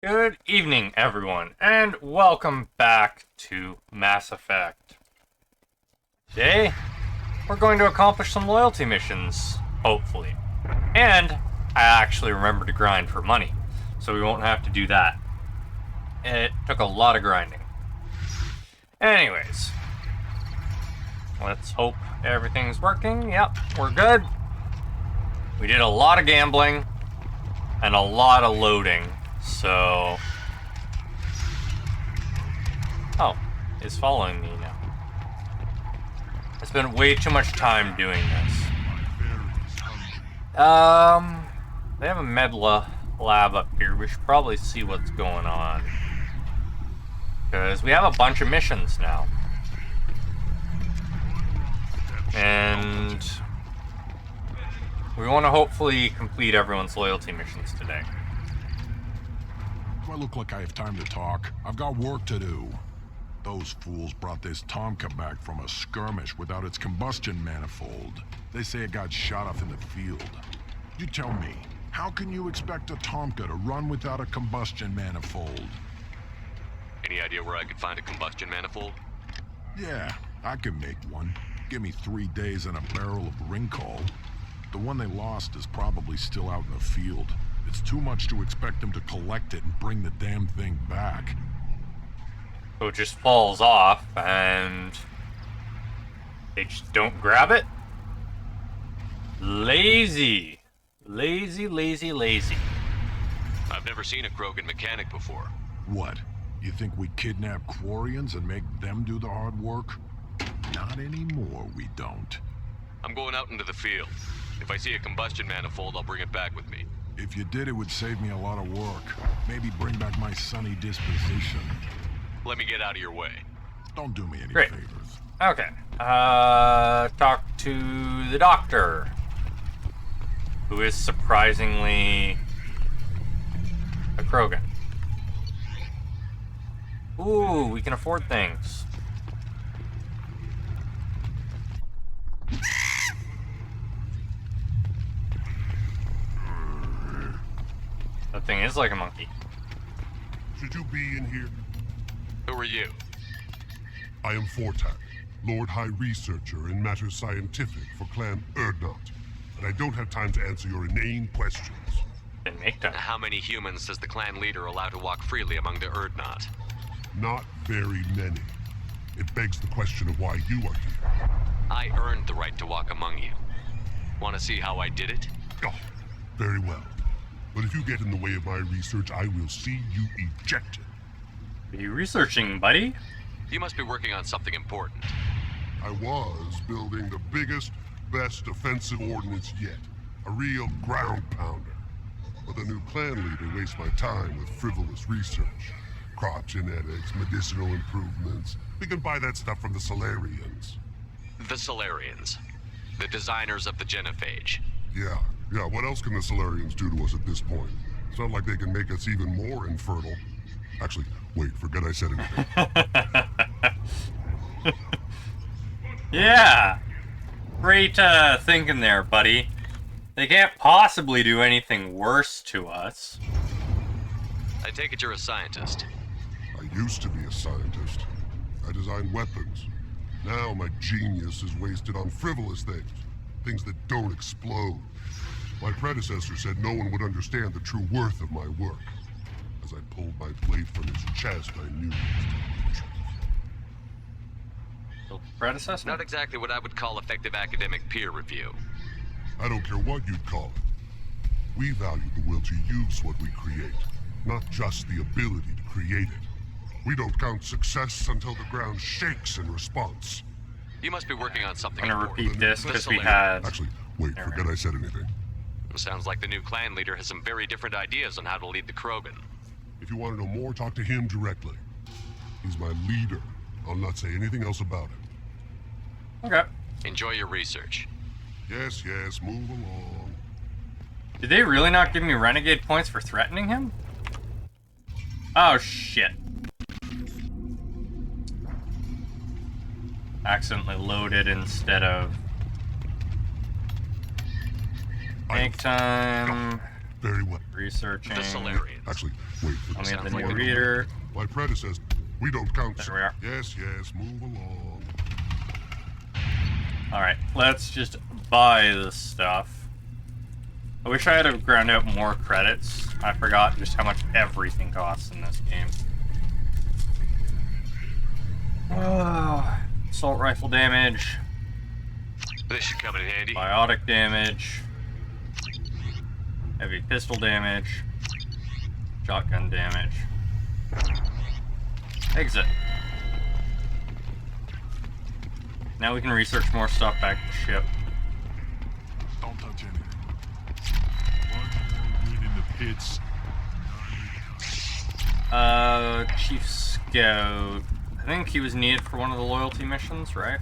Good evening, everyone, and welcome back to Mass Effect. Today, we're going to accomplish some loyalty missions, hopefully. And I actually remember to grind for money, so we won't have to do that. It took a lot of grinding. Anyways, let's hope everything's working. Yep, we're good. We did a lot of gambling and a lot of loading. So... Oh, it's following me now. I spent way too much time doing this. They have a Medla lab up here. We should probably see what's going on. Because we have a bunch of missions now. And... we want to hopefully complete everyone's loyalty missions today. Do I look like I have time to talk? I've got work to do. Those fools brought this Tomka back from a skirmish without its combustion manifold. They say it got shot off in the field. You tell me, how can you expect a Tomka to run without a combustion manifold? Any idea where I could find a combustion manifold? Yeah, I can make one. Give me 3 days and a barrel of Ringcall. The one they lost is probably still out in the field. It's too much to expect them to collect it and bring the damn thing back. So it just falls off, and they just don't grab it? Lazy. Lazy, lazy, lazy. I've never seen a Krogan mechanic before. What? You think we kidnap Quarians and make them do the hard work? Not anymore, we don't. I'm going out into the field. If I see a combustion manifold, I'll bring it back with me. If you did, it would save me a lot of work. Maybe bring back my sunny disposition. Let me get out of your way. Don't do me any Great. favors. Okay. Talk to the doctor. Who is surprisingly a Krogan. Ooh, we can afford things. That thing is like a monkey. Should you be in here? Who are you? I am Fortak, Lord High Researcher in matters scientific for Clan Urdnot, and I don't have time to answer your inane questions. Then make time. How many humans does the clan leader allow to walk freely among the Urdnot? Not very many. It begs the question of why you are here. I earned the right to walk among you. Want to see how I did it? Oh, very well. But if you get in the way of my research, I will see you ejected. Are you researching, buddy? You must be working on something important. I was building the biggest, best offensive ordnance yet. A real ground pounder. But the new clan leader wastes my time with frivolous research. Crop genetics, medicinal improvements. We can buy that stuff from the Solarians. The Solarians. The designers of the genophage. Yeah, what else can the Solarians do to us at this point? It's not like they can make us even more infertile. Actually, wait, forget I said anything. Yeah! Great thinking there, buddy. They can't possibly do anything worse to us. I take it you're a scientist. I used to be a scientist. I designed weapons. Now my genius is wasted on frivolous things. Things that don't explode. My predecessor said no one would understand the true worth of my work. As I pulled my blade from his chest, I knew he was telling the truth. Predecessor? Not exactly what I would call effective academic peer review. I don't care what you'd call it. We value the will to use what we create, not just the ability to create it. We don't count success until the ground shakes in response. You must be working on something I'm gonna important. repeat this because we Solarian. had... Actually, wait, forget I said anything. Sounds like the new clan leader has some very different ideas on how to lead the Krogan. If you want to know more, talk to him directly. He's my leader. I'll not say anything else about it. Okay. Enjoy your research. Yes, move along. Did they really not give me renegade points for threatening him? Oh, shit. Accidentally loaded instead of... Make time... Very well. Researching... The Solarians. Actually, wait. Let me have the Sounds new like a- reader. My predecessor. We don't count. There we are. Yes, move along. Alright, let's just buy this stuff. I wish I had ground out more credits. I forgot just how much everything costs in this game. Oh, assault rifle damage, This should come in handy. biotic damage, heavy pistol damage, shotgun damage. Exit. Now we can research more stuff back to the ship. Don't touch anything. One more win in the pits. Chief Scout. I think he was needed for one of the loyalty missions, right?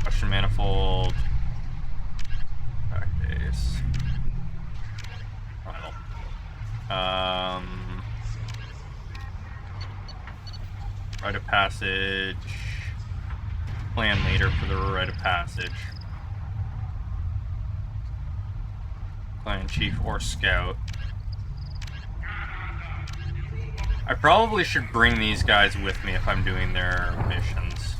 Question manifold. Backbase. Rival. Rite of passage. Plan leader for the rite of passage. Clan chief or scout. I probably should bring these guys with me if I'm doing their missions.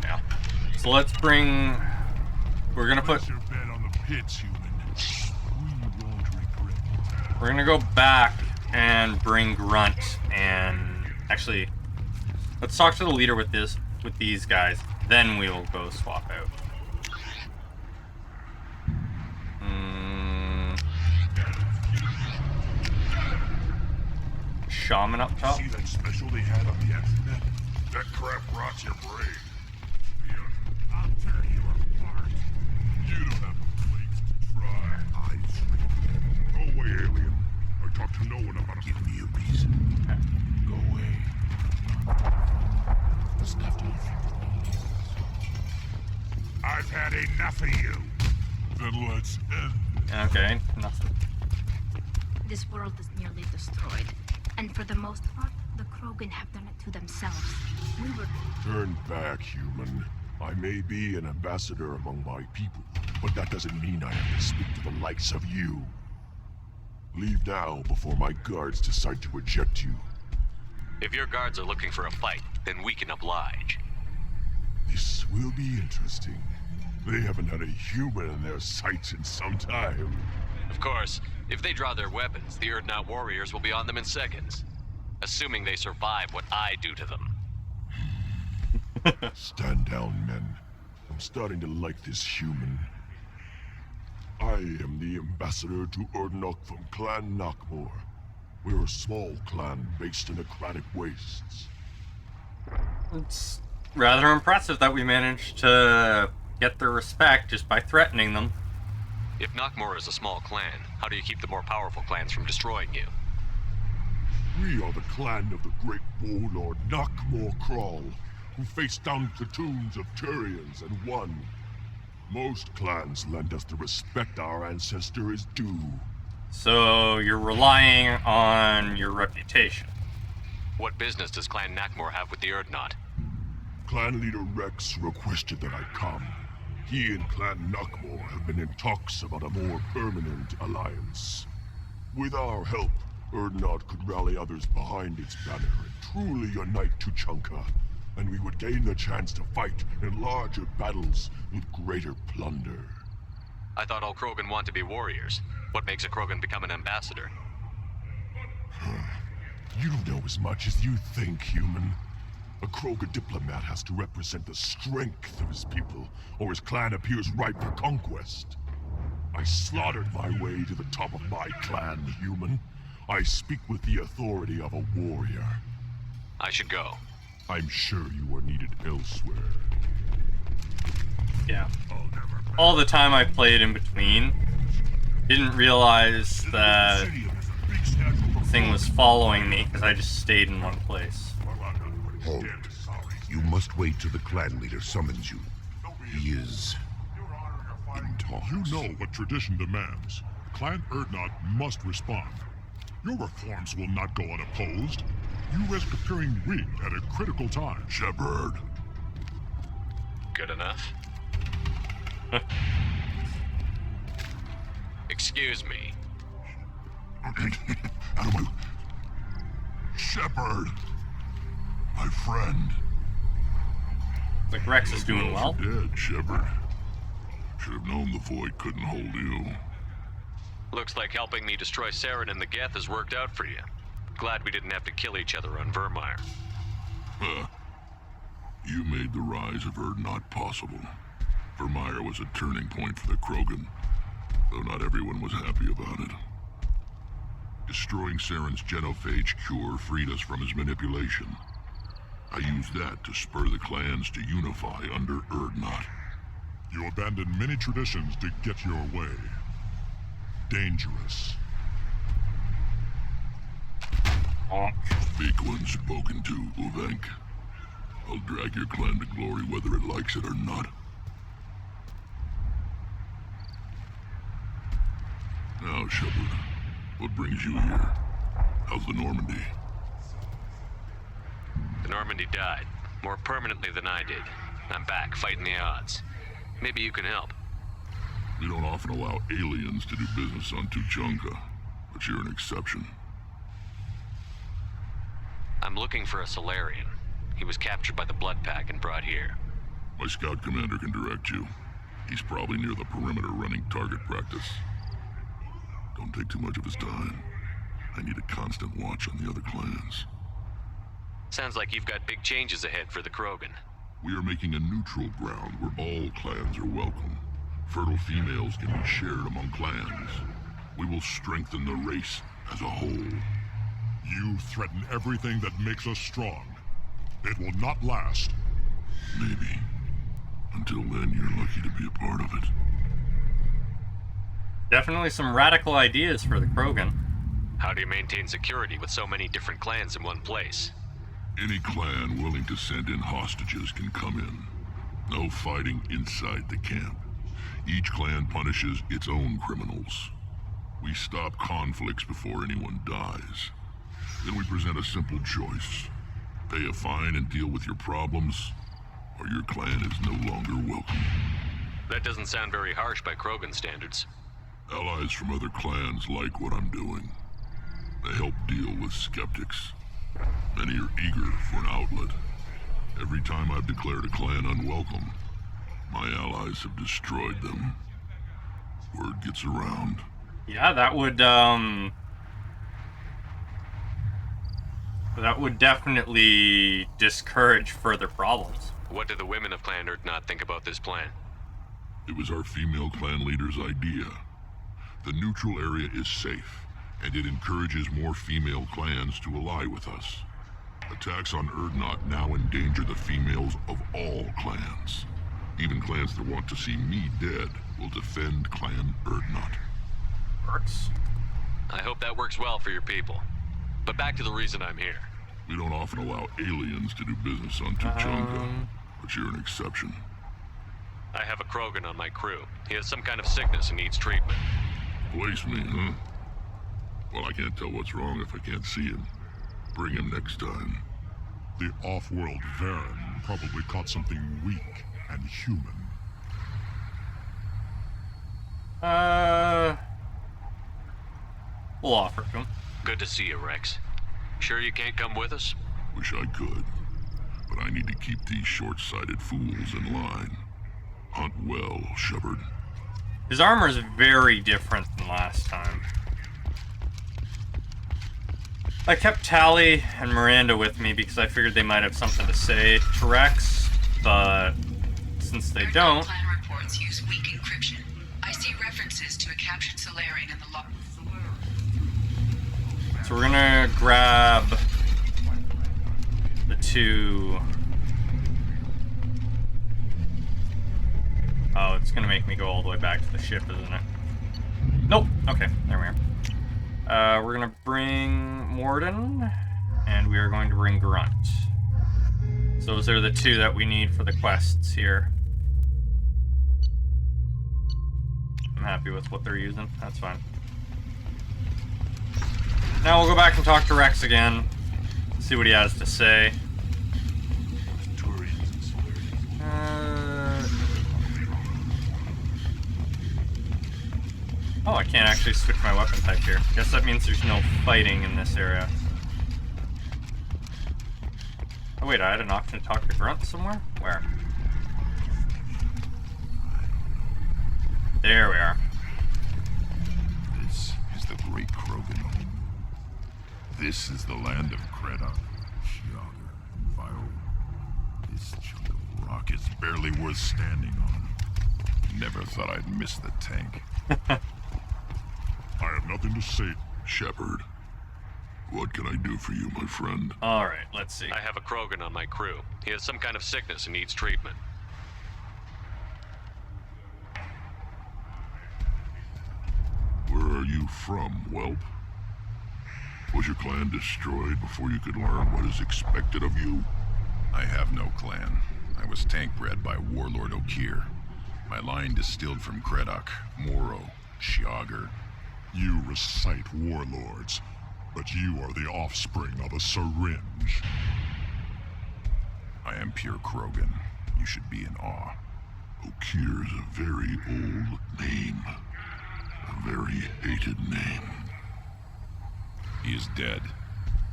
Yeah. So let's bring... We're gonna put... Place your bet on the pits, human. We won't regret it. We're gonna go back and bring Grunt and... Actually, let's talk to the leader with these guys. Then we will go swap out. Shaman up top. See that special they had on the internet? That crap rots your brain. I'll tear you apart. You don't have a place to try. Go away, alien. I talk to no one about it. Give me a reason. Go away. There's nothing. I've had enough of you. Then let's end. Okay, nothing. This world is nearly destroyed. And for the most part, the Krogan have done it to themselves. We were... Turn back, human. I may be an ambassador among my people, but that doesn't mean I have to speak to the likes of you. Leave now before my guards decide to eject you. If your guards are looking for a fight, then we can oblige. This will be interesting. They haven't had a human in their sights in some time. Of course, if they draw their weapons, the Urdnot warriors will be on them in seconds. Assuming they survive what I do to them. Stand down, men. I'm starting to like this human. I am the ambassador to Urdnot from Clan Knockmore. We're a small clan based in aquatic wastes. It's rather impressive that we managed to get their respect just by threatening them. If Knockmore is a small clan, how do you keep the more powerful clans from destroying you? We are the clan of the great warlord Knockmore Crawl, who faced down platoons of Turians and won. Most clans lend us the respect our ancestor is due. So you're relying on your reputation. What business does Clan Knockmore have with the Urdnot? Clan leader Rex requested that I come. He and Clan Knockmore have been in talks about a more permanent alliance. With our help, Urdnot could rally others behind its banner and truly unite Tuchanka, and we would gain the chance to fight in larger battles with greater plunder. I thought all Krogan want to be warriors. What makes a Krogan become an ambassador? You don't know as much as you think, human. A Krogan diplomat has to represent the strength of his people, or his clan appears ripe for conquest. I slaughtered my way to the top of my clan, human. I speak with the authority of a warrior. I should go. I'm sure you are needed elsewhere. Yeah. All the time I played in between, didn't realize that the thing was following me because I just stayed in one place. Hold. You must wait till the clan leader summons you. He is in talks. You know what tradition demands. Clan Urdnot must respond. Your reforms will not go unopposed. You risk appearing weak at a critical time. Shepard. Good enough. Excuse me. Out of my... Shepard! My friend. Like Rex is doing well. Dead, Shepard. Should have known the Void couldn't hold you. Looks like helping me destroy Saren and the Geth has worked out for you. Glad we didn't have to kill each other on Vermeer. Huh. You made the rise of Urdnot possible. Vermeer was a turning point for the Krogan, though not everyone was happy about it. Destroying Saren's genophage cure freed us from his manipulation. I used that to spur the clans to unify under Urdnot. You abandoned many traditions to get your way. Dangerous. Speak when spoken to, Uvenk. I'll drag your clan to glory whether it likes it or not. Now, Shepard, what brings you here? How's the Normandy? The Normandy died, more permanently than I did. I'm back, fighting the odds. Maybe you can help. We don't often allow aliens to do business on Tuchanka, but you're an exception. I'm looking for a Solarian. He was captured by the Blood Pack and brought here. My scout commander can direct you. He's probably near the perimeter running target practice. Don't take too much of his time. I need a constant watch on the other clans. Sounds like you've got big changes ahead for the Krogan. We are making a neutral ground where all clans are welcome. Fertile females can be shared among clans. We will strengthen the race as a whole. You threaten everything that makes us strong. It will not last. Maybe. Until then, you're lucky to be a part of it. Definitely some radical ideas for the Krogan. How do you maintain security with so many different clans in one place? Any clan willing to send in hostages can come in. No fighting inside the camp. Each clan punishes its own criminals. We stop conflicts before anyone dies. Then we present a simple choice. Pay a fine and deal with your problems, or your clan is no longer welcome. That doesn't sound very harsh by Krogan standards. Allies from other clans like what I'm doing. They help deal with skeptics. Many are eager for an outlet. Every time I've declared a clan unwelcome, my allies have destroyed them. Word gets around. Yeah, that would definitely discourage further problems. What do the women of Clan Urdnot think about this plan? It was our female clan leader's idea. The neutral area is safe, and it encourages more female clans to ally with us. Attacks on Urdnot now endanger the females of all clans. Even clans that want to see me dead will defend Clan Erdnot. Works. I hope that works well for your people. But back to the reason I'm here. We don't often allow aliens to do business on Tuchanka, but you're an exception. I have a Krogan on my crew. He has some kind of sickness and needs treatment. Place me, huh? Well, I can't tell what's wrong if I can't see him. Bring him next time. The off-world Varen probably caught something weak and human. We'll offer it to him. Good to see you, Rex. Sure you can't come with us? Wish I could, but I need to keep these short-sighted fools in line. Hunt well, Shepard. His armor is very different than last time. I kept Tally and Miranda with me because I figured they might have something to say to Rex, but since they don't... Plan reports use weak encryption. I see references to a captured Solarian in the log. So we're gonna grab the two... Oh, it's gonna make me go all the way back to the ship, isn't it? Nope. Okay, there we are. We're gonna bring Morden, and we are going to bring Grunt. So those are the two that we need for the quests here. I'm happy with what they're using. That's fine. Now we'll go back and talk to Rex again, see what he has to say. Oh, I can't actually switch my weapon type here. Guess that means there's no fighting in this area. Oh wait, I had an option to talk to Grunt somewhere? Where? There we are. This is the great Krogan. This is the land of Creddock, Shiaga, Vio. This chunk of rock is barely worth standing on. Never thought I'd miss the tank. I have nothing to say. Shepard, what can I do for you, my friend? Alright, let's see. I have a Krogan on my crew. He has some kind of sickness and needs treatment. Where are you from, whelp? Was your clan destroyed before you could learn what is expected of you? I have no clan. I was tank bred by Warlord Okir. My line distilled from Creddock, Moro, Shiagar. You recite warlords, but you are the offspring of a syringe. I am pure Krogan. You should be in awe. Okir's a very old name. A very hated name. He is dead.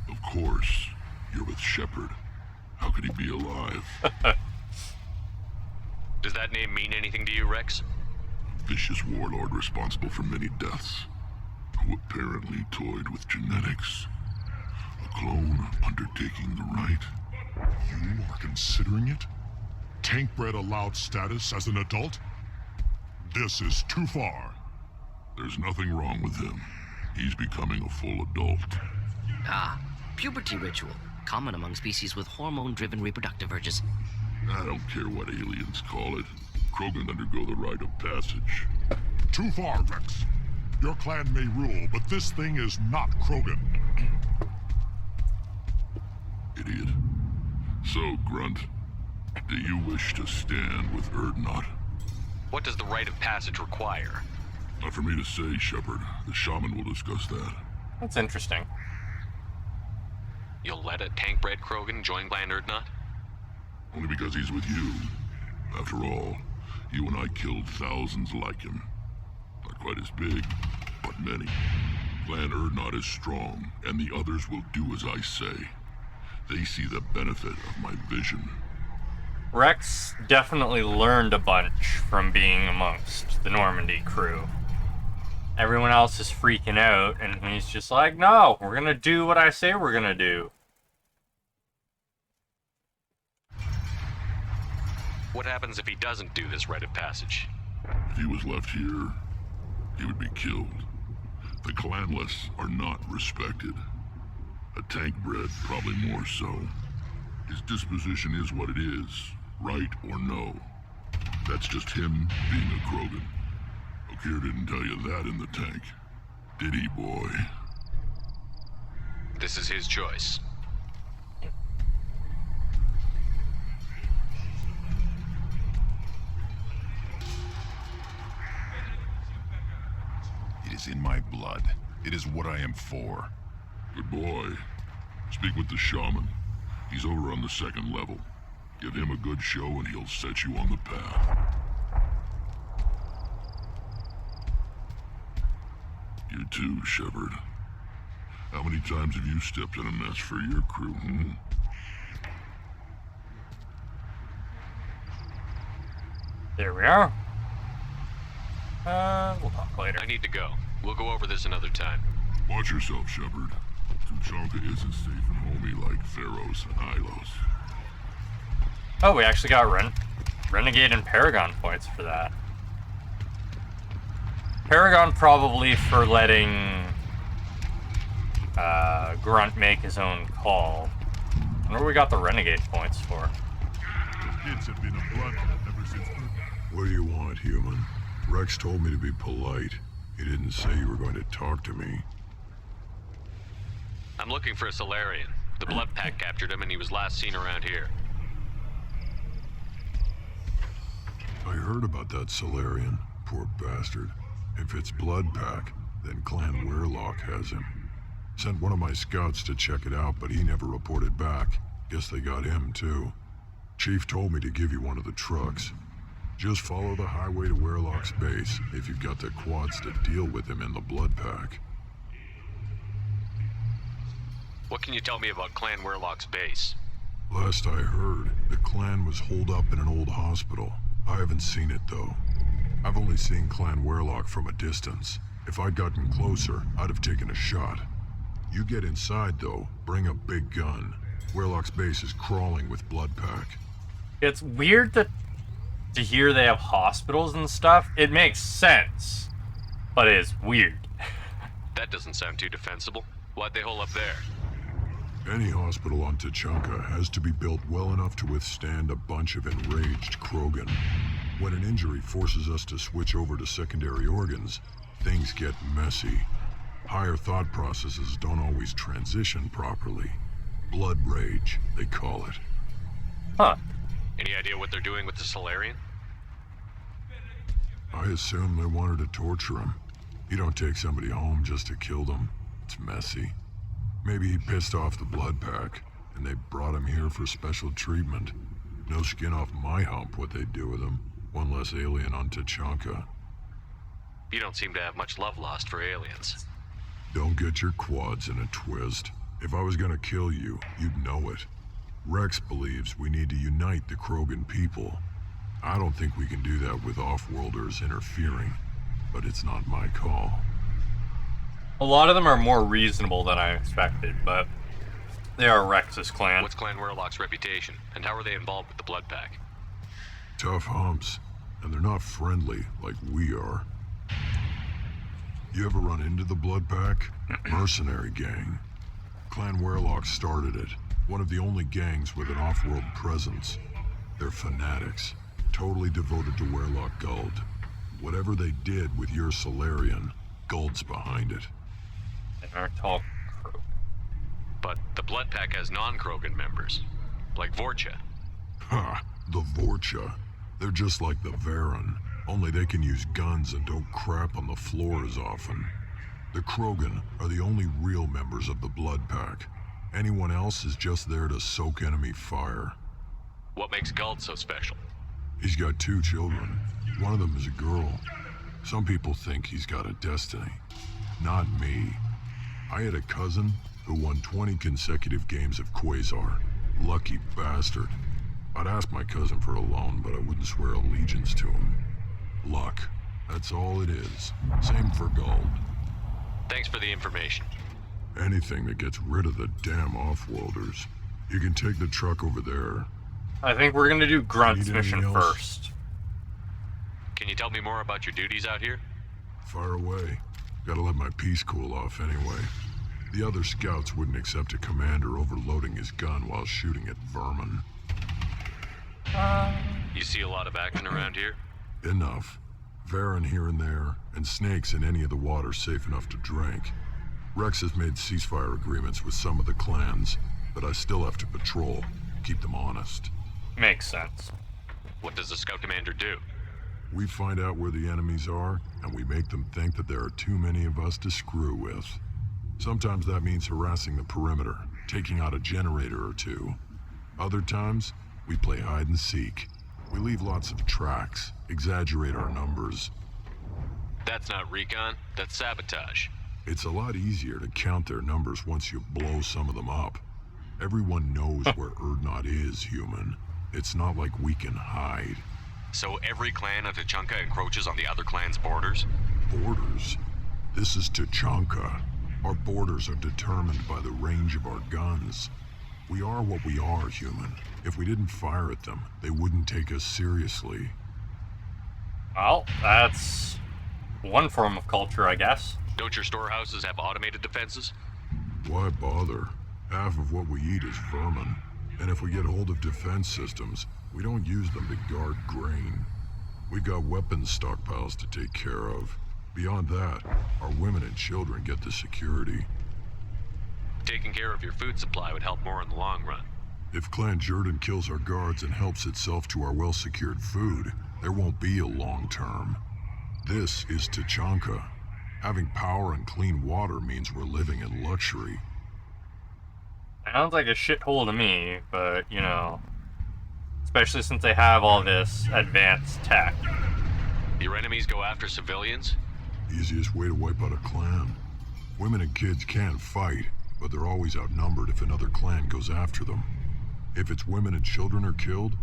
Of course. You're with Shepard. How could he be alive? Does that name mean anything to you, Rex? Vicious warlord responsible for many deaths, who apparently toyed with genetics. A clone undertaking the right. You are considering it? Tank-bred allowed status as an adult? This is too far. There's nothing wrong with him. He's becoming a full adult. Ah, puberty ritual. Common among species with hormone-driven reproductive urges. I don't care what aliens call it. Krogan undergo the rite of passage. Too far, Rex. Your clan may rule, but this thing is not Krogan. Idiot. So, Grunt, do you wish to stand with Erdnot? What does the rite of passage require? Not for me to say, Shepard. The shaman will discuss that. That's interesting. You'll let a tank-bred Krogan join Clan Erdnot? Only because he's with you. After all, you and I killed thousands like him. Not quite as big, but many. Clan Erdnot is strong, and the others will do as I say. They see the benefit of my vision. Rex definitely learned a bunch from being amongst the Normandy crew. Everyone else is freaking out, and he's just like, no, we're gonna do what I say we're gonna do. What happens if he doesn't do this rite of passage? If he was left here, he would be killed. The clanless are not respected. A tank-bred, probably more so. His disposition is what it is, right or no. That's just him being a Krogan. Okir didn't tell you that in the tank. Did he, boy? This is his choice. It is in my blood. It is what I am for. Good boy. Speak with the shaman. He's over on the second level. Give him a good show and he'll set you on the path. You too, Shepard. How many times have you stepped in a mess for your crew, There we are. We'll talk later. I need to go. We'll go over this another time. Watch yourself, Shepard. Tuchanka isn't safe and homey like Pharaohs and Ilos. Oh, we actually got Renegade and Paragon points for that. Paragon probably for letting Grunt make his own call. I wonder what we got the Renegade points for. The kids have been a bloodbath ever since. What do you want, human? Rex told me to be polite. He didn't say you were going to talk to me. I'm looking for a Solarian. The Blood Pack captured him and he was last seen around here. I heard about that Solarian. Poor bastard. If it's Blood Pack, then Clan Weirlock has him. Sent one of my scouts to check it out, but he never reported back. Guess they got him, too. Chief told me to give you one of the trucks. Just follow the highway to Weirlock's base if you've got the quads to deal with him in the Blood Pack. What can you tell me about Clan Weirlock's base? Last I heard, the clan was holed up in an old hospital. I haven't seen it, though. I've only seen Clan Weirlock from a distance. If I'd gotten closer, I'd have taken a shot. You get inside, though, bring a big gun. Weirlock's base is crawling with Blood Pack. It's weird that to hear they have hospitals and stuff. It makes sense, but it's weird. That doesn't sound too defensible. Why'd they hole up there? Any hospital on Tuchanka has to be built well enough to withstand a bunch of enraged Krogan. When an injury forces us to switch over to secondary organs, things get messy. Higher thought processes don't always transition properly. Blood rage, they call it. Huh. Any idea what they're doing with the Solarian? I assume they wanted to torture him. You don't take somebody home just to kill them. It's messy. Maybe he pissed off the Blood Pack, and they brought him here for special treatment. No skin off my hump what they'd do with him. One less alien on Tuchanka. You don't seem to have much love lost for aliens. Don't get your quads in a twist. If I was gonna kill you, you'd know it. Rex believes we need to unite the Krogan people. I don't think we can do that with off-worlders interfering, but it's not my call. A lot of them are more reasonable than I expected, but they are Rex's clan. What's Clan Weirlock's reputation, and how are they involved with the Blood Pack? Tough humps, and they're not friendly like we are. You ever run into the Blood Pack? Mercenary gang. Clan Weirlock started it. One of the only gangs with an off-world presence. They're fanatics, totally devoted to Weirlock Guld. Whatever they did with your Solarian, Guld's behind it. They aren't all Krogan. But the Blood Pack has non-Krogan members, like Vorcha. Ha! The Vorcha. They're just like the Varen, only they can use guns and don't crap on the floor as often. The Krogan are the only real members of the Blood Pack. Anyone else is just there to soak enemy fire. What makes Guld so special? He's got 2 children. One of them is a girl. Some people think he's got a destiny. Not me. I had a cousin who won 20 consecutive games of Quasar. Lucky bastard. I'd ask my cousin for a loan, but I wouldn't swear allegiance to him. Luck. That's all it is. Same for Guld. Thanks for the information. Anything that gets rid of the damn off-worlders. You can take the truck over there. I think we're gonna do Grunt's Need mission anything else? first. Can you tell me more about your duties out here? Fire away. Gotta let my piece cool off anyway. The other scouts wouldn't accept a commander overloading his gun while shooting at vermin. You see a lot of action around here? Enough. Varen here and there, and snakes in any of the water safe enough to drink. Rex has made ceasefire agreements with some of the clans, but I still have to patrol, keep them honest. Makes sense. What does the scout commander do? We find out where the enemies are, and we make them think that there are too many of us to screw with. Sometimes that means harassing the perimeter, taking out a generator or two. Other times, we play hide and seek. We leave lots of tracks, exaggerate our numbers. That's not recon, that's sabotage. It's a lot easier to count their numbers once you blow some of them up. Everyone knows where Erdnot is, human. It's not like we can hide. So every clan of Tachanka encroaches on the other clan's borders? Borders? This is Tachanka. Our borders are determined by the range of our guns. We are what we are, human. If we didn't fire at them, they wouldn't take us seriously. Well, that's one form of culture, I guess. Don't your storehouses have automated defenses? Why bother? Half of what we eat is vermin. And if we get hold of defense systems, we don't use them to guard grain. We've got weapons stockpiles to take care of. Beyond that, our women and children get the security. Taking care of your food supply would help more in the long run. If Clan Jordan kills our guards and helps itself to our well-secured food, there won't be a long term. This is Tachanka. Having power and clean water means we're living in luxury. Sounds like a shithole to me, but, you know, especially since they have all this advanced tech. Your enemies go after civilians? Easiest way to wipe out a clan. Women and kids can fight, but they're always outnumbered if another clan goes after them. If its women and children are killed,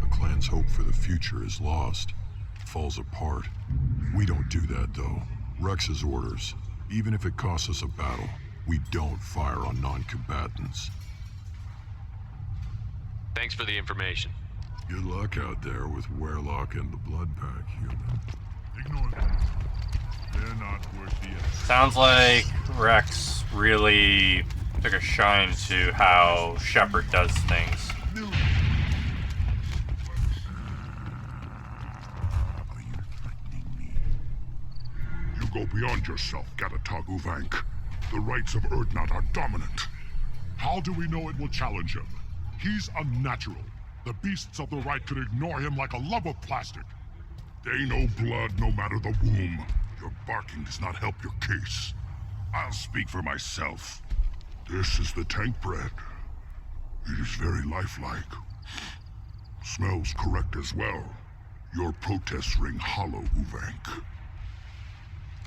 a clan's hope for the future is lost. Falls apart. We don't do that, though. Rex's orders. Even if it costs us a battle, we don't fire on non-combatants. Thanks for the information. Good luck out there with Werlock and the Blood Pack, human. Ignore them. They're not worth the effort. Sounds like Rex really took a shine to how Shepard does things. Are you threatening me? You go beyond yourself, Gatatog Uvank. The rights of Erdnot are dominant. How do we know it will challenge him? He's unnatural. The beasts of the right could ignore him like a lump of plastic. They know blood no matter the womb. Your barking does not help your case. I'll speak for myself. This is the tank bread. It is very lifelike. Smells correct as well. Your protests ring hollow, Uvank.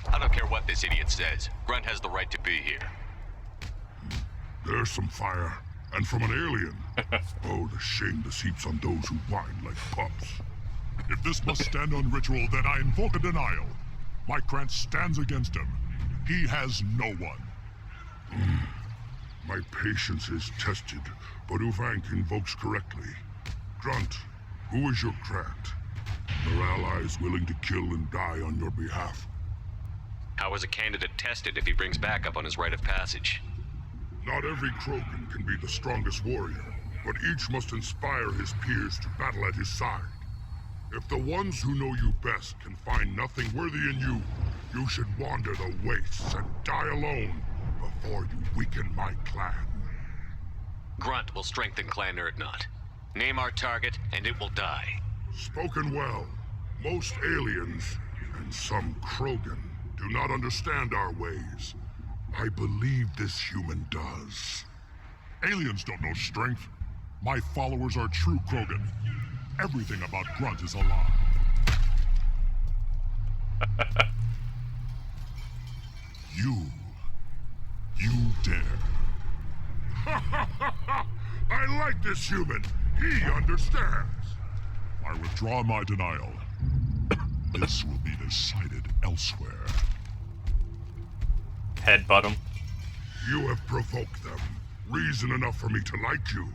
I don't care what this idiot says. Grunt has the right to be here. There's some fire. And from an alien. Oh, the shame this heaps on those who whine like pups. If this must stand on ritual, then I invoke a denial. My Krantz stands against him. He has no one. My patience is tested, but Uvank invokes correctly. Grunt, who is your Krant? Your allies willing to kill and die on your behalf. How is a candidate tested if he brings backup on his rite of passage? Not every Krogan can be the strongest warrior, but each must inspire his peers to battle at his side. If the ones who know you best can find nothing worthy in you, you should wander the wastes and die alone before you weaken my clan. Grunt will strengthen Clan Erdnot. Name our target, and it will die. Spoken well. Most aliens, and some Krogan, do not understand our ways. I believe this human does. Aliens don't know strength. My followers are true Krogan. Everything about Grunt is a lie. You dare. I like this human. He understands. I withdraw my denial. This will be decided elsewhere. Headbutt him. You have provoked them. Reason enough for me to like you.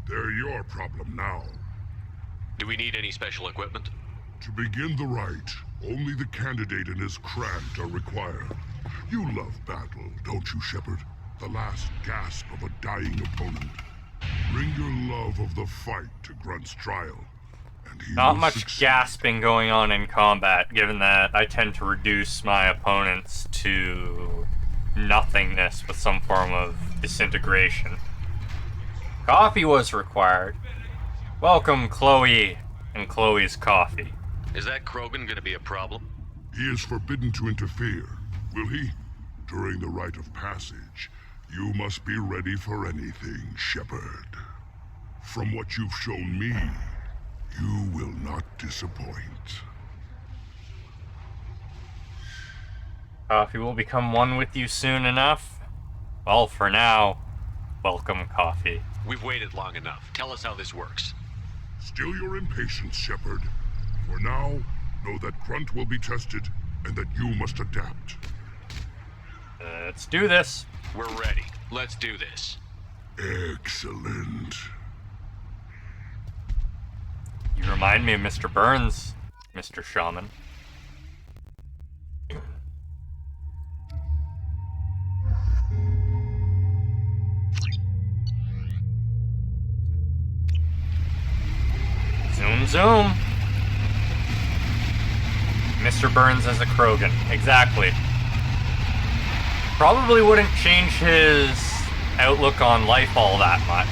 They're your problem now. Do we need any special equipment? To begin the rite, only the candidate and his Krant are required. You love battle, don't you, Shepard? The last gasp of a dying opponent. Bring your love of the fight to Grunt's trial. and he Not will much succeed. gasping going on in combat, given that I tend to reduce my opponents to nothingness with some form of disintegration. Coffee was required. Welcome, Chloe and Chloe's coffee. Is that Krogan gonna be a problem? He is forbidden to interfere, will he? During the rite of passage, you must be ready for anything, Shepard. From what you've shown me, you will not disappoint. Coffee will become one with you soon enough. Well, for now, welcome, Coffee. We've waited long enough. Tell us how this works. Still your impatience, Shepard. For now, know that Grunt will be tested, and that you must adapt. Let's do this. We're ready. Let's do this. Excellent. You remind me of Mr. Burns, Mr. Shaman. Zoom, zoom. Mr. Burns as a Krogan. Exactly. Probably wouldn't change his outlook on life all that much.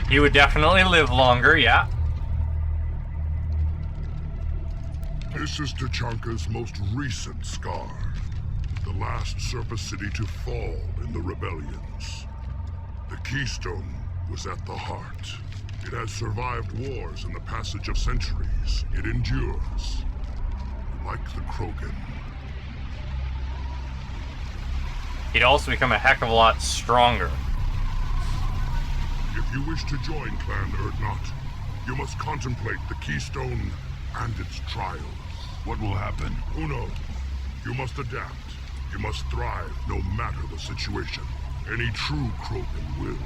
He would definitely live longer, yeah. This is Tachanka's most recent scar. The last surface city to fall in the rebellions. The Keystone was at the heart. It has survived wars and the passage of centuries. It endures. Like the Krogan. He'd also become a heck of a lot stronger. If you wish to join Clan Urdnot, you must contemplate the Keystone and its trials. What will happen? Who knows? You must adapt. You must thrive no matter the situation. Any true Krogan will.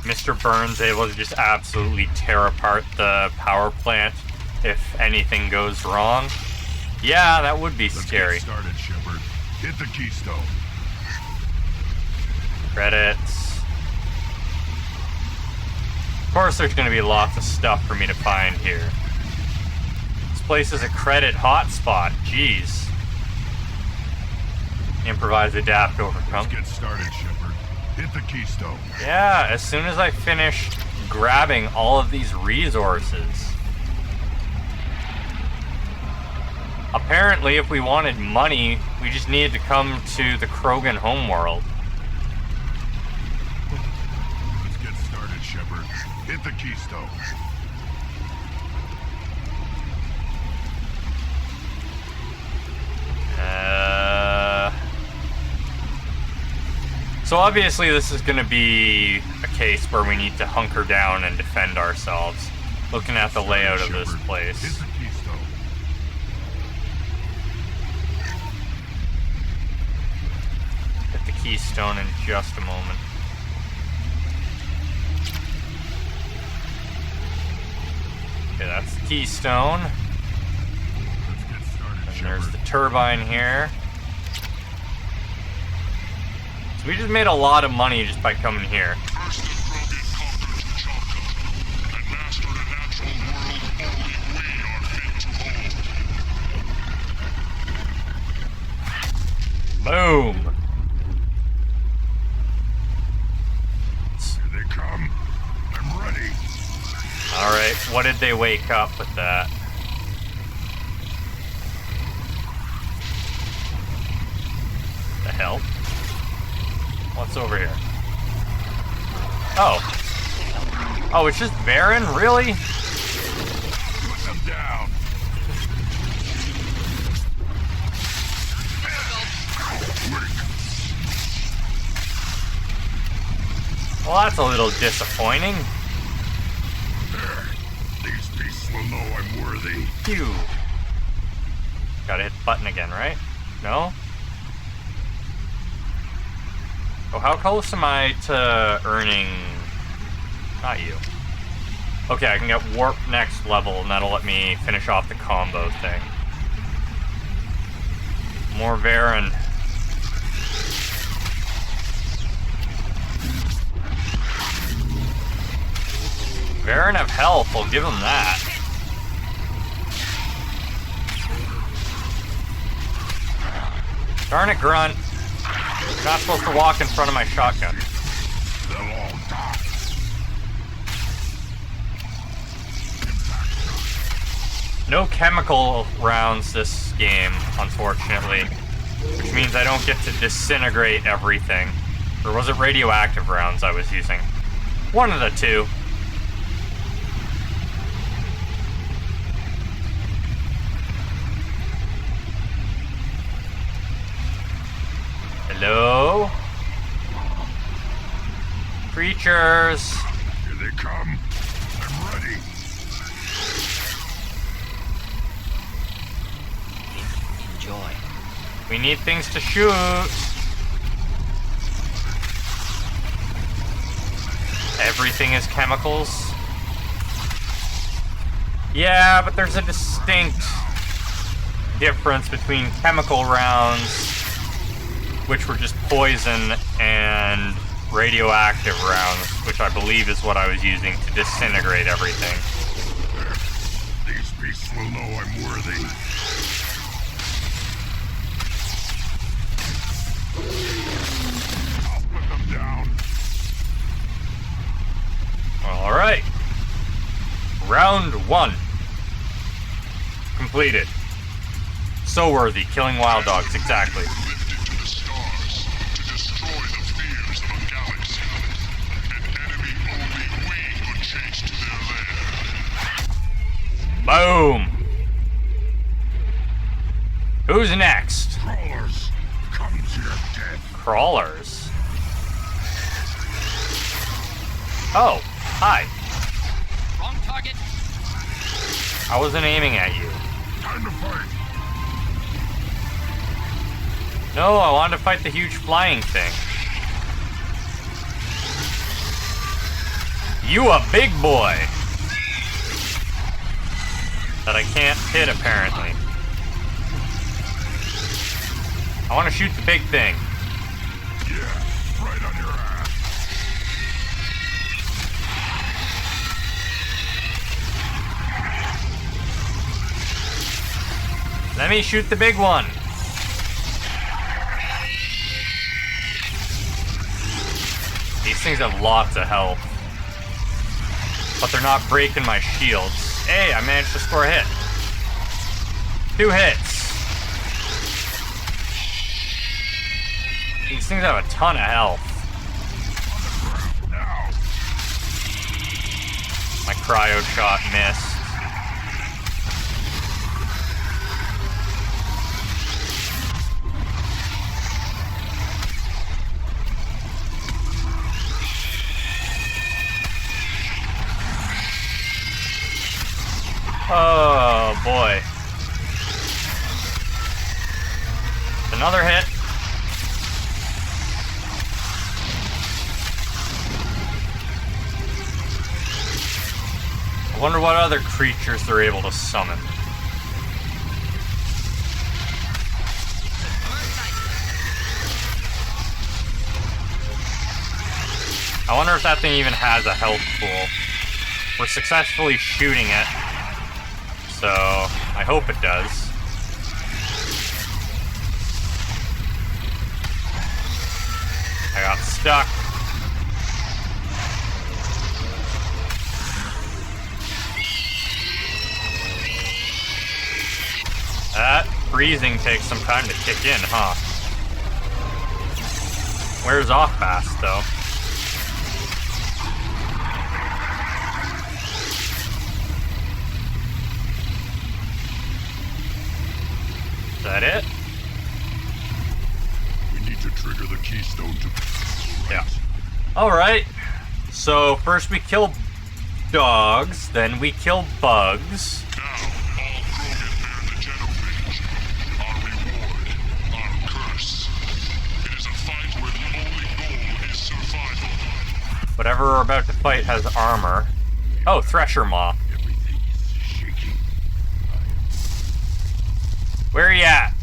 Mr. Burns able to just absolutely tear apart the power plant if anything goes wrong. Yeah, that would be scary. Let's get started, Shepard. Hit the Keystone. Credits. Of course there's going to be lots of stuff for me to find here. This place is a credit hotspot. Jeez. Improvise, adapt, overcome. Let's get started, Shepard. Hit the Keystone. Yeah, as soon as I finish grabbing all of these resources. Apparently, if we wanted money, we just needed to come to the Krogan homeworld. Let's get started, Shepard. Hit the Keystone. So obviously this is going to be a case where we need to hunker down and defend ourselves. Looking at the layout of this place. Hit the Keystone. Hit the Keystone in just a moment. Okay, that's the Keystone. Let's get started, And Shepard. there's the turbine here. So we just made a lot of money just by coming here. First the Krogan conquered Tachanka, and mastered a natural world only we are fit to hold. Boom! Here they come. I'm ready. Alright, what did they wake up with that? The hell? What's over here? Oh. Oh, it's just Baron? Really? Put them down. Well, that's a little disappointing. These beasts will know I'm worthy. Phew. Gotta hit the button again, right? No? Oh, how close am I to earning... Not you. Okay, I can get warp next level, and that'll let me finish off the combo thing. More Varen. Baron have health, I'll give him that. Darn it, Grunt. You're not supposed to walk in front of my shotgun. They'll all die. No chemical rounds this game, unfortunately. Which means I don't get to disintegrate everything. Or was it radioactive rounds I was using? One of the two. Hello? Creatures. Here they come. I'm ready. Enjoy. We need things to shoot. Everything is chemicals. Yeah, but there's a distinct difference between chemical rounds, which were just poison, and radioactive rounds, which I believe is what I was using to disintegrate everything. These beasts will know I'm worthy. I'll put them down. Alright. Round 1. Completed. So worthy, killing wild dogs, exactly. Lifted to the stars to destroy the fears of a galaxy. An enemy only we could chase to their lair. Boom! Who's next? Crawlers, come to your death. Crawlers. Oh, hi. Wrong target. I wasn't aiming at you. Time to fight. No, I wanted to fight the huge flying thing. You a big boy! That I can't hit, apparently. I want to shoot the big thing. Yeah, right on your ass. Let me shoot the big one. These things have lots of health. But they're not breaking my shields. Hey, I managed to score a hit. 2 hits. These things have a ton of health. Now. My cryo shot missed. Oh boy. Another hit. I wonder what other creatures they're able to summon. I wonder if that thing even has a health pool. We're successfully shooting it, so I hope it does. I got stuck. That freezing takes some time to kick in, huh? Wears off fast, though. Is that it? We need to trigger the keystone to... Yeah. Alright. So, first we kill dogs, then we kill bugs. Now, all Krogan bear the genophage. Our reward, our curse. It is a fight where the only goal is survival. Whatever we're about to fight has armor. Oh, Thresher Maw. Everything is shaking. Where are you at?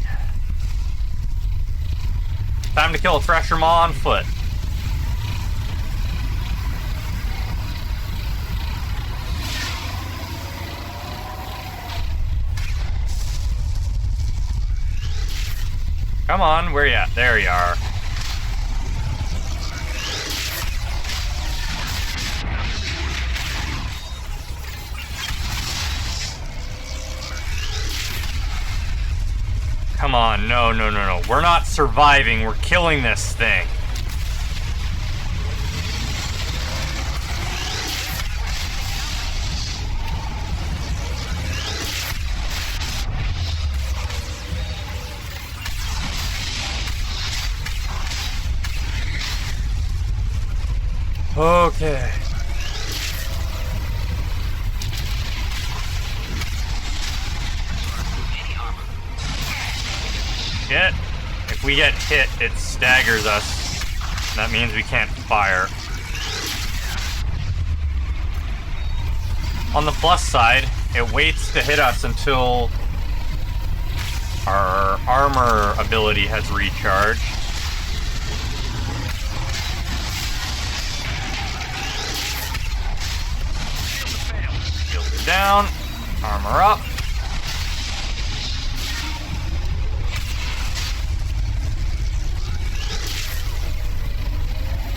Time to kill a Thresher Maw on foot. Come on, where you at? There you are. Come on, no. We're not surviving, we're killing this thing. Okay. If we get hit, it staggers us. That means we can't fire. On the plus side, it waits to hit us until our armor ability has recharged. Shields down, armor up.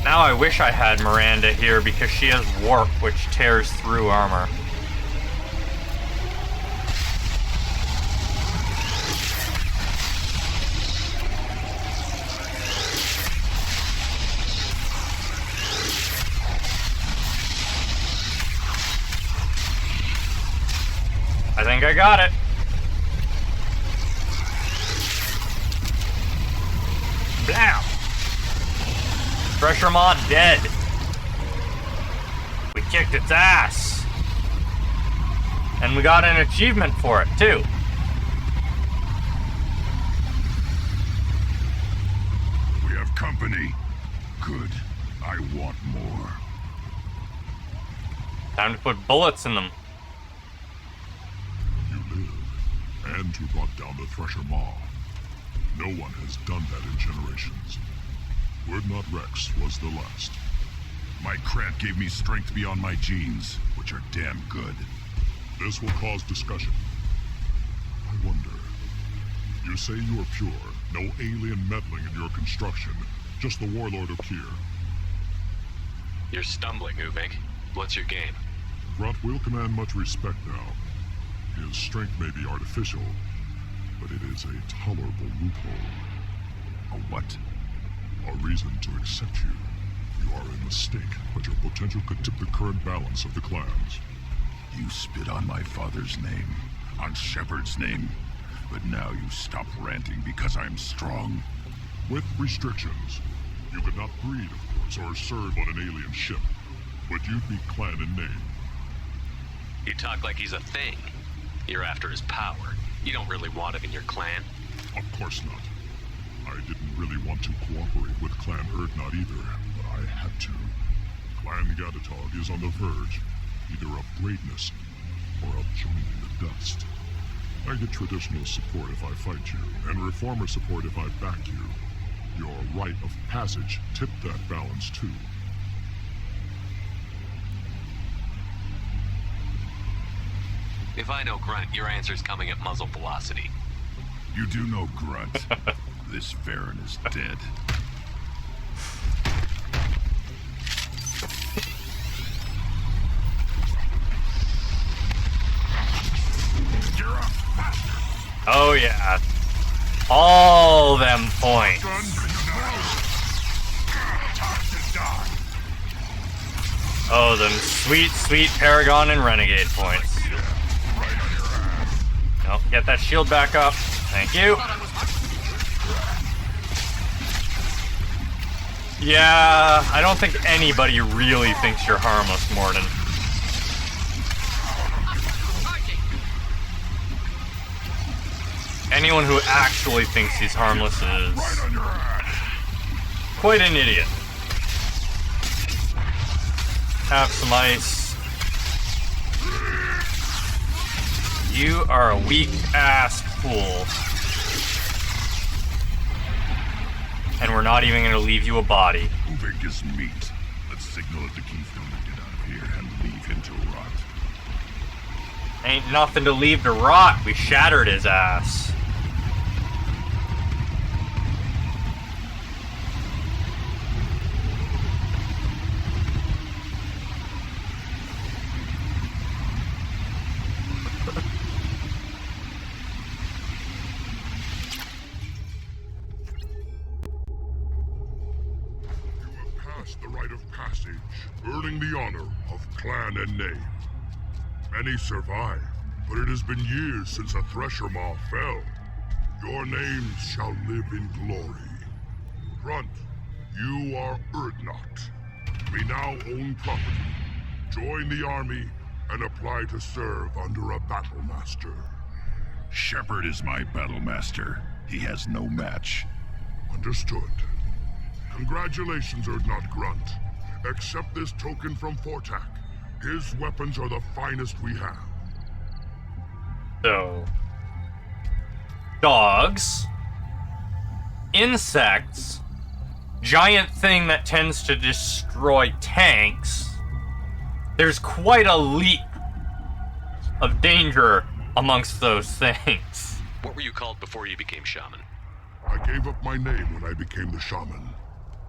Now I wish I had Miranda here because she has warp, which tears through armor. I think I got it. Blam! Pressure mod dead. We kicked its ass. And we got an achievement for it, too. We have company. Good. I want more. Time to put bullets in them. You live, and you brought down the Thresher Maw. No one has done that in generations. Word Not Rex was the last. My Krat gave me strength beyond my genes, which are damn good. This will cause discussion. I wonder. You say you are pure, no alien meddling in your construction, just the warlord of Kier. You're stumbling, Uvink. What's your game? Grunt will command much respect now. His strength may be artificial, but it is a tolerable loophole. A what? A reason to accept you. You are a mistake, but your potential could tip the current balance of the clans. You spit on my father's name, on Shepard's name, but now you stop ranting because I'm strong. With restrictions. You could not breed, of course, or serve on an alien ship, but you'd be clan in name. You talk like he's a thing. You're after his power. You don't really want him in your clan. Of course not. I didn't really want to cooperate with Clan Erdnot either, but I had to. Clan Gatatog is on the verge, either of greatness or of joining the dust. I get traditional support if I fight you, and reformer support if I back you. Your rite of passage tipped that balance too. If I know Grunt, your answer's coming at muzzle velocity. You do know Grunt. This Varen is dead. Oh yeah. All them points. Oh, them sweet, sweet Paragon and Renegade points. Nope, get that shield back up. Thank you. Yeah, I don't think anybody really thinks you're harmless, Morden. Anyone who actually thinks he's harmless is quite an idiot. Have some ice. You are a weak-ass fool. And we're not even gonna leave you a body. Uvink is meat. Let's signal it to Keystone to get out of here and leave him to rot. Ain't nothing to leave to rot. We shattered his ass. possess the rite of passage, earning the honor of clan and name. Many survive, but it has been years since a Thresher Maw fell. Your names shall live in glory. Grunt, you are Urdnot. We now own property. Join the army and apply to serve under a battle master. Shepard is my battle master. He has no match. Understood. Congratulations, Urdnot Grunt. Accept this token from Fortak. His weapons are the finest we have. So, dogs, insects, giant thing that tends to destroy tanks. There's quite a leap of danger amongst those things. What were you called before you became shaman? I gave up my name when I became the shaman.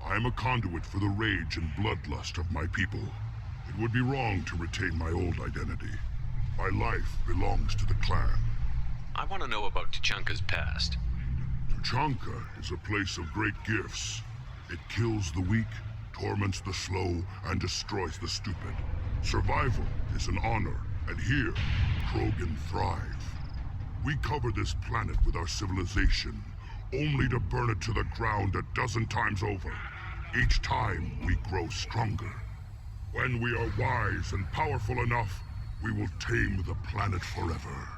I am a conduit for the rage and bloodlust of my people. It would be wrong to retain my old identity. My life belongs to the clan. I want to know about Tuchanka's past. Tuchanka is a place of great gifts. It kills the weak, torments the slow, and destroys the stupid. Survival is an honor, and here, Krogan thrive. We cover this planet with our civilization, only to burn it to the ground a dozen times over. Each time, we grow stronger. When we are wise and powerful enough, we will tame the planet forever.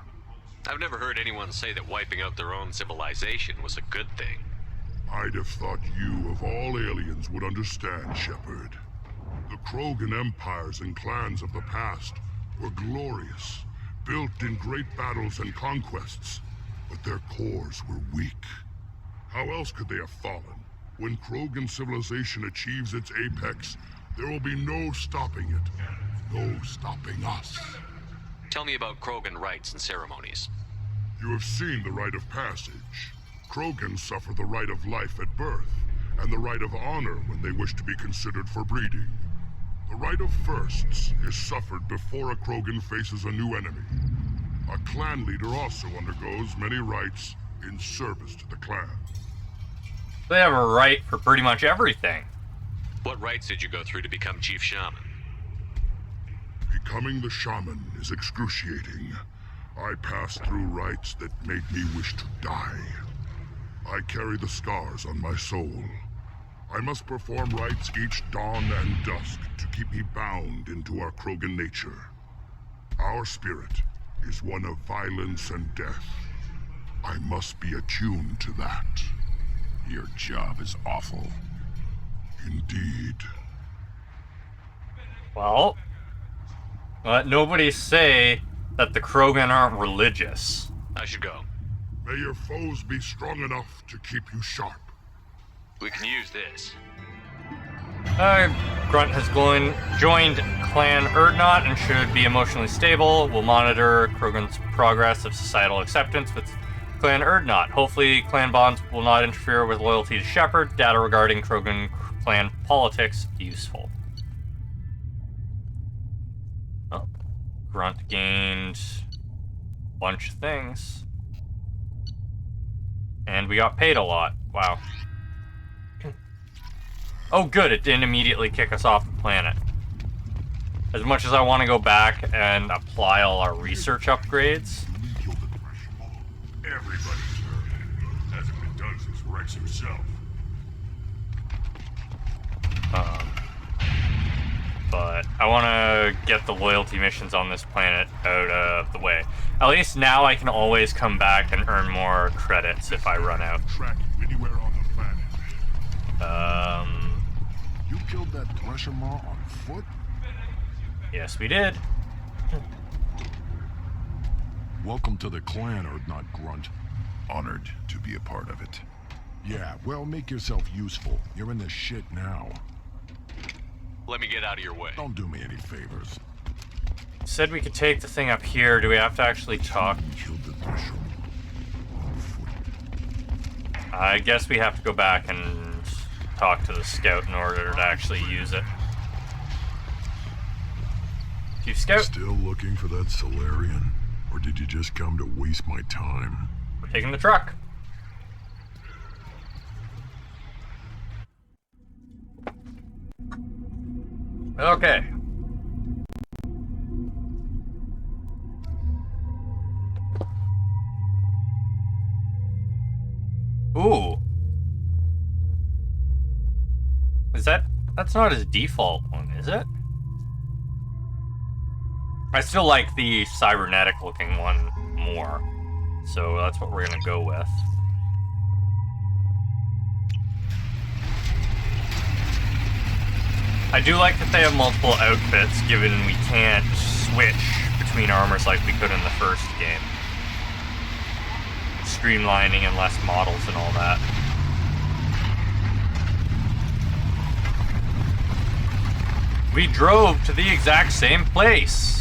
I've never heard anyone say that wiping out their own civilization was a good thing. I'd have thought you, of all aliens, would understand, Shepard. The Krogan empires and clans of the past were glorious, built in great battles and conquests, but their cores were weak. How else could they have fallen? When Krogan civilization achieves its apex, there will be no stopping it, no stopping us. Tell me about Krogan rites and ceremonies. You have seen the rite of passage. Krogan suffer the rite of life at birth, and the rite of honor when they wish to be considered for breeding. The rite of firsts is suffered before a Krogan faces a new enemy. A clan leader also undergoes many rites in service to the clan. They have a right for pretty much everything. What rites did you go through to become Chief Shaman? Becoming the shaman is excruciating. I passed through rites that made me wish to die. I carry the scars on my soul. I must perform rites each dawn and dusk to keep me bound into our Krogan nature. Our spirit is one of violence and death. I must be attuned to that. Your job is awful. Indeed. Well, let nobody say that the Krogan aren't religious. I should go. May your foes be strong enough to keep you sharp. We can use this. Grunt has joined Clan Urdnot and should be emotionally stable. We'll monitor Krogan's progress of societal acceptance with Clan Urdnot. Hopefully, clan bonds will not interfere with loyalty to Shepard. Data regarding Krogan clan politics useful. Oh, Grunt gained a bunch of things. And we got paid a lot. Wow. Oh good, it didn't immediately kick us off the planet. As much as I want to go back and apply all our research upgrades. Everybody's heard. Hasn't been done since Rex himself. But I want to get the loyalty missions on this planet out of the way. At least now I can always come back and earn more credits if I run out. Track you anywhere on the planet. You killed that Thresher Maw on foot? Yes, we did. Welcome to the clan, Urdnot Grunt. Honored to be a part of it. Yeah, well, make yourself useful. You're in the shit now. Let me get out of your way. Don't do me any favors. Said we could take the thing up here. Do we have to actually talk? Killed the Thresher Maw on foot. I guess we have to go back and talk to the scout in order to actually use it. Chief Scout, Still looking for that Solarian? Or did you just come to waste my time? we're taking the truck. Okay. Ooh. Is that's not his default one, is it? I still like the cybernetic looking one more. So that's what we're gonna go with. I do like that they have multiple outfits, given we can't switch between armors like we could in the first game. Streamlining and less models and all that. We drove to the exact same place.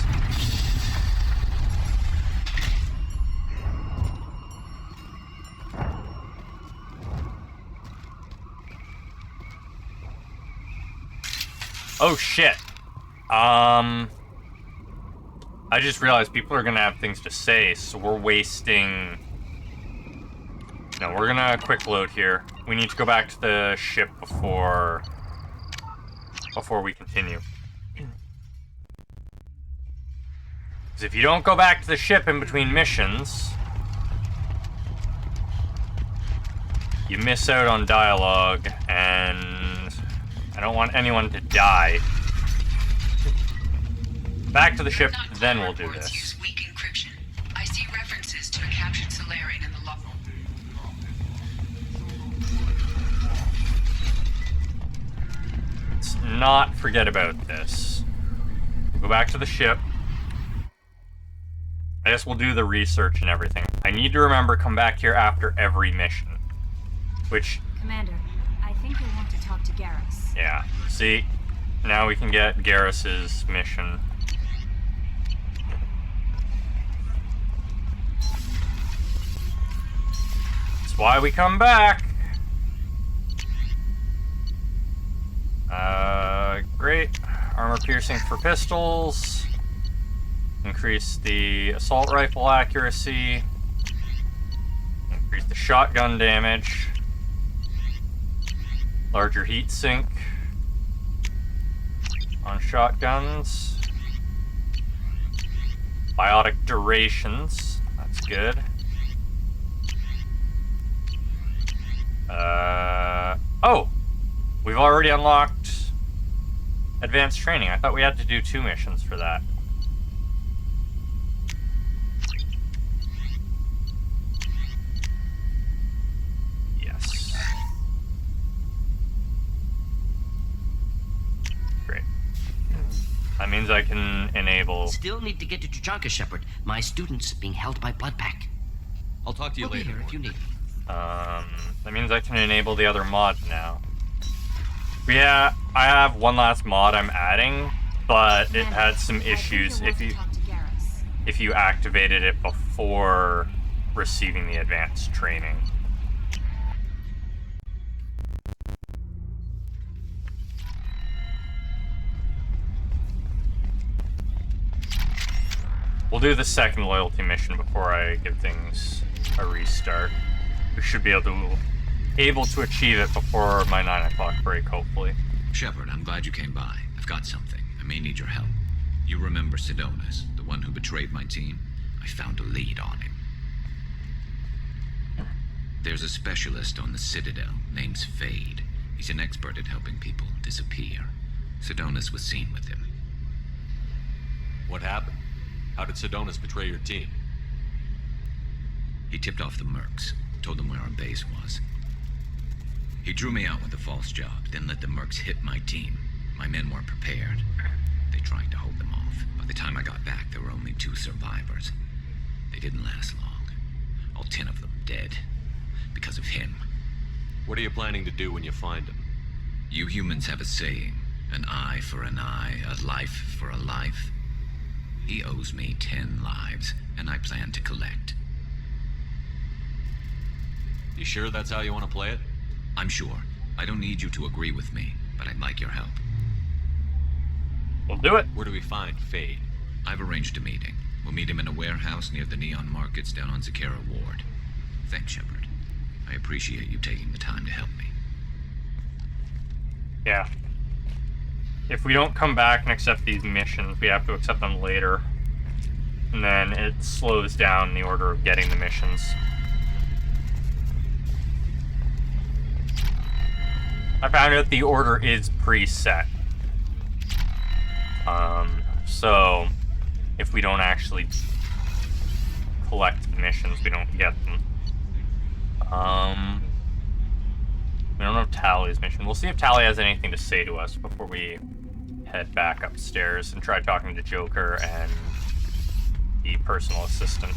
Oh shit. I just realized people are gonna have things to say, so we're wasting... No, we're gonna quick load here. We need to go back to the ship before we continue. Because if you don't go back to the ship in between missions, you miss out on dialogue, and I don't want anyone to die. Back to the ship, then we'll do this. Use weak encryption. I see references to a captured Solarian in the log. Let's not forget about this. We'll go back to the ship. I guess we'll do the research and everything. I need to remember come back here after every mission. Which... Commander, I think you'll want to talk to Garrus. Yeah. See? Now we can get Garrus's mission. That's why we come back. Great. Armor piercing for pistols. Increase the assault rifle accuracy. Increase the shotgun damage. Larger heat sink on shotguns. Biotic durations. That's good. Oh! We've already unlocked advanced training. I thought we had to do 2 missions for that. Yes. Great. That means I can enable... Still need to get to Tuchanka, Shepard. My student's being held by Bloodpack. I'll talk to you We'll be later. here if you need me. That means I can enable the other mod now. Yeah, I have one last mod I'm adding, but it had some issues if you activated it before receiving the advanced training. We'll do the second loyalty mission before I give things a restart. We should be able to achieve it before my 9 o'clock break, hopefully. Shepard, I'm glad you came by. I've got something. I may need your help. You remember Sidonus, the one who betrayed my team? I found a lead on him. There's a specialist on the Citadel, name's Fade. He's an expert at helping people disappear. Sidonus was seen with him. What happened? How did Sidonus betray your team? He tipped off the mercs, told them where our base was. He drew me out with a false job, then let the mercs hit my team. My men weren't prepared. They tried to hold them off. By the time I got back, there were only 2 survivors. They didn't last long. All 10 of them dead. Because of him. What are you planning to do when you find him? You humans have a saying, an eye for an eye, a life for a life. He owes me 10 lives, and I plan to collect. You sure that's how you want to play it? I'm sure. I don't need you to agree with me, but I'd like your help. We'll do it. Where do we find Fade? I've arranged a meeting. We'll meet him in a warehouse near the Neon Markets down on Zakera Ward. Thanks, Shepard. I appreciate you taking the time to help me. Yeah. if we don't come back and accept these missions, we have to accept them later. And then it slows down the order of getting the missions. I found out the order is preset. So if we don't actually collect the missions, we don't get them. We don't have Tally's mission. We'll see if Tally has anything to say to us before we head back upstairs and try talking to Joker and the personal assistant.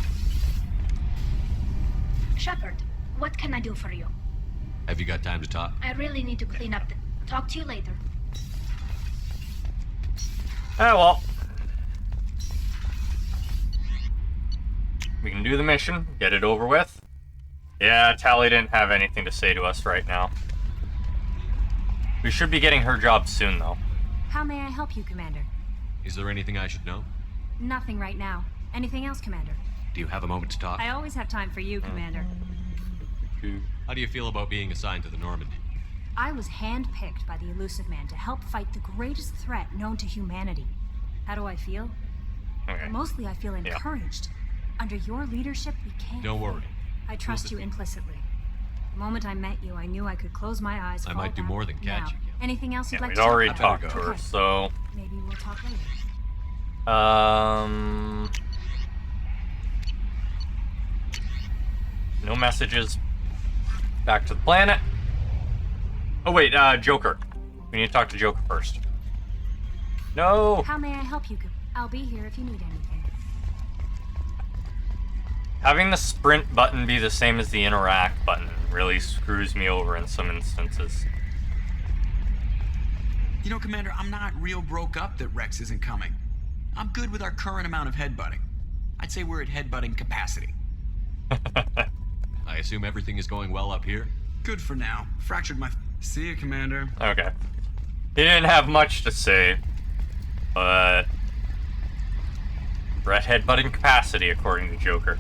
Shepard, what can I do for you? Have you got time to talk? I really need to clean up the... Talk to you later. Oh, well. We can do the mission, get it over with. Yeah, Tally didn't have anything to say to us right now. We should be getting her job soon, though. How may I help you, Commander? Is there anything I should know? Nothing right now. Anything else, Commander? Do you have a moment to talk? I always have time for you, Commander. How do you feel about being assigned to the Normandy? I was handpicked by the Elusive Man to help fight the greatest threat known to humanity. How do I feel? Okay. Mostly I feel encouraged. Under your leadership, we can't... Don't worry. I trust you implicitly. The moment I met you, I knew I could close my eyes. I might do more than catch you. Anything else you'd like we'd to already talk talked about? to her, so... Maybe we'll talk later. No messages. Back to the planet. Oh wait, Joker. We need to talk to Joker first. No! How may I help you? I'll be here if you need anything. Having the sprint button be the same as the interact button really screws me over in some instances. You know, Commander, I'm not real broke up that Rex isn't coming. I'm good with our current amount of headbutting. I'd say we're at headbutting capacity. I assume everything is going well up here? Good for now. Fractured my... See you, Commander. Okay. He didn't have much to say, but... we're at headbutting capacity, according to Joker.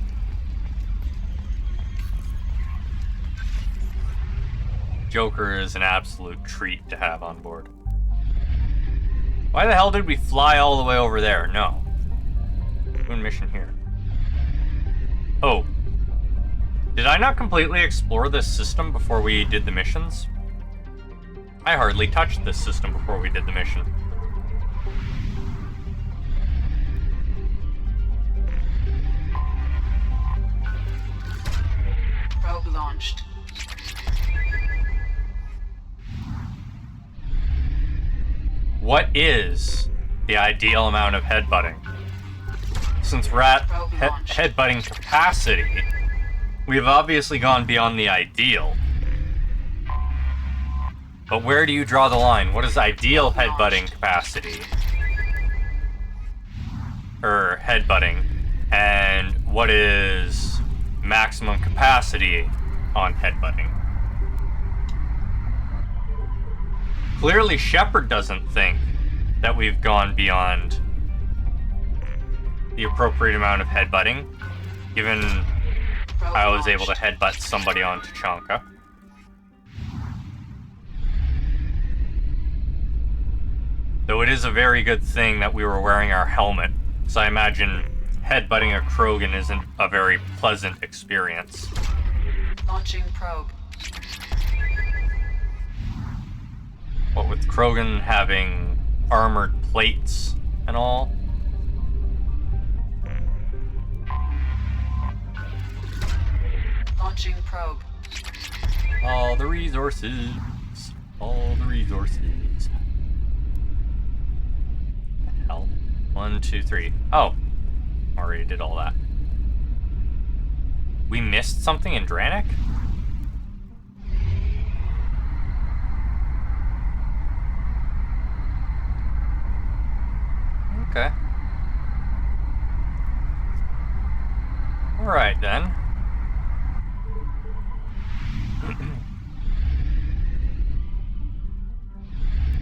Joker is an absolute treat to have on board. Why the hell did we fly all the way over there? No. Doing mission here. Oh. Did I not completely explore this system before we did the missions? I hardly touched this system before we did the mission. Probe launched. What is the ideal amount of headbutting? Since we're at headbutting capacity, we've obviously gone beyond the ideal. But where do you draw the line? What is ideal headbutting capacity? Or headbutting? And what is maximum capacity on headbutting? Clearly, Shepard doesn't think that we've gone beyond the appropriate amount of headbutting, given I was able to headbutt somebody on Tachanka. Though it is a very good thing that we were wearing our helmet, so I imagine headbutting a Krogan isn't a very pleasant experience. Launching probe. What with Krogan having armored plates and all. Launching probe. All the resources. All the resources. Hell. 1, 2, 3. Oh. Already did all that. We missed something in Dranik? Okay. Alright then.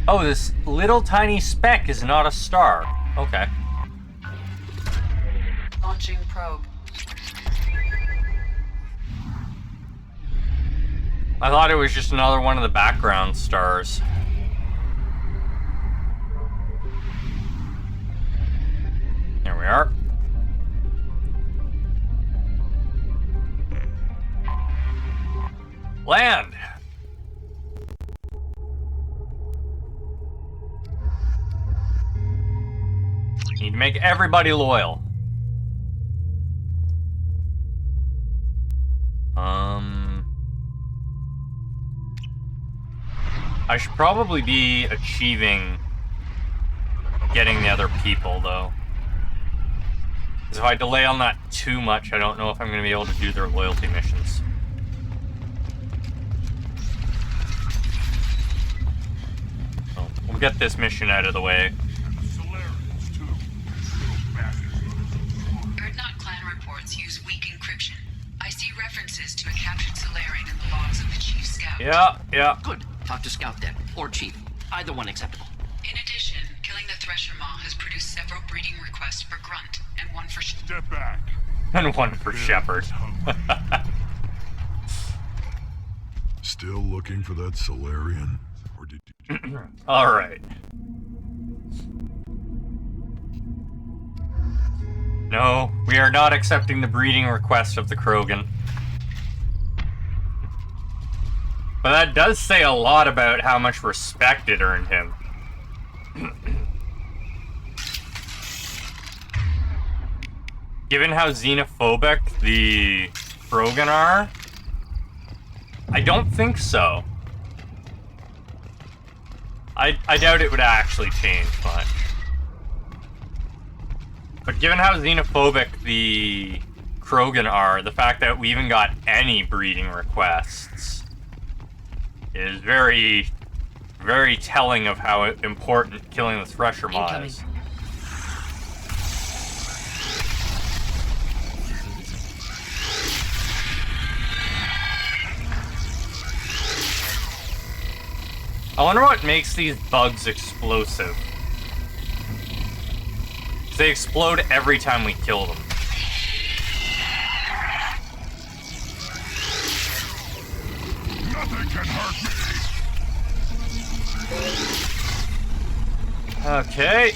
Oh, this little tiny speck is not a star. Okay. Launching probe. I thought it was just another one of the background stars. are. Land! Need to make everybody loyal. I should probably be achieving getting the other people, though. Because if I delay on that too much, I don't know if I'm going to be able to do their loyalty missions. So, we'll get this mission out of the way. Erdnot clan reports use weak encryption. I see references to a captured Solarian in the logs of the Chief Scout. Yeah. Good. Talk to Scout then, or Chief. Either one acceptable. In addition, killing the Thresher Maw has produced several breeding requests for Grunt, and one for... Step back. And one for Shepard. Still looking for that Solarian? Or did you... Alright. No, we are not accepting the breeding request of the Krogan. But that does say a lot about how much respect it earned him. Given how xenophobic the Krogan are, I don't think so. I doubt it would actually change much. But given how xenophobic the Krogan are, the fact that we even got any breeding requests is very, very telling of how important killing the Thresher Maw is. I wonder what makes these bugs explosive. They explode every time we kill them. Nothing can hurt me. Okay.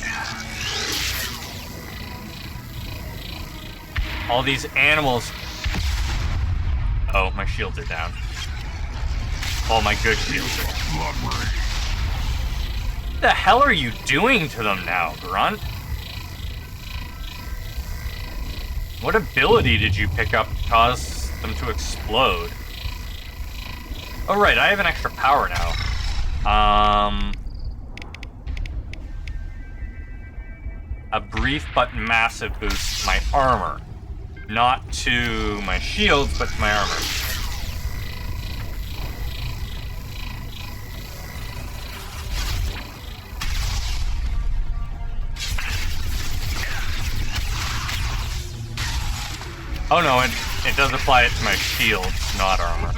All these animals. Oh, my shields are down. All my good shields are down. What the hell are you doing to them now, Grunt? What ability did you pick up to cause them to explode? Oh right, I have an extra power now. A brief but massive boost to my armor. Not to my shields, but to my armor. Oh no, it does apply it to my shields, not armor.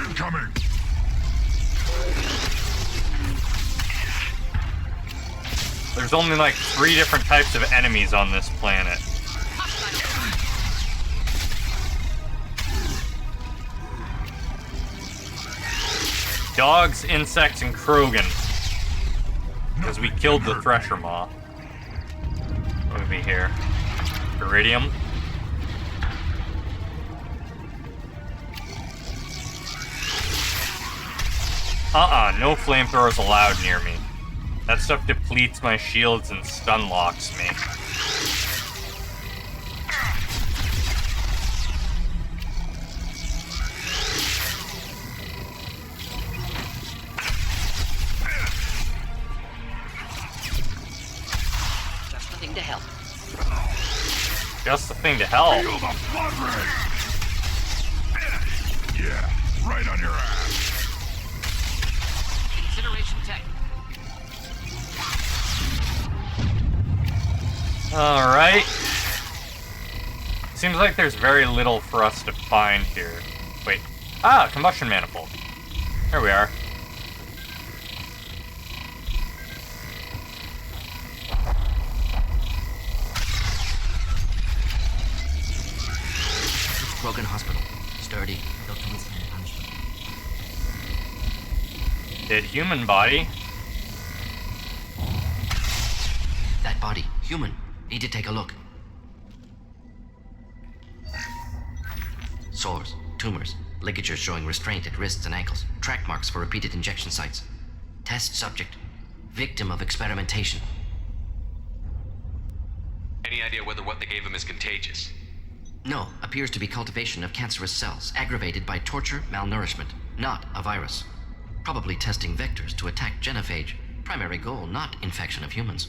Incoming. There's only like 3 different types of enemies on this planet. Dogs, insects, and Krogan. Because we killed the Thresher Maw. What would be here? Iridium. No flamethrowers allowed near me. That stuff depletes my shields and stun locks me. Just the thing to help. Just the thing to help. Feel the blood rain. Yeah, right on your ass. Consideration tech. Alright. Seems like there's very little for us to find here. Wait. Combustion manifold. There we are. Broken hospital. Sturdy. Built to withstand punishment. Dead human body. That body, human. Need to take a look. Sores, tumors, ligatures showing restraint at wrists and ankles, track marks for repeated injection sites. Test subject, victim of experimentation. Any idea whether what they gave him is contagious? No, appears to be cultivation of cancerous cells, aggravated by torture, malnourishment, not a virus. Probably testing vectors to attack genophage. Primary goal, not infection of humans.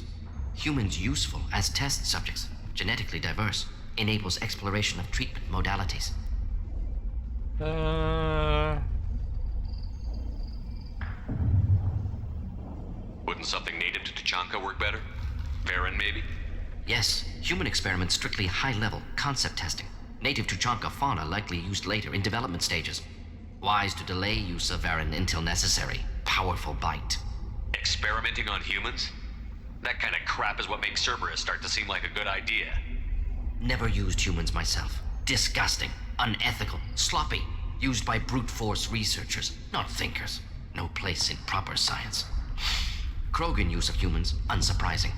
Humans useful as test subjects, genetically diverse, enables exploration of treatment modalities. Wouldn't something native to Tuchanka work better? Varen, maybe? Yes, human experiments strictly high-level, concept testing. Native Tuchanka fauna likely used later in development stages. Wise to delay use of Varen until necessary. Powerful bite. Experimenting on humans? That kind of crap is what makes Cerberus start to seem like a good idea. Never used humans myself. Disgusting, unethical, sloppy. Used by brute force researchers, not thinkers. No place in proper science. Krogan use of humans, unsurprising.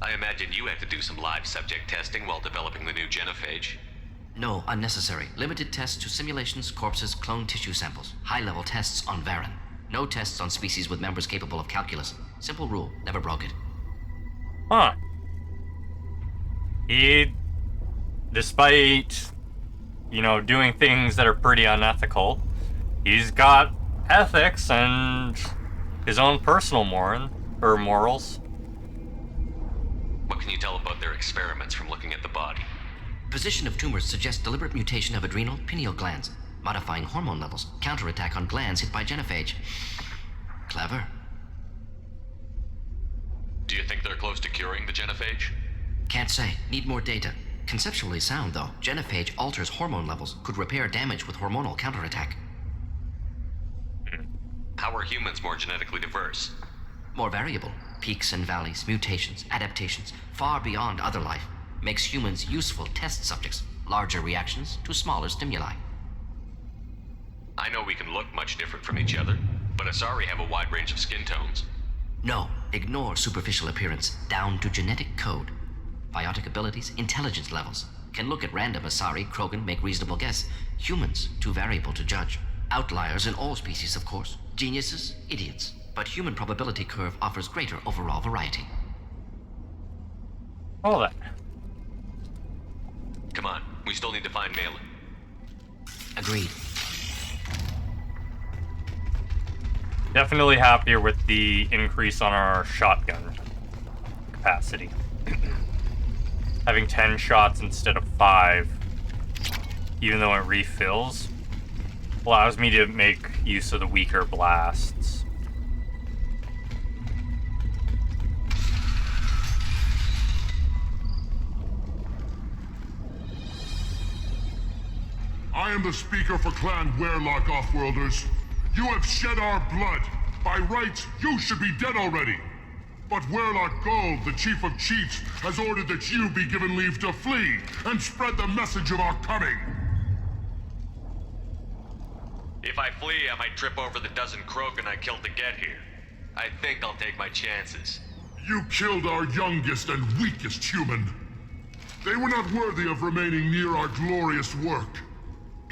I imagine you had to do some live subject testing while developing the new genophage. No, unnecessary. Limited tests to simulations, corpses, cloned tissue samples. High-level tests on Varen. No tests on species with members capable of calculus. Simple rule, never broke it. Huh. He, despite, doing things that are pretty unethical, he's got ethics and his own personal morals. What can you tell about their experiments from looking at the body? Position of tumors suggests deliberate mutation of adrenal, pineal glands, modifying hormone levels, counterattack on glands hit by genophage. Clever. Do you think they're close to curing the genophage? Can't say. Need more data. Conceptually sound, though. Genophage alters hormone levels, could repair damage with hormonal counterattack. How are humans more genetically diverse? More variable. Peaks and valleys, mutations, adaptations, far beyond other life. Makes humans useful test subjects. Larger reactions to smaller stimuli. I know we can look much different from each other, but Asari have a wide range of skin tones. No, ignore superficial appearance, down to genetic code. Biotic abilities, intelligence levels. Can look at random Asari, Krogan, make reasonable guess. Humans, too variable to judge. Outliers in all species, of course. Geniuses, idiots. But human probability curve offers greater overall variety. Well then. Come on, we still need to find Malin. Agreed. Definitely happier with the increase on our shotgun capacity. Having 10 shots instead of 5, even though it refills, allows me to make use of the weaker blasts. I am the speaker for Clan Werlock, Offworlders. You have shed our blood. By rights, you should be dead already. But Werlock Gold, the Chief of Chiefs, has ordered that you be given leave to flee and spread the message of our coming. If I flee, I might trip over the dozen Krogan I killed to get here. I think I'll take my chances. You killed our youngest and weakest human. They were not worthy of remaining near our glorious work.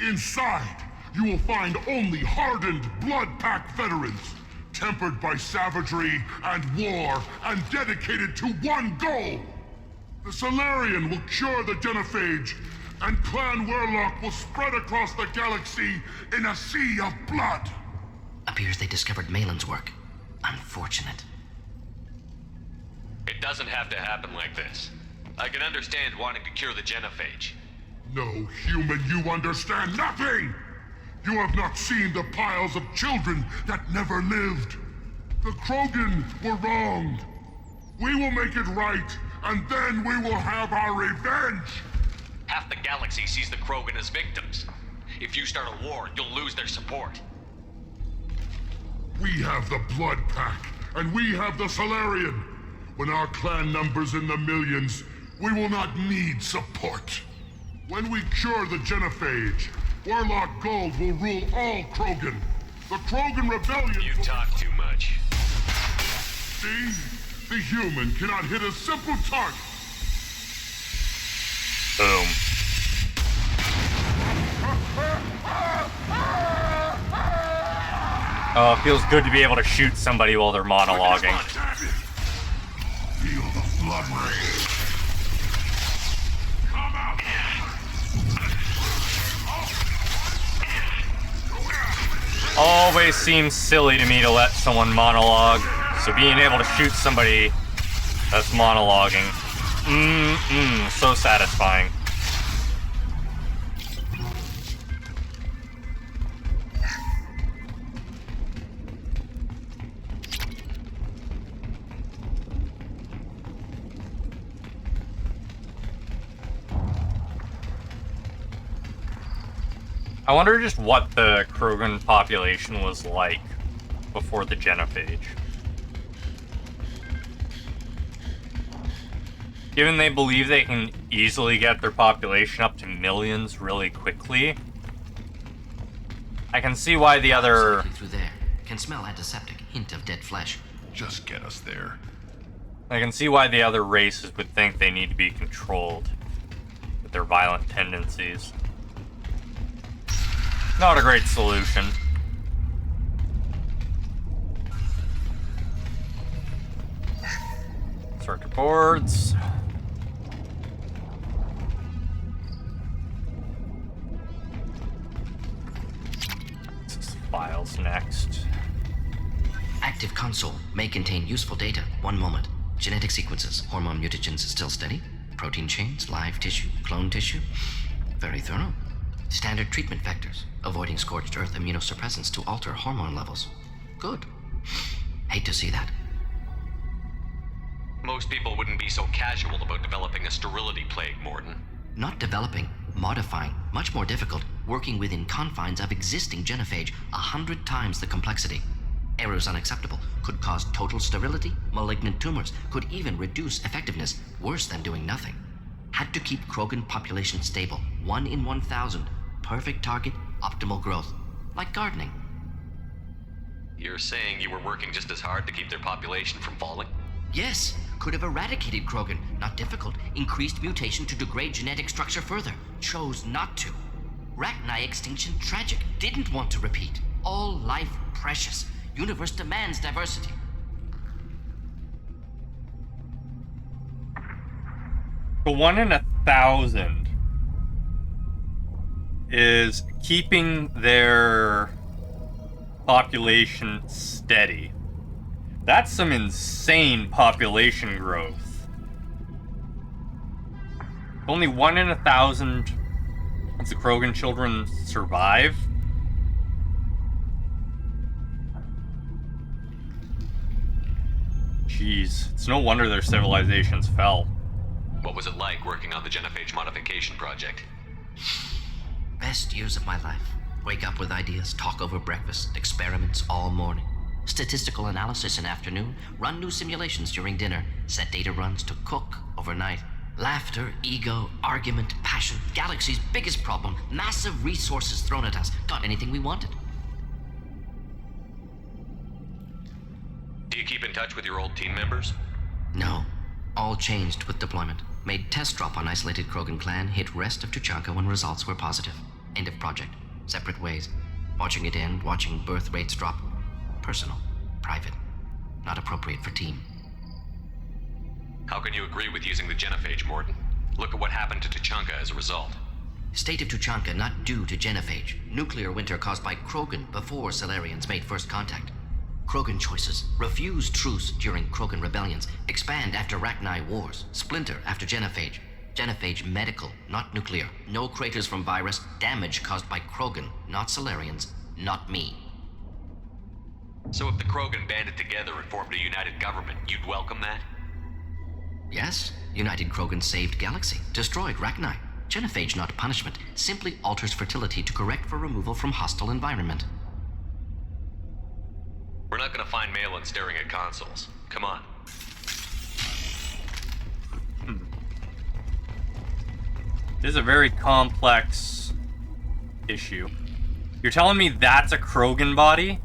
Inside, you will find only hardened, blood-packed veterans, tempered by savagery and war, and dedicated to one goal. The Solarian will cure the genophage, and Clan Werlock will spread across the galaxy in a sea of blood. Appears they discovered Malin's work. Unfortunate. It doesn't have to happen like this. I can understand wanting to cure the genophage. No, human, you understand nothing! You have not seen the piles of children that never lived. The Krogan were wronged. We will make it right, and then we will have our revenge! Half the galaxy sees the Krogan as victims. If you start a war, you'll lose their support. We have the Blood Pack, and we have the Solarian. When our clan numbers in the millions, we will not need support. When we cure the genophage, Werlock Gold will rule all Krogan. The Krogan Rebellion... You talk too much. See? The human cannot hit a simple target. Boom. Oh, it feels good to be able to shoot somebody while they're monologuing. Feel the flood rage. Come out. Always seems silly to me to let someone monologue, so being able to shoot somebody that's monologuing, so satisfying. I wonder just what the Krogan population was like before the genophage. Given they believe they can easily get their population up to millions really quickly, I can see why the other... Through there. Can smell antiseptic, hint of dead flesh. Just get us there. I can see why the other races would think they need to be controlled with their violent tendencies. Not a great solution. Circuit boards. Files next. Active console may contain useful data. One moment. Genetic sequences, hormone mutagens still steady. Protein chains, live tissue, clone tissue. Very thorough. Standard treatment vectors, avoiding scorched earth immunosuppressants to alter hormone levels. Good. Hate to see that. Most people wouldn't be so casual about developing a sterility plague, Morton. Not developing, modifying, much more difficult, working within confines of existing genophage, 100 times the complexity. Errors unacceptable, could cause total sterility, malignant tumors, could even reduce effectiveness, worse than doing nothing. Had to keep Krogan population stable, 1 in 1,000. Perfect target, optimal growth. Like gardening. You're saying you were working just as hard to keep their population from falling? Yes, could have eradicated Krogan. Not difficult. Increased mutation to degrade genetic structure further. Chose not to. Rachni extinction tragic. Didn't want to repeat. All life precious. Universe demands diversity. The 1 in 1,000 is keeping their population steady. That's some insane population growth. Only 1 in 1,000 of the Krogan children survive. Jeez, it's no wonder their civilizations fell. What was it like working on the genophage modification project? Best years of my life. Wake up with ideas, talk over breakfast, experiments all morning. Statistical analysis in afternoon, run new simulations during dinner, set data runs to cook overnight. Laughter, ego, argument, passion, galaxy's biggest problem, massive resources thrown at us. Got anything we wanted. Do you keep in touch with your old team members? No. All changed with deployment. Made test drop on isolated Krogan clan, hit rest of Tuchanka when results were positive. End of project. Separate ways. Watching it end, watching birth rates drop. Personal. Private. Not appropriate for team. How can you agree with using the genophage, Morton? Look at what happened to Tuchanka as a result. State of Tuchanka not due to genophage. Nuclear winter caused by Krogan before Solarians made first contact. Krogan choices. Refuse truce during Krogan rebellions. Expand after Rachni wars. Splinter after genophage. Genophage medical, not nuclear. No craters from virus. Damage caused by Krogan, not Solarians, not me. So if the Krogan banded together and formed a united government, you'd welcome that? Yes. United Krogan saved Galaxy. Destroyed Rachni. Genophage not punishment. Simply alters fertility to correct for removal from hostile environment. We're not gonna find Malin staring at consoles. Come on. This is a very complex issue. You're telling me that's a Krogan body?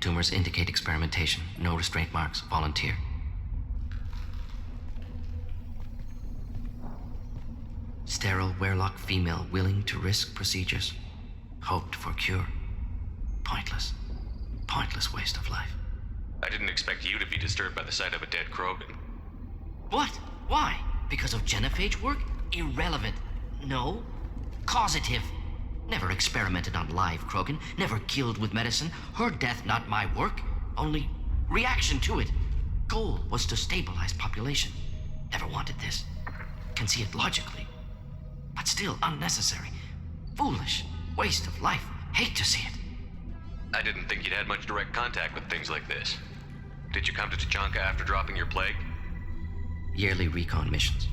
tumors indicate experimentation. No restraint marks. Volunteer. Sterile Werlock female willing to risk procedures. Hoped for cure. Pointless. Pointless waste of life. I didn't expect you to be disturbed by the sight of a dead Krogan. What? Why? Because of genophage work? Irrelevant. No. Causative. Never experimented on live Krogan. Never killed with medicine. Her death not my work. Only reaction to it. Goal was to stabilize population. Never wanted this. Can see it logically. But still unnecessary. Foolish. Waste of life. Hate to see it. I didn't think you'd had much direct contact with things like this. Did you come to Tachanka after dropping your plague? Yearly recon missions.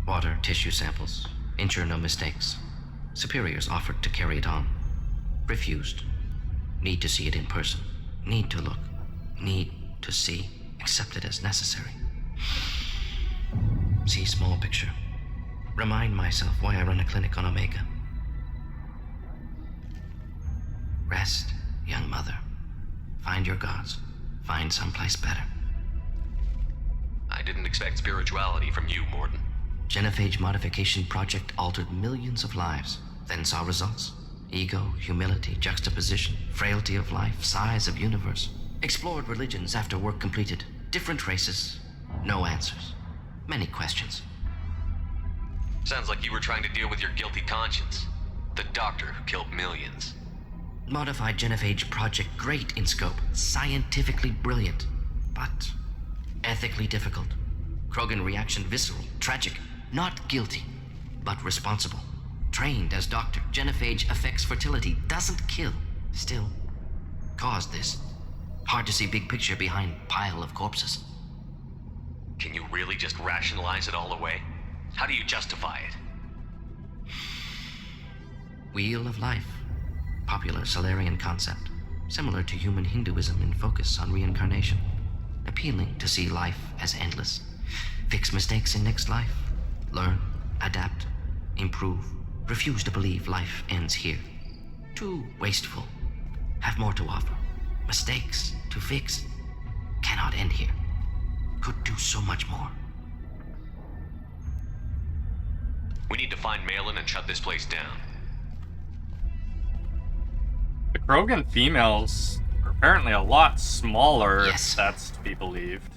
Water, tissue samples. Ensure no mistakes. Superiors offered to carry it on. Refused. Need to see it in person. Need to look. Need to see. Accept it as necessary. See small picture. Remind myself why I run a clinic on Omega. Rest, young mother. Find your gods. Find someplace better. I didn't expect spirituality from you, Morden. Genophage modification project altered millions of lives, then saw results. Ego, humility, juxtaposition, frailty of life, size of universe. Explored religions after work completed. Different races. No answers. Many questions. Sounds like you were trying to deal with your guilty conscience. The doctor who killed millions. Modified genophage project great in scope. Scientifically brilliant. But ethically difficult. Krogan reaction visceral, tragic. Not guilty, but responsible. Trained as doctor. Genophage affects fertility. Doesn't kill. Still, caused this. Hard to see big picture behind pile of corpses. Can you really just rationalize it all away? How do you justify it? Wheel of life. Popular Solarian concept. Similar to human Hinduism in focus on reincarnation. Appealing to see life as endless. Fix mistakes in next life. Learn, adapt, improve. Refuse to believe life ends here. Too wasteful. Have more to offer. Mistakes to fix. Cannot end here. Could do so much more. We need to find Malin and shut this place down. The Krogan females are apparently a lot smaller, Yes. if that's to be believed.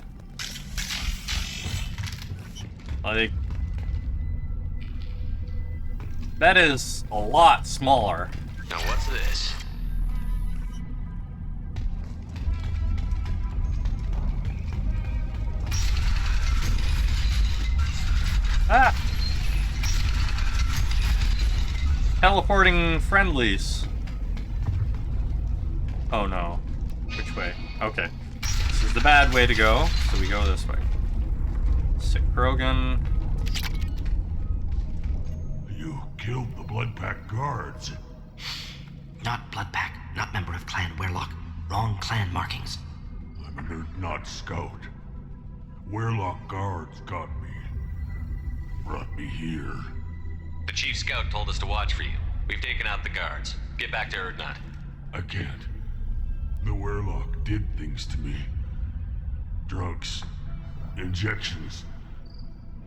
Like, that is a lot smaller. Now what's this? Ah! Teleporting friendlies. Oh no. Which way? Okay. This is the bad way to go, so we go this way. Sick Krogan. You killed the Blood Pack guards. Not Blood Pack. Not member of Clan Werlock. Wrong clan markings. I'm a nerd, not scout. Werlock guards got me. Brought me here. The chief scout told us to watch for you. We've taken out the guards. Get back to Erdnot. I can't. The Werlock did things to me. Drugs. Injections.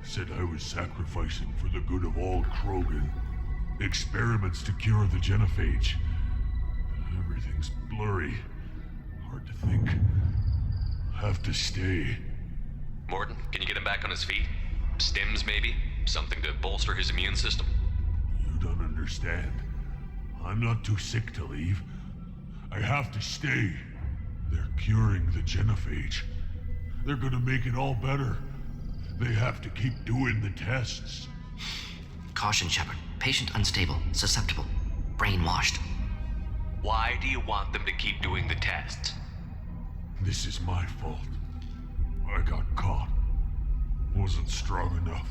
Said I was sacrificing for the good of all Krogan. Experiments to cure the genophage. Everything's blurry. Hard to think. Have to stay. Morden, can you get him back on his feet? Stims, maybe? Something to bolster his immune system? You don't understand. I'm not too sick to leave. I have to stay. They're curing the genophage. They're gonna make it all better. They have to keep doing the tests. Caution, Shepard. Patient unstable, susceptible, brainwashed. Why do you want them to keep doing the tests? This is my fault. I got caught. Wasn't strong enough.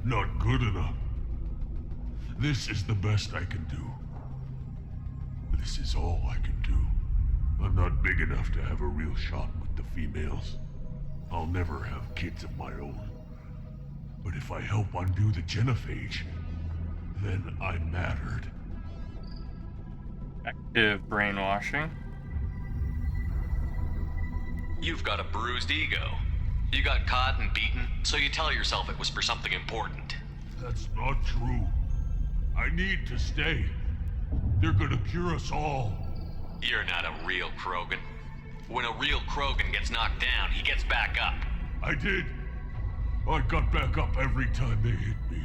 Not good enough. This is the best I can do. This is all I can do. I'm not big enough to have a real shot with the females. I'll never have kids of my own. But if I help undo the genophage, then I mattered. Active brainwashing. You've got a bruised ego. You got caught and beaten, so you tell yourself it was for something important. That's not true. I need to stay. They're gonna cure us all. You're not a real Krogan. When a real Krogan gets knocked down, he gets back up. I did. I got back up every time they hit me.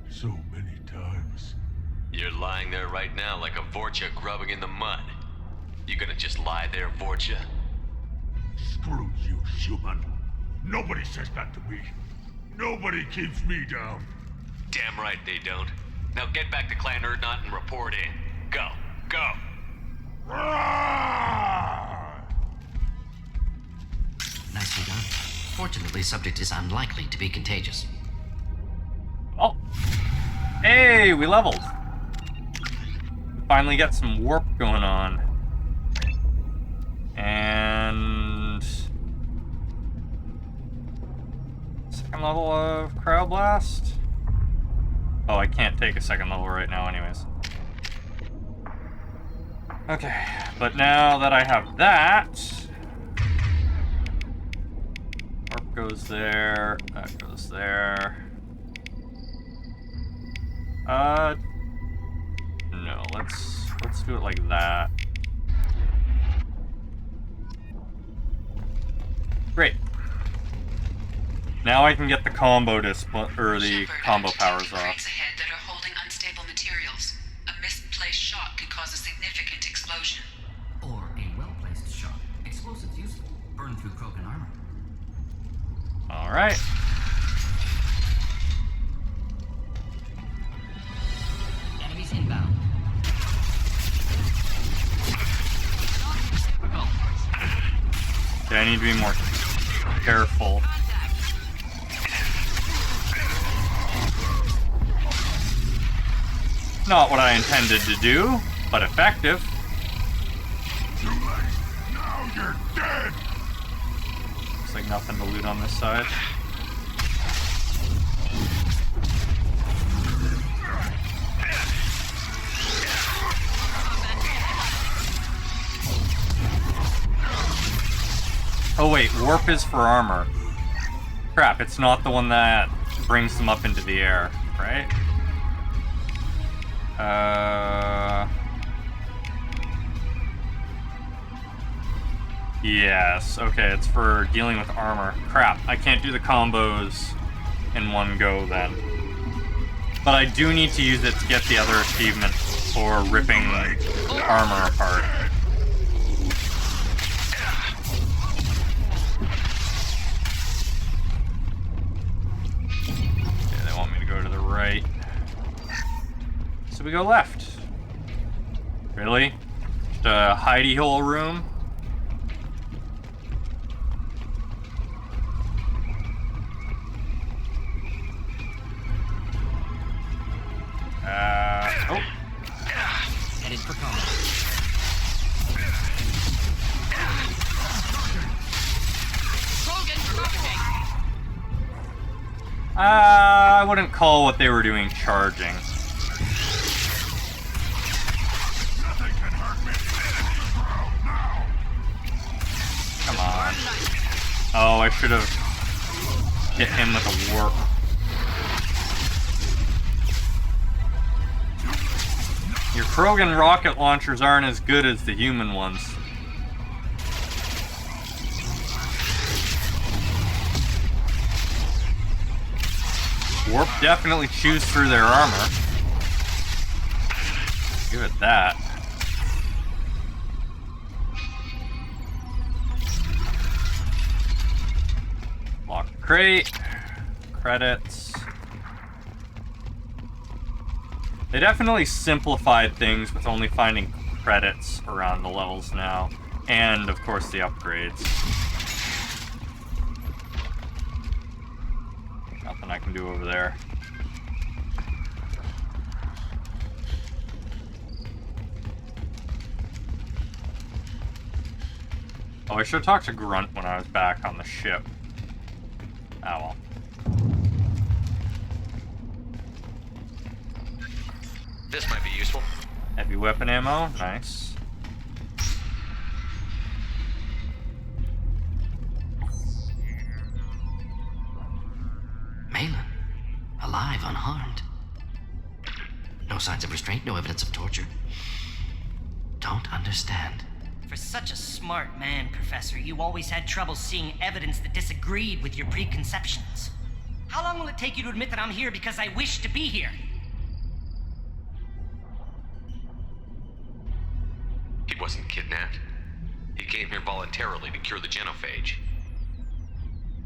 So many times. You're lying there right now like a Vorcha grubbing in the mud. You gonna just lie there, Vorcha? Screw you, human. Nobody says that to me. Nobody keeps me down. Damn right they don't. Now get back to Clan Erdnot and report in. Go. Go. Nicely done. Fortunately, subject is unlikely to be contagious. Oh. Hey, we leveled. Finally got some warp going on. And... second level of Cryo Blast? Oh, I can't take a second level right now anyways. Okay, but now that I have that... warp goes there, that goes there. No, let's do it like that. Great. Now I can get the combo or the combo powers off. Ahead that are holding unstable materials. A misplaced shot could cause a significant explosion. Or a well-placed shot. Explosives useful. Burn through Krogan armor. All right. Enemies inbound. Okay, I need to be more careful. Not what I intended to do, but effective. Too late. Now you're dead. Looks like nothing to loot on this side. Oh wait, warp is for armor. Crap, it's not the one that brings them up into the air, right? Yes, okay, it's for dealing with armor. Crap, I can't do the combos in one go then. But I do need to use it to get the other achievement for ripping armor apart. Okay, they want me to go to the right. So we go left. Really? Just a hidey hole room? Oh. Headed for combat. I wouldn't call what they were doing charging. Come on. Oh, I should have hit him with a warp. Your Krogan rocket launchers aren't as good as the human ones. Warp definitely chews through their armor. Give it that. Lock crate. Credits. They definitely simplified things with only finding credits around the levels now. And, of course, the upgrades. Nothing I can do over there. Oh, I should have talked to Grunt when I was back on the ship. Oh well. This might be useful. Heavy weapon ammo, nice. Malin, alive, unharmed. No signs of restraint, no evidence of torture. Don't understand. For such a smart man, Professor, you always had trouble seeing evidence that disagreed with your preconceptions. How long will it take you to admit that I'm here because I wish to be here? He wasn't kidnapped. He came here voluntarily to cure the genophage.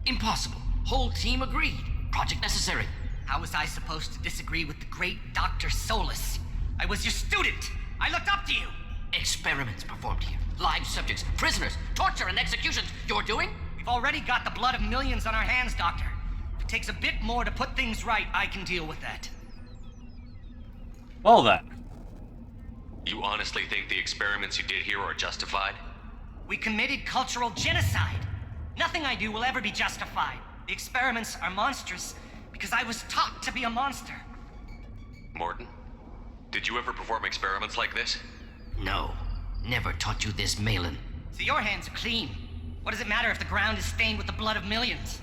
Impossible. Whole team agreed. Project necessary. How was I supposed to disagree with the great Dr. Solus? I was your student. I looked up to you. Experiments performed here. Live subjects, prisoners, torture and executions. You're doing? We've already got the blood of millions on our hands, Doctor. If it takes a bit more to put things right, I can deal with that. Well then. You honestly think the experiments you did here are justified? We committed cultural genocide. Nothing I do will ever be justified. The experiments are monstrous because I was taught to be a monster. Morton, did you ever perform experiments like this? No. Never taught you this, Malin. So your hands are clean. What does it matter if the ground is stained with the blood of millions?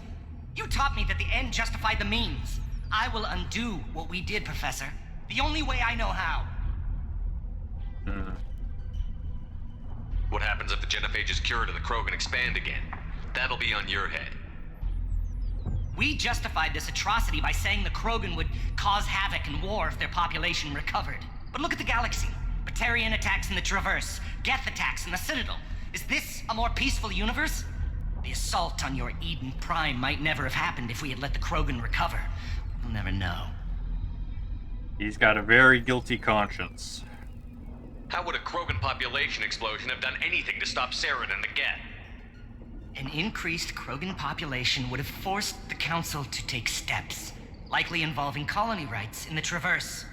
You taught me that the end justified the means. I will undo what we did, Professor. The only way I know how. What happens if the genophage is cured and the Krogan expand again? That'll be on your head. We justified this atrocity by saying the Krogan would cause havoc and war if their population recovered. But look at the galaxy. Batarian attacks in the Traverse, Geth attacks in the Citadel. Is this a more peaceful universe? The assault on your Eden Prime might never have happened if we had let the Krogan recover. We'll never know. He's got a very guilty conscience. How would a Krogan population explosion have done anything to stop Saren and the Geth? An increased Krogan population would have forced the Council to take steps, likely involving colony rights in the Traverse.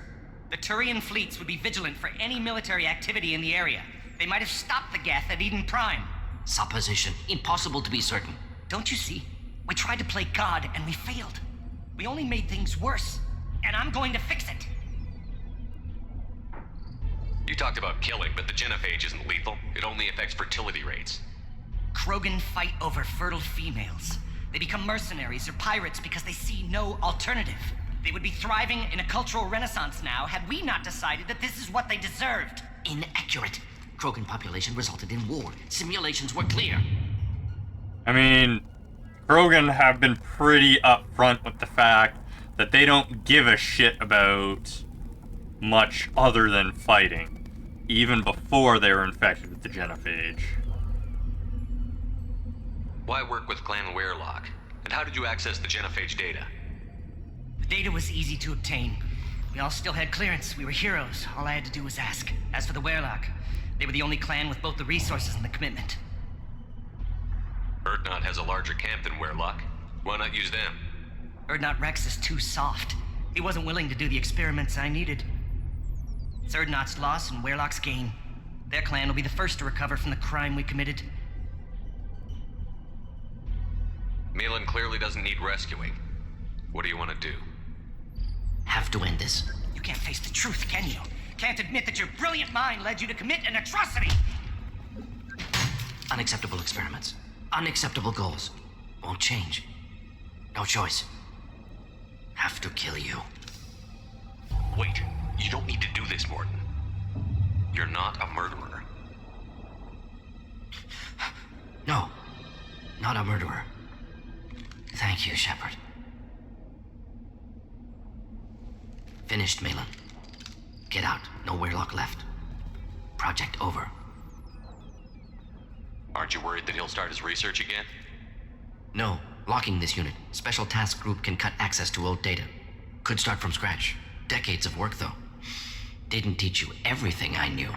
The Turian fleets would be vigilant for any military activity in the area. They might have stopped the Geth at Eden Prime. Supposition. Impossible to be certain. Don't you see? We tried to play God and we failed. We only made things worse. And I'm going to fix it. You talked about killing, but the genophage isn't lethal. It only affects fertility rates. Krogan fight over fertile females. They become mercenaries or pirates because they see no alternative. They would be thriving in a cultural renaissance now had we not decided that this is what they deserved. Inaccurate. Krogan population resulted in war. Simulations were clear. I mean, Krogan have been pretty upfront with the fact that they don't give a shit about much other than fighting, even before they were infected with the genophage. Why work with Clan Weirlock? And how did you access the genophage data? The data was easy to obtain. We all still had clearance. We were heroes. All I had to do was ask. As for the Weirlock, they were the only clan with both the resources and the commitment. Urdnot has a larger camp than Weirlock. Why not use them? Urdnot Rex is too soft. He wasn't willing to do the experiments I needed. It's Urdnot's loss and Weirlock's gain. Their clan will be the first to recover from the crime we committed. Malin clearly doesn't need rescuing. What do you want to do? Have to end this. You can't face the truth, can you? Can't admit that your brilliant mind led you to commit an atrocity! Unacceptable experiments. Unacceptable goals. Won't change. No choice. Have to kill you. Wait, you don't need to do this, Morton. You're not a murderer. No. Not a murderer. Thank you, Shepard. Finished, Malin. Get out. No Weirlock left. Project over. Aren't you worried that he'll start his research again? No. Locking this unit. Special task group can cut access to old data. Could start from scratch. Decades of work, though. Didn't teach you everything I knew.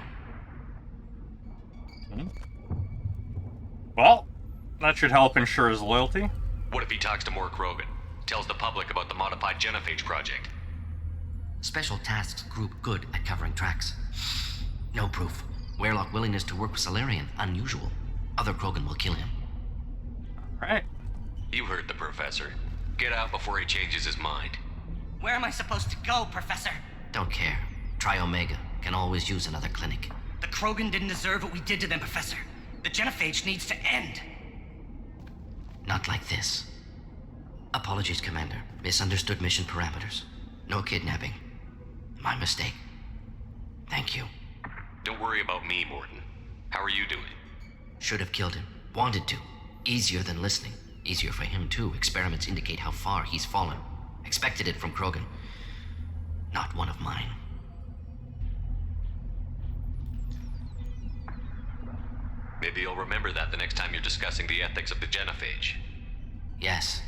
Well, that should help ensure his loyalty. What if he talks to more Krogan? Tells the public about the modified genophage project? Special tasks group good at covering tracks. No proof. Weirlock willingness to work with Salarian, unusual. Other Krogan will kill him. Right. You heard the professor. Get out before he changes his mind. Where am I supposed to go, Professor? Don't care. Try Omega. Can always use another clinic. The Krogan didn't deserve what we did to them, Professor. The genophage needs to end. Not like this. Apologies, Commander. Misunderstood mission parameters. No kidnapping. My mistake. Thank you. Don't worry about me, Morton. How are you doing? Should have killed him. Wanted to. Easier than listening. Easier for him, too. Experiments indicate how far he's fallen. Expected it from Krogan. Not one of mine. Maybe you'll remember that the next time you're discussing the ethics of the genophage. Yes.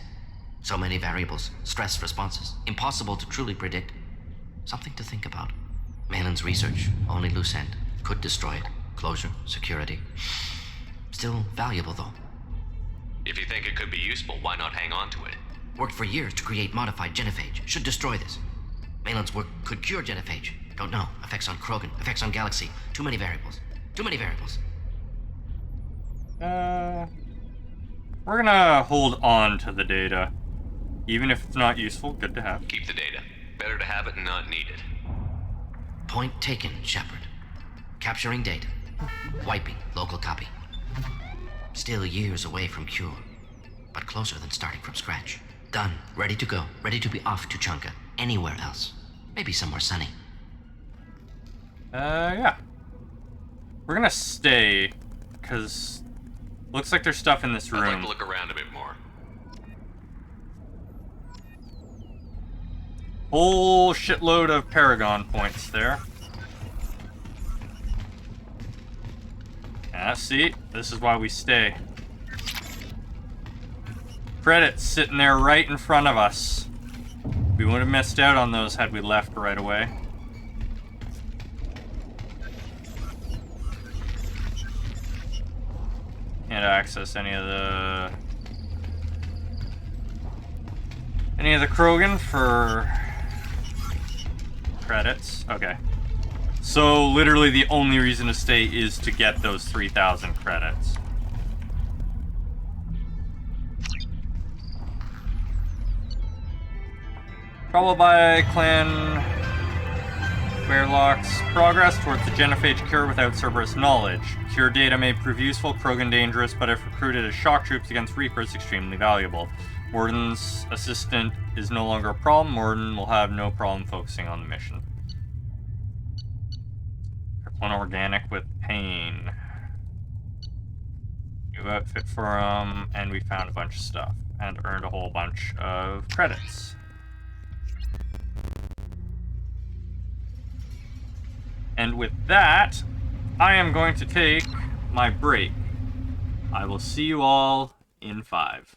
So many variables. Stress responses. Impossible to truly predict. Something to think about. Malin's research. Only loose end. Could destroy it. Closure. Security. Still valuable, though. If you think it could be useful, why not hang on to it? Worked for years to create modified genophage. Should destroy this. Malin's work could cure genophage. Don't know. Effects on Krogan. Effects on Galaxy. Too many variables. Too many variables. We're gonna hold on to the data. Even if it's not useful, good to have. Keep the data. Better to have it and not need it. Point taken, Shepard. Capturing data. Wiping local copy. Still years away from cure, but closer than starting from scratch. Done. Ready to go. Ready to be off to Chunka. Anywhere else. Maybe somewhere sunny. Yeah. We're gonna stay, because looks like there's stuff in this room. I'd like to look around a bit more. Whole shitload of Paragon points there. Yeah, see? This is why we stay. Credits sitting there right in front of us. We would have missed out on those had we left right away. Can't access any of the Krogan for credits. Okay. So literally the only reason to stay is to get those 3,000 credits. Trouble by Clan Warlocks. Progress towards the genophage cure without Cerberus knowledge. Cure data may prove useful, Krogan dangerous, but if recruited as shock troops against Reapers, extremely valuable. Morden's assistant is no longer a problem. Morden will have no problem focusing on the mission. One organic with pain. New outfit for him, and we found a bunch of stuff. And earned a whole bunch of credits. And with that, I am going to take my break. I will see you all in 5.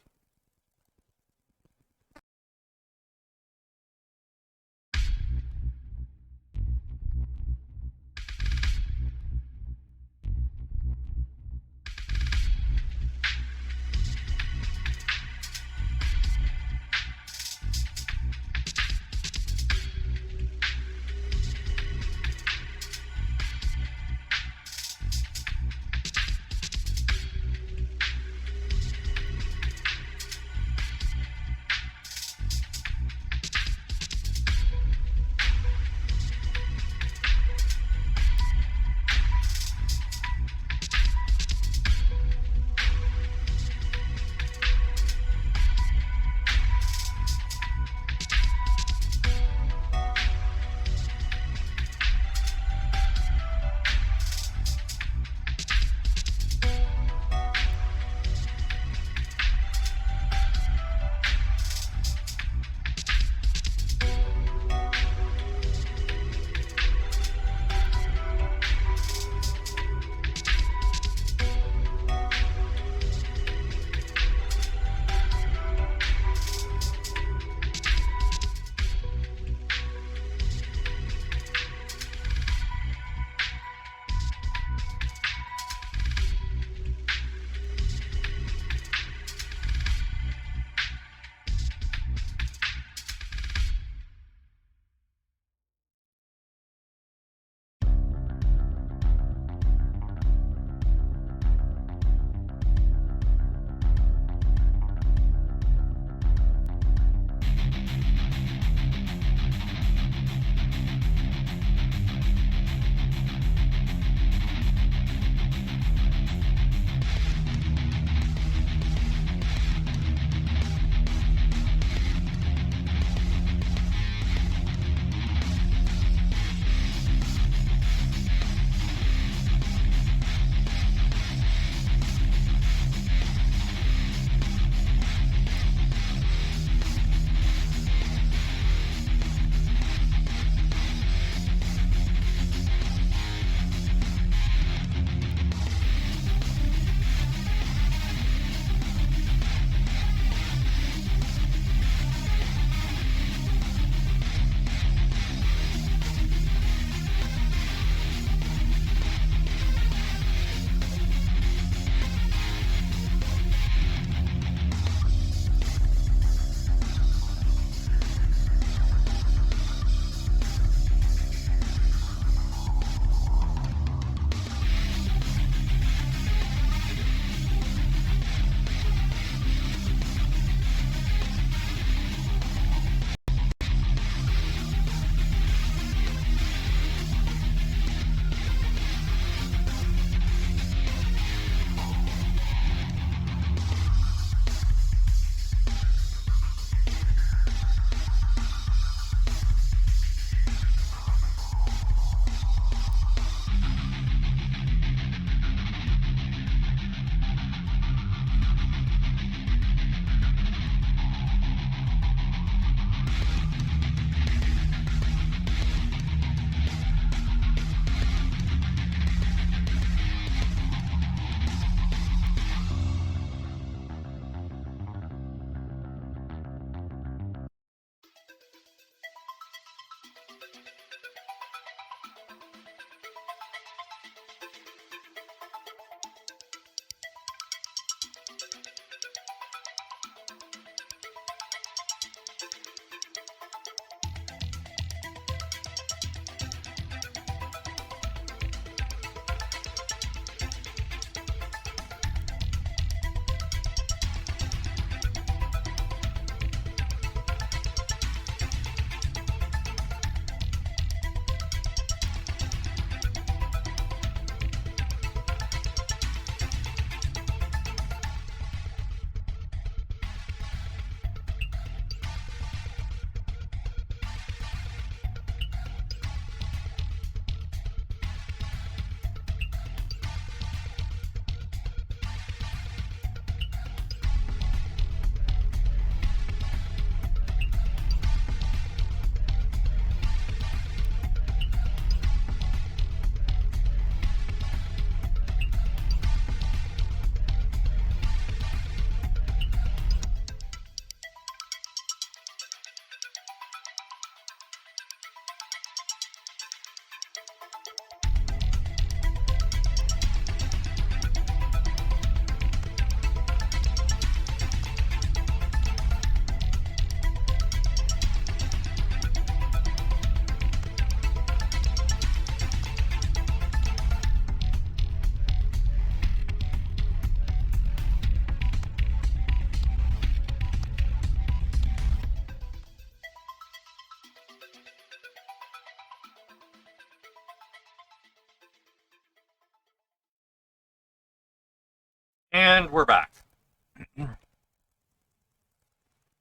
And we're back.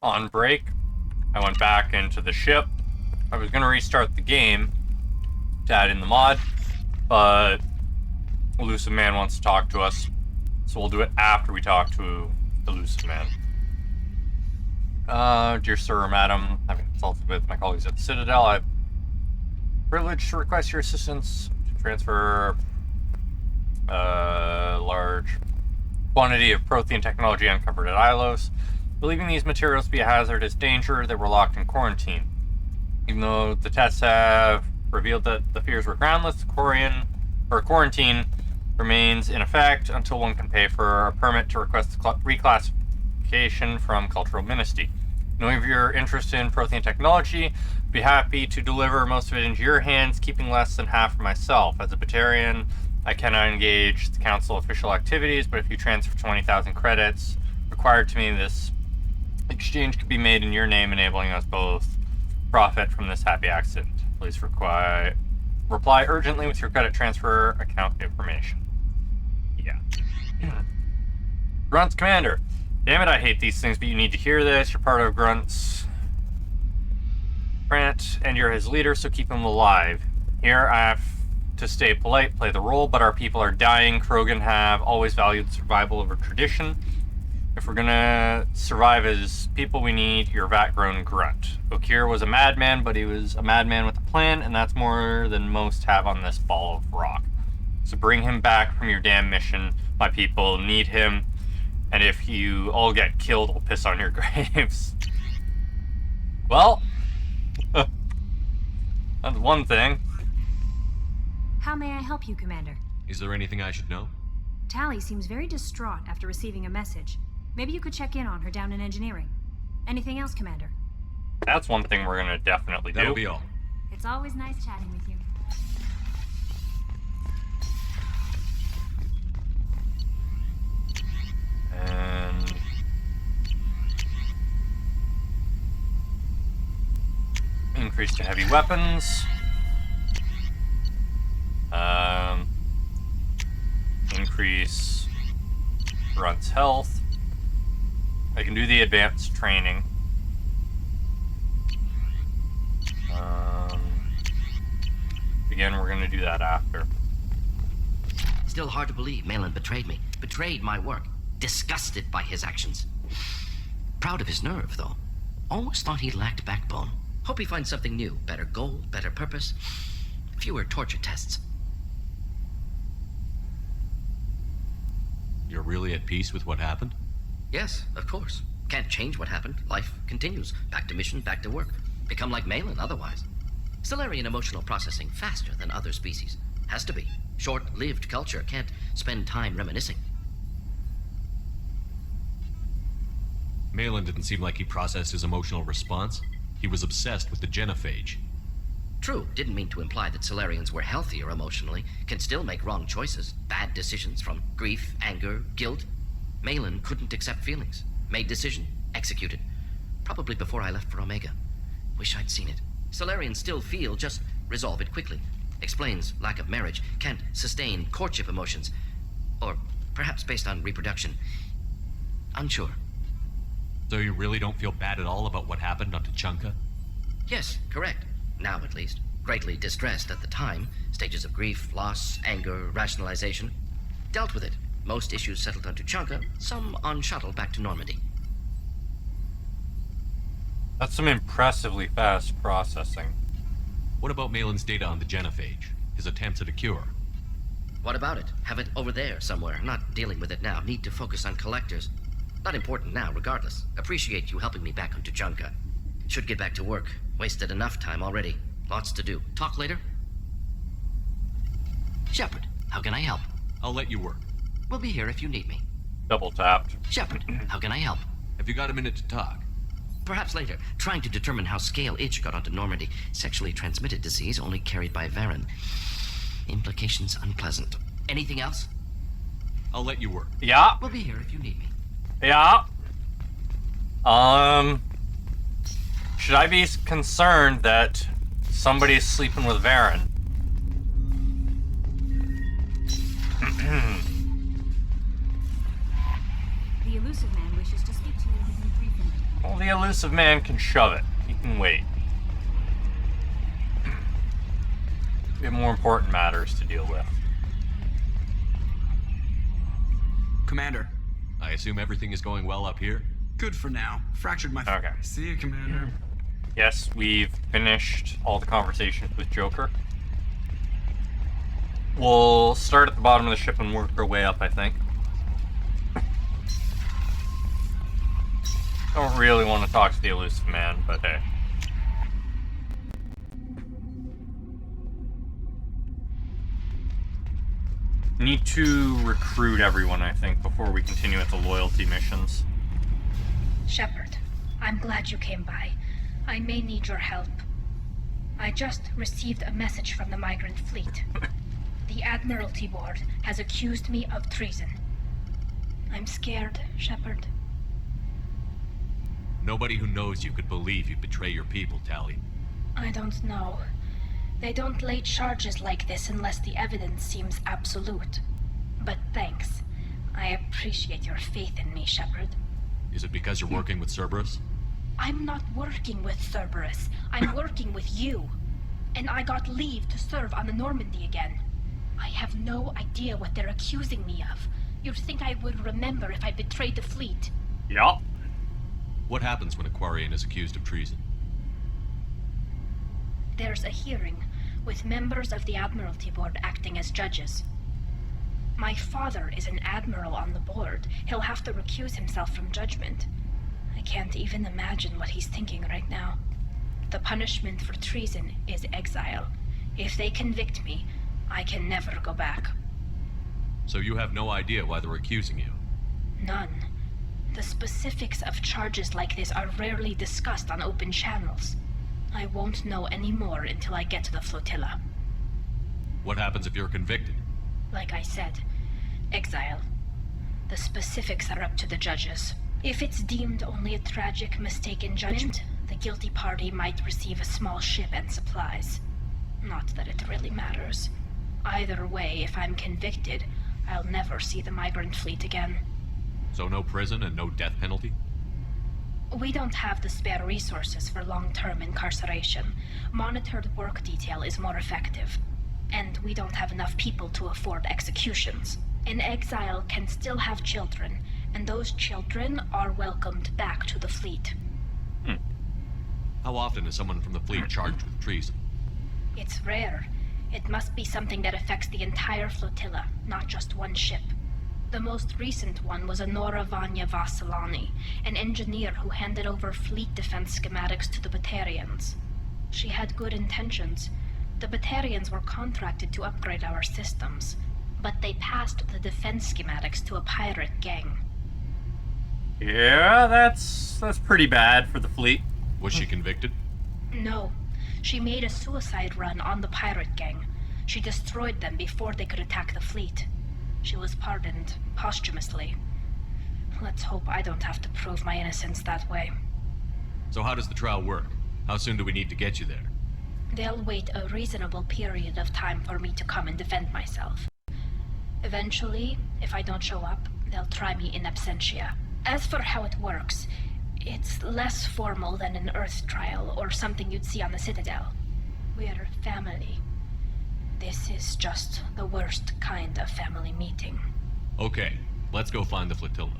On break, I went back into the ship. I was going to restart the game to add in the mod, but Elusive Man wants to talk to us, so we'll do it after we talk to Elusive Man. Dear sir or madam, having consulted with my colleagues at the Citadel, I'm privileged to request your assistance to transfer a large quantity of Prothean technology uncovered at Ilos. Believing these materials to be a hazardous danger, they were locked in quarantine. Even though the tests have revealed that the fears were groundless, the quarantine remains in effect until one can pay for a permit to request reclassification from Cultural Ministry. Knowing of your interest in Prothean technology, I'd be happy to deliver most of it into your hands, keeping less than half for myself. As a Batarian, I cannot engage the Council official activities, but if you transfer 20,000 credits required to me, this exchange could be made in your name, enabling us both profit from this happy accident. Please reply urgently with your credit transfer account information. Yeah. Grunt's commander. Damn it, I hate these things, but you need to hear this. You're part of Grunt's Grant, and you're his leader, so keep him alive. Here, I have to stay polite, play the role, but our people are dying. Krogan have always valued survival over tradition. If we're gonna survive as people, we need your vat-grown grunt. Okir was a madman, but he was a madman with a plan, and that's more than most have on this ball of rock. So bring him back from your damn mission. My people need him, and if you all get killed, I'll piss on your graves. Well, that's one thing. How may I help you, Commander? Is there anything I should know? Tally seems very distraught after receiving a message. Maybe you could check in on her down in engineering. Anything else, Commander? That's one thing we're gonna definitely do. That'll be all. It's always nice chatting with you. And increase to heavy weapons. Increase Grunt's health. I can do the advanced training. Again, we're going to do that after. Still hard to believe Malin betrayed me. Betrayed my work. Disgusted by his actions. Proud of his nerve, though. Almost thought he lacked backbone. Hope he finds something new. Better goal, better purpose. Fewer torture tests. You're really at peace with what happened? Yes, of course. Can't change what happened. Life continues. Back to mission, back to work. Become like Malin otherwise. Stellarian emotional processing faster than other species. Has to be. Short-lived culture can't spend time reminiscing. Malin didn't seem like he processed his emotional response. He was obsessed with the genophage. True, didn't mean to imply that Solarians were healthier emotionally, can still make wrong choices, bad decisions from grief, anger, guilt. Malin couldn't accept feelings. Made decision, executed. Probably before I left for Omega. Wish I'd seen it. Solarians still feel, just resolve it quickly. Explains lack of marriage, can't sustain courtship emotions. Or perhaps based on reproduction. Unsure. So you really don't feel bad at all about what happened on Tuchanka? Yes, correct. Now at least. Greatly distressed at the time. Stages of grief, loss, anger, rationalization. Dealt with it. Most issues settled on Tuchanka, some on shuttle back to Normandy. That's some impressively fast processing. What about Malin's data on the genophage? His attempts at a cure? What about it? Have it over there somewhere. Not dealing with it now. Need to focus on collectors. Not important now, regardless. Appreciate you helping me back on Tuchanka. Should get back to work. Wasted enough time already. Lots to do. Talk later? Shepard, how can I help? I'll let you work. We'll be here if you need me. Double tapped. Shepard, how can I help? Have you got a minute to talk? Perhaps later. Trying to determine how Scale Itch got onto Normandy. Sexually transmitted disease only carried by Varen. Implications unpleasant. Anything else? I'll let you work. Yeah. We'll be here if you need me. Yeah. Should I be concerned that somebody's sleeping with Varen? elusive man wishes to speak to you and give me briefing. Well, the elusive man can shove it. He can wait. We have more important matters to deal with. Commander. I assume everything is going well up here? Good for now. Fractured my... Okay. See you, Commander. Yes, we've finished all the conversations with Joker. We'll start at the bottom of the ship and work our way up, I think. Don't really want to talk to the elusive man, but hey. Need to recruit everyone, I think, before we continue with the loyalty missions. Shepard, I'm glad you came by. I may need your help. I just received a message from the migrant fleet. The Admiralty Board has accused me of treason. I'm scared, Shepard. Nobody who knows you could believe you betray your people, Tali. I don't know. They don't lay charges like this unless the evidence seems absolute. But thanks. I appreciate your faith in me, Shepard. Is it because you're working with Cerberus? I'm not working with Cerberus. I'm working with you. And I got leave to serve on the Normandy again. I have no idea what they're accusing me of. You'd think I would remember if I betrayed the fleet. Yup. What happens when a Quarian is accused of treason? There's a hearing, with members of the Admiralty Board acting as judges. My father is an admiral on the board. He'll have to recuse himself from judgment. I can't even imagine what he's thinking right now. The punishment for treason is exile. If they convict me, I can never go back. So you have no idea why they're accusing you? None. The specifics of charges like this are rarely discussed on open channels. I won't know any more until I get to the flotilla. What happens if you're convicted? Like I said, exile. The specifics are up to the judges. If it's deemed only a tragic mistake in judgment, the guilty party might receive a small ship and supplies. Not that it really matters. Either way, if I'm convicted, I'll never see the migrant fleet again. So no prison and no death penalty? We don't have the spare resources for long-term incarceration. Monitored work detail is more effective. And we don't have enough people to afford executions. An exile can still have children, and those children are welcomed back to the fleet. How often is someone from the fleet charged with treason? It's rare. It must be something that affects the entire flotilla, not just one ship. The most recent one was Honora Vanya Vassilani, an engineer who handed over fleet defense schematics to the Batarians. She had good intentions. The Batarians were contracted to upgrade our systems, but they passed the defense schematics to a pirate gang. Yeah, that's pretty bad for the fleet. Was she convicted? No. She made a suicide run on the pirate gang. She destroyed them before they could attack the fleet. She was pardoned, posthumously. Let's hope I don't have to prove my innocence that way. So how does the trial work? How soon do we need to get you there? They'll wait a reasonable period of time for me to come and defend myself. Eventually, if I don't show up, they'll try me in absentia. As for how it works, it's less formal than an Earth trial or something you'd see on the Citadel. We're family. This is just the worst kind of family meeting. Okay, let's go find the flotilla.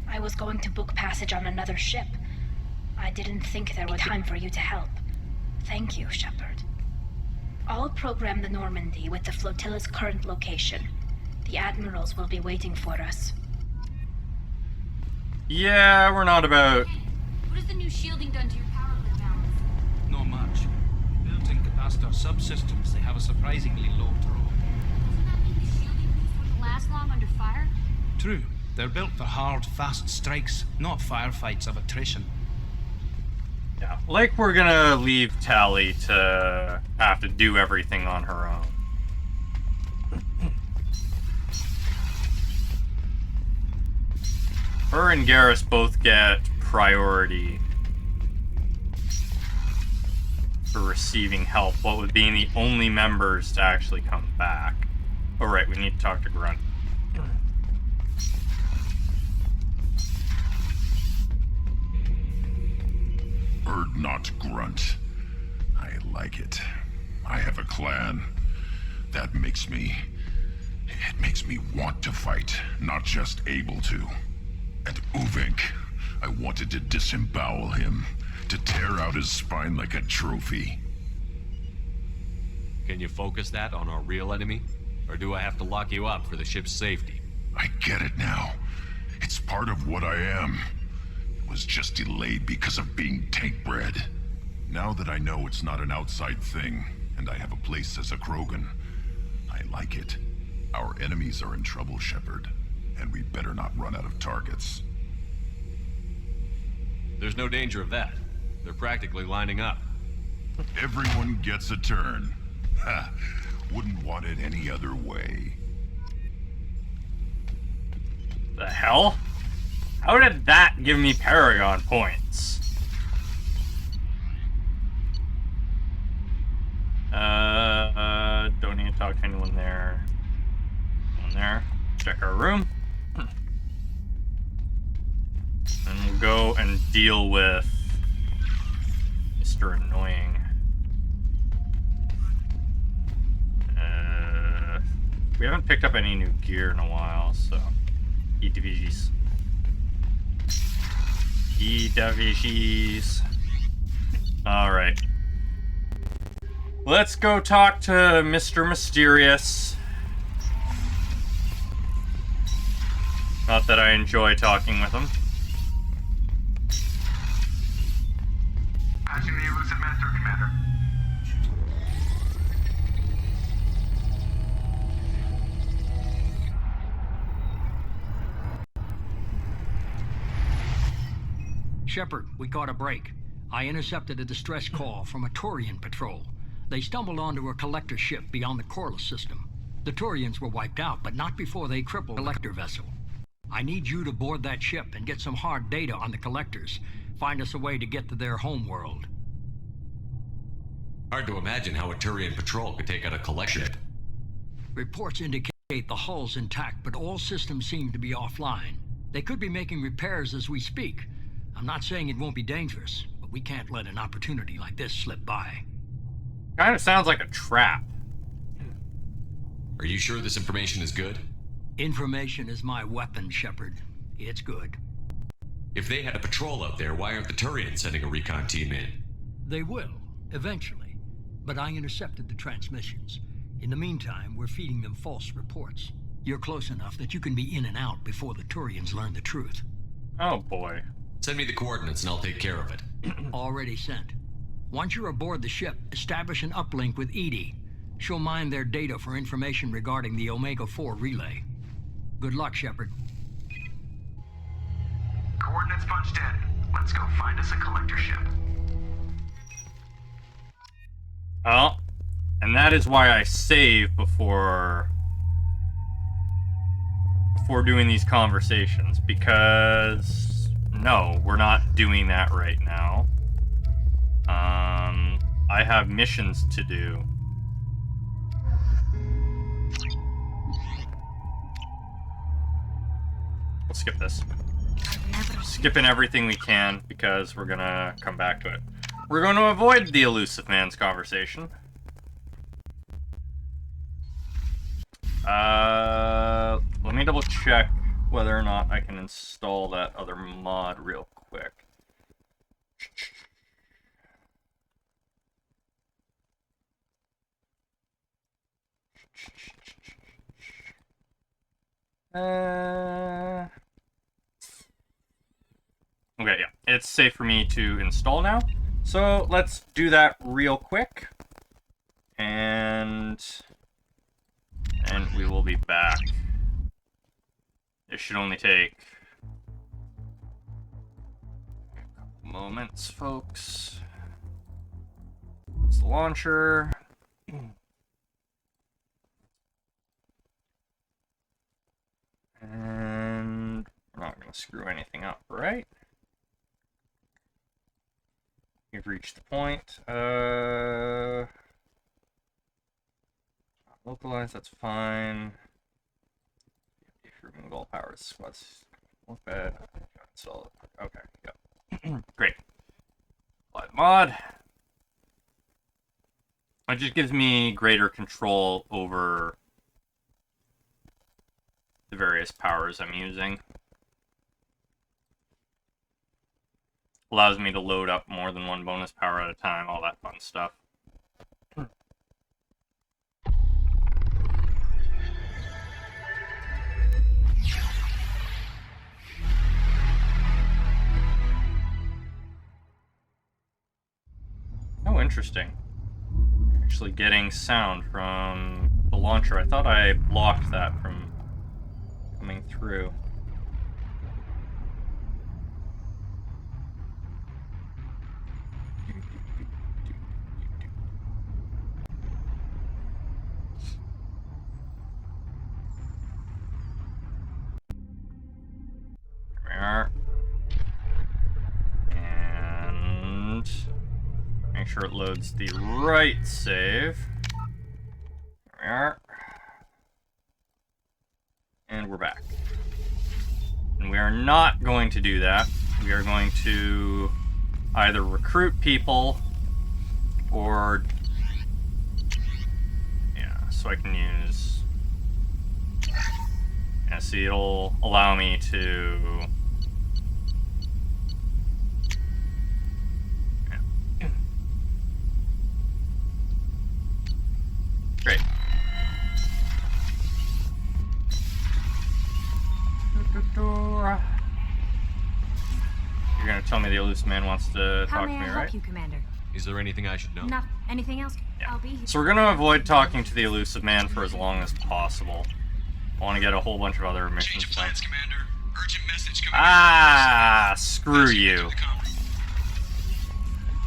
I was going to book passage on another ship. I didn't think there was time for you to help. Thank you, Shepard. I'll program the Normandy with the flotilla's current location. The admirals will be waiting for us. Yeah, we're not about... Hey, what has the new shielding done to your power grid balance? Not much. Built-in capacitor subsystems, they have a surprisingly low draw. Doesn't that mean the shielding boost wouldn't last long under fire? True. They're built for hard, fast strikes, not firefights of attrition. Yeah, like we're gonna leave Tali to have to do everything on her own. Her and Garrus both get priority for receiving help, what with being the only members to actually come back. Oh right, we need to talk to Grunt. not grunt. I like it. I have a clan. That makes me... It makes me want to fight, not just able to. And Uvink, I wanted to disembowel him, to tear out his spine like a trophy. Can you focus that on our real enemy? Or do I have to lock you up for the ship's safety? I get it now. It's part of what I am. It was just delayed because of being tank-bred. Now that I know it's not an outside thing, and I have a place as a Krogan, I like it. Our enemies are in trouble, Shepard, and we better not run out of targets. There's no danger of that. They're practically lining up. Everyone gets a turn. Ha! Wouldn't want it any other way. The hell? How did that give me Paragon points? Don't need to talk to anyone there. One there. Check our room. And we'll go and deal with Mr. Annoying. We haven't picked up any new gear in a while, so... EDVGs. EDVGs. Alright. Let's go talk to Mr. Mysterious. Not that I enjoy talking with him. Patching the elusive man through, Commander. Shepard, we caught a break. I intercepted a distress call from a Turian patrol. They stumbled onto a collector ship beyond the Corliss system. The Turians were wiped out, but not before they crippled the collector vessel. I need you to board that ship and get some hard data on the collectors. Find us a way to get to their homeworld. Hard to imagine how a Turian patrol could take out a collector ship. Reports indicate the hull's intact, but all systems seem to be offline. They could be making repairs as we speak. I'm not saying it won't be dangerous, but we can't let an opportunity like this slip by. Kind of sounds like a trap. Are you sure this information is good? Information is my weapon, Shepard. It's good. If they had a patrol out there, why aren't the Turians sending a recon team in? They will, eventually. But I intercepted the transmissions. In the meantime, we're feeding them false reports. You're close enough that you can be in and out before the Turians learn the truth. Oh boy. Send me the coordinates and I'll take care of it. Already sent. Once you're aboard the ship, establish an uplink with Edie. She'll mine their data for information regarding the Omega-4 relay. Good luck, Shepard. Coordinates punched in. Let's go find us a collector ship. Oh, and that is why I save before doing these conversations, because no, we're not doing that right now. I have missions to do. We'll skip this. Skipping everything we can, because we're gonna come back to it. We're going to avoid the elusive man's conversation. Let me double check whether or not I can install that other mod real quick. Okay, yeah, it's safe for me to install now. So let's do that real quick. And we will be back. It should only take a couple moments, folks. It's the launcher. And we're not going to screw anything up, right? You've reached the point. Localize, that's fine. If removing all powers, squads, look bad. Install it. Okay, yep. Great. Apply the mod. It just gives me greater control over the various powers I'm using. Allows me to load up more than one bonus power at a time, all that fun stuff. Oh, interesting. Actually getting sound from the launcher. I thought I blocked that from coming through. There we are. And make sure it loads the right save. There we are. And we're back. And we are not going to do that. We are going to either recruit people or... yeah, so I can use... yeah, see, it'll allow me to... yeah. Great. You're gonna tell me the elusive man wants to How talk may to I me, help right? you, Commander? Is there anything I should know? Not anything else? Yeah. I'll be here. So we're gonna avoid talking to the elusive man for as long as possible. I want to get a whole bunch of other missions done. Plans, Commander. Urgent message coming. Ah, screw you.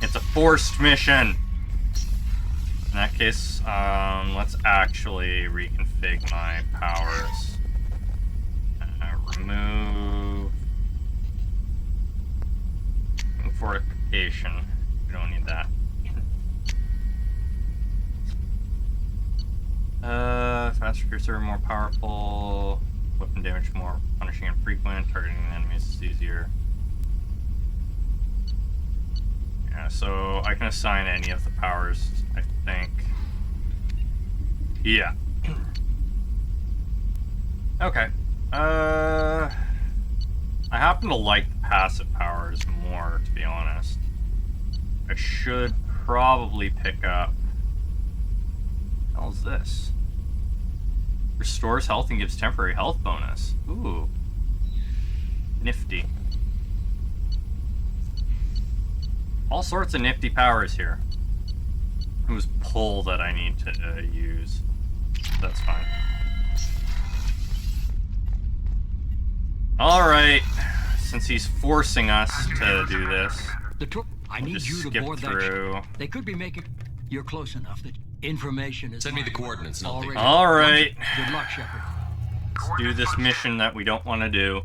It's a forced mission. In that case, let's actually reconfig my powers. Remove fortification. We don't need that. Faster cursor, more powerful. Weapon damage more punishing and frequent. Targeting enemies is easier. Yeah, so I can assign any of the powers, I think. Yeah. Okay. I happen to like the passive powers more, to be honest. I should probably pick up... what the hell is this? Restores health and gives temporary health bonus. Ooh. Nifty. All sorts of nifty powers here. It was pull that I need to use. That's fine. Alright. Since he's forcing us to do this, I need you to board that ship. They could be making... you're close enough that information is... Send me the coordinates and I'll take it. Alright. Good luck, Shepard. Let's do this mission that we don't want to do.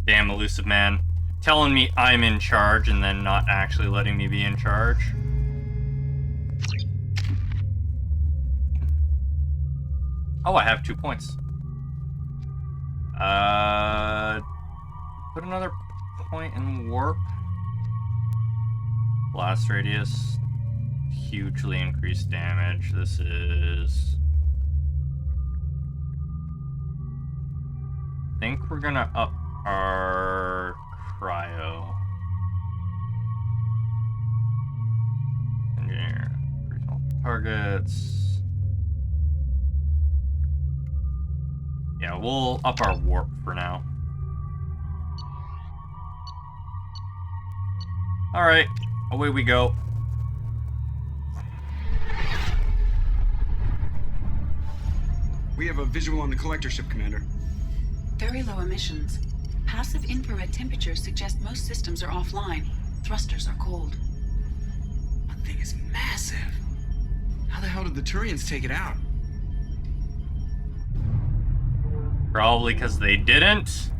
Damn elusive man. Telling me I'm in charge and then not actually letting me be in charge. Oh, I have 2 points. Put another point in warp. Blast radius. Hugely increased damage. This is... I think we're gonna up our cryo. Engineer. Regional targets. Yeah, we'll up our warp for now. Alright, away we go. We have a visual on the collector ship, Commander. Very low emissions. Passive infrared temperatures suggest most systems are offline. Thrusters are cold. That thing is massive. How the hell did the Turians take it out? Probably because they didn't.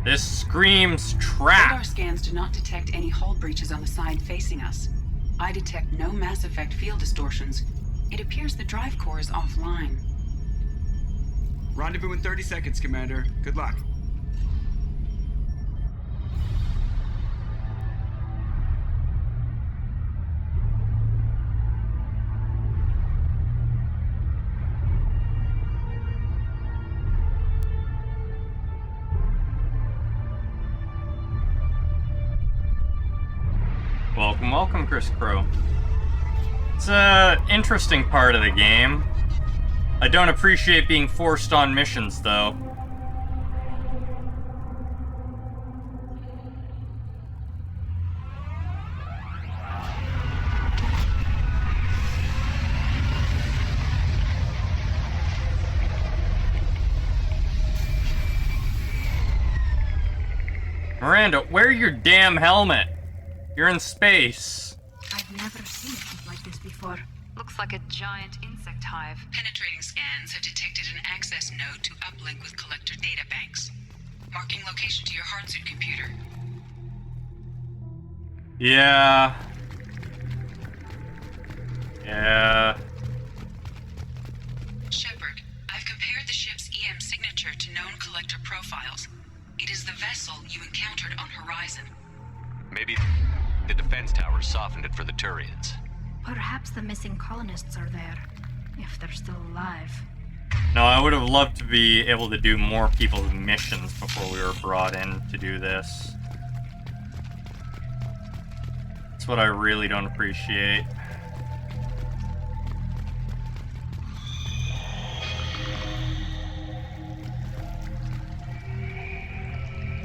This screams trap. Radar scans do not detect any hull breaches on the side facing us. I detect no Mass Effect field distortions. It appears the drive core is offline. Rendezvous in 30 seconds, Commander. Good luck. welcome, Chris Crow. It's an interesting part of the game. I don't appreciate being forced on missions, though. Miranda, wear your damn helmet. You're in space. I've never seen it like this before. Looks like a giant insect hive. Penetrating scans have detected an access node to uplink with collector databanks. Marking location to your hardsuit computer. Yeah. Shepard, I've compared the ship's EM signature to known collector profiles. It is the vessel you encountered on Horizon. Maybe the defense towers softened it for the Turians. Perhaps the missing colonists are there, if they're still alive. No, I would have loved to be able to do more people's missions before we were brought in to do this. That's what I really don't appreciate.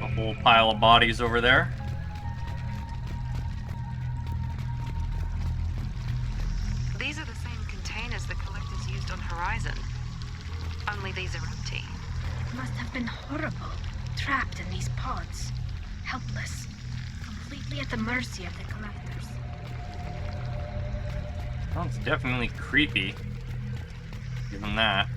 A whole pile of bodies over there. These are the same containers the collectors used on Horizon. Only these are empty. It must have been horrible, trapped in these pods. Helpless. Completely at the mercy of the collectors. Well, it's definitely creepy. Given that.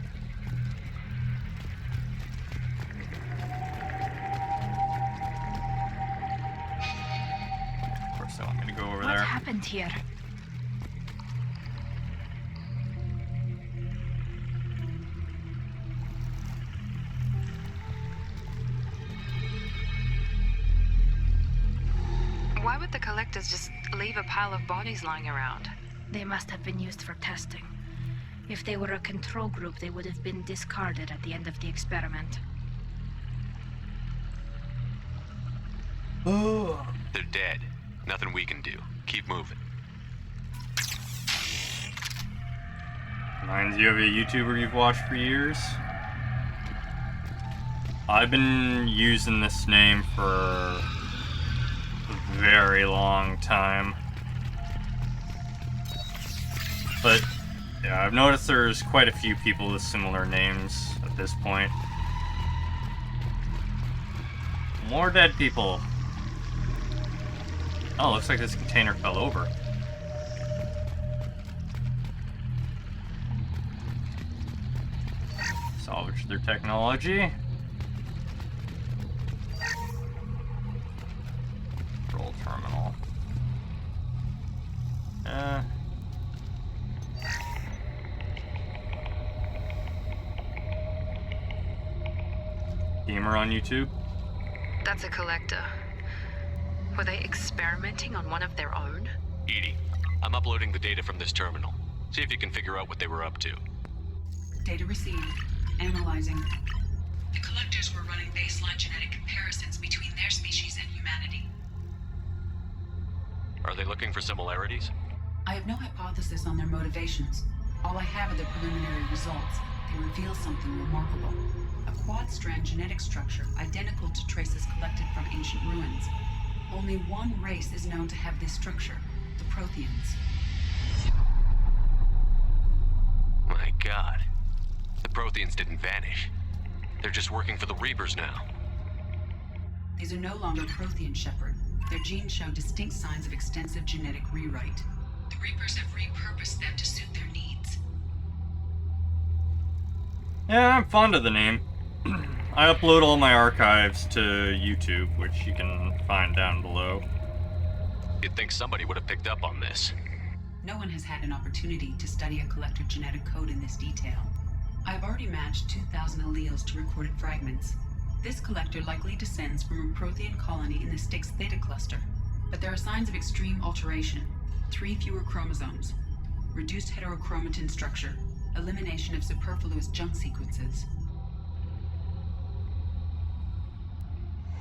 Of course, they want me to go over What there. happened here? Why would the collectors just leave a pile of bodies lying around? They must have been used for testing. If they were a control group, they would have been discarded at the end of the experiment. Oh. They're dead. Nothing we can do. Keep moving. Reminds you of a YouTuber you've watched for years? I've been using this name for a very long time. But, yeah, I've noticed there's quite a few people with similar names at this point. More dead people. Oh, looks like this container fell over. Salvage their technology. Control terminal. Gamer on YouTube. That's a collector. Were they experimenting on one of their own? Edie, I'm uploading the data from this terminal. See if you can figure out what they were up to. Data received. Analyzing. The collectors were running baseline genetic comparisons between their species and humanity. Are they looking for similarities? I have no hypothesis on their motivations. All I have are the preliminary results. They reveal something remarkable. A quad-strand genetic structure identical to traces collected from ancient ruins. Only one race is known to have this structure, the Protheans. My God. The Protheans didn't vanish. They're just working for the Reapers now. These are no longer Prothean, Shepard. Their genes show distinct signs of extensive genetic rewrite. The Reapers have repurposed them to suit their needs. Yeah, I'm fond of the name. I upload all my archives to YouTube, which you can find down below. You'd think somebody would have picked up on this. No one has had an opportunity to study a collector genetic code in this detail. I have already matched 2,000 alleles to recorded fragments. This collector likely descends from a Prothean colony in the Styx Theta cluster, but there are signs of extreme alteration. 3 fewer chromosomes, reduced heterochromatin structure, elimination of superfluous junk sequences.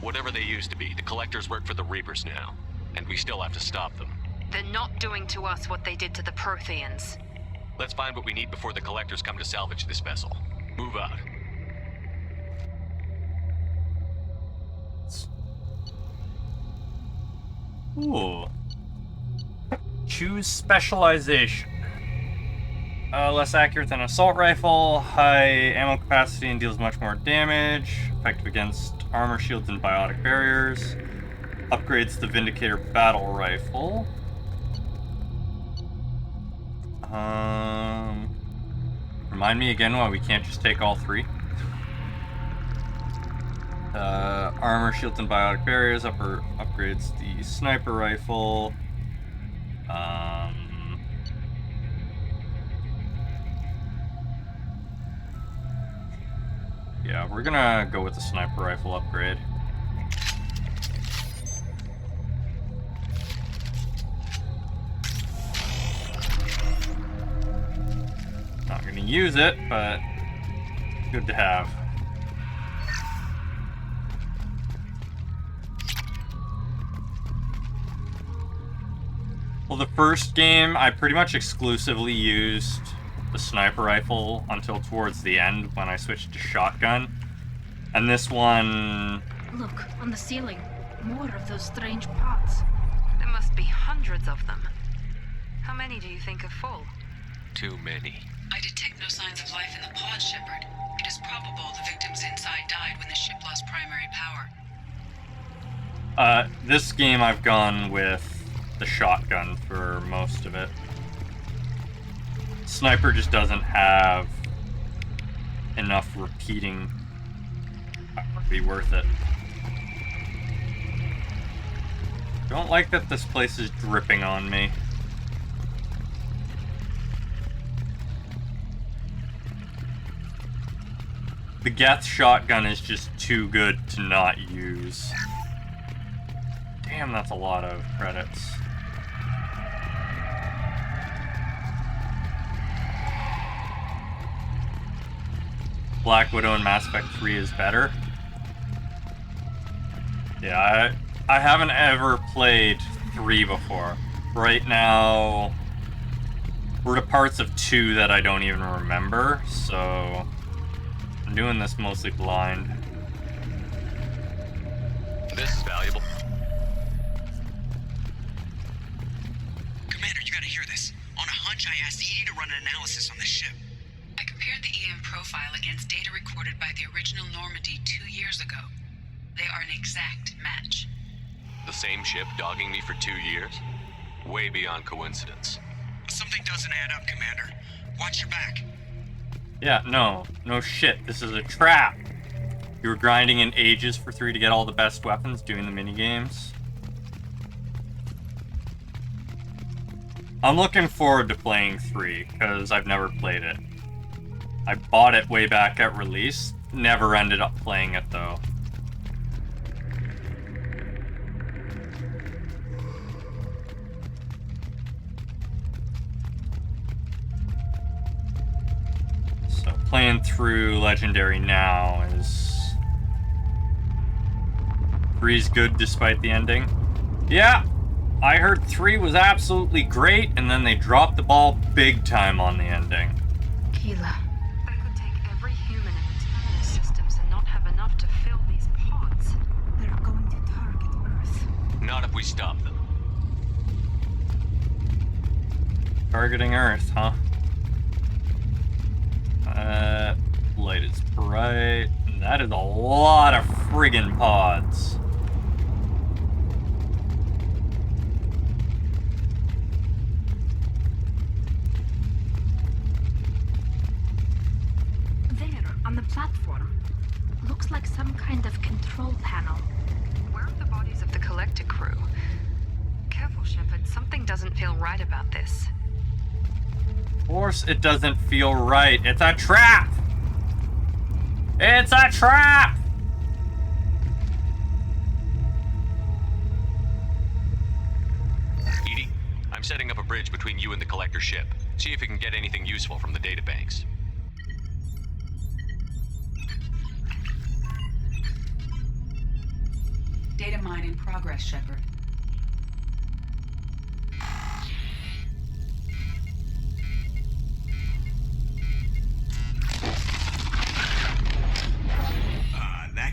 Whatever they used to be, the collectors work for the Reapers now, and we still have to stop them. They're not doing to us what they did to the Protheans. Let's find what we need before the collectors come to salvage this vessel. Move out. Ooh. Choose specialization. Less accurate than assault rifle, high ammo capacity and deals much more damage, effective against armor shields and biotic barriers, upgrades the Vindicator battle rifle. Remind me again why we can't just take all three. Armor shields and biotic barriers, upgrades the sniper rifle. Yeah, we're gonna go with the sniper rifle upgrade. Not gonna use it, but good to have. Well, the first game, I pretty much exclusively used the sniper rifle until towards the end when I switched to shotgun. And this one... Look, on the ceiling. More of those strange pods. There must be hundreds of them. How many do you think are full? Too many. I detect no signs of life in the pod, Shepard. It is probable the victims inside died when the ship lost primary power. This game I've gone with the shotgun for most of it. Sniper just doesn't have enough repeating to be worth it. Don't like that this place is dripping on me. The Geth shotgun is just too good to not use. Damn, that's a lot of credits. Black Widow and Mass Effect 3 is better. Yeah, I haven't ever played 3 before. Right now, we're to parts of 2 that I don't even remember, so I'm doing this mostly blind. This is valuable. Commander, you gotta hear this. On a hunch, I asked EDI to run an analysis on this ship. I compared the EM profile against data recorded by the original Normandy 2 years ago. They are an exact match. The same ship dogging me for 2 years? Way beyond coincidence. Something doesn't add up, Commander. Watch your back. Yeah, no shit. This is a trap. You were grinding in ages for 3 to get all the best weapons, doing the minigames. I'm looking forward to playing 3, because I've never played it. I bought it way back at release, never ended up playing it though. So playing through Legendary now is... 3's good despite the ending. Yeah, I heard 3 was absolutely great, and then they dropped the ball big time on the ending. Keela. They could take every human in the terminus systems and not have enough to fill these pods. They're going to target Earth. Not if we stop them. Targeting Earth, huh? Light is bright. That is a lot of friggin' pods. There, on the platform. Looks like some kind of control panel. Where are the bodies of the collector crew? Careful, Shepard. Something doesn't feel right about this. Of course it doesn't feel right. It's a trap! It's a trap! EDI, I'm setting up a bridge between you and the collector ship. See if you can get anything useful from the databanks. Data mine in progress, Shepard.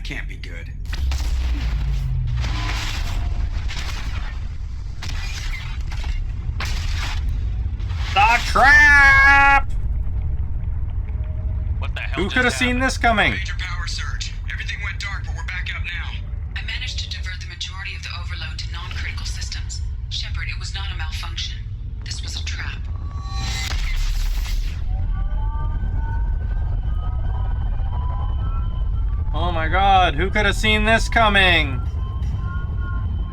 can't be good. The trap! What the hell? Who could have seen this coming? Major power surge. Everything went dark, but we're back up now. I managed to divert the majority of the overload to non-critical systems. Shepard, it was not a malfunction. This was a trap. Oh my god, who could have seen this coming?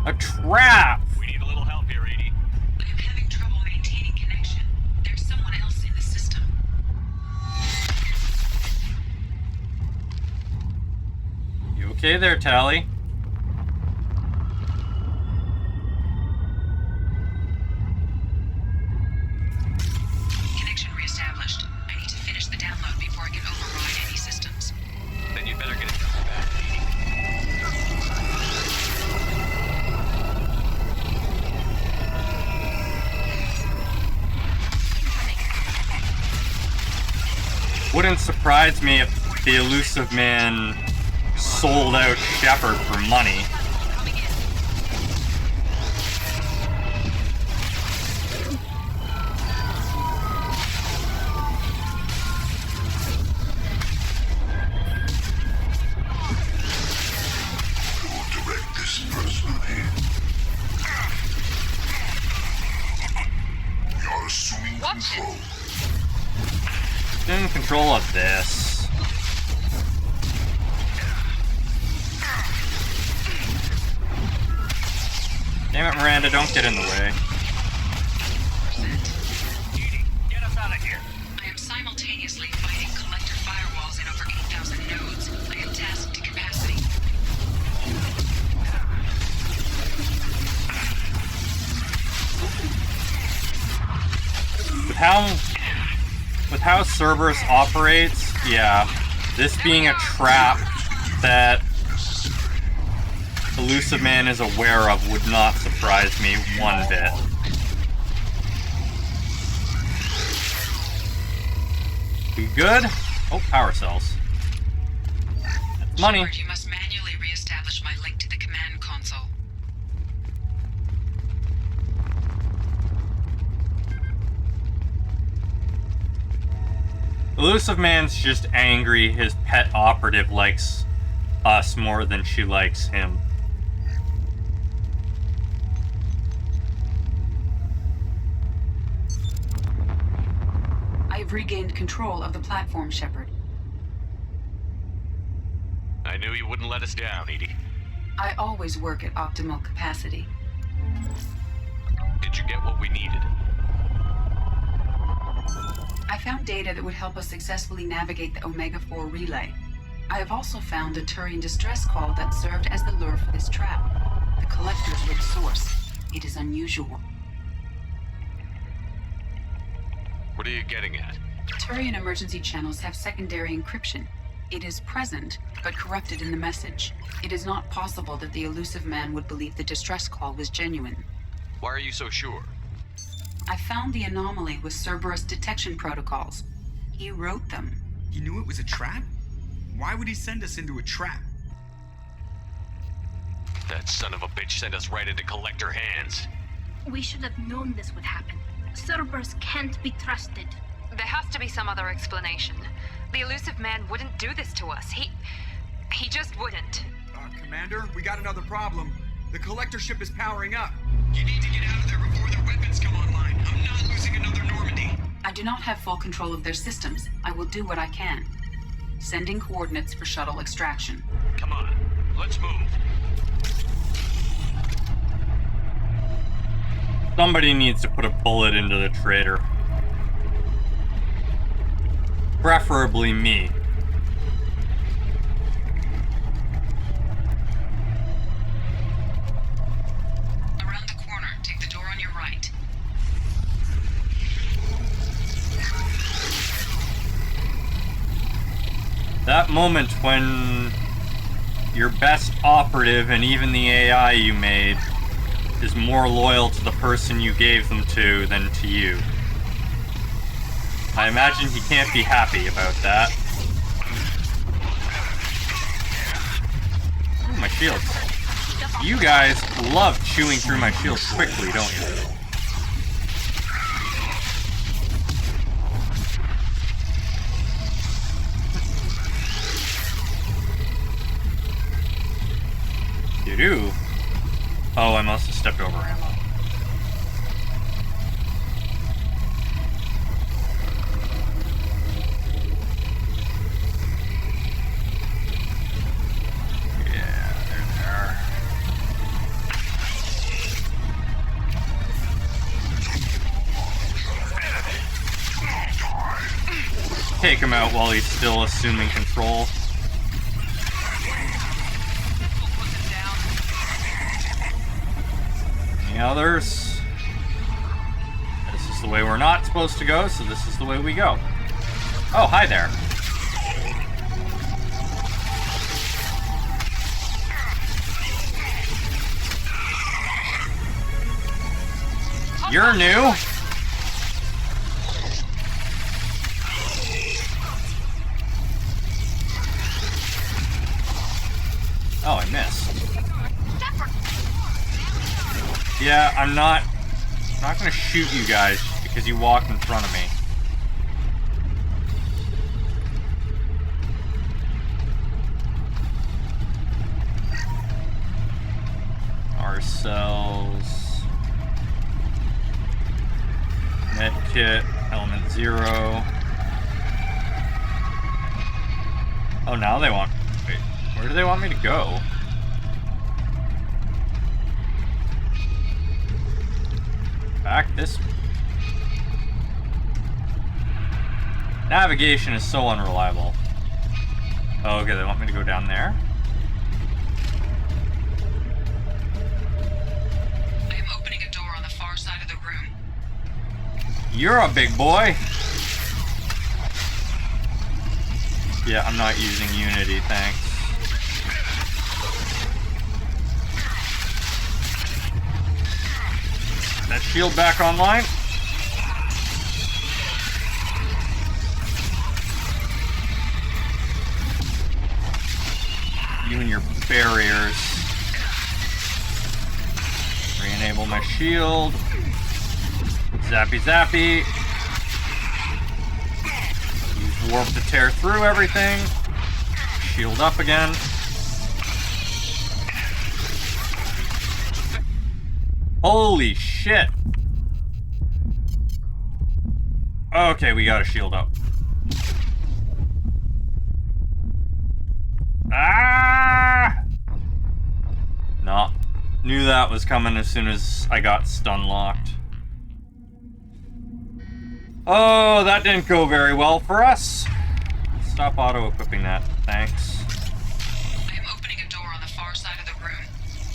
A trap! We need a little help here, Edie. I am having trouble maintaining connection. There's someone else in the system. You okay there, Tally? Connection reestablished. I need to finish the download before I can override any systems. Then you better get it done back, Edie. Wouldn't surprise me if the elusive man sold out Shepard for money. Direct this personally. You're assuming control. In control of this. Damn it, Miranda, don't get in the way. Get us out of here. I am simultaneously fighting collector firewalls in over 8,000 nodes. I am tasked to capacity. With how Cerberus operates, yeah, this being a trap that Elusive Man is aware of would not surprise me one bit. We good? Oh, power cells. That's money. Shepard, you must manually reestablish my link to the command console. Elusive Man's just angry his pet operative likes us more than she likes him. I've regained control of the platform, Shepard. I knew you wouldn't let us down, Edie. I always work at optimal capacity. Did you get what we needed? I found data that would help us successfully navigate the Omega-4 relay. I have also found a Turian distress call that served as the lure for this trap. The collectors were the source. It is unusual. What are you getting at? Turian emergency channels have secondary encryption. It is present, but corrupted in the message. It is not possible that the elusive man would believe the distress call was genuine. Why are you so sure? I found the anomaly with Cerberus detection protocols. He wrote them. He knew it was a trap? Why would he send us into a trap? That son of a bitch sent us right into collector hands. We should have known this would happen. Cerberus can't be trusted. There has to be some other explanation. The elusive man wouldn't do this to us. He just wouldn't. Commander, we got another problem. The collector ship is powering up. You need to get out of there before their weapons come online. I'm not losing another Normandy. I do not have full control of their systems. I will do what I can. Sending coordinates for shuttle extraction. Come on, let's move. Somebody needs to put a bullet into the traitor. Preferably me. Around the corner, take the door on your right. That moment when your best operative and even the AI you made is more loyal to the person you gave them to than to you. I imagine he can't be happy about that. shields. You guys love chewing through my shields quickly, don't you? You do? Oh, I must have stepped over ammo. Take him out while he's still assuming control. Any others? This is the way we're not supposed to go, so this is the way we go. Oh, hi there. You're new? Oh, I missed. Yeah, I'm not gonna shoot you guys just because you walked in front of me. Ourselves. Medkit, element 0. Oh, now they want... Wait, where do they want me to go? Back this way. Navigation is so unreliable. Oh, okay, they want me to go down there? I am opening a door on the far side of the room. You're a big boy! Yeah, I'm not using Unity, thanks. That shield back online? You and your barriers. Re-enable my shield. Zappy zappy. Use warp to tear through everything. Shield up again. Holy shit. Okay, we got a shield up. Ah! No. Knew that was coming as soon as I got stun locked. Oh, that didn't go very well for us. Stop auto-equipping that. Thanks. I am opening a door on the far side of the room.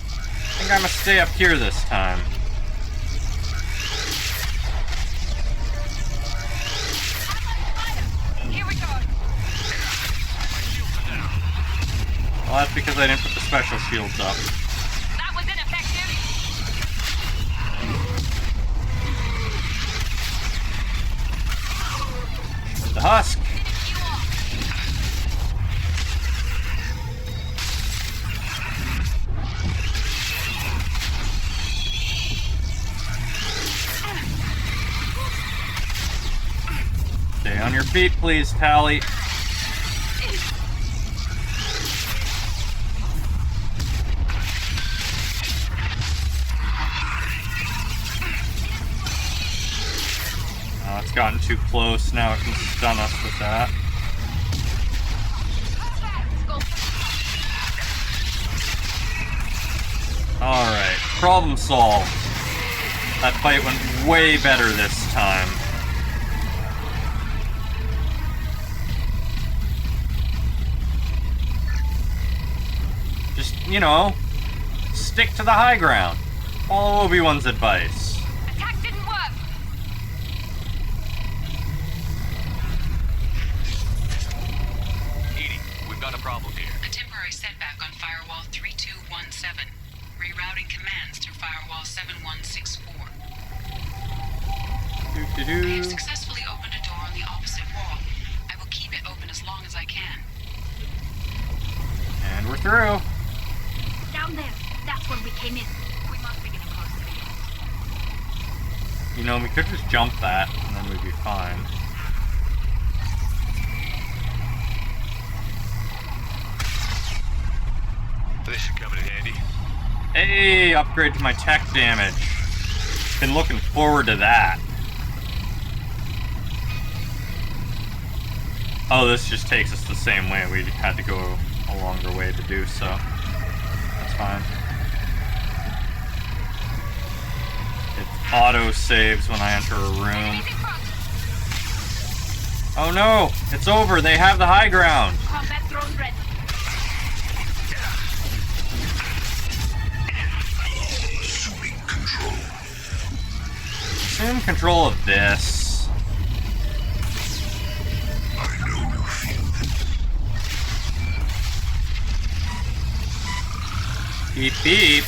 I think I must stay up here this time. Here we go. Well, that's because I didn't put the special shields up. That was ineffective. The husk. Stay on your feet, please, Tally. Oh, it's gotten too close. Now it can stun us with that. Alright, problem solved. That fight went way better this time. Just, you know, stick to the high ground. Follow Obi-Wan's advice. Attack didn't work. Edie, we've got a problem here. A temporary setback on firewall 3217. Rerouting commands through firewall 7164. I have successfully opened a door on the opposite wall. I will keep it open as long as I can. And we're through. Down there. That's where we came in. We must be getting close to the end. You know, we could just jump that, and then we'd be fine. This should come in handy. Hey, upgrade to my tech damage. Been looking forward to that. Oh, this just takes us the same way. We had to go a longer way to do so. That's fine. It auto saves when I enter a room. Oh no! It's over! They have the high ground! Combat drone ready. Assuming control. Assume control of this. I know you feel it. Beep beep.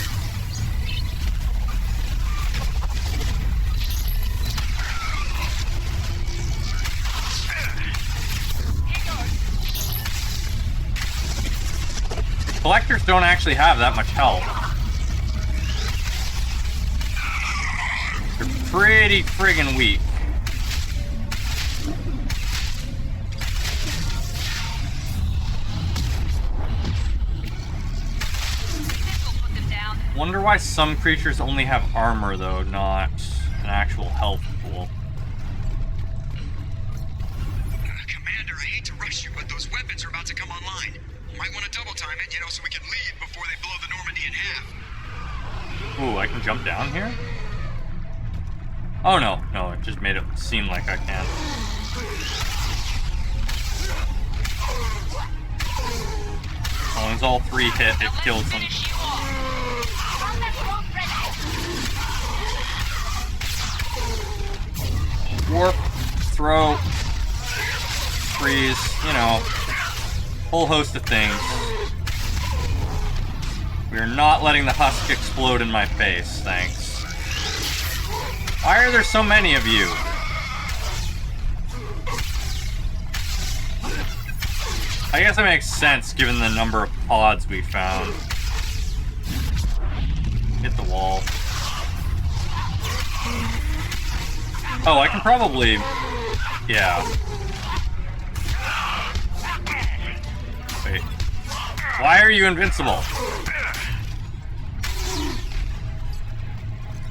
Collectors don't actually have that much health. They're pretty friggin' weak. Wonder why some creatures only have armor though, not an actual health pool. Commander, I hate to rush you, but those weapons are about to come online. You might want to double time it, so we can leave before they blow the Normandy in half. Ooh, I can jump down here? Oh no, no, it just made it seem like I can. As long as all three hit, it kills them. Warp, throw, freeze, you know, whole host of things. We are not letting the husk explode in my face, thanks. Why are there so many of you? I guess it makes sense given the number of pods we found. Hit the wall. Oh, I can probably... yeah. Wait. Why are you invincible?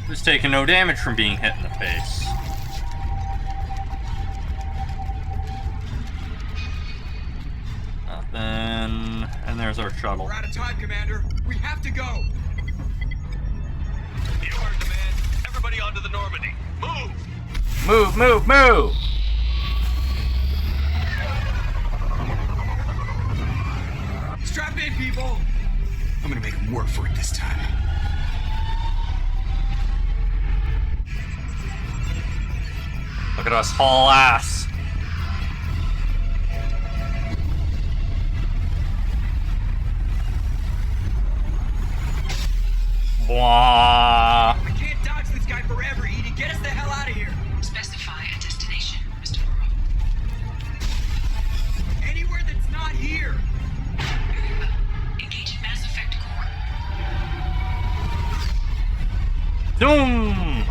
Just taking no damage from being hit in the face. Nothing. And there's our shuttle. We're out of time, Commander. We have to go. You heard the man. Everybody onto the Normandy. Move! Move, move, move! Strap in, people! I'm gonna make them work for it this time. Look at us haul ass. Blah. We can't dodge this guy forever, Edie. Get us the hell out of here. Specify a destination, Mr. Burrow. Anywhere that's not here. Very well. Engaging Mass Effect core. Zoom!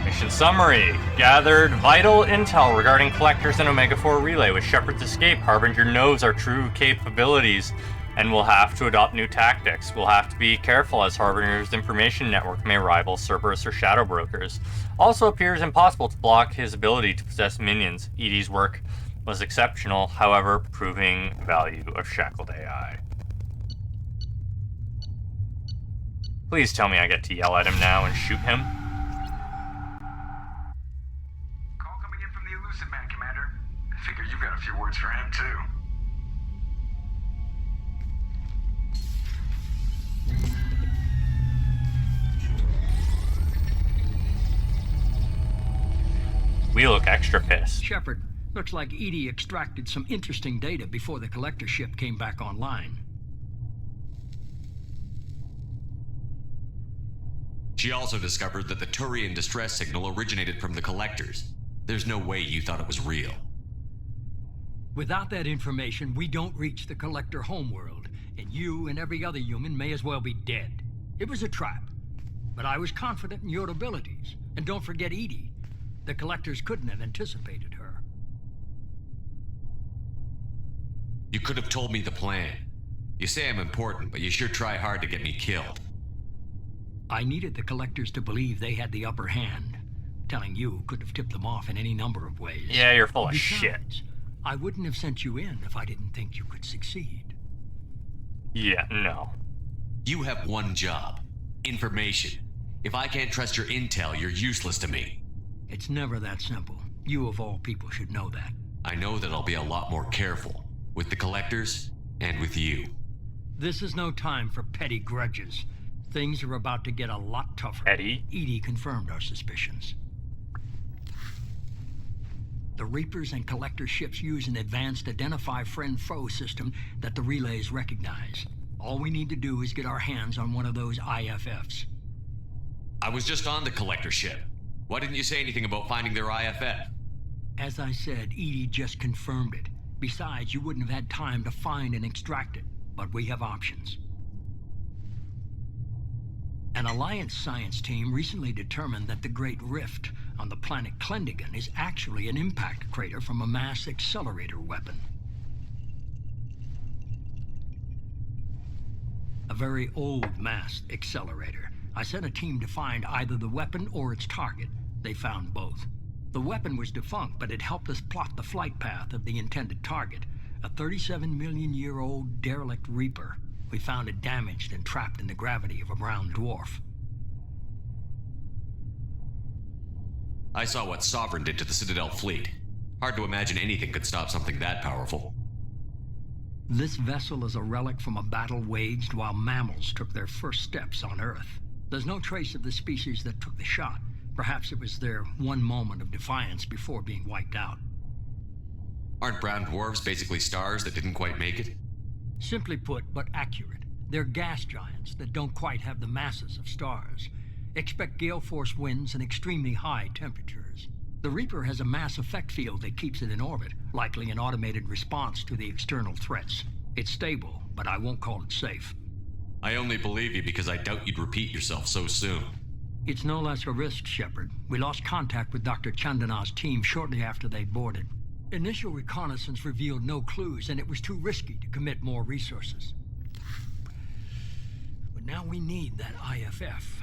Mission summary. Gathered vital intel regarding Collectors and Omega-4 Relay. With Shepard's escape, Harbinger knows our true capabilities and will have to adopt new tactics. We'll have to be careful as Harbinger's information network may rival Cerberus or Shadow Brokers. Also appears impossible to block his ability to possess minions. Edie's work was exceptional, however, proving value of shackled AI. Please tell me I get to yell at him now and shoot him. Call coming in from the Elusive Man, Commander. I figure you've got a few words for him, too. We look extra pissed. Shepard, looks like Edie extracted some interesting data before the collector ship came back online. She also discovered that the Turian distress signal originated from the Collectors. There's no way you thought it was real. Without that information, we don't reach the Collector homeworld, and you and every other human may as well be dead. It was a trap, but I was confident in your abilities. And don't forget Edie. The Collectors couldn't have anticipated her. You could have told me the plan. You say I'm important, but you sure try hard to get me killed. I needed the Collectors to believe they had the upper hand. Telling you could have tipped them off in any number of ways. Yeah, you're full of Besides, shit. I wouldn't have sent you in if I didn't think you could succeed. Yeah, no. You have one job. Information. If I can't trust your intel, you're useless to me. It's never that simple. You of all people should know that. I know that I'll be a lot more careful. With the Collectors, and with you. This is no time for petty grudges. Things are about to get a lot tougher. Petty? Edie confirmed our suspicions. The Reapers and Collector ships use an advanced identify friend-foe system that the relays recognize. All we need to do is get our hands on one of those IFFs. I was just on the Collector ship. Why didn't you say anything about finding their IFF? As I said, Edie just confirmed it. Besides, you wouldn't have had time to find and extract it. But we have options. An Alliance science team recently determined that the Great Rift on the planet Kindling is actually an impact crater from a mass accelerator weapon. A very old mass accelerator. I sent a team to find either the weapon or its target. They found both. The weapon was defunct, but it helped us plot the flight path of the intended target, a 37-million-year-old derelict Reaper. We found it damaged and trapped in the gravity of a brown dwarf. I saw what Sovereign did to the Citadel fleet. Hard to imagine anything could stop something that powerful. This vessel is a relic from a battle waged while mammals took their first steps on Earth. There's no trace of the species that took the shot. Perhaps it was their one moment of defiance before being wiped out. Aren't brown dwarves basically stars that didn't quite make it? Simply put, but accurate. They're gas giants that don't quite have the masses of stars. Expect gale force winds and extremely high temperatures. The Reaper has a mass effect field that keeps it in orbit, likely an automated response to the external threats. It's stable, but I won't call it safe. I only believe you because I doubt you'd repeat yourself so soon. It's no less a risk, Shepard. We lost contact with Dr. Chandana's team shortly after they boarded. Initial reconnaissance revealed no clues, and it was too risky to commit more resources. But now we need that IFF.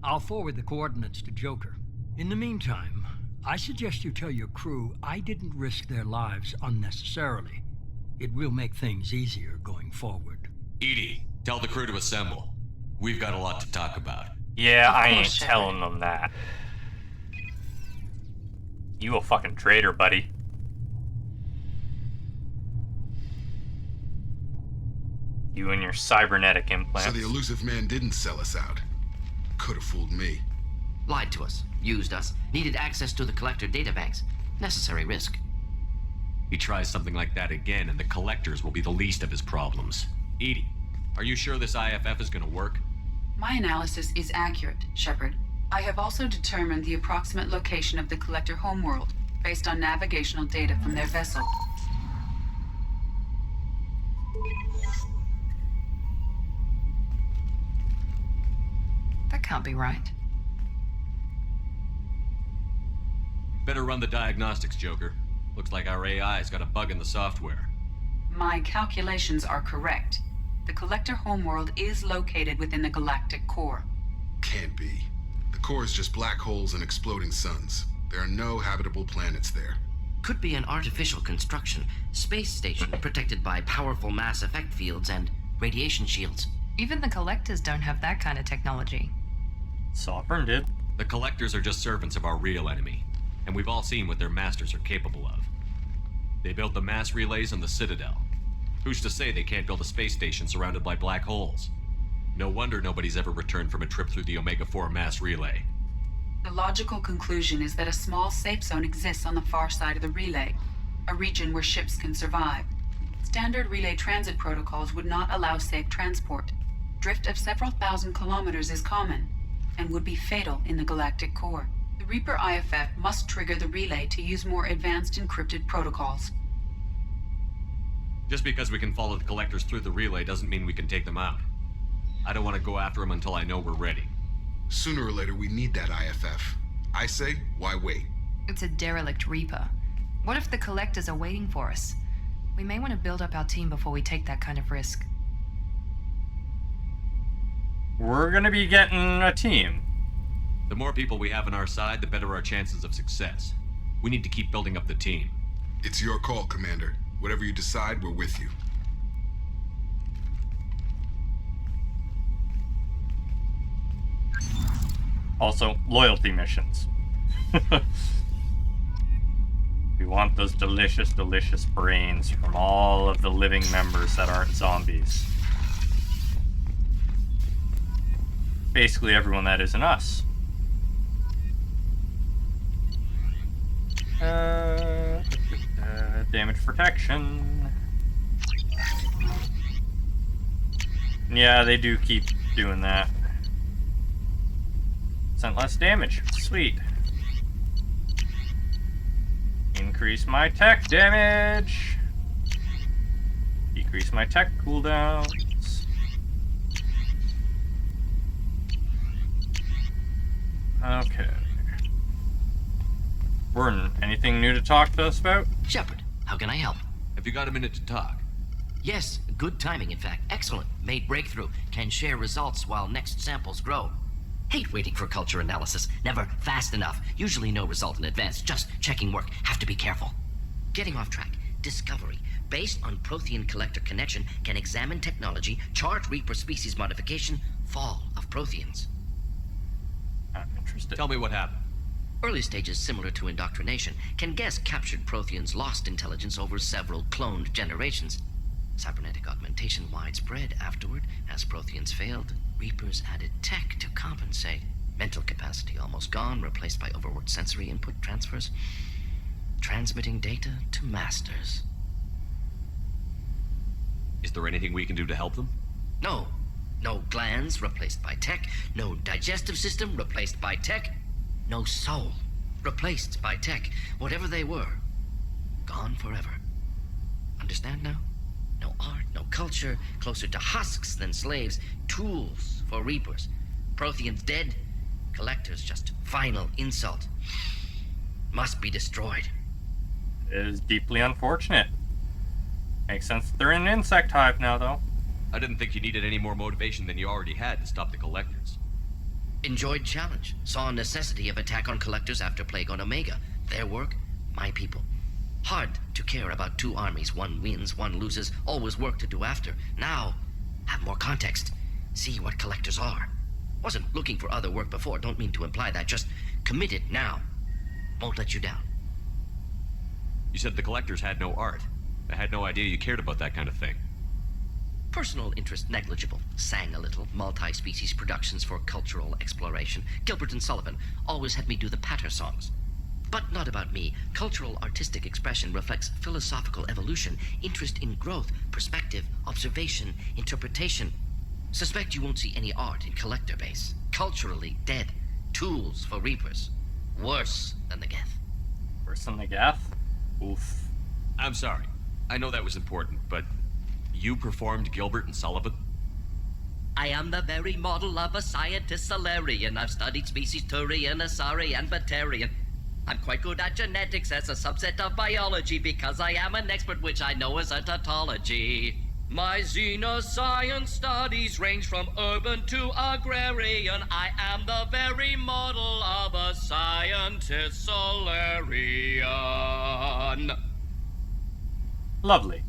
I'll forward the coordinates to Joker. In the meantime, I suggest you tell your crew I didn't risk their lives unnecessarily. It will make things easier going forward. Edie, tell the crew to assemble. We've got a lot to talk about. Yeah, I ain't telling them that. You a fucking traitor, buddy. You and your cybernetic implants. So the elusive man didn't sell us out. Could have fooled me. Lied to us, used us, needed access to the Collector databanks. Necessary risk. He tries something like that again, and the Collectors will be the least of his problems. Edie, are you sure this IFF is gonna work? My analysis is accurate, Shepard. I have also determined the approximate location of the Collector homeworld, based on navigational data from their vessel. That can't be right. Better run the diagnostics, Joker. Looks like our AI's got a bug in the software. My calculations are correct. The Collector homeworld is located within the galactic core. Can't be. The core is just black holes and exploding suns. There are no habitable planets there. Could be an artificial construction, space station protected by powerful mass effect fields and radiation shields. Even the Collectors don't have that kind of technology. Sovereign did. The Collectors are just servants of our real enemy, and we've all seen what their masters are capable of. They built the mass relays on the Citadel. Who's to say they can't build a space station surrounded by black holes? No wonder nobody's ever returned from a trip through the Omega-4 mass relay. The logical conclusion is that a small safe zone exists on the far side of the relay, a region where ships can survive. Standard relay transit protocols would not allow safe transport. Drift of several thousand kilometers is common, and would be fatal in the galactic core. The Reaper IFF must trigger the relay to use more advanced encrypted protocols. Just because we can follow the collectors through the relay doesn't mean we can take them out. I don't want to go after them until I know we're ready. Sooner or later, we need that IFF. I say, why wait? It's a derelict Reaper. What if the collectors are waiting for us? We may want to build up our team before we take that kind of risk. We're gonna be getting a team. The more people we have on our side, the better our chances of success. We need to keep building up the team. It's your call, Commander. Whatever you decide, we're with you. Also, loyalty missions. We want those delicious, delicious brains from all of the living members that aren't zombies. Basically everyone that isn't us. Damage protection. Yeah, they do keep doing that. Sent less damage. Sweet. Increase my tech damage. Decrease my tech cooldowns. Okay. Vernon, anything new to talk to us about? Shepard, how can I help? Have you got a minute to talk? Yes, good timing, in fact. Excellent. Made breakthrough. Can share results while next samples grow. Hate waiting for culture analysis. Never fast enough. Usually no result in advance. Just checking work. Have to be careful. Getting off track. Discovery. Based on Prothean collector connection, can examine technology, chart Reaper species modification, fall of Protheans. I'm interested. Tell me what happened. Early stages similar to indoctrination. Can guess captured Protheans lost intelligence over several cloned generations. Cybernetic augmentation widespread afterward. As Protheans failed, Reapers added tech to compensate. Mental capacity almost gone, replaced by overworked sensory input transfers. Transmitting data to masters. Is there anything we can do to help them? No. No glands replaced by tech. No digestive system replaced by tech. No soul replaced by tech. Whatever they were, gone forever. Understand now? No art, no culture, closer to husks than slaves, tools for Reapers. Protheans dead, collectors just final insult. Must be destroyed. It is deeply unfortunate. Makes sense that they're in an insect hive now, though. I didn't think you needed any more motivation than you already had to stop the collectors. Enjoyed challenge. Saw necessity of attack on collectors after Plague on Omega. Their work, my people. Hard to care about two armies. One wins, one loses. Always work to do after. Now, have more context. See what collectors are. Wasn't looking for other work before. Don't mean to imply that. Just committed now. Won't let you down. You said the collectors had no art. I had no idea you cared about that kind of thing. Personal interest negligible. Sang a little. Multi-species productions for cultural exploration. Gilbert and Sullivan always had me do the patter songs. But not about me. Cultural artistic expression reflects philosophical evolution, interest in growth, perspective, observation, interpretation. Suspect you won't see any art in collector base. Culturally dead. Tools for Reapers. Worse than the Geth. Worse than the Geth? Oof. I'm sorry. I know that was important, but you performed Gilbert and Sullivan? I am the very model of a scientist Solarian. I've studied species Turian, Asari, and Batarian. I'm quite good at genetics as a subset of biology because I am an expert, which I know is a tautology. My xenoscience studies range from urban to agrarian. I am the very model of a scientist Solarian. Lovely.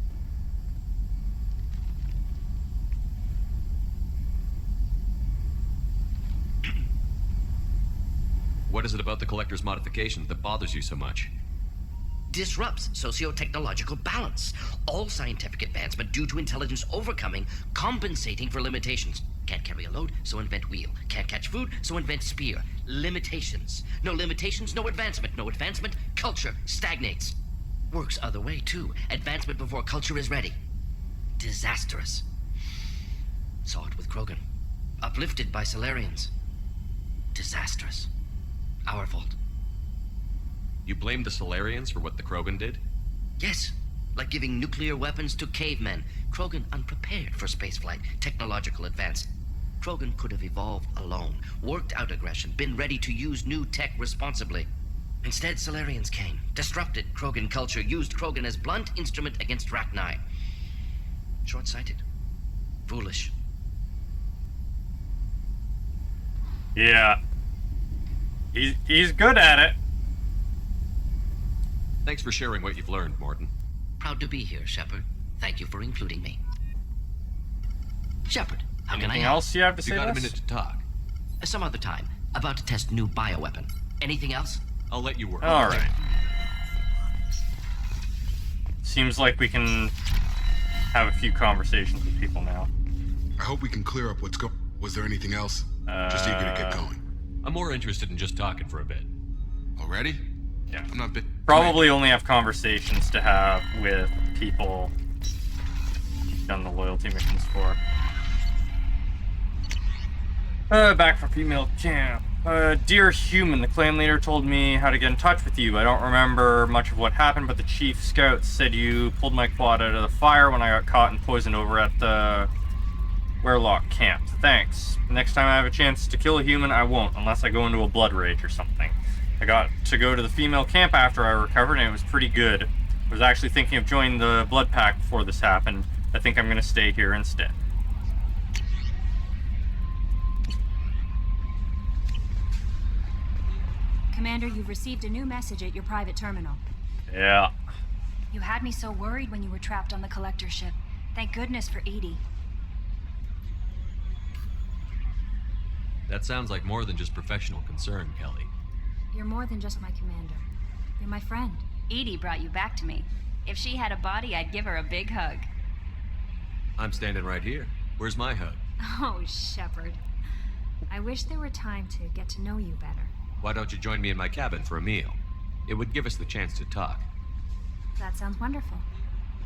What is it about the collector's modifications that bothers you so much? Disrupts socio-technological balance. All scientific advancement due to intelligence overcoming, compensating for limitations. Can't carry a load, so invent wheel. Can't catch food, so invent spear. Limitations. No limitations, no advancement. No advancement, culture stagnates. Works other way, too. Advancement before culture is ready. Disastrous. Saw it with Krogan. Uplifted by Solarians. Disastrous. Our fault. You blame the Solarians for what the Krogan did? Yes, like giving nuclear weapons to cavemen. Krogan unprepared for spaceflight, technological advance. Krogan could have evolved alone, worked out aggression, been ready to use new tech responsibly. Instead, Solarians came, disrupted Krogan culture, used Krogan as blunt instrument against Rachni. Short-sighted. Foolish. Yeah. He's good at it. Thanks for sharing what you've learned, Morton. Proud to be here, Shepard. Thank you for including me. Shepard, how can I Anything help? else you have to say? You got a to us? minute to talk. Some other time. About to test new bioweapon. Anything else? I'll let you work. All right. Seems like we can have a few conversations with people now. I hope we can clear up what's Was there anything else? Just eager to get going. I'm more interested in just talking for a bit. Already? Yeah. I'm not Probably only have conversations to have with people you've done the loyalty missions for. Back from female camp. Dear human, the clan leader told me how to get in touch with you. I don't remember much of what happened, but the chief scout said you pulled my quad out of the fire when I got caught and poisoned over at the Werlock camp. Thanks. Next time I have a chance to kill a human, I won't, unless I go into a blood rage or something. I got to go to the female camp after I recovered, and it was pretty good. I was actually thinking of joining the blood pack before this happened. I think I'm going to stay here instead. Commander, you've received a new message at your private terminal. Yeah. You had me so worried when you were trapped on the collector ship. Thank goodness for EDI. That sounds like more than just professional concern, Kelly. You're more than just my commander. You're my friend. EDI brought you back to me. If she had a body, I'd give her a big hug. I'm standing right here. Where's my hug? Oh, Shepard. I wish there were time to get to know you better. Why don't you join me in my cabin for a meal? It would give us the chance to talk. That sounds wonderful.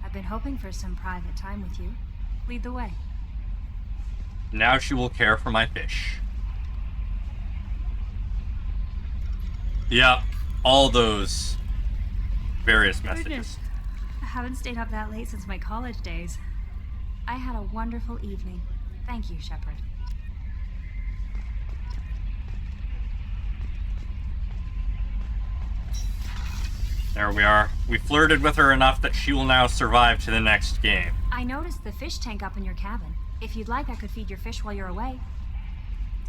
I've been hoping for some private time with you. Lead the way. Now she will care for my fish. Yeah, all those various messages. Goodness. I haven't stayed up that late since my college days. I had a wonderful evening. Thank you, Shepard. There we are. We flirted with her enough that she will now survive to the next game. I noticed the fish tank up in your cabin. If you'd like, I could feed your fish while you're away.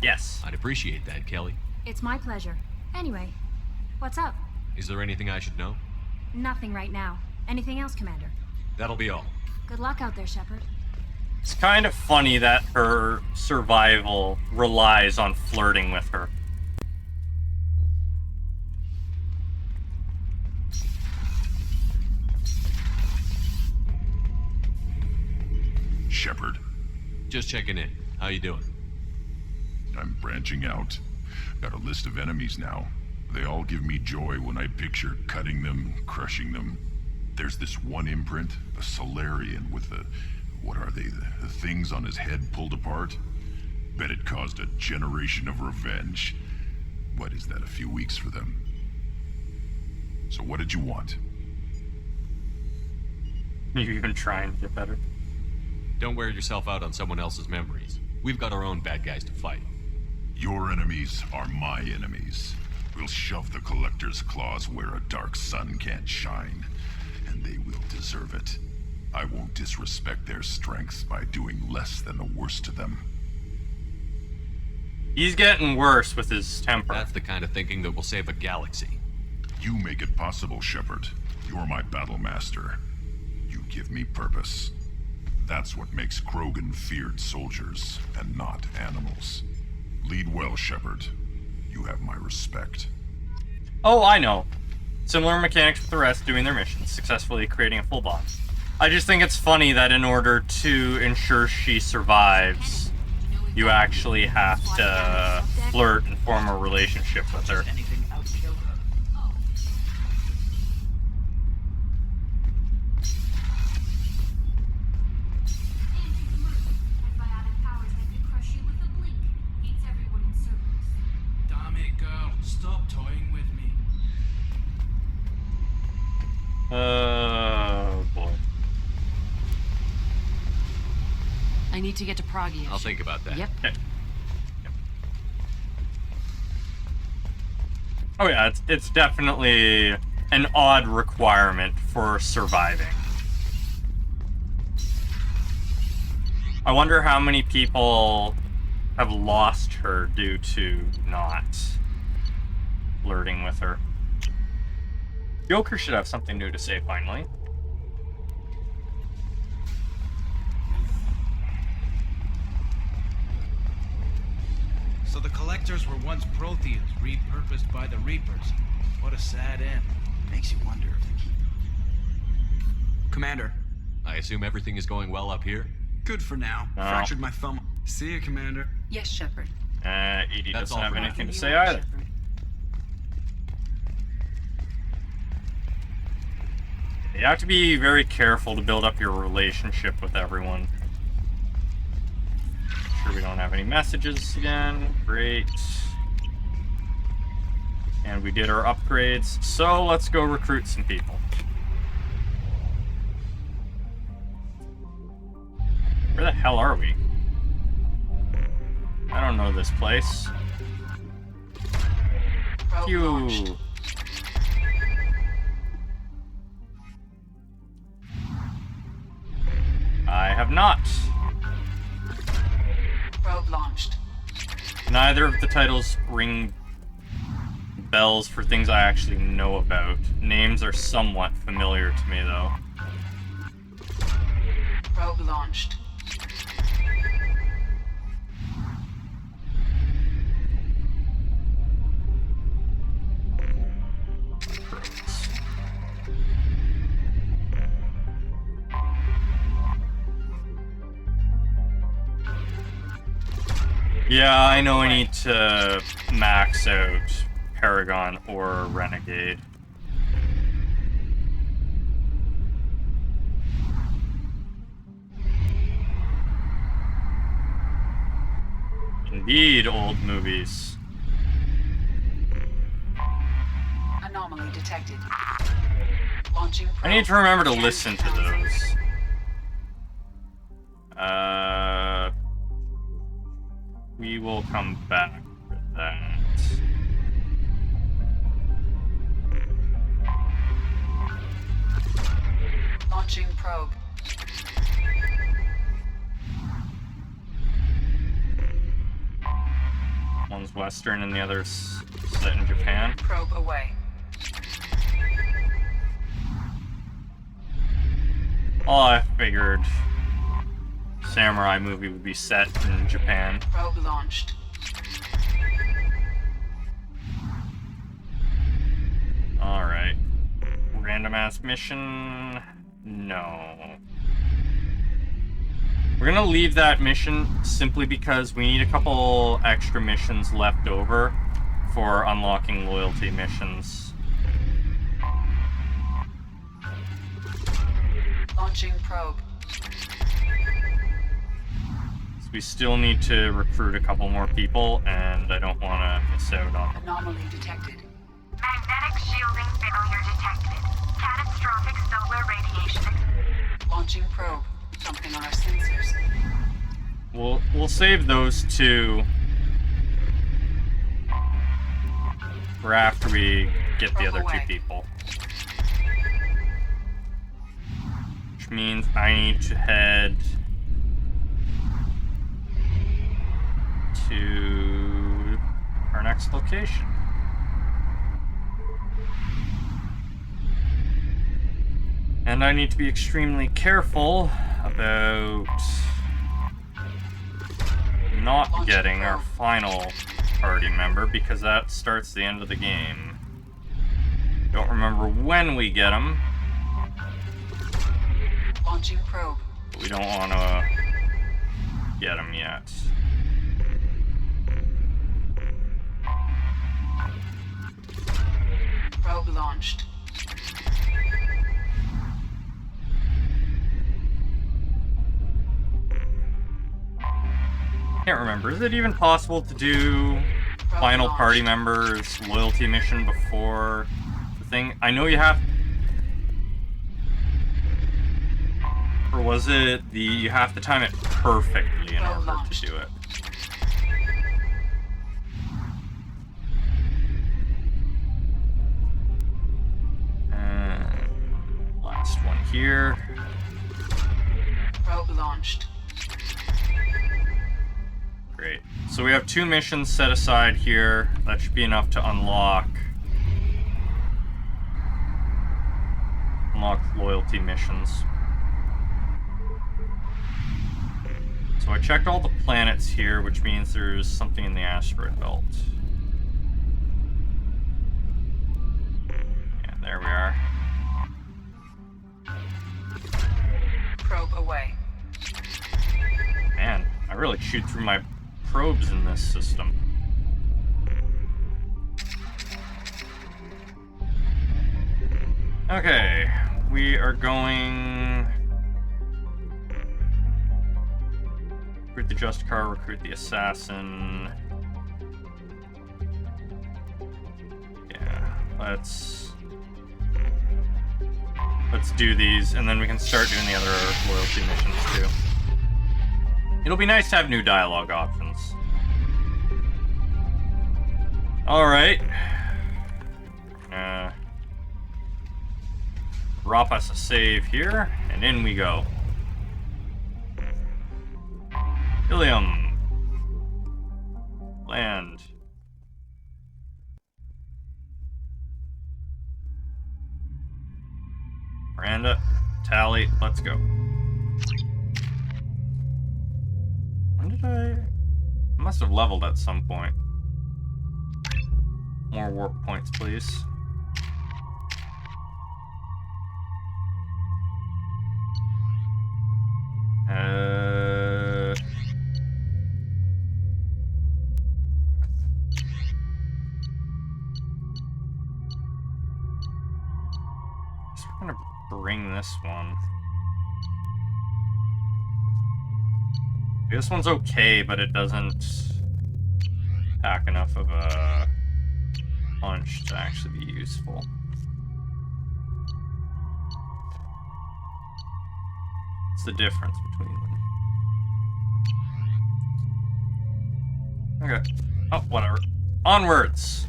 Yes. I'd appreciate that, Kelly. It's my pleasure. Anyway, what's up? Is there anything I should know? Nothing right now. Anything else, Commander? That'll be all. Good luck out there, Shepard. It's kind of funny that her survival relies on flirting with her. Shepard. Just checking in. How you doing? I'm branching out. Got a list of enemies now. They all give me joy when I picture cutting them, crushing them. There's this one imprint, a Solarian with the... what are they? The things on his head pulled apart? Bet it caused a generation of revenge. What is that, a few weeks for them? So what did you want? You're even trying to get better. Don't wear yourself out on someone else's memories. We've got our own bad guys to fight. Your enemies are my enemies. We'll shove the Collector's claws where a dark sun can't shine, and they will deserve it. I won't disrespect their strengths by doing less than the worst to them. He's getting worse with his temper. That's the kind of thinking that will save a galaxy. You make it possible, Shepard. You're my battle master. You give me purpose. That's what makes Krogan feared soldiers, and not animals. Lead well, Shepard. You have my respect. Oh, I know. Similar mechanics with the rest doing their missions, successfully creating a full boss. I just think it's funny that in order to ensure she survives, you actually have to flirt and form a relationship with her. Damn it, girl. Stop toying need to get to Prague. I'll think about that. Yep. Okay. Oh yeah, it's definitely an odd requirement for surviving. I wonder how many people have lost her due to not flirting with her. Joker should have something new to say finally. So the Collectors were once Protheans, repurposed by the Reapers. What a sad end. Makes you wonder if they keep... Commander. I assume everything is going well up here? Good for now. No. Fractured my thumb. See you, Commander. Yes, Shepard. Edie That's doesn't all have for now. anything to say either. You have to be very careful to build up your relationship with everyone. Sure we don't have any messages again. Great. And we did our upgrades, so let's go recruit some people. Where the hell are we? I don't know this place. Phew. I have not. Probe launched. Neither of the titles ring bells for things I actually know about. Names are somewhat familiar to me, though. Probe launched. Yeah, I know I need to max out Paragon or Renegade. Indeed, old movies. Anomaly detected. Launching probe. I need to remember to listen to those. We will come back with that. Launching probe. One's Western and the other's set in Japan. Probe away. Oh, I figured samurai movie would be set in Japan. Probe launched. Alright. Random ass mission? No. We're gonna leave that mission simply because we need a couple extra missions left over for unlocking loyalty missions. Launching probe. So we still need to recruit a couple more people, and I don't want to miss out on them. Anomaly detected. Magnetic shielding failure detected. Catastrophic solar radiation. Launching probe. Something on our sensors. We'll save those two for after we get the other two people. Which means I need to head to our next location. And I need to be extremely careful about not getting our final party member, because that starts the end of the game. Don't remember when we get him. Launching probe. But we don't want to get him yet. Probe launched. Can't remember. Is it even possible to do final party members loyalty mission before the thing? I know you have. Or was it the you have to time it perfectly in order to do it? Last one here. Probe launched. Great. So we have 2 missions set aside here. That should be enough to unlock loyalty missions. So I checked all the planets here, which means there's something in the asteroid belt. Yeah, there we are. Probe away. Man, I really chewed through my probes in this system. Okay, we are going... Recruit the Justicar, recruit the Assassin. Yeah, let's do these, and then we can start doing the other loyalty missions too. It'll be nice to have new dialogue options. Alright. Drop us a save here, and in we go. Ilium. Land. Miranda, Tally, let's go. When did I must have leveled at some point. More warp points, please. So we're gonna bring this one. This one's okay, but it doesn't pack enough of a punch to actually be useful. What's the difference between them? Okay. Oh, whatever. Onwards!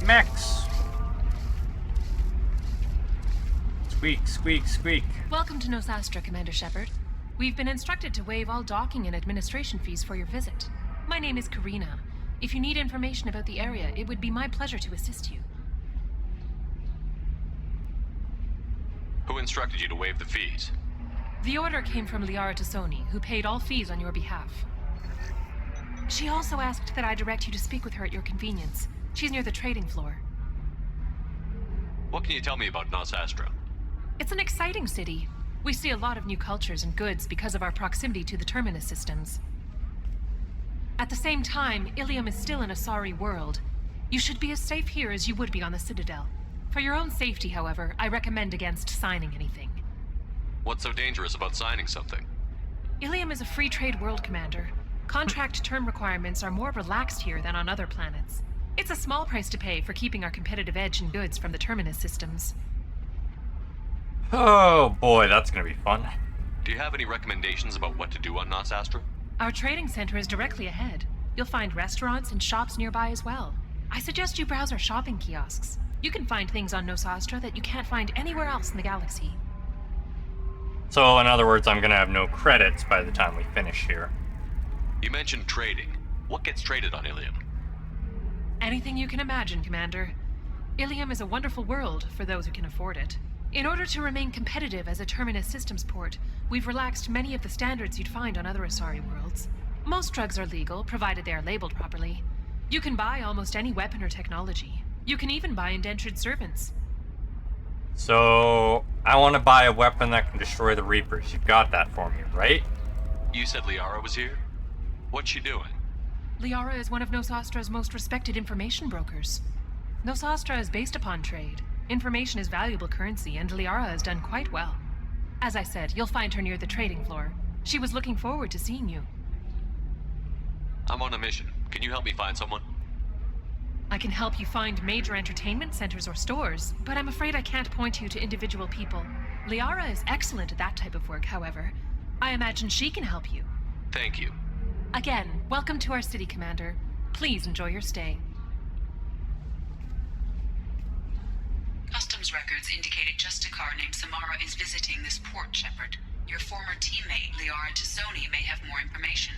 Max! Squeak, squeak, squeak. Welcome to Nosastra, Commander Shepard. We've been instructed to waive all docking and administration fees for your visit. My name is Karina. If you need information about the area, it would be my pleasure to assist you. Who instructed you to waive the fees? The order came from Liara Tassoni, who paid all fees on your behalf. She also asked that I direct you to speak with her at your convenience. She's near the trading floor. What can you tell me about Nosastra? It's an exciting city. We see a lot of new cultures and goods because of our proximity to the Terminus systems. At the same time, Ilium is still an Asari world. You should be as safe here as you would be on the Citadel. For your own safety, however, I recommend against signing anything. What's so dangerous about signing something? Ilium is a free trade world, Commander. Contract term requirements are more relaxed here than on other planets. It's a small price to pay for keeping our competitive edge in goods from the Terminus systems. Oh boy, that's gonna be fun. Do you have any recommendations about what to do on Nosastra? Our trading center is directly ahead. You'll find restaurants and shops nearby as well. I suggest you browse our shopping kiosks. You can find things on Nosastra that you can't find anywhere else in the galaxy. So, in other words, I'm gonna have no credits by the time we finish here. You mentioned trading. What gets traded on Ilium? Anything you can imagine, Commander. Ilium is a wonderful world for those who can afford it. In order to remain competitive as a Terminus systems port, we've relaxed many of the standards you'd find on other Asari worlds. Most drugs are legal, provided they are labeled properly. You can buy almost any weapon or technology. You can even buy indentured servants. So, I want to buy a weapon that can destroy the Reapers. You've got that for me, right? You said Liara was here? What's she doing? Liara is one of Nosastra's most respected information brokers. Nosastra is based upon trade. Information is valuable currency, and Liara has done quite well. As I said, you'll find her near the trading floor. She was looking forward to seeing you. I'm on a mission. Can you help me find someone? I can help you find major entertainment centers or stores, but I'm afraid I can't point you to individual people. Liara is excellent at that type of work, however. I imagine she can help you. Thank you. Again, welcome to our city, Commander. Please enjoy your stay. Customs records indicated just a car named Samara is visiting this port, Shepard. Your former teammate, Liara Tassoni, may have more information.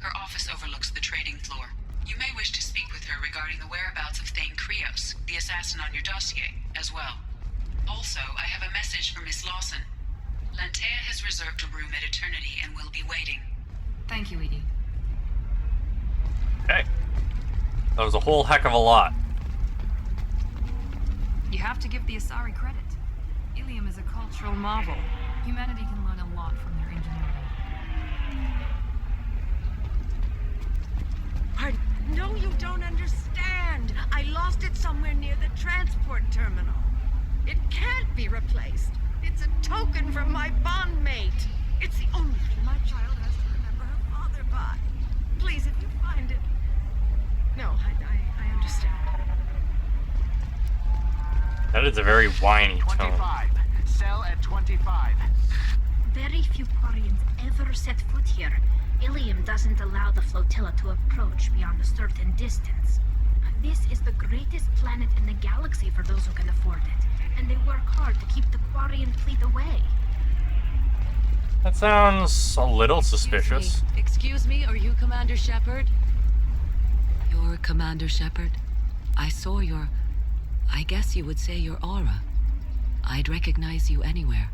Her office overlooks the trading floor. You may wish to speak with her regarding the whereabouts of Thane Krios, the assassin on your dossier, as well. Also, I have a message for Miss Lawson. Lantea has reserved a room at Eternity and will be waiting. Thank you, Edie. Okay. That was a whole heck of a lot. You have to give the Asari credit. Ilium is a cultural marvel. Humanity can learn a lot from their ingenuity. No, you don't understand. I lost it somewhere near the transport terminal. It can't be replaced. It's a token from my bondmate. It's the only thing my child has to remember her father by. Please, if you find it... No, I understand. That is a very whiny tone. 25. Cell at 25. Very few Quarians ever set foot here. Ilium doesn't allow the flotilla to approach beyond a certain distance. This is the greatest planet in the galaxy for those who can afford it, and they work hard to keep the Quarian fleet away. That sounds a little suspicious. Excuse me, are you Commander Shepard? You're Commander Shepard? I saw your... I guess you would say your aura. I'd recognize you anywhere.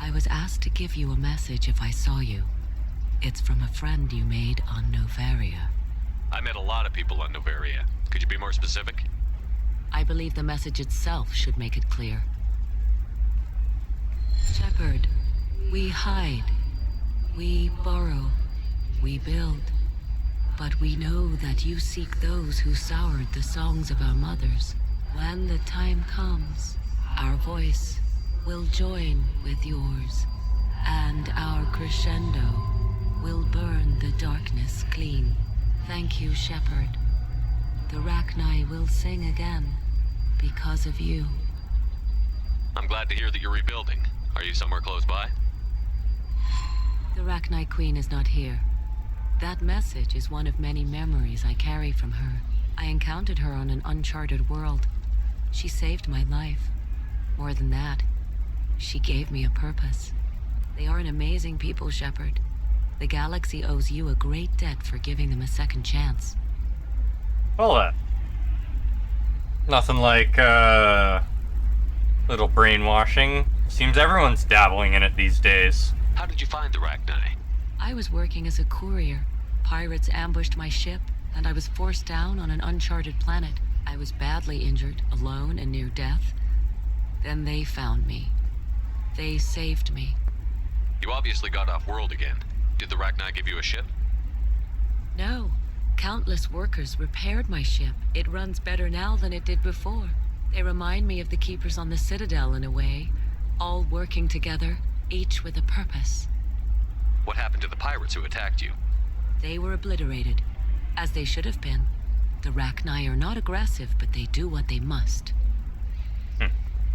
I was asked to give you a message if I saw you. It's from a friend you made on Novaria. I met a lot of people on Novaria. Could you be more specific? I believe the message itself should make it clear. Shepard, we hide. We borrow. We build. But we know that you seek those who soured the songs of our mothers. When the time comes, our voice will join with yours, and our crescendo will burn the darkness clean. Thank you, Shepard. The Rachni will sing again because of you. I'm glad to hear that you're rebuilding. Are you somewhere close by? The Rachni Queen is not here. That message is one of many memories I carry from her. I encountered her on an uncharted world. She saved my life. More than that, she gave me a purpose. They are an amazing people, Shepard. The galaxy owes you a great debt for giving them a second chance. Well, nothing like, little brainwashing. Seems everyone's dabbling in it these days. How did you find the Rachni? I was working as a courier. Pirates ambushed my ship, and I was forced down on an uncharted planet. I was badly injured, alone and near death. Then they found me. They saved me. You obviously got off world again. Did the Rachni give you a ship? No. Countless workers repaired my ship. It runs better now than it did before. They remind me of the Keepers on the Citadel in a way. All working together, each with a purpose. What happened to the pirates who attacked you? They were obliterated, as they should have been. The Rachni are not aggressive, but they do what they must.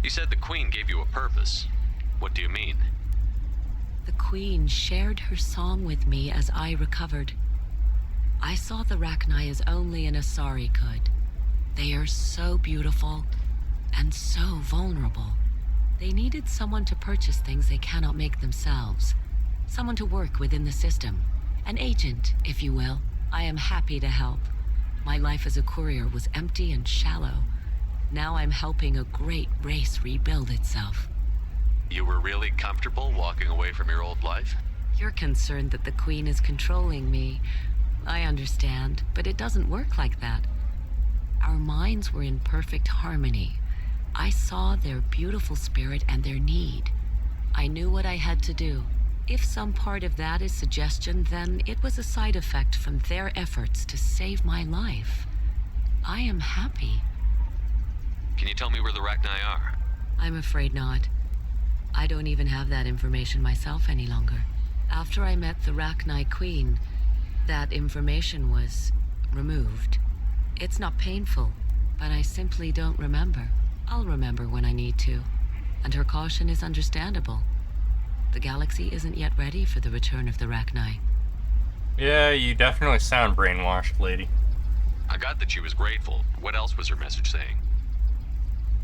You said the Queen gave you a purpose. What do you mean? The Queen shared her song with me as I recovered. I saw the Rachni as only an Asari could. They are so beautiful and so vulnerable. They needed someone to purchase things they cannot make themselves. Someone to work within the system. An agent, if you will. I am happy to help. My life as a courier was empty and shallow. Now I'm helping a great race rebuild itself. You were really comfortable walking away from your old life? You're concerned that the Queen is controlling me. I understand, but it doesn't work like that. Our minds were in perfect harmony. I saw their beautiful spirit and their need. I knew what I had to do. If some part of that is suggestion, then it was a side effect from their efforts to save my life. I am happy. Can you tell me where the Rachni are? I'm afraid not. I don't even have that information myself any longer. After I met the Rachni Queen, that information was removed. It's not painful, but I simply don't remember. I'll remember when I need to, and her caution is understandable. The galaxy isn't yet ready for the return of the Rachni. Yeah, you definitely sound brainwashed, lady. I got that she was grateful. What else was her message saying?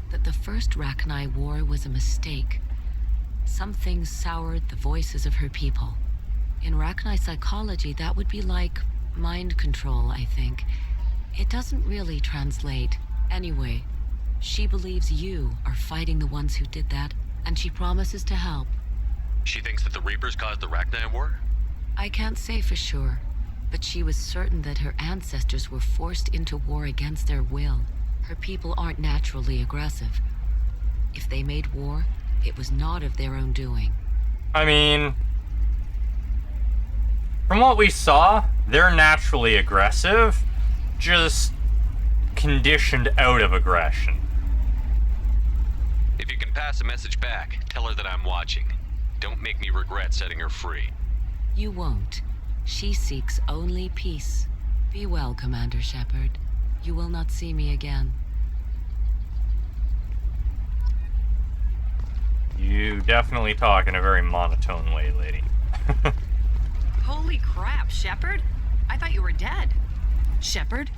That the first Rachni war was a mistake. Something soured the voices of her people. In Rachni psychology, that would be like mind control, I think. It doesn't really translate. Anyway, she believes you are fighting the ones who did that, and she promises to help. She thinks that the Reapers caused the Rachni war? I can't say for sure, but she was certain that her ancestors were forced into war against their will. Her people aren't naturally aggressive. If they made war, it was not of their own doing. I mean, from what we saw, they're naturally aggressive, just conditioned out of aggression. If you can pass a message back, tell her that I'm watching. Don't make me regret setting her free. You won't. She seeks only peace. Be well, Commander Shepard. You will not see me again. You definitely talk in a very monotone way, lady. Holy crap, Shepard? I thought you were dead. Shepard?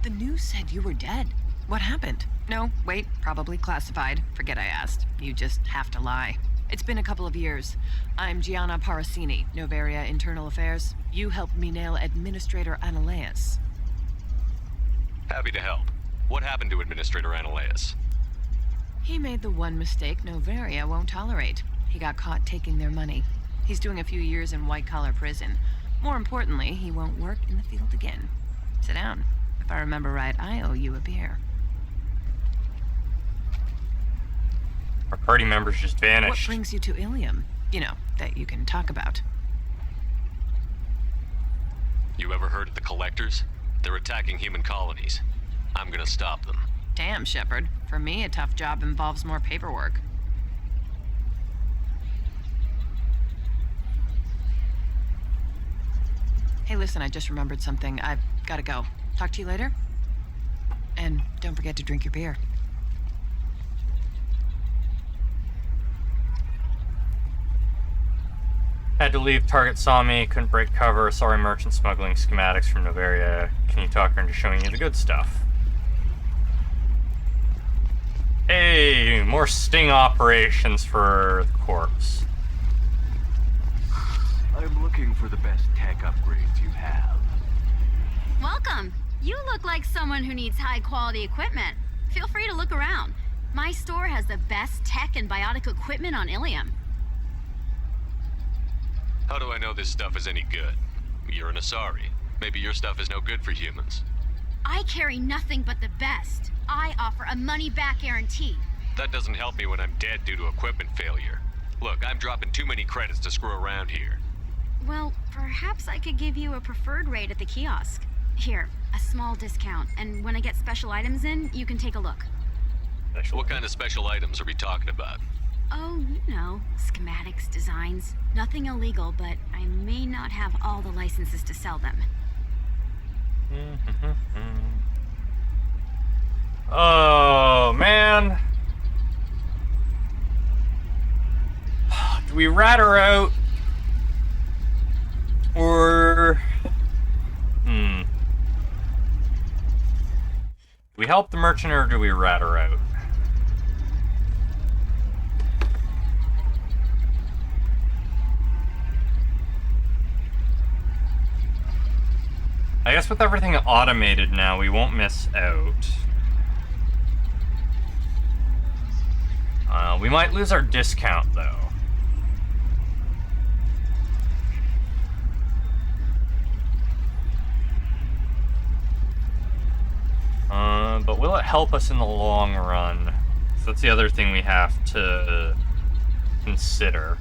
The news said you were dead. What happened? No, wait, probably classified. Forget I asked. You just have to lie. It's been a couple of years. I'm Gianna Parasini, Noveria Internal Affairs. You helped me nail Administrator Analeas. Happy to help. What happened to Administrator Analeas? He made the one mistake Noveria won't tolerate. He got caught taking their money. He's doing a few years in white-collar prison. More importantly, he won't work in the field again. Sit down. If I remember right, I owe you a beer. Our party members just vanished. What brings you to Ilium? You know, that you can talk about. You ever heard of the Collectors? They're attacking human colonies. I'm gonna stop them. Damn, Shepard. For me, a tough job involves more paperwork. Hey, listen, I just remembered something. I've gotta go. Talk to you later? And don't forget to drink your beer. Had to leave. Target saw me. Couldn't break cover. Sorry, merchant smuggling schematics from Noveria. Can you talk her into showing you the good stuff? Hey, more sting operations for the corpse. I'm looking for the best tech upgrades you have. Welcome. You look like someone who needs high-quality equipment. Feel free to look around. My store has the best tech and biotic equipment on Ilium. How do I know this stuff is any good? You're an Asari. Maybe your stuff is no good for humans. I carry nothing but the best. I offer a money-back guarantee. That doesn't help me when I'm dead due to equipment failure. Look, I'm dropping too many credits to screw around here. Well, perhaps I could give you a preferred rate at the kiosk. Here, a small discount, and when I get special items in, you can take a look. What kind of special items are we talking about? Oh, you know, schematics, designs. Nothing illegal, but I may not have all the licenses to sell them. Oh, man. Do we rat her out? Or... Do we help the merchant or do we rat her out? I guess with everything automated now, we won't miss out. We might lose our discount, though. But will it help us in the long run? So that's the other thing we have to consider.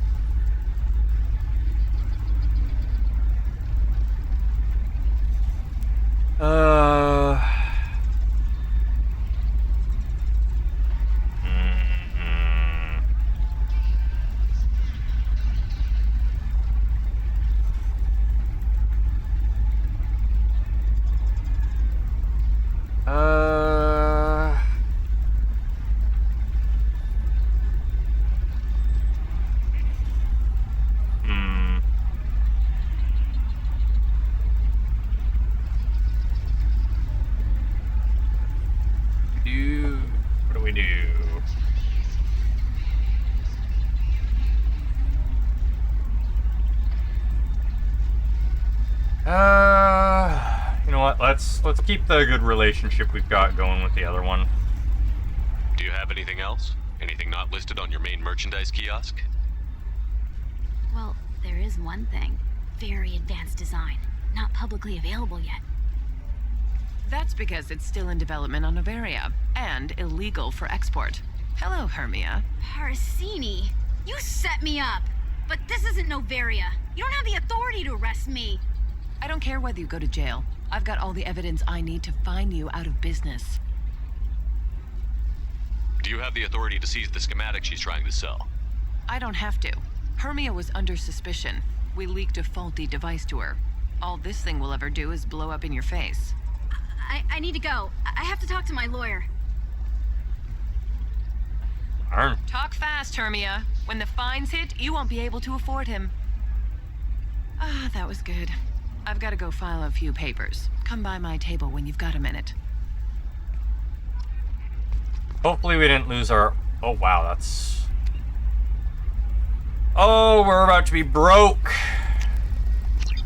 What do we do? You know what? Let's keep the good relationship we've got going with the other one. Do you have anything else? Anything not listed on your main merchandise kiosk? Well, there is one thing. Very advanced design. Not publicly available yet. That's because it's still in development on Noveria, and illegal for export. Hello, Hermia. Parsini, you set me up! But this isn't Noveria. You don't have the authority to arrest me! I don't care whether you go to jail. I've got all the evidence I need to find you out of business. Do you have the authority to seize the schematic she's trying to sell? I don't have to. Hermia was under suspicion. We leaked a faulty device to her. All this thing will ever do is blow up in your face. I need to go. I have to talk to my lawyer. Darn. Talk fast, Hermia. When the fines hit, you won't be able to afford him. Ah, that was good. I've got to go file a few papers. Come by my table when you've got a minute. Hopefully we didn't lose our... Oh, wow, that's... Oh, we're about to be broke.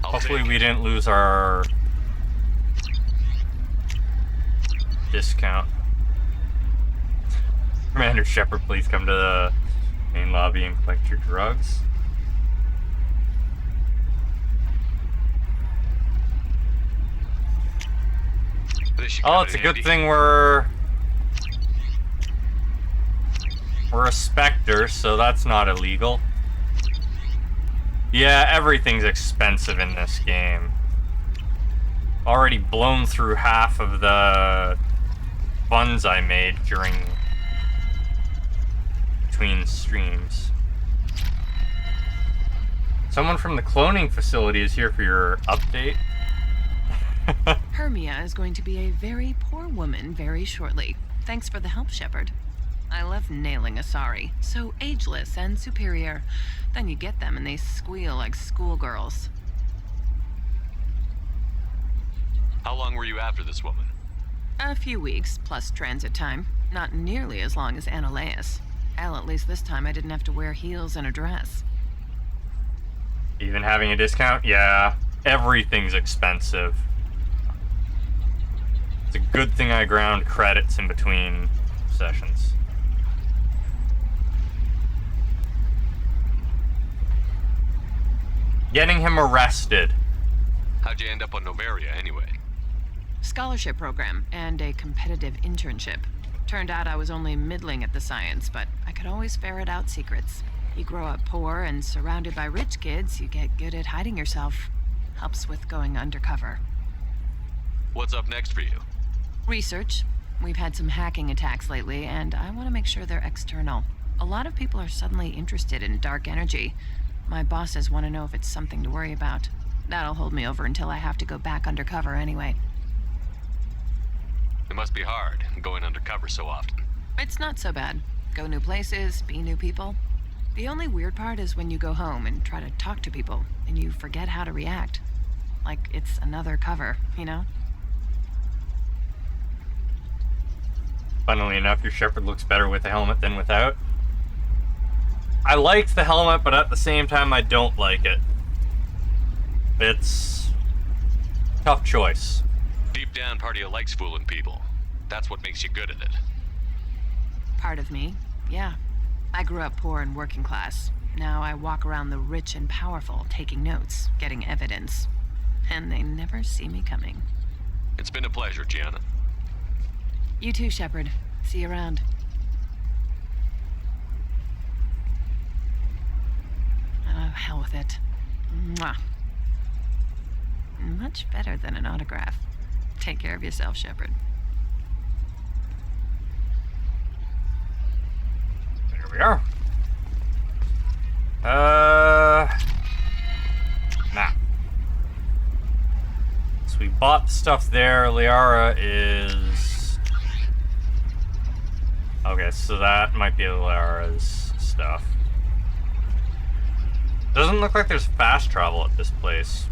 Hopefully we didn't lose our... discount. Commander Shepard, please come to the main lobby and collect your drugs. Oh, it's a good thing we're a Spectre, so that's not illegal. Yeah, everything's expensive in this game. Already blown through half of the funds I made between streams. Someone from the cloning facility is here for your update. Hermia is going to be a very poor woman very shortly. Thanks for the help, Shepard. I love nailing Asari. So ageless and superior. Then you get them and they squeal like schoolgirls. How long were you after this woman? A few weeks, plus transit time. Not nearly as long as Annaleus. Hell, at least this time I didn't have to wear heels and a dress. Even having a discount? Yeah, everything's expensive. It's a good thing I ground credits in between sessions. Getting him arrested. How'd you end up on Noveria, anyway? Scholarship program and a competitive internship. Turned out I was only middling at the science, but I could always ferret out secrets. You grow up poor and surrounded by rich kids, you get good at hiding yourself. Helps with going undercover. What's up next for you? Research. We've had some hacking attacks lately, and I want to make sure they're external. A lot of people are suddenly interested in dark energy. My bosses want to know if it's something to worry about. That'll hold me over until I have to go back undercover anyway. It must be hard, going undercover so often. It's not so bad. Go new places, be new people. The only weird part is when you go home and try to talk to people, and you forget how to react. Like it's another cover, you know? Funnily enough, your Shepard looks better with the helmet than without. I liked the helmet, but at the same time, I don't like it. It's a tough choice. Deep down, part of you likes fooling people. That's what makes you good at it. Part of me, yeah. I grew up poor and working class. Now I walk around the rich and powerful, taking notes, getting evidence. And they never see me coming. It's been a pleasure, Gianna. You too, Shepard. See you around. Oh, hell with it. Mwah. Much better than an autograph. Take care of yourself, Shepard. There we are. Nah. So we bought the stuff there. Liara is... Okay, so that might be Liara's stuff. Doesn't look like there's fast travel at this place.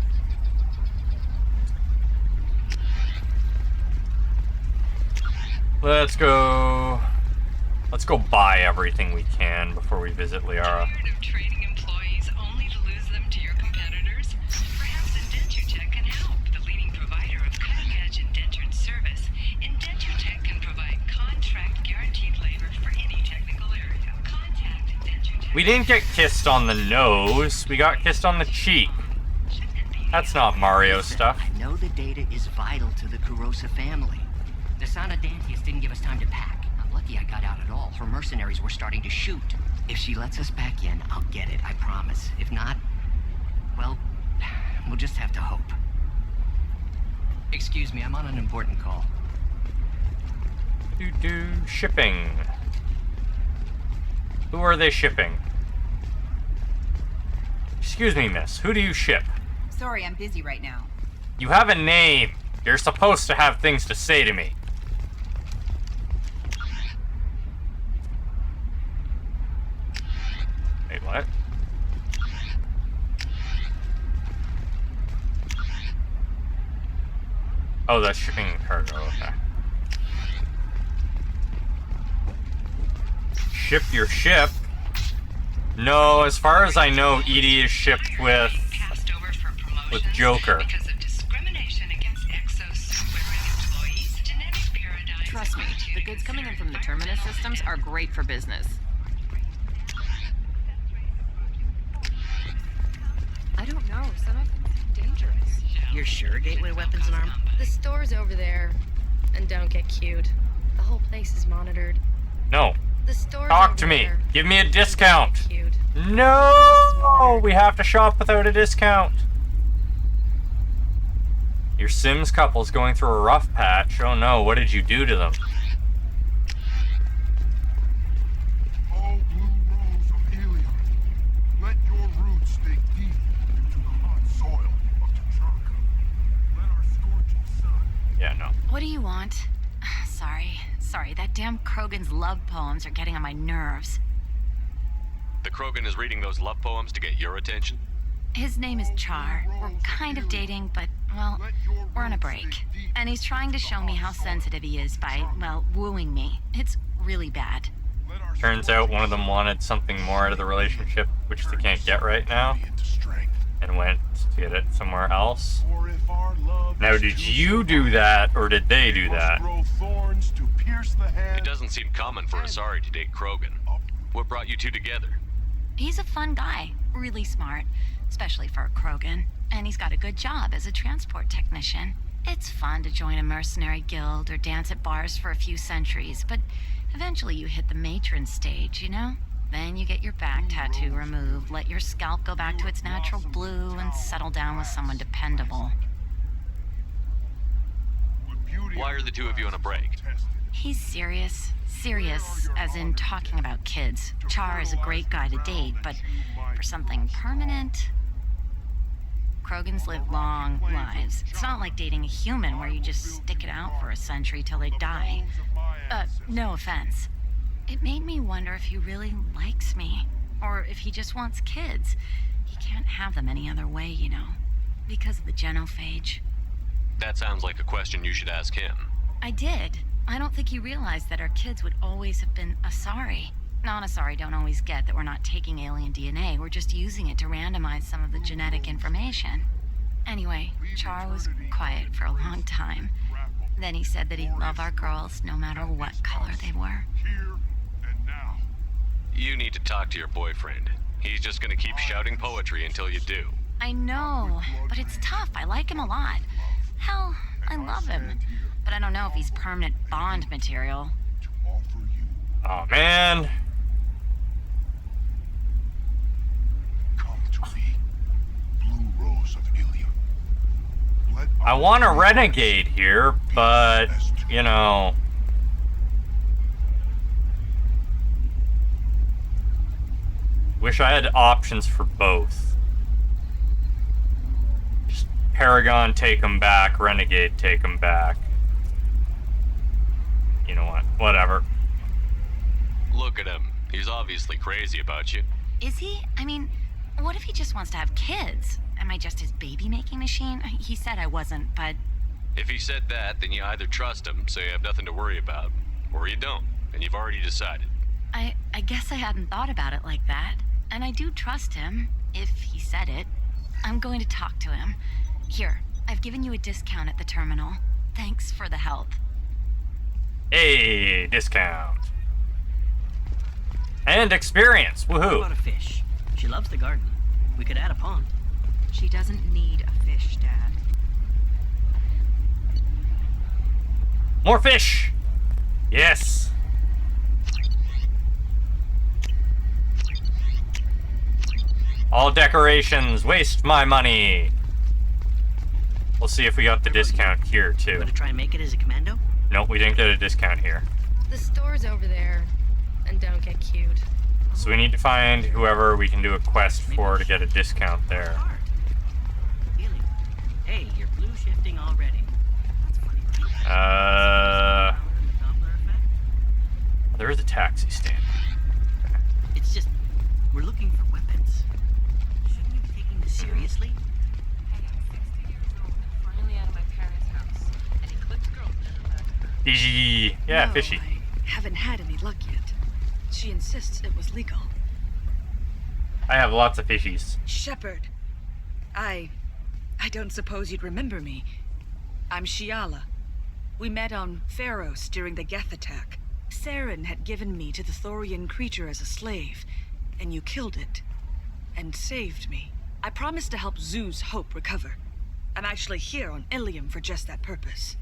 Let's go buy everything we can before we visit Liara. Tired of trading employees only to lose them to your competitors? Perhaps Indentutech can help. The leading provider of cutting-edge indentured service, Indentutech can provide contract guaranteed labor for any technical area. Contact Indentutech. We didn't get kissed on the nose, we got kissed on the cheek. That's not Mario stuff. I know the data is vital to the Kurosa family. The Sana Dantius didn't give us time to pack. I'm lucky I got out at all. Her mercenaries were starting to shoot. If she lets us back in, I'll get it, I promise. If not, well, we'll just have to hope. Excuse me, I'm on an important call. Shipping. Who are they shipping? Excuse me, miss. Who do you ship? Sorry, I'm busy right now. You have a name. You're supposed to have things to say to me. Wait, what? Oh, that's shipping cargo, okay. Ship your ship? No, as far as I know, Edie is shipped with Joker. Trust me, the goods coming in from the Terminus systems are great for business. I don't know, some of them seem dangerous. You're sure Gateway Weapons and Arm? The store's over there. And don't get cute. The whole place is monitored. No. The store's Talk over to me. there. Give me a discount. Cute. No! We have to shop without a discount. Your Sims couple's going through a rough patch. Oh no, what did you do to them? Oh, blue rose of Helium, let your roots dig deep into the hot soil of T'Chaka. Let our scorching sun... Yeah, no. What do you want? Sorry, that damn Krogan's love poems are getting on my nerves. The Krogan is reading those love poems to get your attention? His name is Char. We're kind of dating, but, well, we're on a break. And he's trying to show me how sensitive he is by, well, wooing me. It's really bad. Turns out one of them wanted something more out of the relationship, which they can't get right now, and went to get it somewhere else. Now, did you do that, or did they do that? It doesn't seem common for Asari to date Krogan. What brought you two together? He's a fun guy, really smart, especially for a Krogan. And he's got a good job as a transport technician. It's fun to join a mercenary guild or dance at bars for a few centuries, but eventually you hit the matron stage, you know? Then you get your back tattoo removed, let your scalp go back to its natural blue, and settle down with someone dependable. Why are the two of you on a break? He's serious. Serious, as in talking about kids. Char is a great guy to date, but for something permanent... Krogans live long lives. It's not like dating a human where you just stick it out for a century till they die. No offense. It made me wonder if he really likes me, or if he just wants kids. He can't have them any other way, you know, because of the genophage. That sounds like a question you should ask him. I did. I don't think he realized that our kids would always have been Asari. Non-Asari don't always get that we're not taking alien DNA, we're just using it to randomize some of the genetic information. Anyway, Char was quiet for a long time. Then he said that he'd love our girls no matter what color they were. You need to talk to your boyfriend. He's just gonna keep shouting poetry until you do. I know, but it's tough. I like him a lot. Hell, I love him. But I don't know if he's permanent Bond material. Oh, man. I want a renegade here, but, you know... Wish I had options for both. Just Paragon, take him back. Renegade, take him back. You know what? Whatever. Look at him. He's obviously crazy about you. Is he? I mean, what if he just wants to have kids? Am I just his baby-making machine? He said I wasn't, but... If he said that, then you either trust him, so you have nothing to worry about, or you don't, and you've already decided. I guess I hadn't thought about it like that. And I do trust him, if he said it. I'm going to talk to him. Here, I've given you a discount at the terminal. Thanks for the help. Hey, discount. And experience, What woohoo. about a fish? She loves the garden. We could add a pond. She doesn't need a fish, Dad. More fish! Yes! All decorations, waste my money! We'll see if we got the discount here, too. Gonna try and make it as a commando? Nope, we didn't get a discount here. The store's over there. And don't get cute. So we need to find whoever we can do a quest for to get a discount there. Hey, you're blue shifting already. There is a taxi stand. It's just, we're looking for weapons. Shouldn't we be taking this seriously? Finally out of my parents' house. And he clicked a girlfriend. Fishy. Yeah, No, fishy. I haven't had any luck yet. She insists it was legal. I have lots of fishies. Shepard. I don't suppose you'd remember me. I'm Shiala. We met on Pharos during the Geth attack. Saren had given me to the Thorian creature as a slave, and you killed it. And saved me. I promised to help Zeus Hope recover. I'm actually here on Ilium for just that purpose.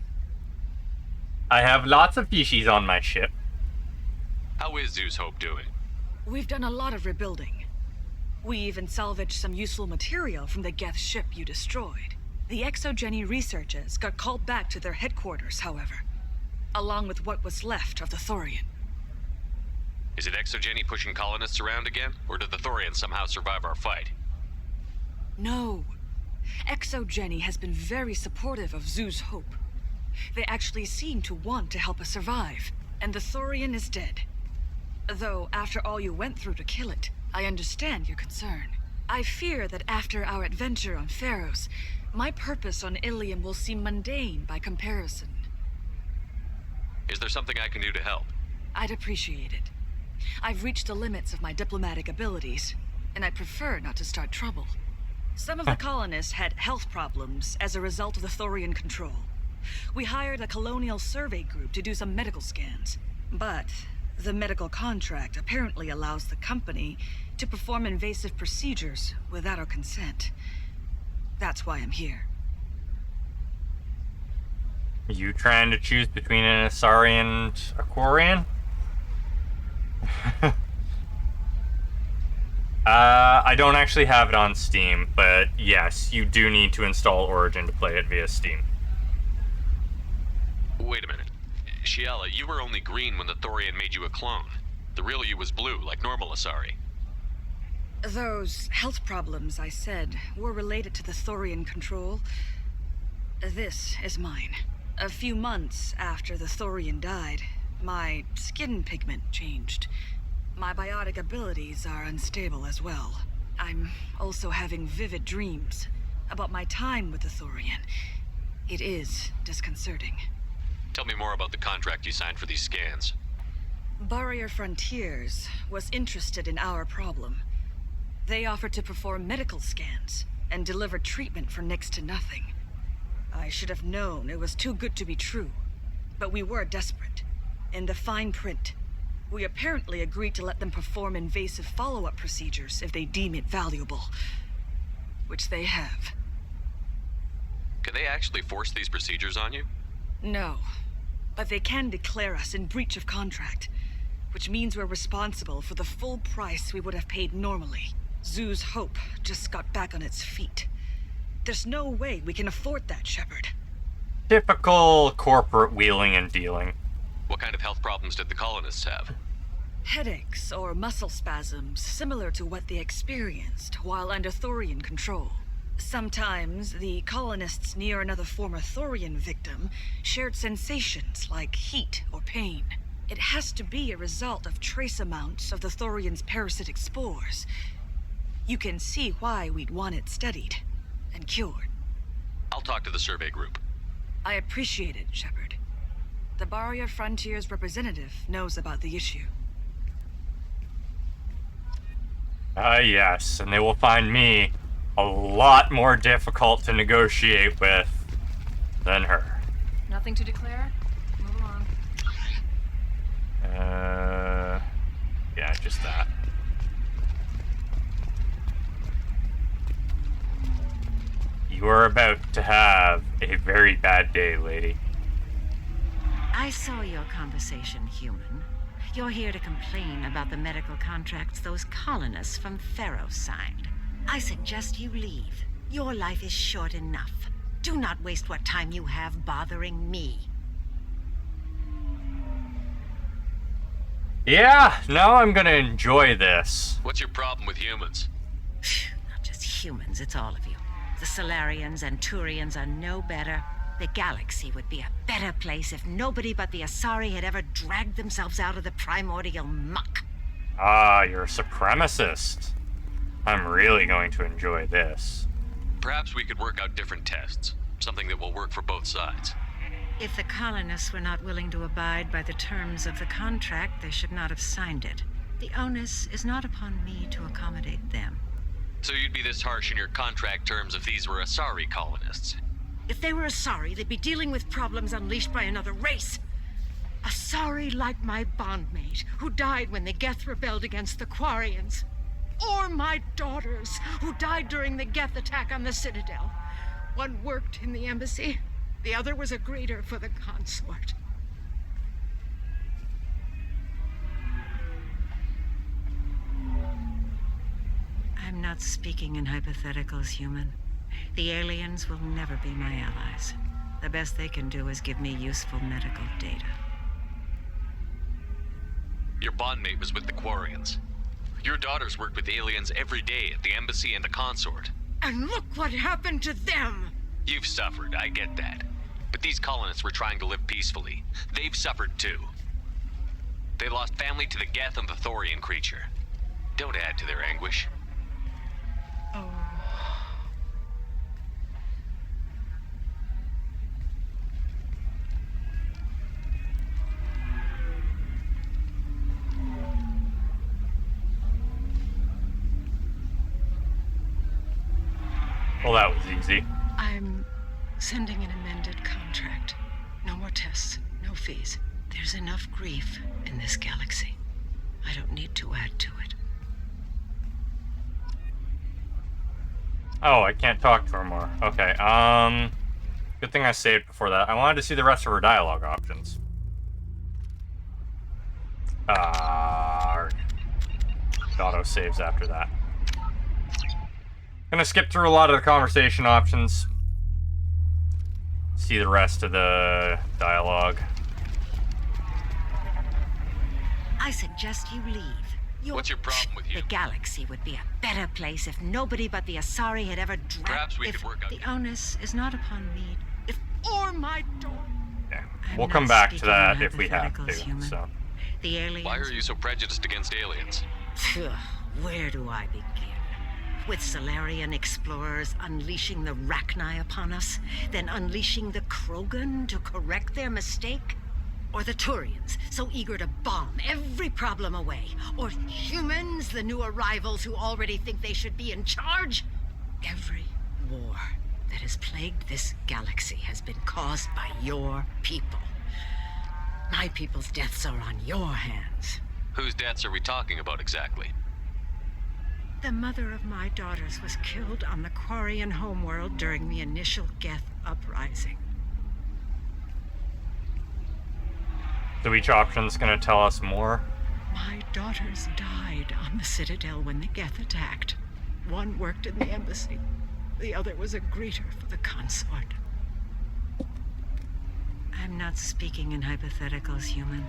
I have lots of fishies on my ship. How is Zeus Hope doing? We've done a lot of rebuilding. We even salvaged some useful material from the Geth ship you destroyed. The Exogeny researchers got called back to their headquarters, however, along with what was left of the Thorian. Is it Exogeny pushing colonists around again, or did the Thorians somehow survive our fight? No. Exogeny has been very supportive of Zeus Hope. They actually seem to want to help us survive, and the Thorian is dead. Though, after all you went through to kill it, I understand your concern. I fear that after our adventure on Pharos, my purpose on Ilium will seem mundane by comparison. Is there something I can do to help? I'd appreciate it. I've reached the limits of my diplomatic abilities, and I prefer not to start trouble. Some of the colonists had health problems as a result of the Thorian control. We hired a colonial survey group to do some medical scans, but the medical contract apparently allows the company to perform invasive procedures without our consent. That's why I'm here. You trying to choose between an Asari and a Quarian? I don't actually have it on Steam, but yes, you do need to install Origin to play it via Steam. Wait a minute. Shiala, you were only green when the Thorian made you a clone. The real you was blue, like normal Asari. Those health problems I said were related to the Thorian control. This is mine. A few months after the Thorian died, my skin pigment changed. My biotic abilities are unstable as well. I'm also having vivid dreams about my time with the Thorian. It is disconcerting. Tell me more about the contract you signed for these scans. Barrier Frontiers was interested in our problem. They offered to perform medical scans and deliver treatment for next to nothing. I should have known it was too good to be true, but we were desperate. In the fine print, we apparently agreed to let them perform invasive follow-up procedures if they deem it valuable, which they have. Can they actually force these procedures on you? No, but they can declare us in breach of contract, which means we're responsible for the full price we would have paid normally. Zeus Hope just got back on its feet. There's no way we can afford that, Shepard. Typical corporate wheeling and dealing. What kind of health problems did the colonists have? Headaches or muscle spasms, similar to what they experienced while under Thorian control. Sometimes, the colonists near another former Thorian victim shared sensations like heat or pain. It has to be a result of trace amounts of the Thorian's parasitic spores. You can see why we'd want it studied and cured. I'll talk to the survey group. I appreciate it, Shepard. The Barrier Frontier's representative knows about the issue. Yes, and they will find me a lot more difficult to negotiate with than her. Nothing to declare? Move along. Yeah, just that. You are about to have a very bad day, lady. I saw your conversation, human. You're here to complain about the medical contracts those colonists from Theros signed. I suggest you leave. Your life is short enough. Do not waste what time you have bothering me. Yeah, now I'm gonna enjoy this. What's your problem with humans? Not just humans, it's all of you. The Solarians and Turians are no better. The galaxy would be a better place if nobody but the Asari had ever dragged themselves out of the primordial muck. Ah, you're a supremacist. I'm really going to enjoy this. Perhaps we could work out different tests. Something that will work for both sides. If the colonists were not willing to abide by the terms of the contract, they should not have signed it. The onus is not upon me to accommodate them. So you'd be this harsh in your contract terms if these were Asari colonists? If they were Asari, they'd be dealing with problems unleashed by another race. Asari like my bondmate, who died when the Geth rebelled against the Quarians. Or my daughters, who died during the Geth attack on the Citadel. One worked in the embassy, the other was a greeter for the consort. I'm not speaking in hypotheticals, human. The aliens will never be my allies. The best they can do is give me useful medical data. Your bondmate was with the Quarians. Your daughters worked with aliens every day at the embassy and the consort. And look what happened to them! You've suffered, I get that. But these colonists were trying to live peacefully. They've suffered too. They lost family to the Geth and the Thorian creature. Don't add to their anguish. Oh. Well, that was easy. I'm sending an amended contract. No more tests, no fees. There's enough grief in this galaxy. I don't need to add to it. Oh, I can't talk to her more. Okay, good thing I saved before that. I wanted to see the rest of her dialogue options. Auto saves after that. Gonna skip through a lot of the conversation options. See the rest of the dialogue. I suggest you leave. What's your problem with you? The galaxy would be a better place if nobody but the Asari had ever dragged. Perhaps we could work out. The onus is not upon me. Or my daughter. Yeah, we'll come back to that if we have to. Human. So. The aliens. Why are you so prejudiced against aliens? Where do I begin? With Solarian explorers unleashing the Rachni upon us, then unleashing the Krogan to correct their mistake? Or the Turians, so eager to bomb every problem away? Or humans, the new arrivals who already think they should be in charge? Every war that has plagued this galaxy has been caused by your people. My people's deaths are on your hands. Whose deaths are we talking about exactly? The mother of my daughters was killed on the Quarian homeworld during the initial Geth uprising. So each option's gonna tell us more? My daughters died on the Citadel when the Geth attacked. One worked in the embassy. The other was a greeter for the consort. I'm not speaking in hypotheticals, human.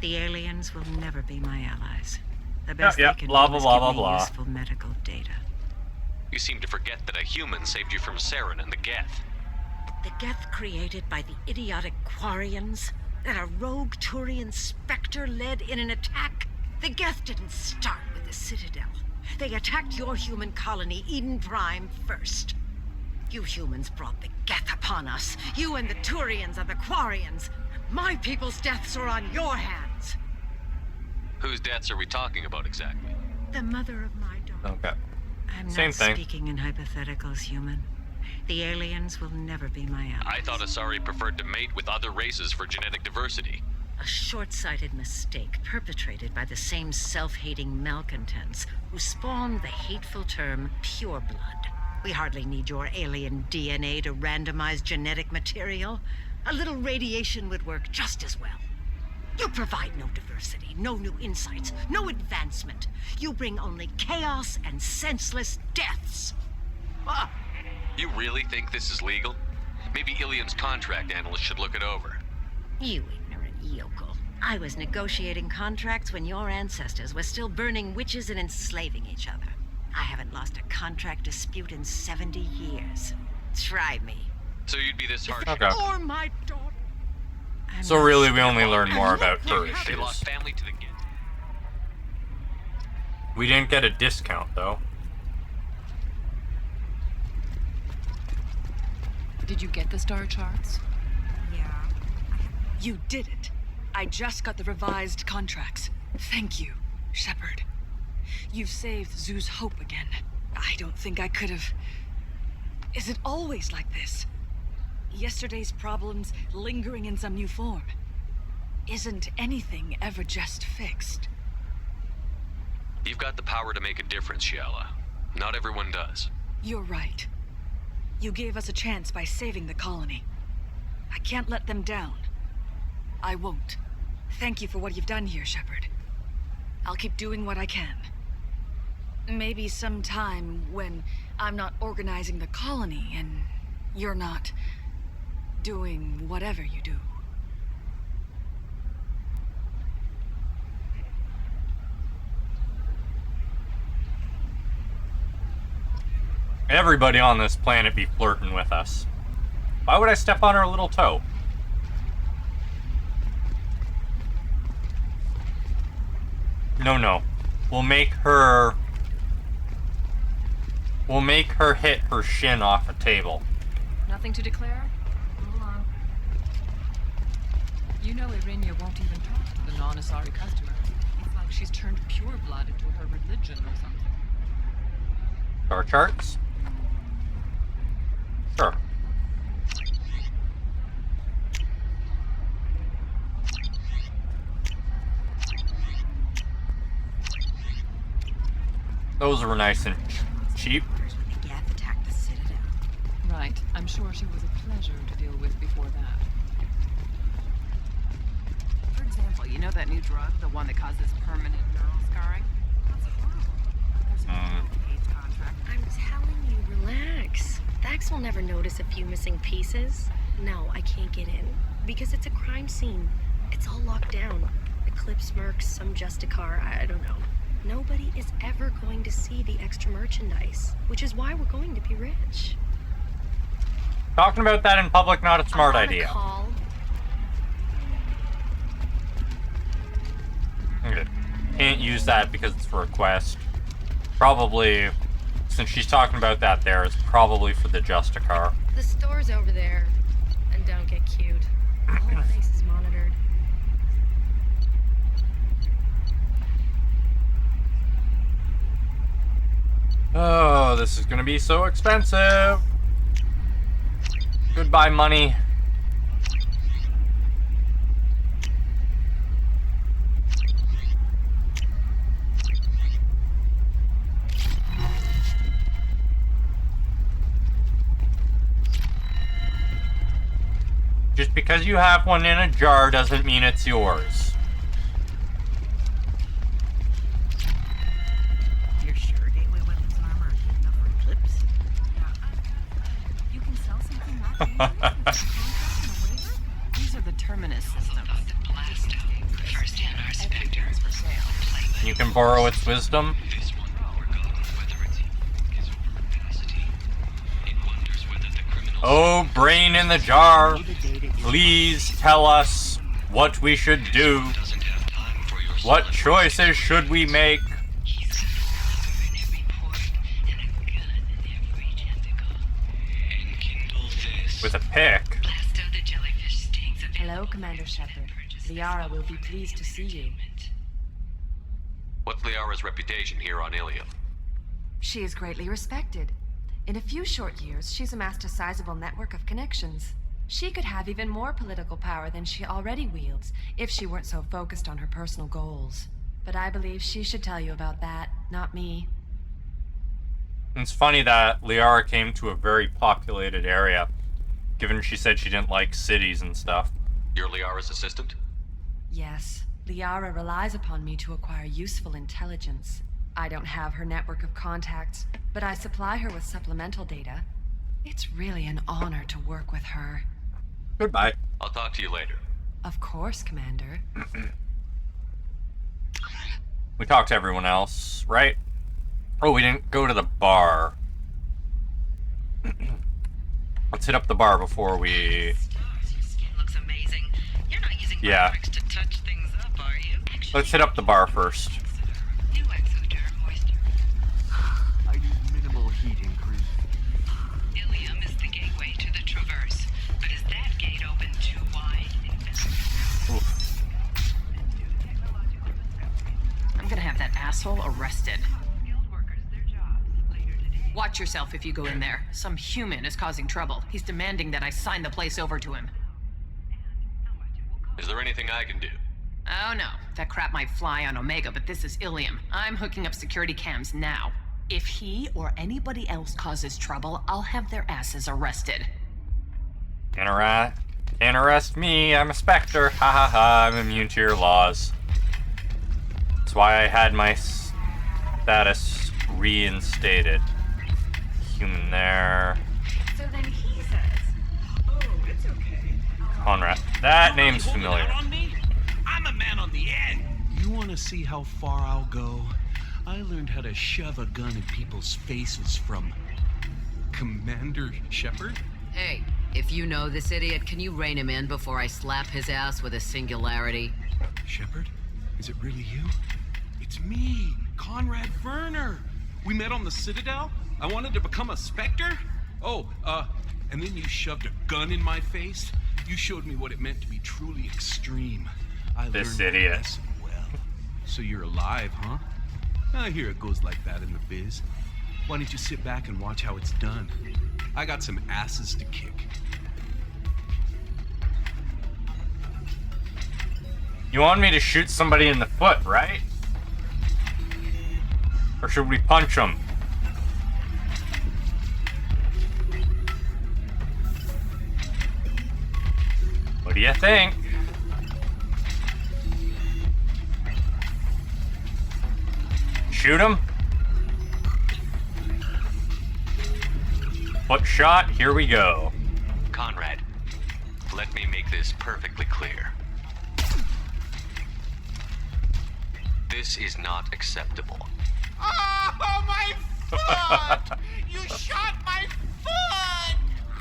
The aliens will never be my allies. The best they can blah, do is blah, give blah, me blah. useful medical data. You seem to forget that a human saved you from Saren and the Geth. The Geth created by the idiotic Quarians that a rogue Turian Spectre led in an attack. The Geth didn't start with the Citadel. They attacked your human colony, Eden Prime, first. You humans brought the Geth upon us. You and the Turians are the Quarians. My people's deaths are on your hands. Whose deaths are we talking about exactly? The mother of my daughter. Okay. I'm Same not thing. speaking in hypotheticals, human. The aliens will never be my allies. I thought Asari preferred to mate with other races for genetic diversity. A short-sighted mistake perpetrated by the same self-hating malcontents who spawned the hateful term pureblood. We hardly need your alien DNA to randomize genetic material. A little radiation would work just as well. You provide no diversity, no new insights, no advancement. You bring only chaos and senseless deaths. Ah. You really think this is legal? Maybe Ilium's contract analyst should look it over. You ignorant yokel. I was negotiating contracts when your ancestors were still burning witches and enslaving each other. I haven't lost a contract dispute in 70 years. Try me. So you'd be this harsh? Okay. Or my daughter. So really, we only learn more about her They issues. lost family to the Geth. We didn't get a discount, though. Did you get the star charts? Yeah. You did it. I just got the revised contracts. Thank you, Shepard. You've saved Zoo's hope again. I don't think I could have... Is it always like this? Yesterday's problems lingering in some new form. Isn't anything ever just fixed? You've got the power to make a difference, Shiala. Not everyone does. You're right. You gave us a chance by saving the colony. I can't let them down. I won't. Thank you for what you've done here, Shepard. I'll keep doing what I can. Maybe sometime when I'm not organizing the colony and you're not doing whatever you do. Everybody on this planet be flirting with us. Why would I step on her little toe? No. We'll make her hit her shin off a table. Nothing to declare? Hold on. You know Irinia won't even talk to the non-Asari customers. It's like she's turned pure blood into her religion or something. Star charts? Sure. Those were nice and cheap. The Geth attacked the Citadel. Right. I'm sure she was a pleasure to deal with before that. For example, you know that new drug? The one that causes permanent neural scarring? That's horrible. There's a page contract. I'm telling you, relax. Thax will never notice a few missing pieces. No, I can't get in. Because it's a crime scene. It's all locked down. Eclipse mercs, some Justicar, I don't know. Nobody is ever going to see the extra merchandise, which is why we're going to be rich. Talking about that in public, not a smart idea. Call. Okay. Can't use that because it's for a quest. Probably, since she's talking about that there, it's probably for the Justicar. The store's over there. And don't get cute. The whole place is monitored. Oh, this is gonna be so expensive. Goodbye, money. Just because you have one in a jar doesn't mean it's yours. You're sure gateway weapons and armor are good enough for Eclipse? You can sell something not to you? Contract and a waiver? These are the You can borrow its wisdom. Oh, brain in the jar, please tell us what we should do. What choices should we make? With a pick. Hello, Commander Shepard. Liara will be pleased to see you. What's Liara's reputation here on Ilium? She is greatly respected. In a few short years, she's amassed a sizable network of connections. She could have even more political power than she already wields, if she weren't so focused on her personal goals. But I believe she should tell you about that, not me. It's funny that Liara came to a very populated area, given she said she didn't like cities and stuff. You're Liara's assistant? Yes. Liara relies upon me to acquire useful intelligence. I don't have her network of contacts, but I supply her with supplemental data. It's really an honor to work with her. Goodbye. I'll talk to you later. Of course, Commander. We talked to everyone else, right? Oh, we didn't go to the bar. Let's hit up the bar before we... Looks amazing. You're not using Yeah. fabrics to touch things up, are you? Let's hit up the bar first. New exoderm moisture. I need minimal heat increase. Ilium is the gateway to the Traverse, but is that gate open too wide? Oof. I'm gonna have that asshole arrested. Watch yourself if you go in there. Some human is causing trouble. He's demanding that I sign the place over to him. Is there anything I can do? Oh no, that crap might fly on Omega, but this is Ilium. I'm hooking up security cams now. If he or anybody else causes trouble, I'll have their asses arrested. Can't arrest me, I'm a Spectre. Ha ha ha, I'm immune to your laws. That's why I had my status reinstated. Human there. So then he says, "Oh, it's okay." Conrad. That name's familiar. I'm a man on the end. You want to see how far I'll go? I learned how to shove a gun in people's faces from Commander Shepard. Hey, if you know this idiot, can you rein him in before I slap his ass with a singularity? Shepard? Is it really you? It's me, Conrad Werner. We met on the Citadel. I wanted to become a Spectre. Oh, and then you shoved a gun in my face. You showed me what it meant to be truly extreme. I This learned idiot. my lesson well. So you're alive, huh? I hear it goes like that in the biz. Why don't you sit back and watch how it's done? I got some asses to kick. You want me to shoot somebody in the foot, right? Or should we punch him? What do you think? Shoot him? Foot shot, here we go. Conrad, let me make this perfectly clear. This is not acceptable. Oh, my foot! You shot my foot!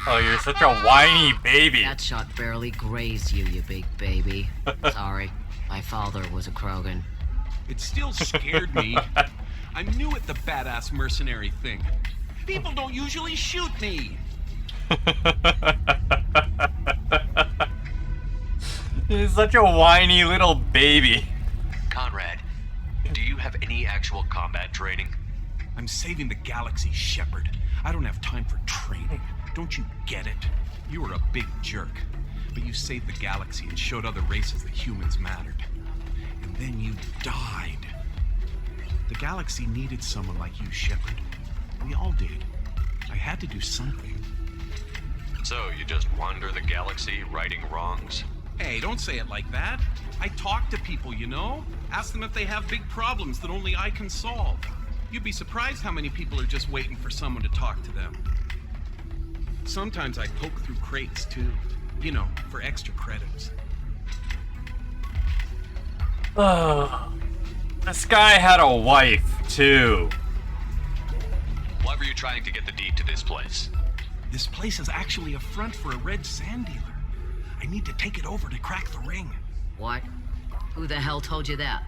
Oh, you're such a whiny baby. That shot barely grazed you, you big baby. Sorry, my father was a Krogan. It still scared me. I'm new at the badass mercenary thing. People don't usually shoot me. He's such a whiny little baby. Conrad, do you have any actual combat training? I'm saving the galaxy, Shepard. I don't have time for training. Don't you get it? You were a big jerk, but you saved the galaxy and showed other races that humans mattered. And then you died. The galaxy needed someone like you, Shepard. We all did. I had to do something. So, you just wander the galaxy, righting wrongs? Hey, don't say it like that. I talk to people, you know? Ask them if they have big problems that only I can solve. You'd be surprised how many people are just waiting for someone to talk to them. Sometimes I poke through crates, too. You know, for extra credits. This guy had a wife, too. Why were you trying to get the deed to this place? This place is actually a front for a red sand dealer. I need to take it over to crack the ring. What? Who the hell told you that?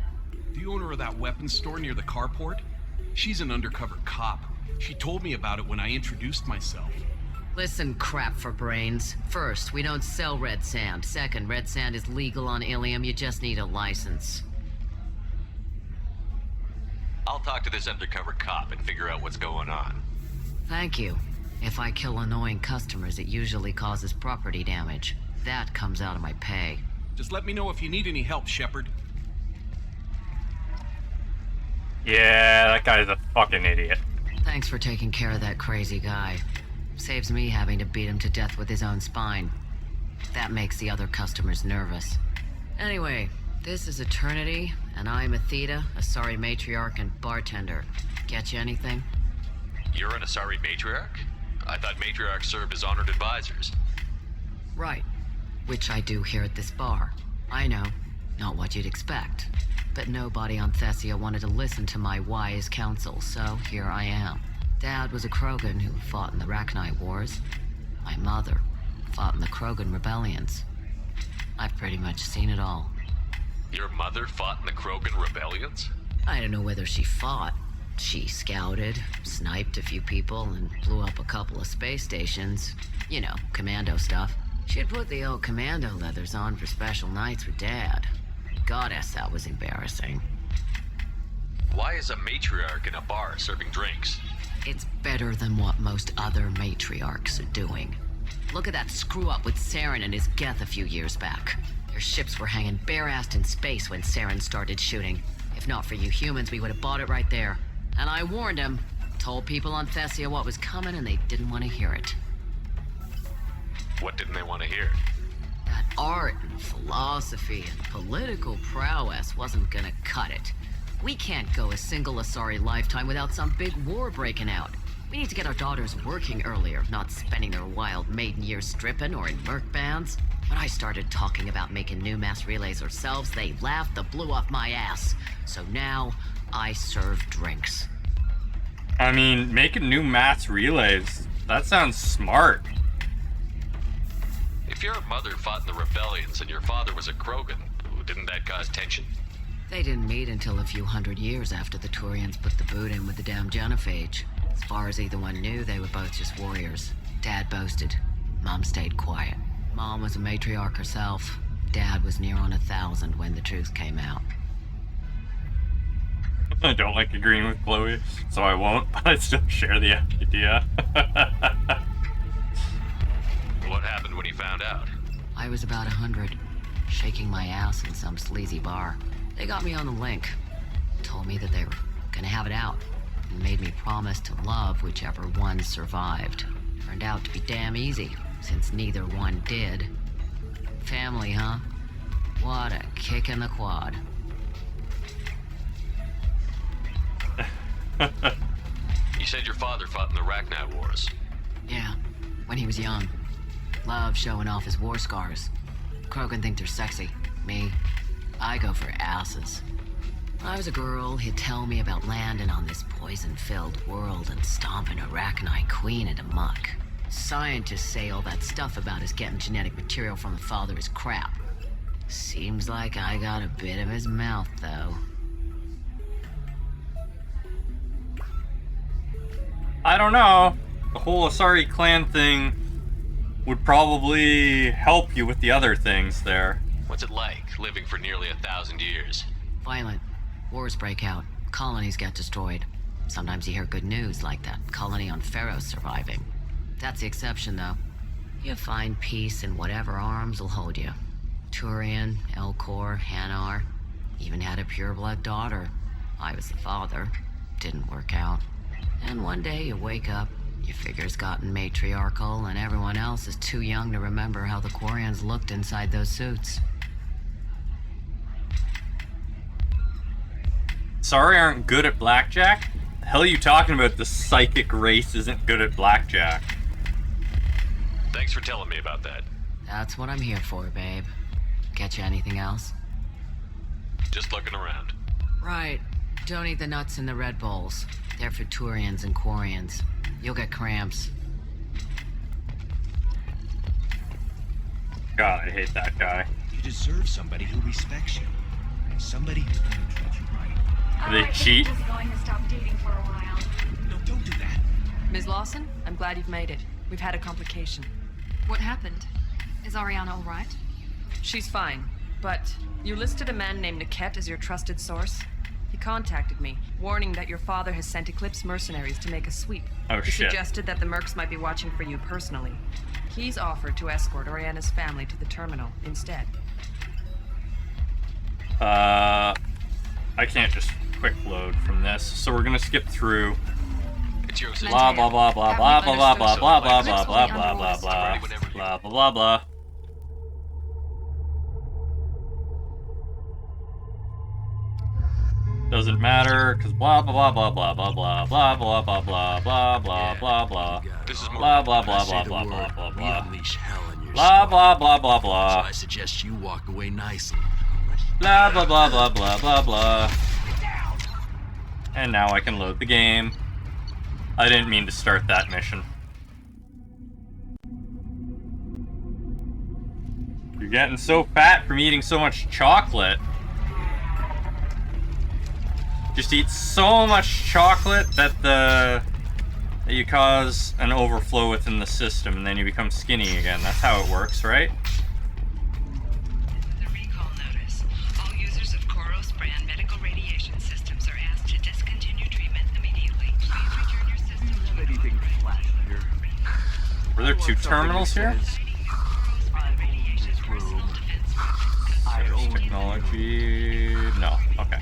The owner of that weapons store near the carport? She's an undercover cop. She told me about it when I introduced myself. Listen, crap for brains. First, we don't sell red sand. Second, red sand is legal on Ilium. You just need a license. I'll talk to this undercover cop and figure out what's going on. Thank you. If I kill annoying customers, it usually causes property damage. That comes out of my pay. Just let me know if you need any help, Shepard. Yeah, that guy's a fucking idiot. Thanks for taking care of that crazy guy. Saves me having to beat him to death with his own spine. That makes the other customers nervous. Anyway, this is Eternity, and I'm Athena, Asari matriarch and bartender. Get you anything? You're an Asari matriarch? I thought matriarchs served as honored advisors. Right. Which I do here at this bar. I know, not what you'd expect. But nobody on Thessia wanted to listen to my wise counsel, so here I am. Dad was a Krogan who fought in the Rachni Wars. My mother fought in the Krogan rebellions. I've pretty much seen it all. Your mother fought in the Krogan rebellions? I don't know whether she fought. She scouted, sniped a few people, and blew up a couple of space stations. You know, commando stuff. She'd put the old commando leathers on for special nights with Dad. Goddess, that was embarrassing. Why is a matriarch in a bar serving drinks? It's better than what most other matriarchs are doing. Look at that screw-up with Saren and his Geth a few years back. Their ships were hanging bare-assed in space when Saren started shooting. If not for you humans, we would have bought it right there. And I warned him. Told people on Thessia what was coming, and they didn't want to hear it. What didn't they want to hear? That art and philosophy and political prowess wasn't gonna cut it. We can't go a single Asari lifetime without some big war breaking out. We need to get our daughters working earlier, not spending their wild maiden years stripping or in merc bands. When I started talking about making new mass relays ourselves, they laughed the blue off my ass. So now, I serve drinks. I mean, making new mass relays, that sounds smart. If your mother fought in the rebellions and your father was a Krogan, didn't that cause tension? They didn't meet until a few hundred years after the Turians put the boot in with the damn genophage. As far as either one knew, they were both just warriors. Dad boasted. Mom stayed quiet. Mom was a matriarch herself. Dad was near on 1,000 when the truth came out. I don't like agreeing with Chloe, so I won't, but I still share the idea. What happened when he found out? I was about 100, shaking my ass in some sleazy bar. They got me on the link. Told me that they were gonna have it out, and made me promise to love whichever one survived. Turned out to be damn easy, since neither one did. Family, huh? What a kick in the quad. You said your father fought in the Rachni Wars. Yeah, when he was young. Loved showing off his war scars. Krogan think they're sexy. Me, I go for asses. When I was a girl, he'd tell me about landing on this poison-filled world and stomping a Rachni queen into muck. Scientists say all that stuff about us getting genetic material from the father is crap. Seems like I got a bit of his mouth, though. I don't know. The whole Asari clan thing would probably help you with the other things there. What's it like, living for nearly 1,000 years? Violent. Wars break out. Colonies get destroyed. Sometimes you hear good news, like that colony on Pharaoh surviving. That's the exception, though. You find peace in whatever arms will hold you. Turian, Elcor, Hanar. Even had a pureblood daughter. I was the father. Didn't work out. And one day you wake up, your figure's gotten matriarchal, and everyone else is too young to remember how the Quarians looked inside those suits. Sorry aren't good at blackjack? The hell are you talking about? The psychic race isn't good at blackjack. Thanks for telling me about that. That's what I'm here for, babe. Get you anything else? Just looking around. Right. Don't eat the nuts in the Red Bulls. They're for Turians and Quarians. You'll get cramps. God, I hate that guy. You deserve somebody who respects you. Somebody who's gonna treat you right. They cheat. I'm just going to stop dating for a while. No, don't do that. Ms. Lawson, I'm glad you've made it. We've had a complication. What happened? Is Ariana all right? She's fine, but you listed a man named Niket as your trusted source. He contacted me, warning that your father has sent Eclipse mercenaries to make a sweep. Oh, he shit. suggested that the mercs might be watching for you personally. He's offered to escort Oriana's family to the terminal instead. I can't just quick load from this, so we're gonna skip through. It's your Blah blah blah blah blah blah blah blah blah blah blah blah blah blah blah blah blah blah. Doesn't matter, cause blah blah blah blah blah blah blah blah blah blah blah blah blah blah. This is blah blah blah blah blah blah blah We blah. unleash hell in your Blah stomach. blah blah blah So blah. I suggest you walk away nicely. Blah blah blah blah blah blah blah. And now I can load the game. I didn't mean to start that mission. You're getting so fat from eating so much chocolate. Just eat so much chocolate that you cause an overflow within the system, and then you become skinny again. That's how it works, right? The recall notice. All users of Koros brand medical radiation systems are asked to discontinue treatment immediately. Please return your system to Anything flashier. Were there two terminals here? Service technology. No. Okay.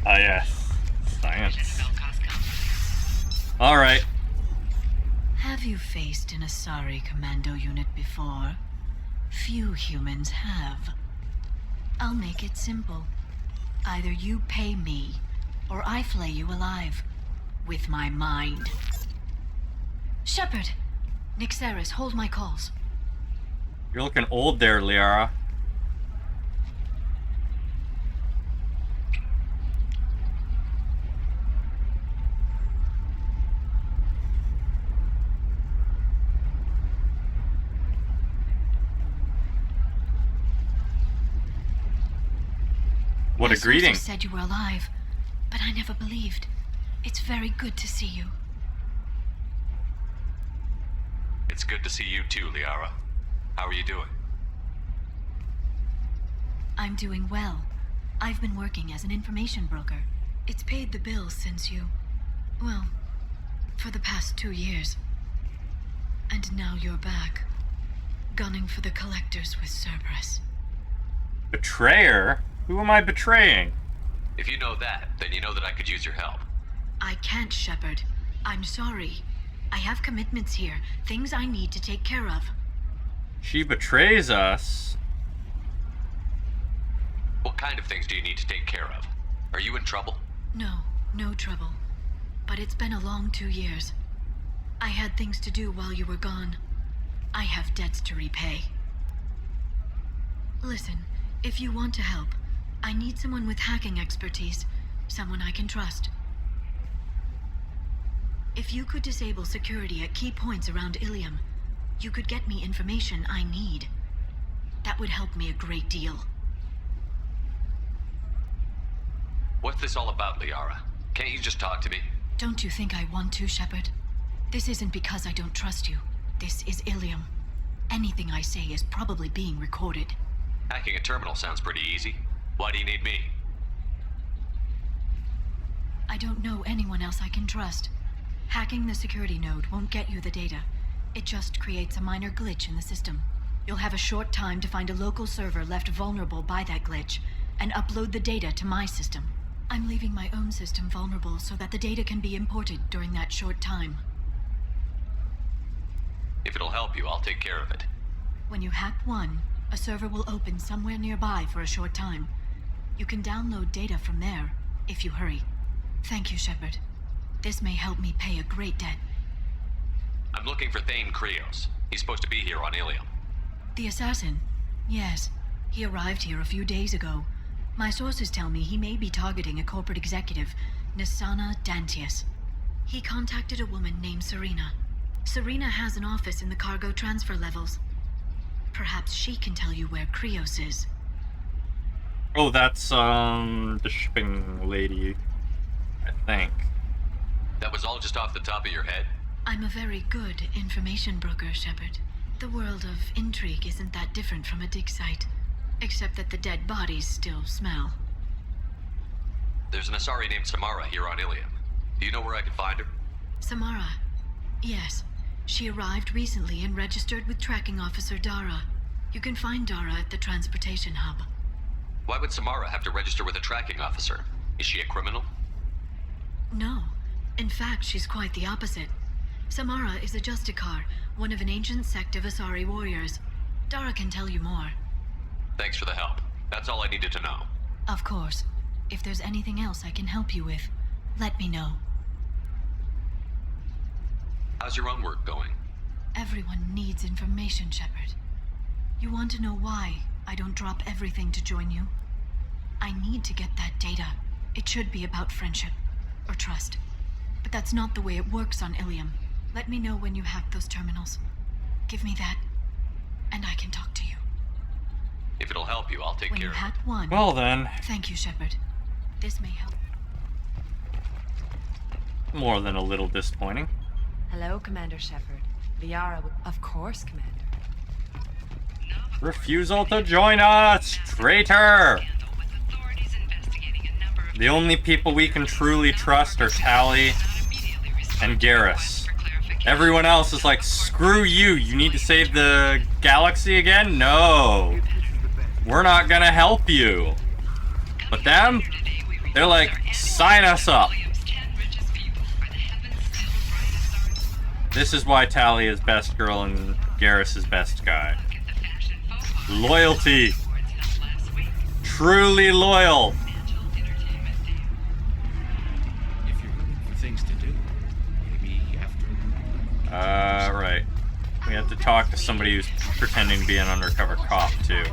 Ah, yes. Science. Alright. Have you faced an Asari commando unit before? Few humans have. I'll make it simple. Either you pay me, or I flay you alive. With my mind. Shepard! Nixeris, hold my calls. You're looking old there, Liara. What a My greeting. sources said you were alive, but I never believed. It's very good to see you. It's good to see you too, Liara. How are you doing? I'm doing well. I've been working as an information broker. It's paid the bills since you... well, for the past 2 years. And now you're back, gunning for the collectors with Cerberus. Betrayer? Who am I betraying? If you know that, then you know that I could use your help. I can't, Shepard. I'm sorry. I have commitments here, things I need to take care of. She betrays us. What kind of things do you need to take care of? Are you in trouble? No trouble. But it's been a long 2 years. I had things to do while you were gone. I have debts to repay. Listen, if you want to help, I need someone with hacking expertise. Someone I can trust. If you could disable security at key points around Ilium, you could get me information I need. That would help me a great deal. What's this all about, Liara? Can't you just talk to me? Don't you think I want to, Shepard? This isn't because I don't trust you. This is Ilium. Anything I say is probably being recorded. Hacking a terminal sounds pretty easy. Why do you need me? I don't know anyone else I can trust. Hacking the security node won't get you the data. It just creates a minor glitch in the system. You'll have a short time to find a local server left vulnerable by that glitch, and upload the data to my system. I'm leaving my own system vulnerable so that the data can be imported during that short time. If it'll help you, I'll take care of it. When you hack one, a server will open somewhere nearby for a short time. You can download data from there, if you hurry. Thank you, Shepard. This may help me pay a great debt. I'm looking for Thane Krios. He's supposed to be here on Ilium. The assassin? Yes. He arrived here a few days ago. My sources tell me he may be targeting a corporate executive, Nisana Dantius. He contacted a woman named Serena. Serena has an office in the cargo transfer levels. Perhaps she can tell you where Krios is. Oh, that's, the shipping lady, I think. That was all just off the top of your head? I'm a very good information broker, Shepard. The world of intrigue isn't that different from a dig site, except that the dead bodies still smell. There's an Asari named Samara here on Ilium. Do you know where I can find her? Samara? Yes. She arrived recently and registered with tracking officer Dara. You can find Dara at the transportation hub. Why would Samara have to register with a tracking officer? Is she a criminal? No. In fact, she's quite the opposite. Samara is a Justicar, one of an ancient sect of Asari warriors. Dara can tell you more. Thanks for the help. That's all I needed to know. Of course. If there's anything else I can help you with, let me know. How's your own work going? Everyone needs information, Shepard. You want to know why I don't drop everything to join you? I need to get that data. It should be about friendship or trust. But that's not the way it works on Ilium. Let me know when you hack those terminals. Give me that, and I can talk to you. If it'll help you, I'll take care of it. When you hack one... Well then. Thank you, Shepard. This may help. More than a little disappointing. Hello, Commander Shepard. Liara, of course, Commander. Refusal to join us, traitor! The only people we can truly trust are Tali and Garrus. Everyone else is like, screw you, you need to save the galaxy again? No. We're not gonna help you. But them, they're like, sign us up. This is why Tali is best girl and Garrus is best guy. Loyalty. Truly loyal. If you're looking for things to do, maybe after... Right. We have to talk to somebody who's pretending to be an undercover cop, too.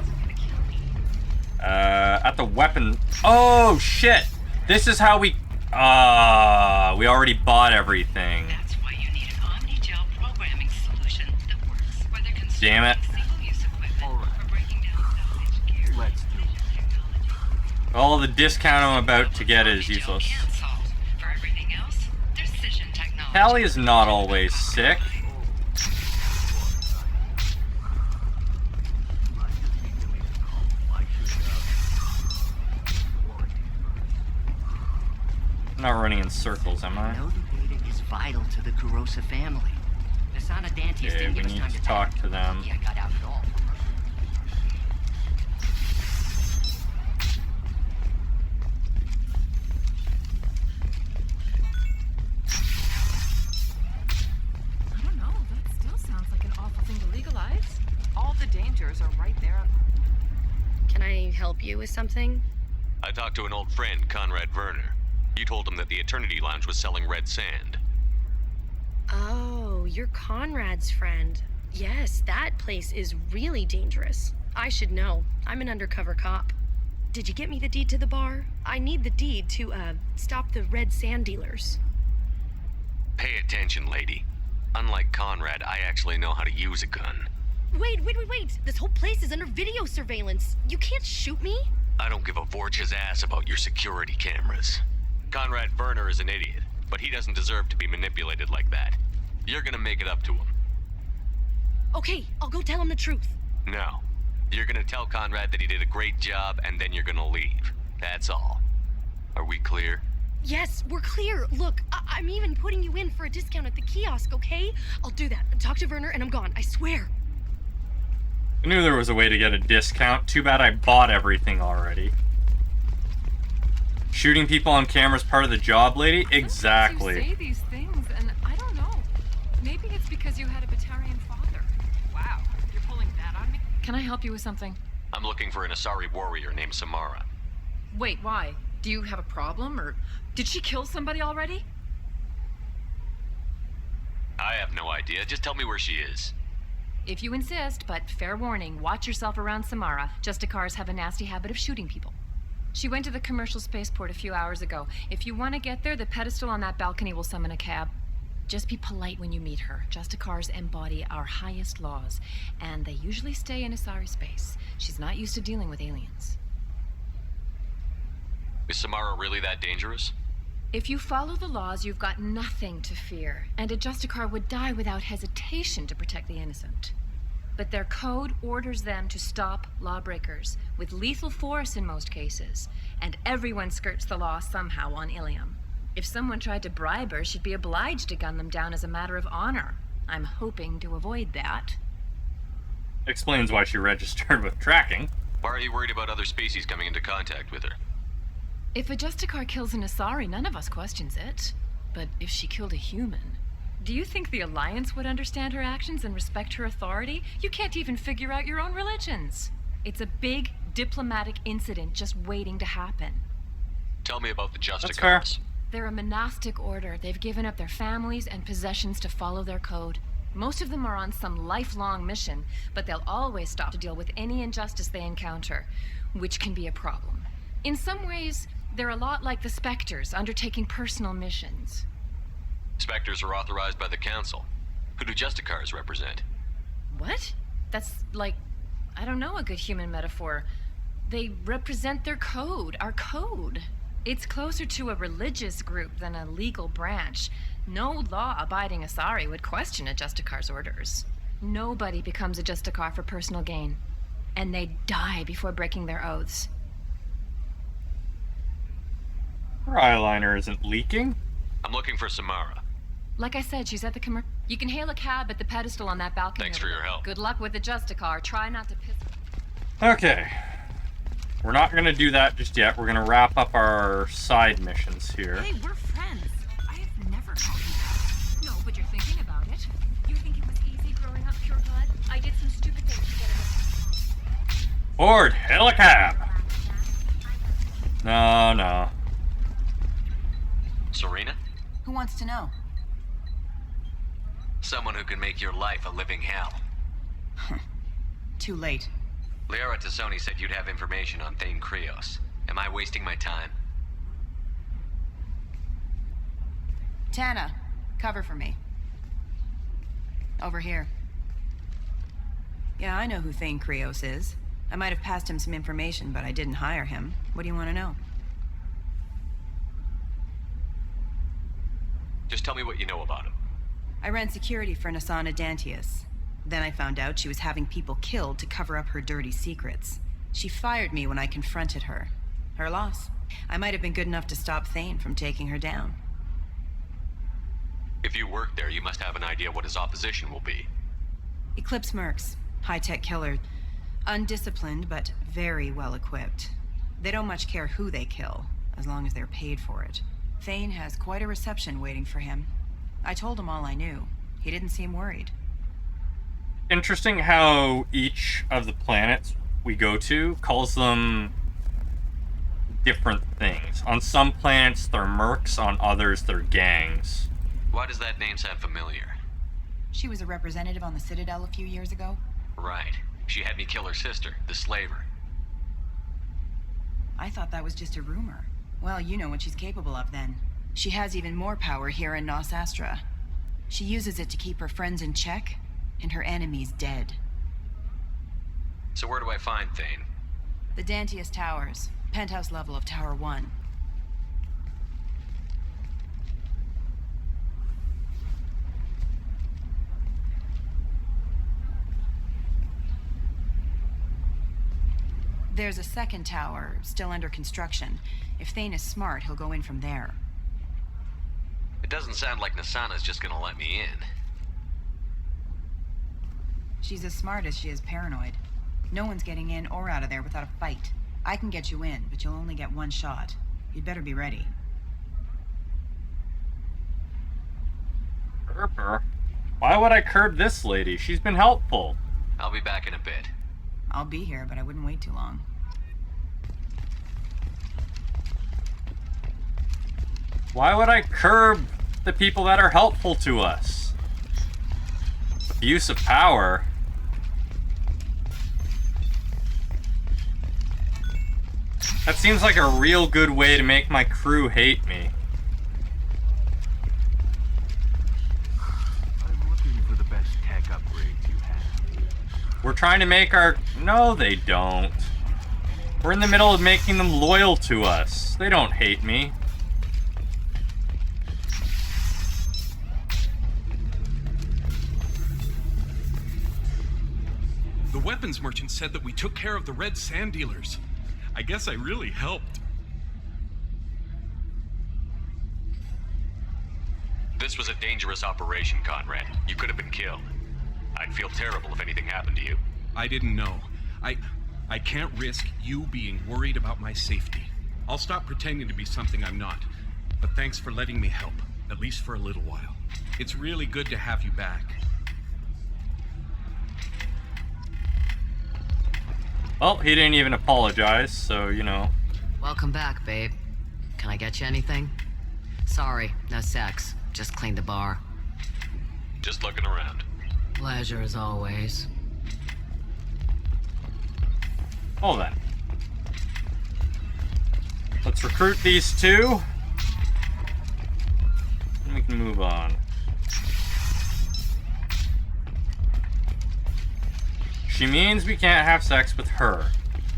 At the weapon... Oh, shit! This is how we... we already bought everything. Damn it. All the discount I'm about to get is useless. Tali is not always sick. I'm not running in circles, am I? I know the data is vital to the Kurosa family. Nisana Dantius Okay, didn't we give us need time to talk to them. Yeah, I got out at all. I don't know. That still sounds like an awful thing to legalize. All the dangers are right there. Can I help you with something? I talked to an old friend, Conrad Werner. You told him that the Eternity Lounge was selling red sand. Oh, you're Conrad's friend. Yes, that place is really dangerous. I should know. I'm an undercover cop. Did you get me the deed to the bar? I need the deed to, stop the red sand dealers. Pay attention, lady. Unlike Conrad, I actually know how to use a gun. Wait! This whole place is under video surveillance. You can't shoot me? I don't give a Vorch's ass about your security cameras. Conrad Werner is an idiot, but he doesn't deserve to be manipulated like that. You're gonna make it up to him. Okay, I'll go tell him the truth. No. You're gonna tell Conrad that he did a great job, and then you're gonna leave. That's all. Are we clear? Yes, we're clear. Look, I'm even putting you in for a discount at the kiosk, okay? I'll do that. Talk to Werner and I'm gone, I swear. I knew there was a way to get a discount. Too bad I bought everything already. Shooting people on camera is part of the job, lady? Exactly. You say these things, and I don't know. Maybe it's because you had a Batarian father. Wow, you're pulling that on me. Can I help you with something? I'm looking for an Asari warrior named Samara. Wait, why? Do you have a problem, or did she kill somebody already? I have no idea. Just tell me where she is. If you insist, but fair warning, watch yourself around Samara. Justicars have a nasty habit of shooting people. She went to the commercial spaceport a few hours ago. If you want to get there, the pedestal on that balcony will summon a cab. Just be polite when you meet her. Justicars embody our highest laws, and they usually stay in Asari space. She's not used to dealing with aliens. Is Samara really that dangerous? If you follow the laws, you've got nothing to fear, and a Justicar would die without hesitation to protect the innocent. But their code orders them to stop lawbreakers, with lethal force in most cases, and everyone skirts the law somehow on Ilium. If someone tried to bribe her, she'd be obliged to gun them down as a matter of honor. I'm hoping to avoid that. Explains why she registered with tracking. Why are you worried about other species coming into contact with her? If a Justicar kills an Asari, none of us questions it. But if she killed a human, do you think the Alliance would understand her actions and respect her authority? You can't even figure out your own religions. It's a big diplomatic incident just waiting to happen. Tell me about the Justicars. That's fair. They're a monastic order. They've given up their families and possessions to follow their code. Most of them are on some lifelong mission, but they'll always stop to deal with any injustice they encounter, which can be a problem. In some ways, they're a lot like the Spectres, undertaking personal missions. Spectres are authorized by the Council. Who do Justicars represent? What? That's like, I don't know, a good human metaphor. They represent their code, our code. It's closer to a religious group than a legal branch. No law-abiding Asari would question a Justicar's orders. Nobody becomes a Justicar for personal gain. And they die before breaking their oaths. Her eyeliner isn't leaking. I'm looking for Samara. Like I said, she's at the You can hail a cab at the pedestal on that balcony. Thanks for your help. Good luck with the Justicar. Try not to piss her. Okay. We're not going to do that just yet. We're going to wrap up our side missions here. Hey, we're friends. I have never called you that. No, but you're thinking about it. You think it was easy growing up pure blood? I did some stupid things to get it. Ford, hail a cab! No. Serena? Who wants to know? Someone who can make your life a living hell. Too late. Liara Tassoni said you'd have information on Thane Krios. Am I wasting my time? Tana, cover for me. Over here. Yeah, I know who Thane Krios is. I might have passed him some information, but I didn't hire him. What do you want to know? Just tell me what you know about him. I ran security for Nasana Dantius. Then I found out she was having people killed to cover up her dirty secrets. She fired me when I confronted her. Her loss. I might have been good enough to stop Thane from taking her down. If you work there, you must have an idea what his opposition will be. Eclipse Mercs. High-tech killer. Undisciplined, but very well equipped. They don't much care who they kill, as long as they're paid for it. Thane has quite a reception waiting for him. I told him all I knew. He didn't seem worried. Interesting how each of the planets we go to calls them different things. On some planets, they're mercs. On others, they're gangs. Why does that name sound familiar? She was a representative on the Citadel a few years ago. Right. She had me kill her sister, the slaver. I thought that was just a rumor. Well, you know what she's capable of then. She has even more power here in Nos Astra. She uses it to keep her friends in check, and her enemies dead. So where do I find Thane? The Dantius Towers, penthouse level of Tower 1. There's a second tower, still under construction. If Thane is smart, he'll go in from there. It doesn't sound like Nasana's just gonna let me in. She's as smart as she is paranoid. No one's getting in or out of there without a fight. I can get you in, but you'll only get one shot. You'd better be ready. Curb her? Why would I curb this lady? She's been helpful. I'll be back in a bit. I'll be here, but I wouldn't wait too long. Why would I curb the people that are helpful to us? Abuse of power. That seems like a real good way to make my crew hate me. I'm looking for the best tech upgrades you have. We're trying to make our... No, they don't. We're in the middle of making them loyal to us. They don't hate me. The weapons merchant said that we took care of the red sand dealers. I guess I really helped. This was a dangerous operation, Conrad. You could have been killed. I'd feel terrible if anything happened to you. I didn't know. I can't risk you being worried about my safety. I'll stop pretending to be something I'm not. But thanks for letting me help, at least for a little while. It's really good to have you back. Well, he didn't even apologize, so, you know. Welcome back, babe. Can I get you anything? Sorry, no sex. Just cleaned the bar. Just looking around. Pleasure as always. Hold on. Let's recruit these two. And we can move on. She means we can't have sex with her.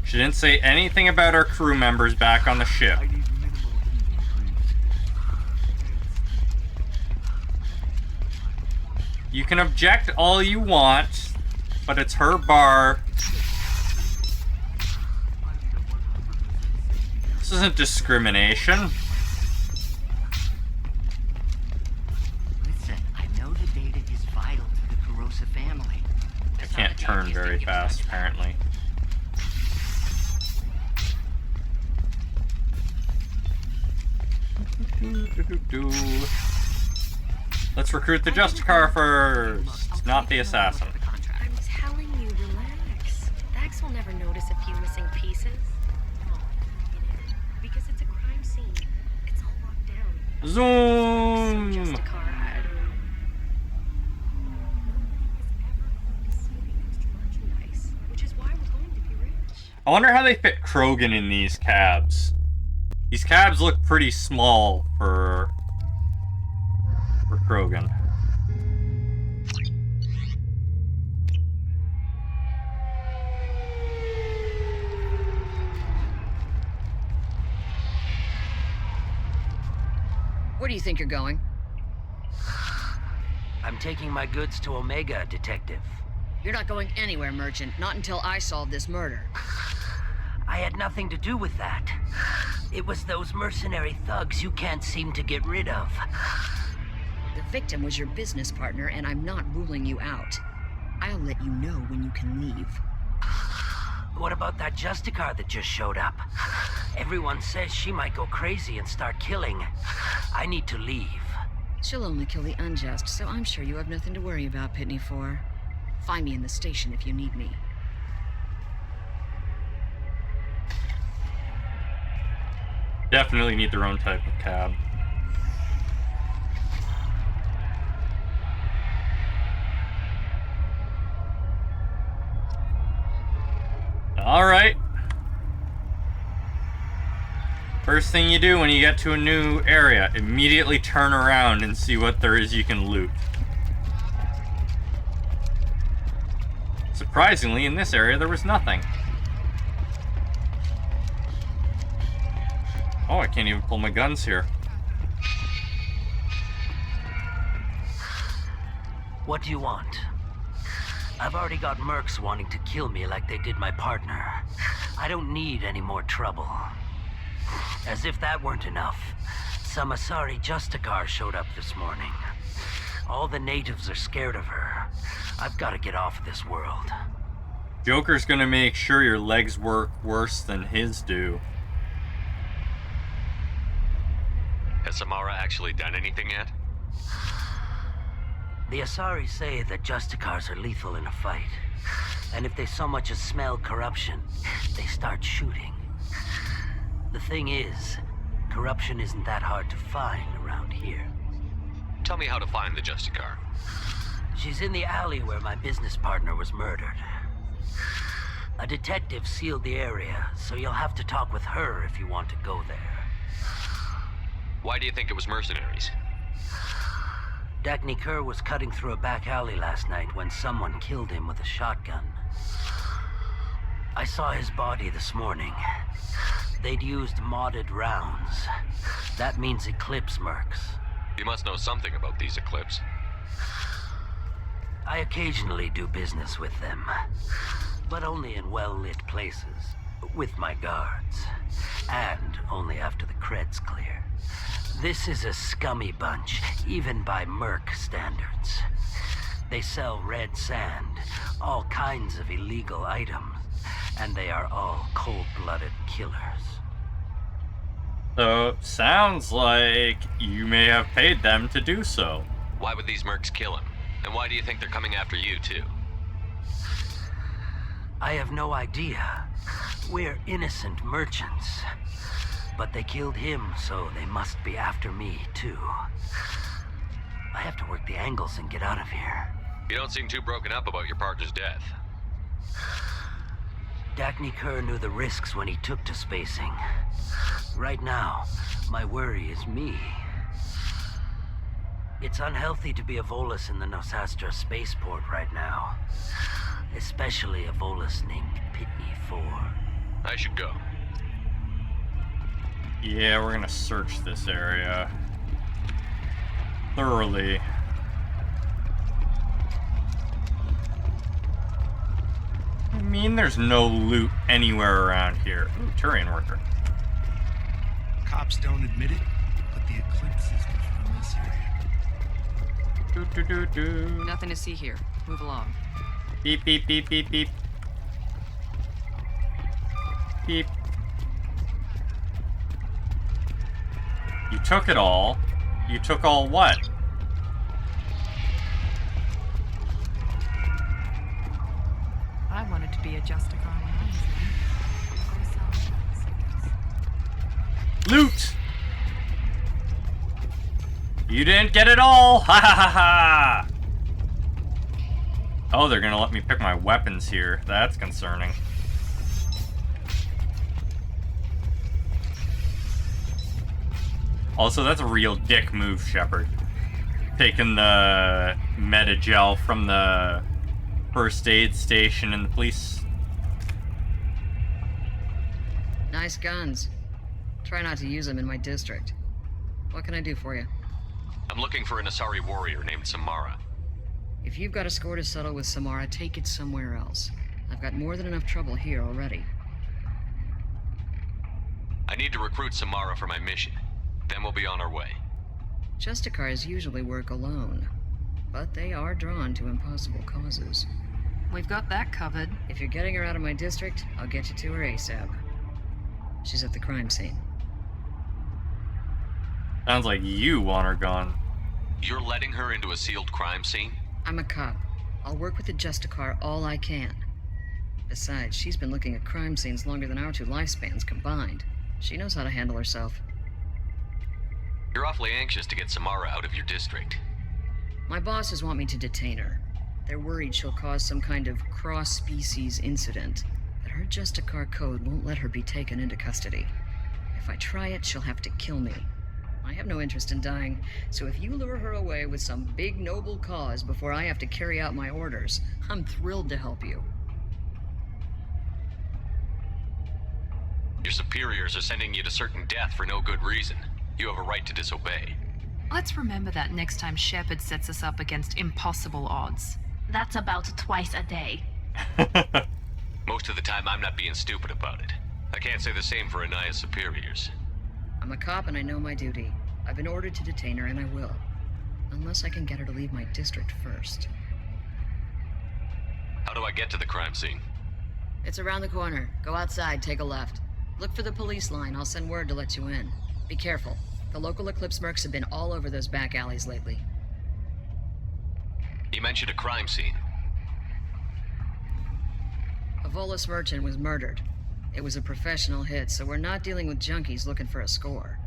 She didn't say anything about our crew members back on the ship. You can object all you want, but it's her bar. This isn't discrimination. Listen, I know the data is vital to the Carosa family. I can't turn very fast, apparently. Let's recruit the Justicar first, not the assassin. I'm telling you, relax. Dax will never notice a few missing pieces. Because it's a crime scene. It's all locked down. Zoom! Justicar, which is why we're going to be rich. I wonder how they fit Krogan in these cabs. These cabs look pretty small for Krogan. Where do you think you're going? I'm taking my goods to Omega, Detective. You're not going anywhere, Merchant. Not until I solve this murder. I had nothing to do with that. It was those mercenary thugs you can't seem to get rid of. The victim was your business partner, and I'm not ruling you out. I'll let you know when you can leave. What about that Justicar that just showed up? Everyone says she might go crazy and start killing. I need to leave. She'll only kill the unjust, so I'm sure you have nothing to worry about, Pitney 4. Find me in the station if you need me. Definitely need their own type of cab. Alright. First thing you do when you get to a new area, immediately turn around and see what there is you can loot. Surprisingly, in this area there was nothing. Oh, I can't even pull my guns here. What do you want? I've already got mercs wanting to kill me like they did my partner. I don't need any more trouble. As if that weren't enough, some Asari Justicar showed up this morning. All the natives are scared of her. I've got to get off this world. Joker's gonna make sure your legs work worse than his do. Has Samara actually done anything yet? The Asari say that Justicars are lethal in a fight. And if they so much as smell corruption, they start shooting. The thing is, corruption isn't that hard to find around here. Tell me how to find the Justicar. She's in the alley where my business partner was murdered. A detective sealed the area, so you'll have to talk with her if you want to go there. Why do you think it was mercenaries? Dagny Kerr was cutting through a back alley last night when someone killed him with a shotgun. I saw his body this morning. They'd used modded rounds. That means Eclipse mercs. You must know something about these Eclipse. I occasionally do business with them, but only in well-lit places, with my guards, and only after the cred's clear. This is a scummy bunch, even by merc standards. They sell red sand, all kinds of illegal items, and they are all cold-blooded killers. So, sounds like you may have paid them to do so. Why would these mercs kill him? And why do you think they're coming after you, too? I have no idea. We're innocent merchants. But they killed him, so they must be after me, too. I have to work the angles and get out of here. You don't seem too broken up about your partner's death. Dagny Kerr knew the risks when he took to spacing. Right now, my worry is me. It's unhealthy to be a Volus in the Nosastra spaceport right now. Especially a Volus named Pitney 4. I should go. Yeah, we're gonna search this area thoroughly. I mean, there's no loot anywhere around here. Ooh, Turian worker. Cops don't admit it, but the Eclipse is from this area. Nothing to see here. Move along. Beep, beep, beep, beep, beep. Beep. You took it all. You took all what? I wanted to be a Justicar when I was young. Loot! You didn't get it all! Ha ha ha ha! Oh, they're gonna let me pick my weapons here. That's concerning. Also, that's a real dick move, Shepard. Taking the meta-gel from the first aid station in the police. Nice guns. Try not to use them in my district. What can I do for you? I'm looking for an Asari warrior named Samara. If you've got a score to settle with Samara, take it somewhere else. I've got more than enough trouble here already. I need to recruit Samara for my mission. Then we'll be on our way. Justicars usually work alone, but they are drawn to impossible causes. We've got that covered. If you're getting her out of my district, I'll get you to her ASAP. She's at the crime scene. Sounds like you want her gone. You're letting her into a sealed crime scene? I'm a cop. I'll work with the Justicar all I can. Besides, she's been looking at crime scenes longer than our two lifespans combined. She knows how to handle herself. You're awfully anxious to get Samara out of your district. My bosses want me to detain her. They're worried she'll cause some kind of cross-species incident, but her Justicar code won't let her be taken into custody. If I try it, she'll have to kill me. I have no interest in dying, so if you lure her away with some big noble cause before I have to carry out my orders, I'm thrilled to help you. Your superiors are sending you to certain death for no good reason. You have a right to disobey. Let's remember that next time Shepard sets us up against impossible odds. That's about twice a day. Most of the time, I'm not being stupid about it. I can't say the same for Anaya's superiors. I'm a cop and I know my duty. I've been ordered to detain her and I will. Unless I can get her to leave my district first. How do I get to the crime scene? It's around the corner. Go outside, take a left. Look for the police line. I'll send word to let you in. Be careful. The local Eclipse mercs have been all over those back alleys lately. You mentioned a crime scene. A Volus merchant was murdered. It was a professional hit, so we're not dealing with junkies looking for a score.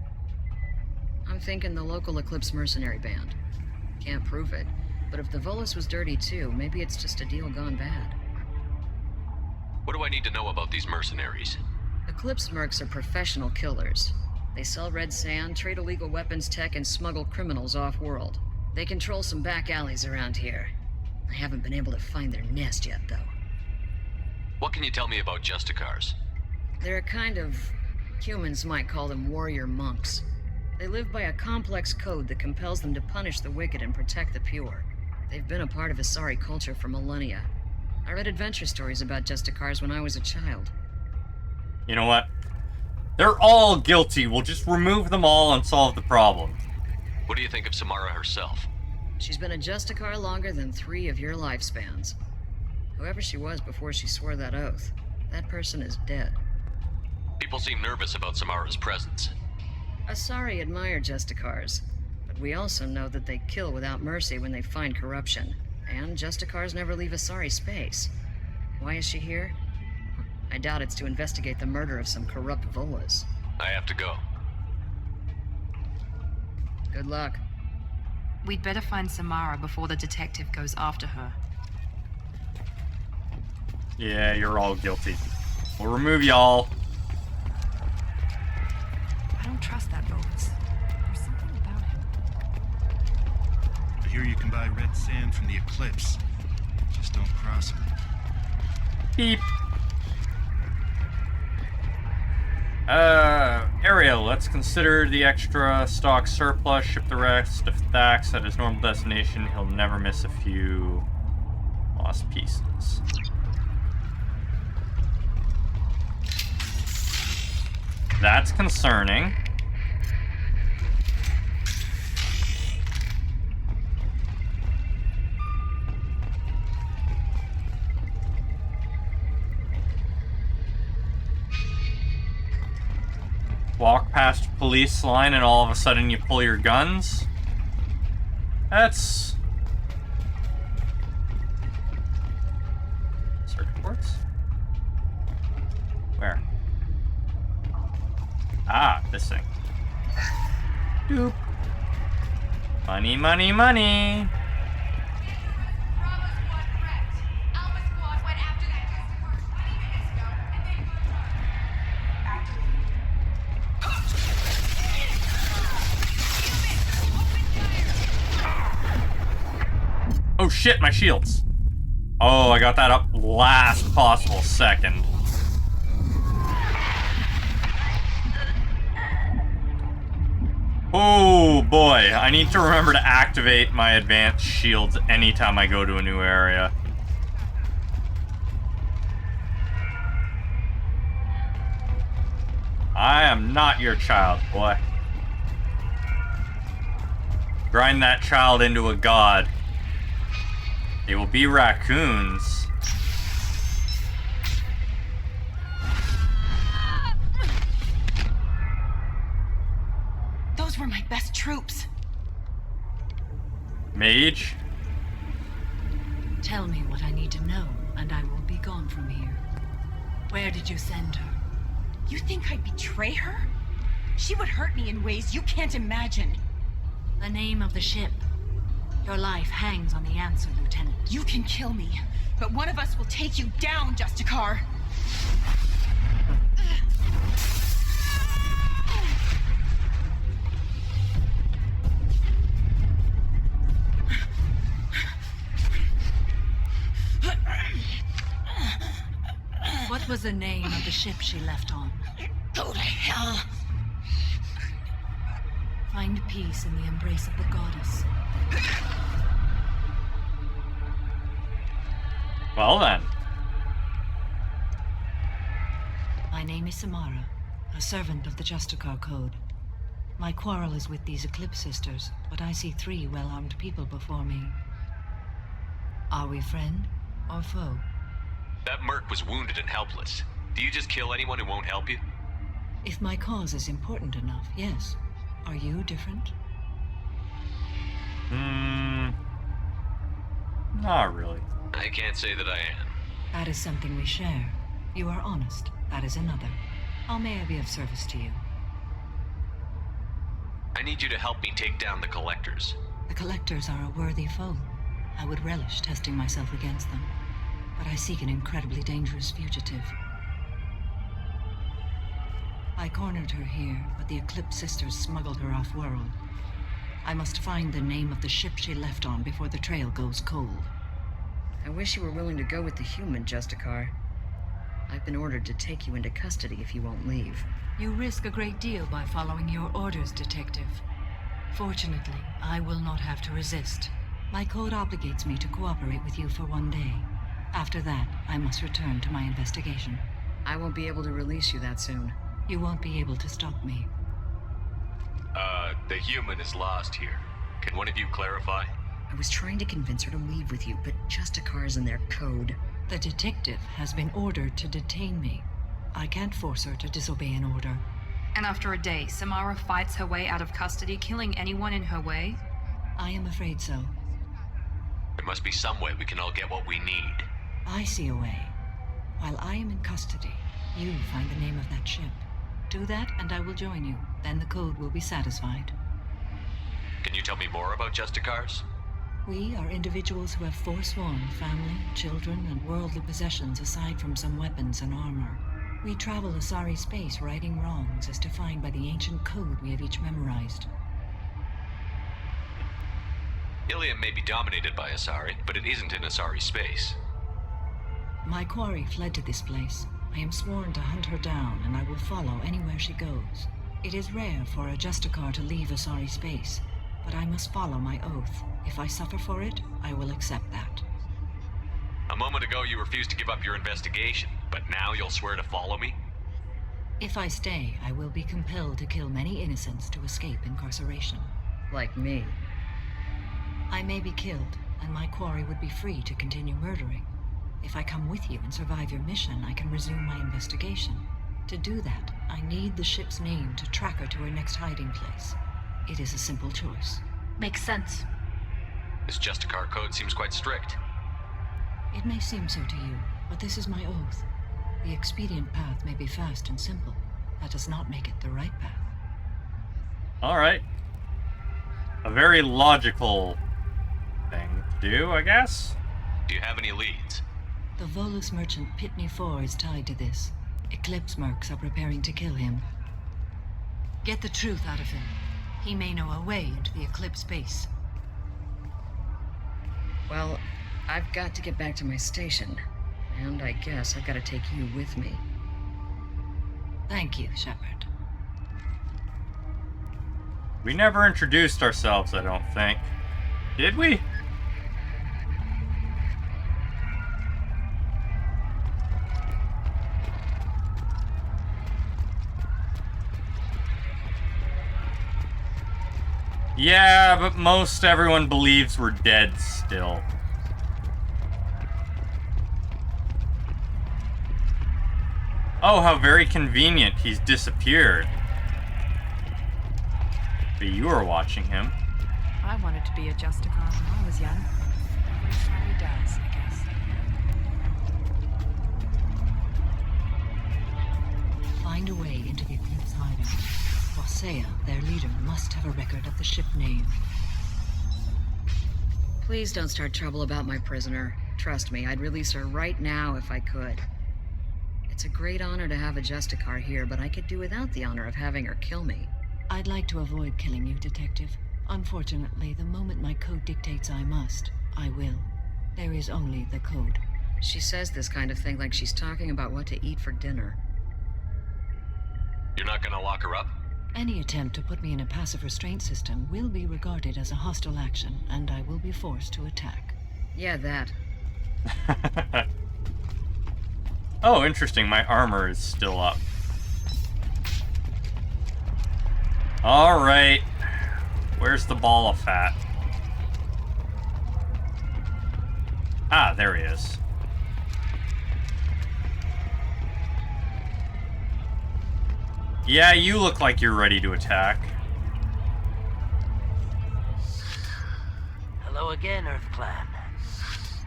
I'm thinking the local Eclipse mercenary band. Can't prove it, but if the Volus was dirty too, maybe it's just a deal gone bad. What do I need to know about these mercenaries? Eclipse mercs are professional killers. They sell red sand, trade illegal weapons tech, and smuggle criminals off-world. They control some back alleys around here. I haven't been able to find their nest yet, though. What can you tell me about Justicars? They're a kind of... humans might call them warrior monks. They live by a complex code that compels them to punish the wicked and protect the pure. They've been a part of Asari culture for millennia. I read adventure stories about Justicars when I was a child. You know what? They're all guilty. We'll just remove them all and solve the problem. What do you think of Samara herself? She's been a Justicar longer than 3 of your lifespans. Whoever she was before she swore that oath, that person is dead. People seem nervous about Samara's presence. Asari admire Justicars, but we also know that they kill without mercy when they find corruption. And Justicars never leave Asari space. Why is she here? I doubt it's to investigate the murder of some corrupt Volas. I have to go. Good luck. We'd better find Samara before the detective goes after her. Yeah, you're all guilty. We'll remove y'all. I don't trust that Volas. There's something about him. I hear you can buy red sand from the Eclipse. Just don't cross him. Beep. Ariel, let's consider the extra stock surplus, ship the rest of Thax at his normal destination. He'll never miss a few lost pieces. That's concerning. Walk past a police line and all of a sudden you pull your guns? That's... circuit boards? Where? Ah, this thing. Doop. Money, money, money! Oh shit, my shields. Oh, I got that up last possible second. Oh boy, I need to remember to activate my advanced shields anytime I go to a new area. I am not your child, boy. Grind that child into a god. They will be raccoons. Those were my best troops. Mage? Tell me what I need to know, and I will be gone from here. Where did you send her? You think I'd betray her? She would hurt me in ways you can't imagine. The name of the ship. Your life hangs on the answer, Lieutenant. You can kill me, but one of us will take you down, Justicar. What was the name of the ship she left on? Go to hell. Find peace in the embrace of the goddess. Well then. My name is Samara, a servant of the Justicar Code. My quarrel is with these Eclipse sisters, but I see 3 well-armed people before me. Are we friend or foe? That merc was wounded and helpless. Do you just kill anyone who won't help you? If my cause is important enough, yes. Are you different? Not really. I can't say that I am. That is something we share. You are honest. That is another. How may I be of service to you? I need you to help me take down the Collectors. The Collectors are a worthy foe. I would relish testing myself against them. but I seek an incredibly dangerous fugitive. I cornered her here, but the Eclipse sisters smuggled her off-world. I must find the name of the ship she left on before the trail goes cold. I wish you were willing to go with the human, Justicar. I've been ordered to take you into custody if you won't leave. You risk a great deal by following your orders, Detective. Fortunately, I will not have to resist. My code obligates me to cooperate with you for 1 day. After that, I must return to my investigation. I won't be able to release you that soon. You won't be able to stop me. The human is lost here. Can one of you clarify? I was trying to convince her to leave with you, but Justicar's in their code. The detective has been ordered to detain me. I can't force her to disobey an order. And after a day, Samara fights her way out of custody, killing anyone in her way? I am afraid so. There must be some way we can all get what we need. I see a way. While I am in custody, you find the name of that ship. Do that, and I will join you. Then the code will be satisfied. Can you tell me more about Justicars? We are individuals who have forsworn family, children, and worldly possessions aside from some weapons and armor. We travel Asari space righting wrongs as defined by the ancient code we have each memorized. Ilium may be dominated by Asari, but it isn't in Asari space. My quarry fled to this place. I am sworn to hunt her down, and I will follow anywhere she goes. It is rare for a Justicar to leave Asari space, but I must follow my oath. If I suffer for it, I will accept that. A moment ago you refused to give up your investigation, but now you'll swear to follow me? If I stay, I will be compelled to kill many innocents to escape incarceration. Like me. I may be killed, and my quarry would be free to continue murdering. If I come with you and survive your mission, I can resume my investigation. To do that, I need the ship's name to track her to her next hiding place. It is a simple choice. Makes sense. This Justicar code seems quite strict. It may seem so to you, but this is my oath. The expedient path may be fast and simple. That does not make it the right path. Alright. A very logical thing to do, I guess? Do you have any leads? The Volus merchant Pitney 4 is tied to this. Eclipse mercs are preparing to kill him. Get the truth out of him. He may know a way into the Eclipse base. Well, I've got to get back to my station. And I guess I've got to take you with me. Thank you, Shepard. We never introduced ourselves, I don't think. Did we? Yeah, but most everyone believes we're dead still. Oh, how very convenient. He's disappeared. But you were watching him. I wanted to be a Justicar when I was young. Everybody does, I guess. Find a way into the Eclipse hiding. Wasea, their leader, must have a record of the ship name. Please don't start trouble about my prisoner. Trust me, I'd release her right now if I could. It's a great honor to have a Justicar here, but I could do without the honor of having her kill me. I'd like to avoid killing you, Detective. Unfortunately, the moment my code dictates I must, I will. There is only the code. She says this kind of thing like she's talking about what to eat for dinner. You're not gonna lock her up? Any attempt to put me in a passive restraint system will be regarded as a hostile action, and I will be forced to attack. Yeah, that. Oh, interesting. My armor is still up. Alright. Where's the ball of fat? Ah, there he is. Yeah, you look like you're ready to attack. Hello again, Earth Clan.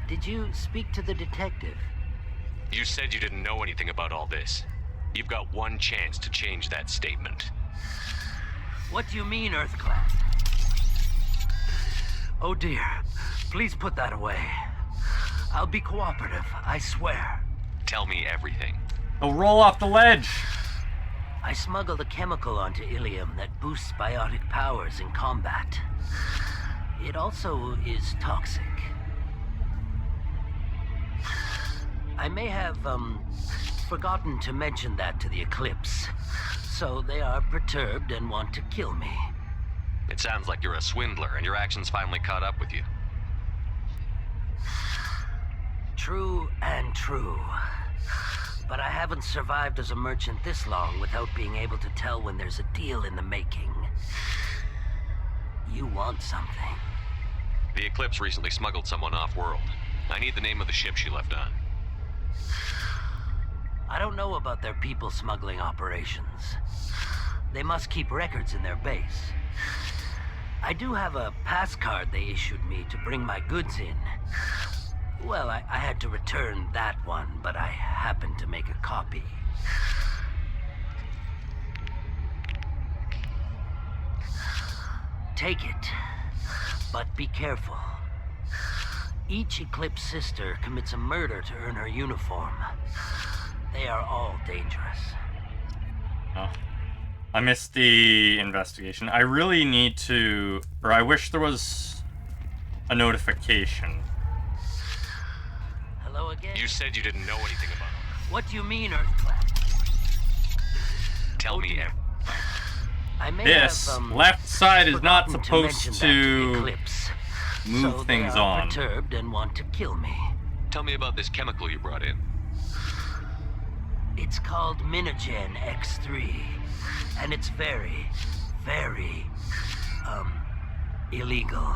Did you speak to the detective? You said you didn't know anything about all this. You've got one chance to change that statement. What do you mean, Earth Clan? Oh dear. Please put that away. I'll be cooperative, I swear. Tell me everything. Oh, roll off the ledge. I smuggled a chemical onto Ilium that boosts biotic powers in combat. It also is toxic. I may have, forgotten to mention that to the Eclipse. So they are perturbed and want to kill me. It sounds like you're a swindler and your actions finally caught up with you. True and true. But I haven't survived as a merchant this long without being able to tell when there's a deal in the making. You want something. The Eclipse recently smuggled someone off-world. I need the name of the ship she left on. I don't know about their people smuggling operations. They must keep records in their base. I do have a pass card they issued me to bring my goods in. Well, I had to return that one, but I happened to make a copy. Take it, but be careful. Each Eclipse sister commits a murder to earn her uniform. They are all dangerous. Oh. I missed the investigation. I really need to... Or I wish there was a notification. Hello again? You said you didn't know anything about it. What do you mean, Earthclap? Tell me everything. I may This have, left side is not supposed mention that to the Eclipse. move So things they are on. perturbed and want to kill me. Tell me about this chemical you brought in. It's called Minogen X3, and it's very, very, illegal.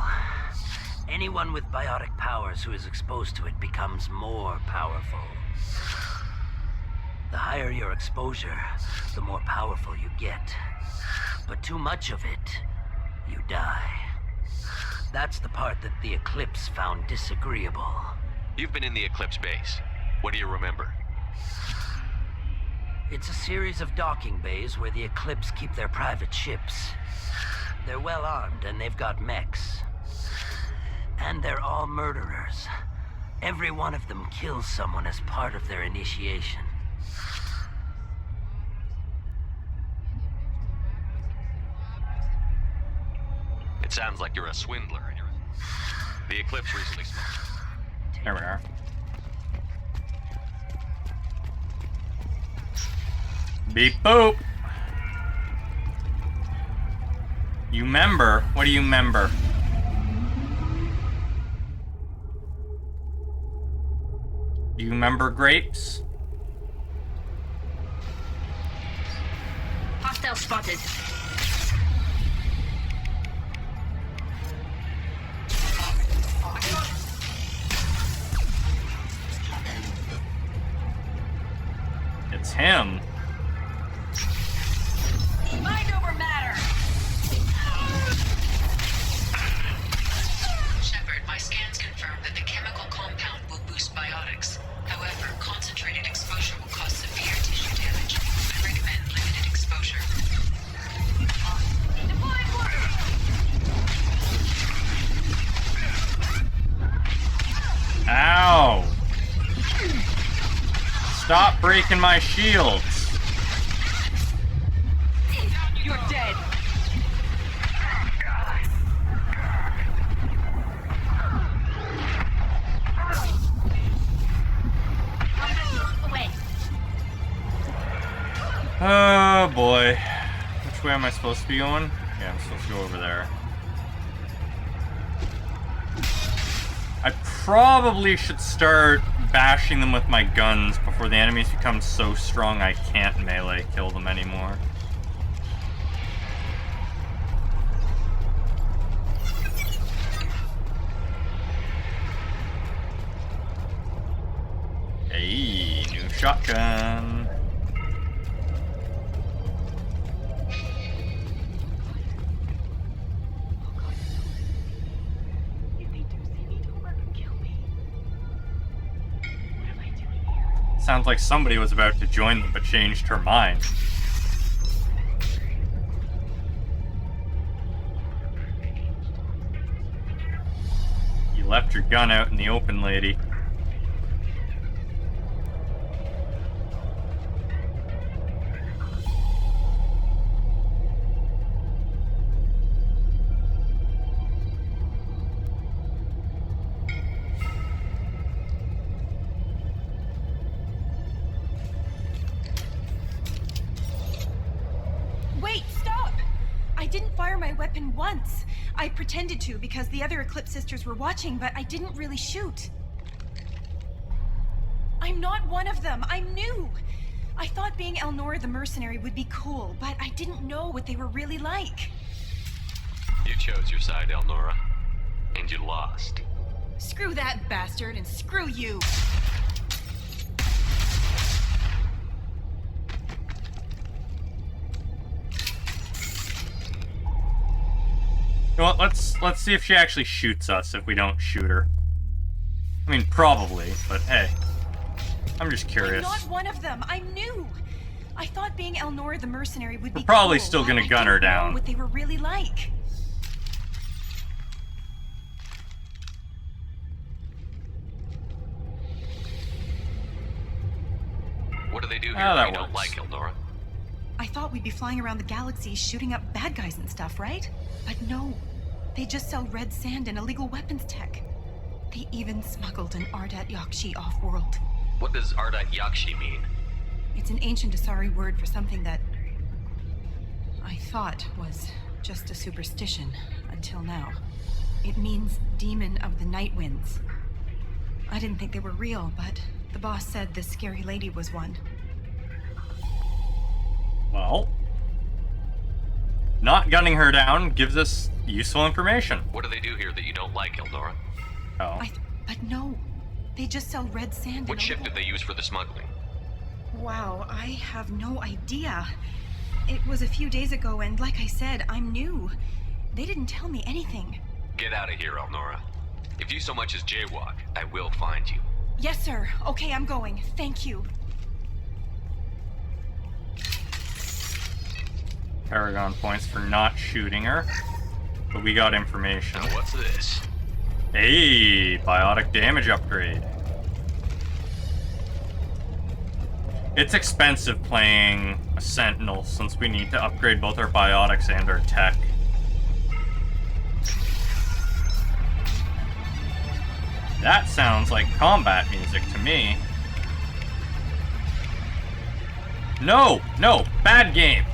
Anyone with biotic powers who is exposed to it becomes more powerful. The higher your exposure, the more powerful you get. But too much of it, you die. That's the part that the Eclipse found disagreeable. You've been in the Eclipse base. What do you remember? It's a series of docking bays where the Eclipse keep their private ships. They're well armed and they've got mechs. And they're all murderers. Every one of them kills someone as part of their initiation. It sounds like you're a swindler. The Eclipse recently smuggled. There we are. Beep boop. You member? What do you member? Do you member grapes? Hostile spotted. It's him. Mind over matter! Shepard, my scans confirm that the chemical compound will boost biotics. However, concentrated exposure will cause severe tissue damage. I recommend limited exposure. Ow! Stop breaking my shields. You're dead. Oh boy. Which way am I supposed to be going? Yeah, I'm supposed to go over there. I probably should start bashing them with my guns before the enemies become so strong I can't melee kill them anymore. Hey, new shotgun. Sounds like somebody was about to join them but changed her mind. You left your gun out in the open, lady. once. I pretended to because the other Eclipse sisters were watching, but I didn't really shoot. I'm not one of them. I'm new. I thought being Elnora the mercenary would be cool, but I didn't know what they were really like. You chose your side, Elnora, and you lost. Screw that bastard, and screw you. You know what, let's see if she actually shoots us if we don't shoot her. I mean, probably, but hey. I'm just curious. I'm not one of them. I'm new. I thought being Elnora the mercenary would be We're probably cool, still but gonna I gun her didn't know down. what they were really like. What do they do here Ah, that that you don't works. like, Elnora? I thought we'd be flying around the galaxy shooting up bad guys and stuff, right? But no. They just sell red sand and illegal weapons tech. They even smuggled an Ardat Yakshi off-world. What does Ardat Yakshi mean? It's an ancient Asari word for something that I thought was just a superstition until now. It means demon of the night winds. I didn't think they were real, but the boss said this scary lady was one. Well, not gunning her down gives us useful information. What do they do here that you don't like, Elnora? Oh. But no. They just sell red sand What and ship did they use for the smuggling? Wow, I have no idea. It was a few days ago, and like I said, I'm new. They didn't tell me anything. Get out of here, Elnora. If you so much as jaywalk, I will find you. Yes, sir. Okay, I'm going. Thank you. Paragon points for not shooting her. But we got information. Now what's this? Hey, biotic damage upgrade. It's expensive playing a Sentinel since we need to upgrade both our biotics and our tech. That sounds like combat music to me. No, no, bad game.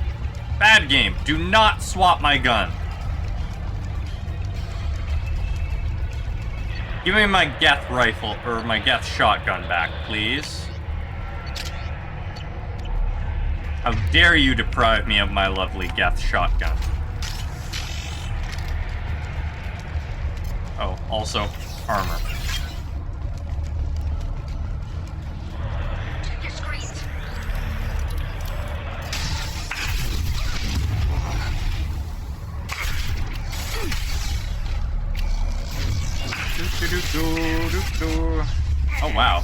Bad game. Do not swap my gun. Give me my Geth rifle, or my Geth shotgun back, please. How dare you deprive me of my lovely Geth shotgun. Oh, also, armor. Oh wow.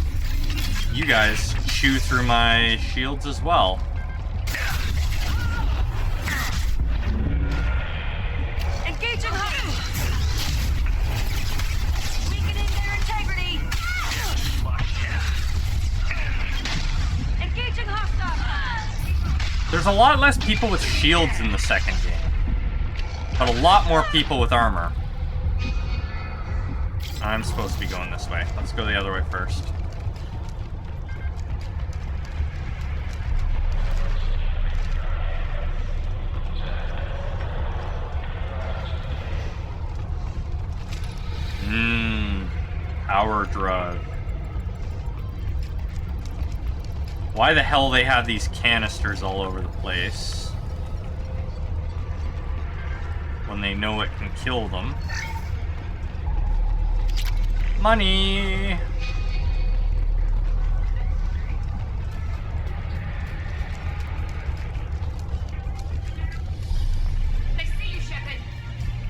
You guys chew through my shields as well. Engaging weakening their integrity. Engaging hostile. There's a lot less people with shields in the second game, but a lot more people with armor. I'm supposed to be going this way. Let's go the other way first. Power drug. Why the hell they have these canisters all over the place? When they know it can kill them. Money! They see you, Shepard.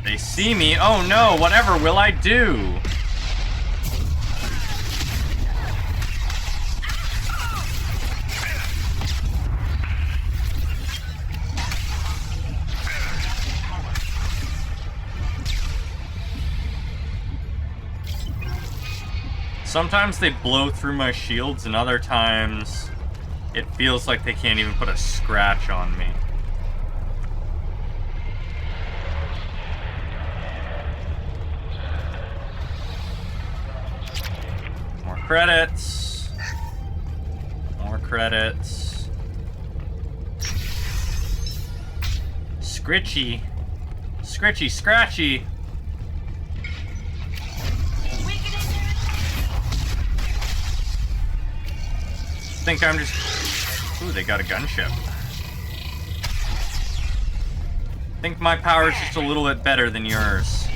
They see me? Oh no, whatever will I do? Sometimes they blow through my shields, and other times it feels like they can't even put a scratch on me. More credits. More credits. Scritchy. Scritchy, scratchy. Think I'm just... Ooh, they got a gunship. Think my power is just a little bit better than yours.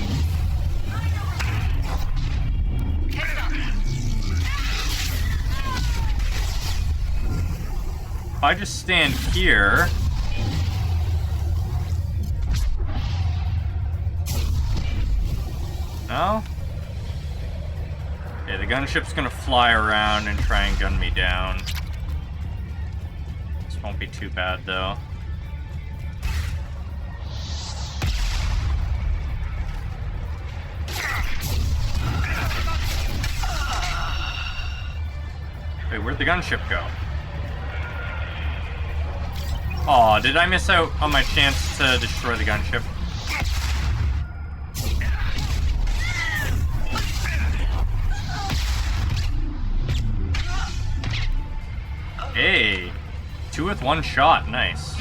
If I just stand here... No? Okay, the gunship's gonna fly around and try and gun me down. This won't be too bad, though. Wait, where'd the gunship go? Aw, did I miss out on my chance to destroy the gunship? Hey, 2 with 1 shot, nice.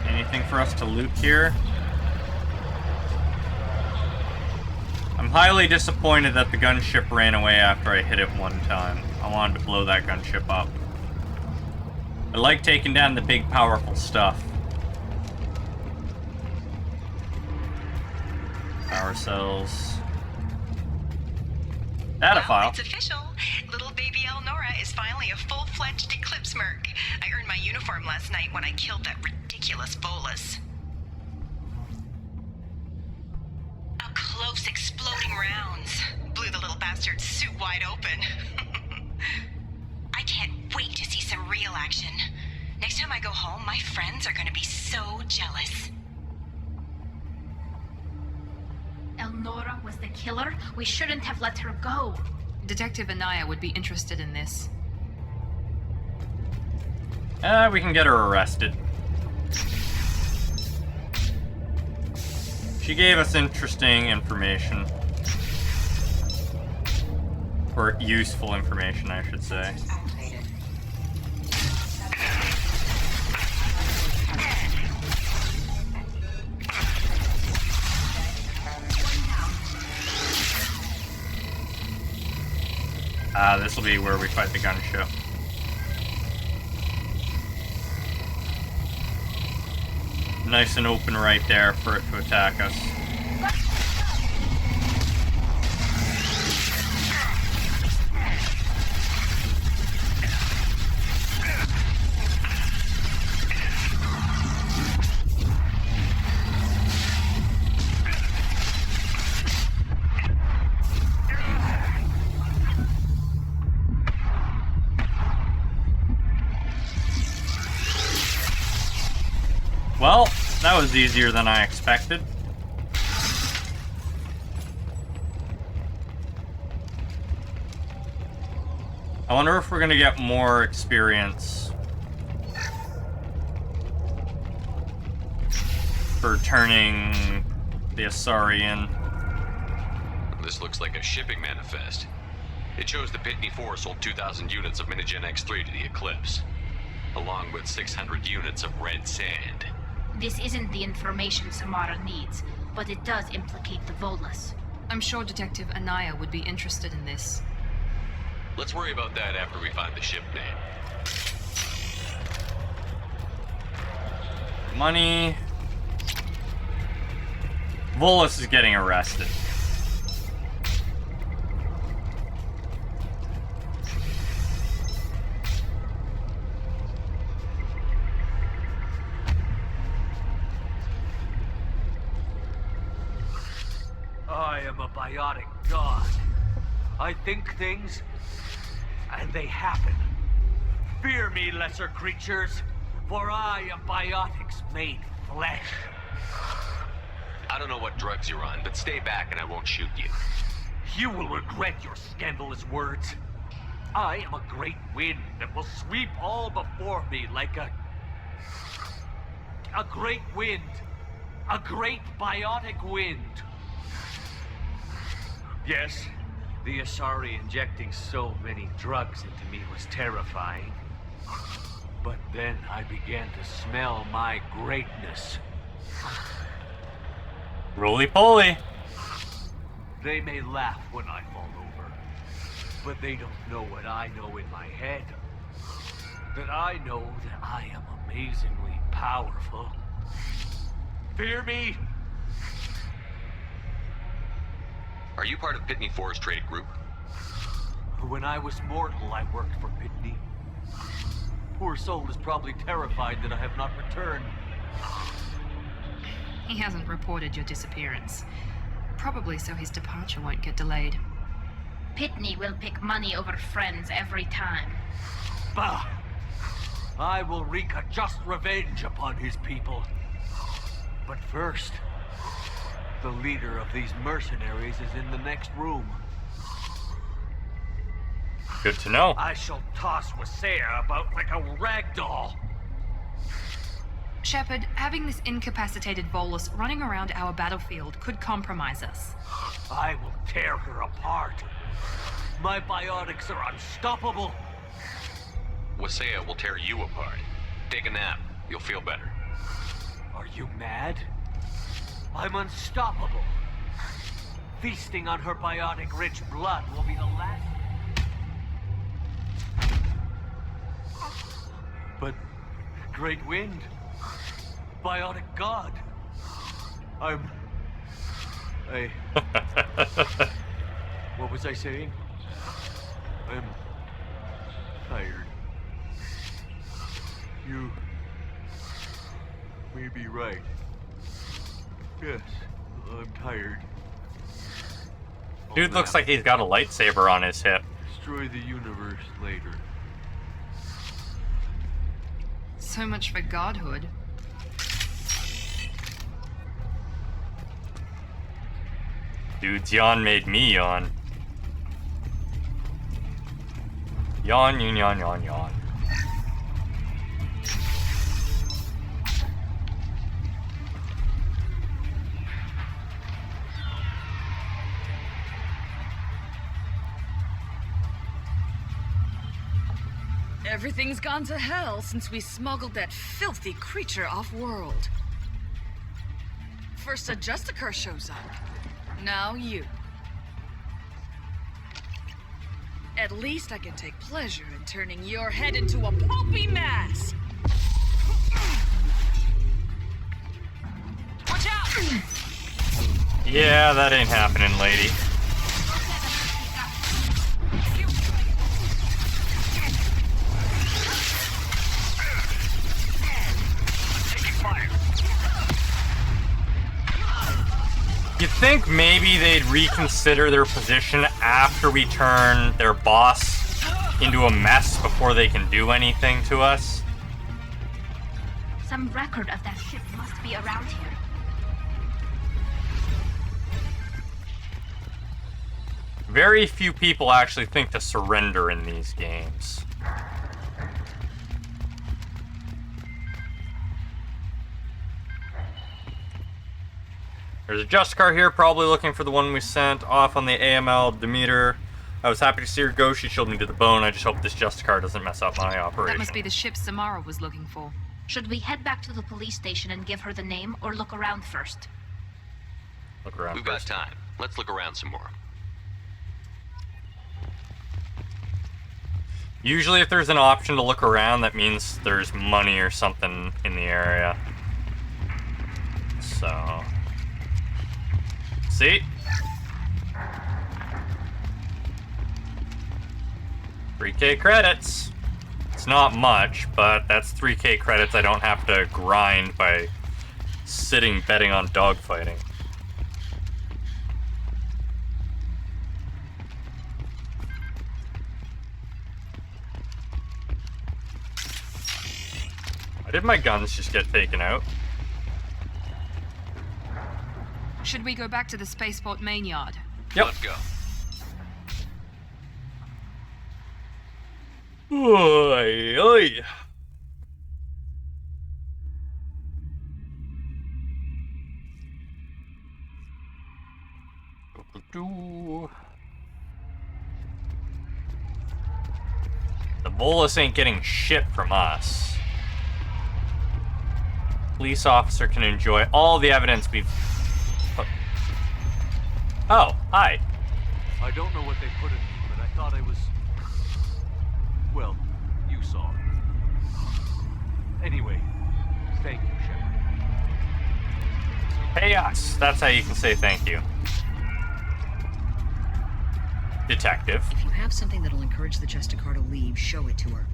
Anything for us to loot here? I'm highly disappointed that the gunship ran away after I hit it one time. I wanted to blow that gunship up. I like taking down the big, powerful stuff. Power cells. Data file. It's official. Little baby Elnora is finally a full-fledged Eclipse Merc. I earned my uniform last night when I killed that ridiculous bolus. Up close, exploding rounds blew the little bastard's suit wide open. I can't wait to see some real action. Next time I go home, my friends are gonna be so jealous. Elnora was the killer? We shouldn't have let her go. Detective Anaya would be interested in this. We can get her arrested. She gave us interesting information. Or useful information, I should say. This will be where we fight the gunship. Nice and open right there for it to attack us. Well, that was easier than I expected. I wonder if we're gonna get more experience for turning the Asari in. This looks like a shipping manifest. It shows the Pitney 4 sold 2,000 units of Minigen X3 to the Eclipse, along with 600 units of red sand. This isn't the information Samara needs, but it does implicate the Volus. I'm sure Detective Anaya would be interested in this. Let's worry about that after we find the ship name. Money. Volus is getting arrested. I am a biotic god. I think things, and they happen. Fear me, lesser creatures, for I am biotics made flesh. I don't know what drugs you're on, but stay back and I won't shoot you. You will regret your scandalous words. I am a great wind that will sweep all before me like a great wind. A great biotic wind. Yes, The Asari injecting so many drugs into me was terrifying. But then I began to smell my greatness. Roly-poly. They may laugh when I fall over, but they don't know what I know in my head. That I know that I am amazingly powerful. Fear me? Are you part of Pitney Forest Trade Group? When I was mortal, I worked for Pitney. Poor soul is probably terrified that I have not returned. He hasn't reported your disappearance. Probably so his departure won't get delayed. Pitney will pick money over friends every time. Bah! I will wreak a just revenge upon his people. But first, the leader of these mercenaries is in the next room. Good to know. I shall toss Wasea about like a rag doll. Shepard, having this incapacitated Volus running around our battlefield could compromise us. I will tear her apart. My biotics are unstoppable. Wasea will tear you apart. Take a nap. You'll feel better. Are you mad? I'm unstoppable. Feasting on her biotic-rich blood will be the last... But... Great Wind... Biotic God... What was I saying? I'm... tired. You... may be right. Yes, I'm tired. Dude looks like he's got a lightsaber on his hip. Destroy the universe later. So much for godhood. Dude's yawn made me yawn. Yawn, yawn, yawn, yawn, yawn. Everything's gone to hell since we smuggled that filthy creature off-world. First a Justicar shows up. Now you. At least I can take pleasure in turning your head into a pulpy mass. Watch out! Yeah, that ain't happening, lady. You'd think maybe they'd reconsider their position after we turn their boss into a mess before they can do anything to us. Some record of that ship must be around here. Very few people actually think to surrender in these games. There's a Justicar here, probably looking for the one we sent off on the AML Demeter. I was happy to see her go. She chilled me to the bone. I just hope this Justicar doesn't mess up my operation. That must be the ship Samara was looking for. Should we head back to the police station and give her the name, or look around first? Look around We've first. got time. Let's look around some more. Usually if there's an option to look around, that means there's money or something in the area. So... See? $3K credits. It's not much, but that's 3K credits I don't have to grind by sitting betting on dogfighting. Why did my guns just get taken out? Should we go back to the spaceport main yard? Yep. Let's go. Oy, oy. Volus ain't getting shit from us. Police officer can enjoy all the evidence we've... Oh, hi. I don't know what they put in me, but I thought I was... Well, you saw. Anyway, thank you, Shepard. Hey, us. That's how you can say thank you. Detective. If you have something that'll encourage the Justicar to leave, show it to her.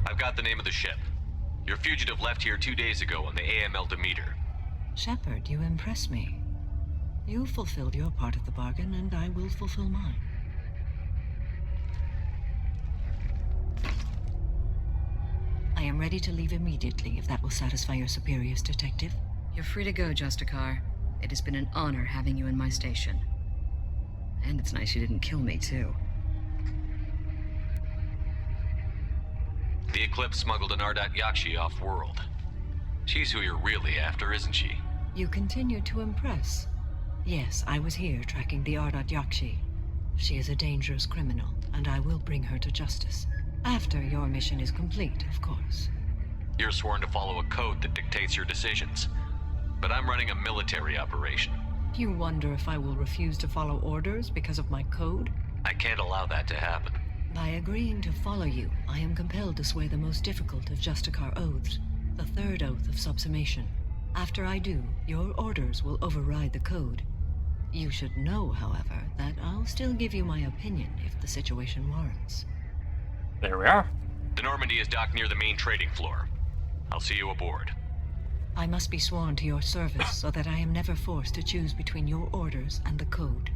I've got the name of the ship. Your fugitive left here 2 days ago on the AML Demeter. Shepard, you impress me. You fulfilled your part of the bargain, and I will fulfill mine. I am ready to leave immediately, if that will satisfy your superiors, Detective. You're free to go, Justicar. It has been an honor having you in my station. And it's nice you didn't kill me, too. The Eclipse smuggled an Ardat Yakshi off-world. She's who you're really after, isn't she? You continue to impress. Yes, I was here tracking the Ardat Yakshi. She is a dangerous criminal, and I will bring her to justice. After your mission is complete, of course. You're sworn to follow a code that dictates your decisions. But I'm running a military operation. You wonder if I will refuse to follow orders because of my code? I can't allow that to happen. By agreeing to follow you, I am compelled to swear the most difficult of Justicar oaths, the third oath of subsumation. After I do, your orders will override the code. You should know, however, that I'll still give you my opinion if the situation warrants. There we are. The Normandy is docked near the main trading floor. I'll see you aboard. I must be sworn to your service so that I am never forced to choose between your orders and the code.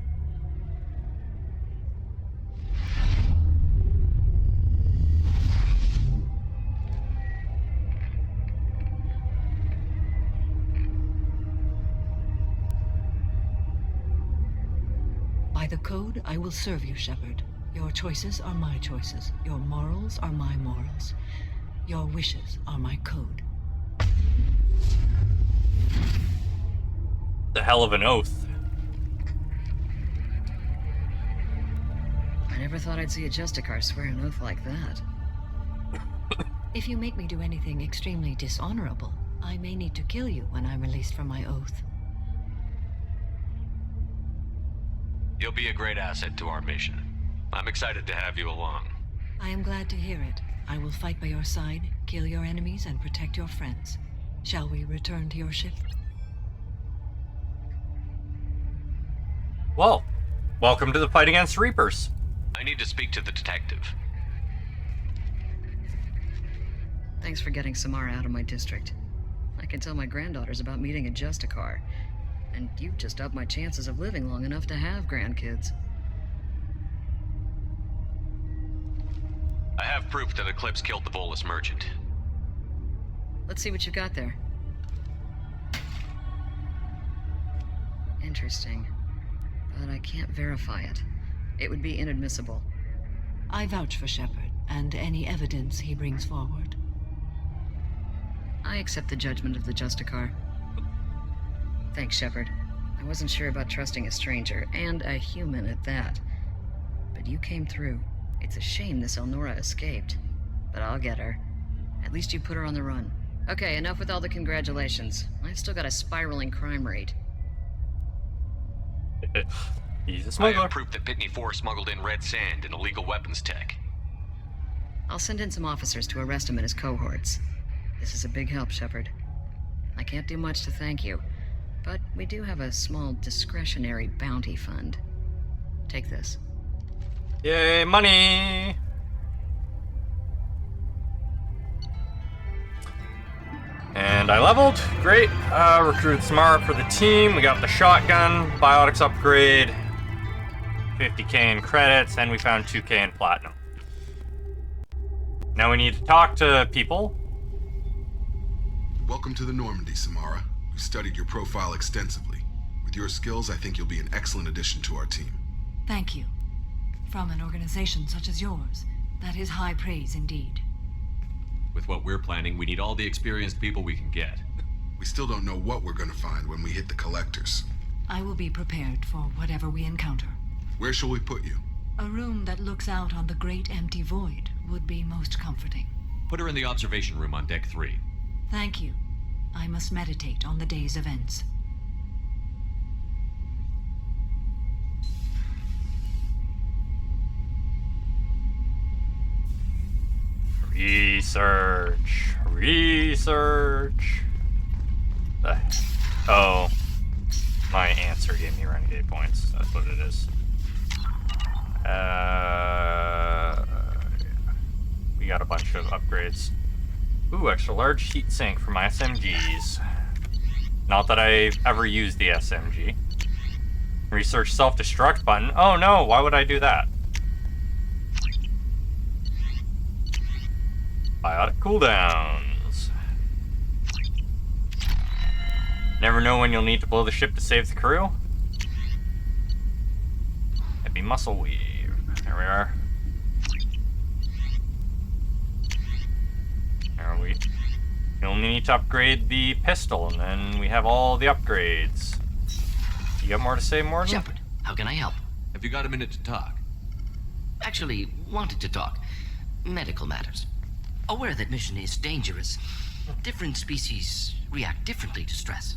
By the code, I will serve you, Shepard. Your choices are my choices. Your morals are my morals. Your wishes are my code. The hell of an oath. I never thought I'd see a Justicar swear an oath like that. If you make me do anything extremely dishonorable, I may need to kill you when I'm released from my oath. You'll be a great asset to our mission. I'm excited to have you along. I am glad to hear it. I will fight by your side, kill your enemies, and protect your friends. Shall we return to your ship? Well, welcome to the fight against Reapers. I need to speak to the detective. Thanks for getting Samara out of my district. I can tell my granddaughters about meeting a Justicar. And you've just upped my chances of living long enough to have grandkids. I have proof that Eclipse killed the Volus merchant. Let's see what you got there. Interesting. But I can't verify it. It would be inadmissible. I vouch for Shepard, and any evidence he brings forward. I accept the judgment of the Justicar. Thanks, Shepard. I wasn't sure about trusting a stranger, and a human at that. But you came through. It's a shame this Elnora escaped. But I'll get her. At least you put her on the run. Okay, enough with all the congratulations. I've still got a spiraling crime rate. He's a I smuggler. have proof that Pitney 4 smuggled in red sand and illegal weapons tech. I'll send in some officers to arrest him and his cohorts. This is a big help, Shepard. I can't do much to thank you, but we do have a small discretionary bounty fund. Take this. Yay, money! And I leveled. Great. Recruited Samara for the team. We got the shotgun, biotics upgrade, 50k in credits, and we found 2k in platinum. Now we need to talk to people. Welcome to the Normandy, Samara. We studied your profile extensively. With your skills, I think you'll be an excellent addition to our team. Thank you. From an organization such as yours, that is high praise indeed. With what we're planning, we need all the experienced people we can get. We still don't know what we're gonna find when we hit the collectors. I will be prepared for whatever we encounter. Where shall we put you? A room that looks out on the great empty void would be most comforting. Put her in the observation room on deck 3. Thank you. I must meditate on the day's events. Research. Research. Oh. My answer gave me renegade points. That's what it is. We got a bunch of upgrades. Ooh, extra large heat sink for my SMGs. Not that I've ever used the SMG. Research self-destruct button. Oh no, why would I do that? Biotic cooldowns. Never know when you'll need to blow the ship to save the crew. Heavy muscle weave. There we are. There we. You only need to upgrade the pistol, and then we have all the upgrades. You got more to say, Morgan? Shepard, how can I help? Have you got a minute to talk? Actually, wanted to talk. Medical matters. Aware that mission is dangerous. Different species react differently to stress.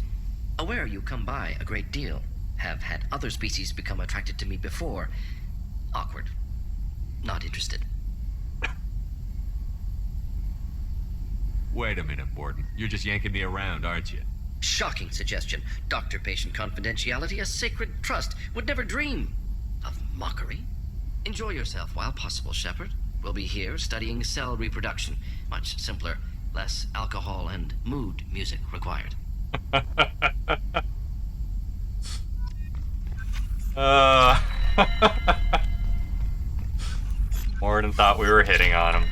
Aware you come by a great deal. Have had other species become attracted to me before. Awkward. Not interested. Wait a minute, Morden. You're just yanking me around, aren't you? Shocking suggestion. Doctor-patient confidentiality, a sacred trust. Would never dream of mockery. Enjoy yourself while possible, Shepard. We'll be here studying cell reproduction. Much simpler. Less alcohol and mood music required. Morden thought we were hitting on him.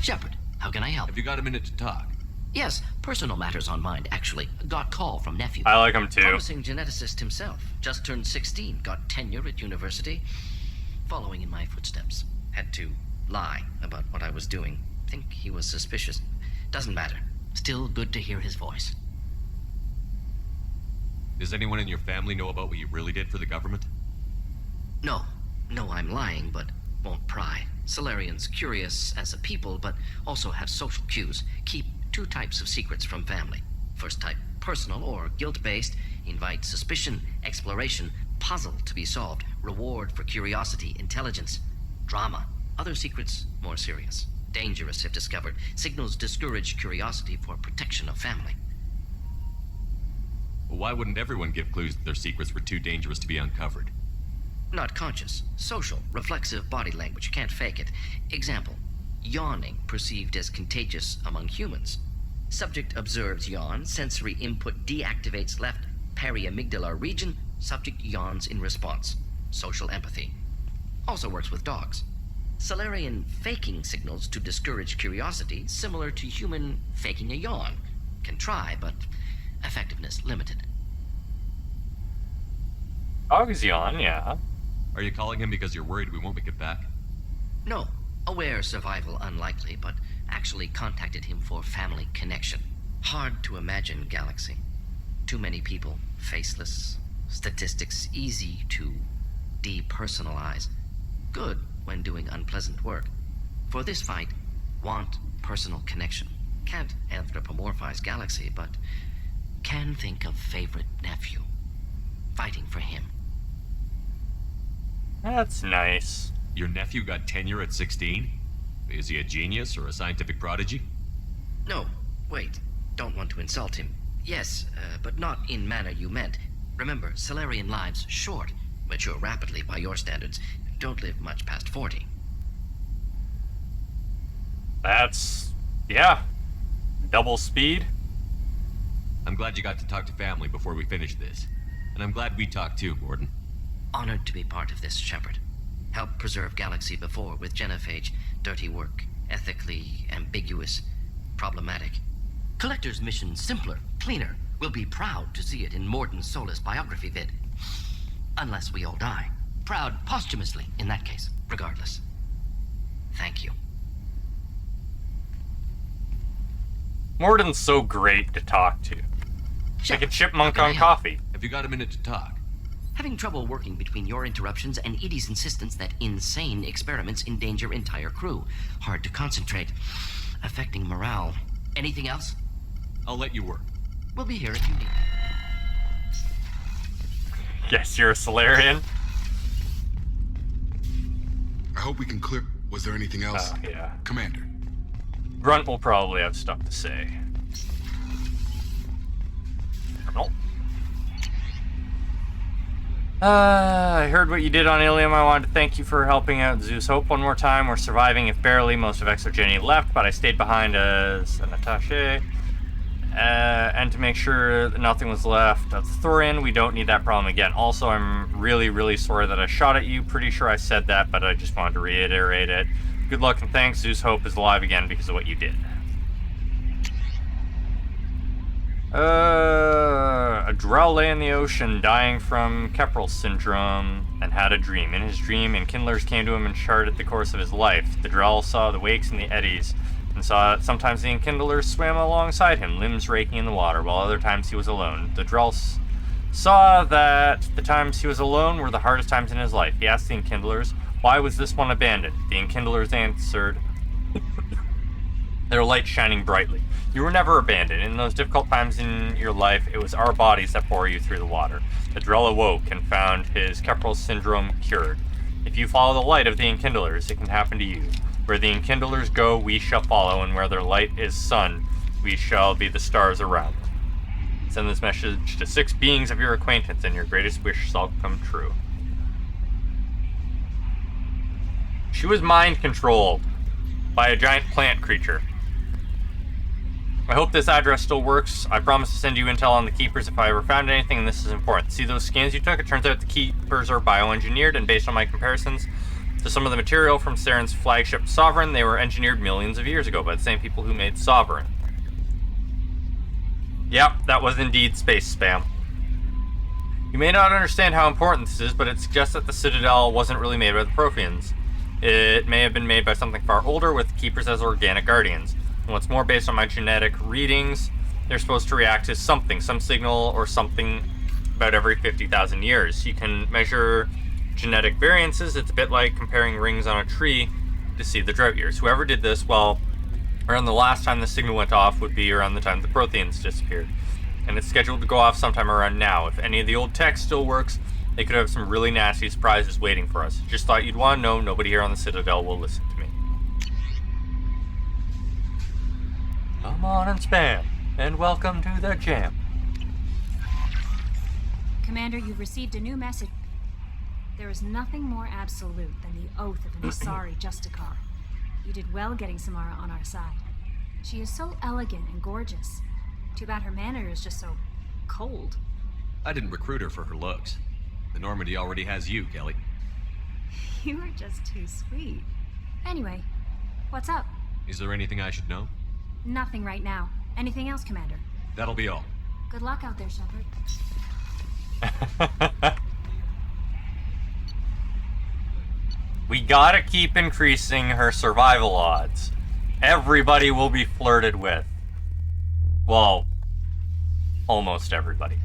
Shepard, how can I help? Have you got a minute to talk? Yes, personal matters on mind, actually. Got call from nephew. I like him too. Promising geneticist himself. Just turned 16, got tenure at university. Following in my footsteps. Had to lie about what I was doing. Think he was suspicious. Doesn't matter. Still good to hear his voice. Does anyone in your family know about what you really did for the government? No. No, I'm lying, but won't pry. Solarians curious as a people, but also have social cues. Keep 2 types of secrets from family. First type, personal or guilt-based. Invite suspicion, exploration, puzzle to be solved. Reward for curiosity, intelligence. Drama. Other secrets, more serious. Dangerous if discovered. Signals discourage curiosity for protection of family. Well, why wouldn't everyone give clues that their secrets were too dangerous to be uncovered? Not conscious. Social. Reflexive body language. Can't fake it. Example. Yawning perceived as contagious among humans. Subject observes yawn. Sensory input deactivates left periamygdala region. Subject yawns in response. Social empathy. Also works with dogs. Solarian faking signals to discourage curiosity, similar to human faking a yawn. Can try, but effectiveness limited. Dog's yawn, yeah. Are you calling him because you're worried we won't make it back? No. Aware survival unlikely, but actually contacted him for family connection. Hard to imagine galaxy. Too many people, faceless. Statistics easy to depersonalize. Good when doing unpleasant work. For this fight, want personal connection. Can't anthropomorphize galaxy, but can think of favorite nephew. Fighting for him. That's nice. Your nephew got tenure at 16? Is he a genius or a scientific prodigy? No, wait. Don't want to insult him. Yes, but not in manner you meant. Remember, Solarian lives short. Mature rapidly by your standards. Don't live much past 40. That's... yeah. Double speed. I'm glad you got to talk to family before we finish this. And I'm glad we talked too, Morden. Honored to be part of this, Shepard. Helped preserve Galaxy before with genophage. Dirty work. Ethically ambiguous. Problematic. Collector's mission simpler, cleaner. We'll be proud to see it in Morden Solis biography vid. Unless we all die. Proud posthumously, in that case. Regardless. Thank you. Morden's so great to talk to. Like a chipmunk on coffee. Have you got a minute to talk? Having trouble working between your interruptions and Edie's insistence that insane experiments endanger entire crew. Hard to concentrate. Affecting morale. Anything else? I'll let you work. We'll be here if you need. Yes, you're a Solarian. I hope we can clear... Was there anything else? Oh, yeah. Commander. Grunt will probably have stuff to say. Terminal. I heard what you did on Ilium. I wanted to thank you for helping out Zeus Hope one more time. We're surviving, if barely. Most of Exogeny left, but I stayed behind as an attaché. And to make sure that nothing was left of the Thorian, we don't need that problem again. Also, I'm really, really sorry that I shot at you. Pretty sure I said that, but I just wanted to reiterate it. Good luck and thanks. Zeus Hope is alive again because of what you did. A Drell lay in the ocean, dying from Keppel syndrome, and had a dream. In his dream, Enkindlers came to him and charted the course of his life. The Drell saw the wakes and the eddies, and saw that sometimes the Enkindlers swam alongside him, limbs raking in the water, while other times he was alone. The Drell saw that the times he was alone were the hardest times in his life. He asked the Enkindlers, why was this one abandoned? The Enkindlers answered, their light shining brightly. You were never abandoned. In those difficult times in your life, it was our bodies that bore you through the water. The Drell awoke and found his Keppel syndrome cured. If you follow the light of the Enkindlers, it can happen to you. Where the Enkindlers go, we shall follow, and where their light is sun, we shall be the stars around them. Send this message to 6 beings of your acquaintance, and your greatest wish shall come true. She was mind-controlled by a giant plant creature. I hope this address still works. I promise to send you intel on the Keepers if I ever found anything, and this is important. See those scans you took? It turns out the Keepers are bioengineered, and based on my comparisons to some of the material from Saren's flagship Sovereign, they were engineered millions of years ago by the same people who made Sovereign. Yep, that was indeed space spam. You may not understand how important this is, but it suggests that the Citadel wasn't really made by the Protheans. It may have been made by something far older, with the Keepers as organic guardians. And what's more, based on my genetic readings, they're supposed to react to something, some signal or something about every 50,000 years. You can measure genetic variances. It's a bit like comparing rings on a tree to see the drought years. Whoever did this, well, around the last time the signal went off would be around the time the Protheans disappeared. And it's scheduled to go off sometime around now. If any of the old tech still works, they could have some really nasty surprises waiting for us. Just thought you'd want to know. Nobody here on the Citadel will listen to me. Come on and spam, and welcome to the jam. Commander, you've received a new message. There is nothing more absolute than the oath of an Asari Justicar. You did well getting Samara on our side. She is so elegant and gorgeous. Too bad her manner is just so cold. I didn't recruit her for her looks. The Normandy already has you, Kelly. You are just too sweet. Anyway, what's up? Is there anything I should know? Nothing right now. Anything else, Commander? That'll be all. Good luck out there, Shepard. We gotta keep increasing her survival odds. Everybody will be flirted with. Well, almost everybody.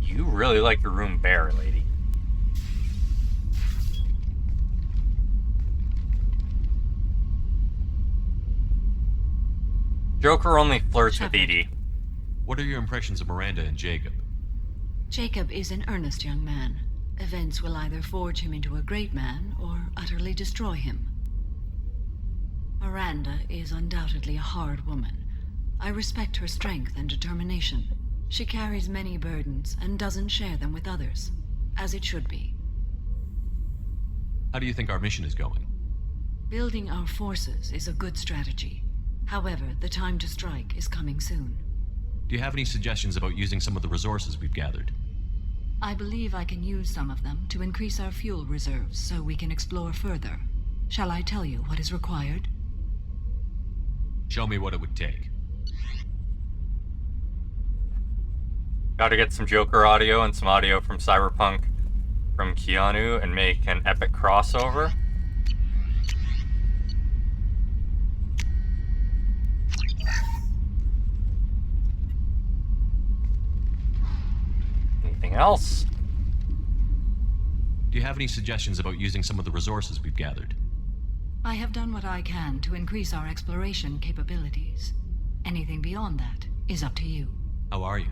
You really like your room bare, lady. Joker only flirts with Edie. What are your impressions of Miranda and Jacob? Jacob is an earnest young man. Events will either forge him into a great man or utterly destroy him. Miranda is undoubtedly a hard woman. I respect her strength and determination. She carries many burdens and doesn't share them with others, as it should be. How do you think our mission is going? Building our forces is a good strategy. However, the time to strike is coming soon. Do you have any suggestions about using some of the resources we've gathered? I believe I can use some of them to increase our fuel reserves so we can explore further. Shall I tell you what is required? Show me what it would take. Gotta get some Joker audio and some audio from Cyberpunk from Keanu and make an epic crossover. else? Do you have any suggestions about using some of the resources we've gathered? I have done what I can to increase our exploration capabilities. Anything beyond that is up to you. How are you?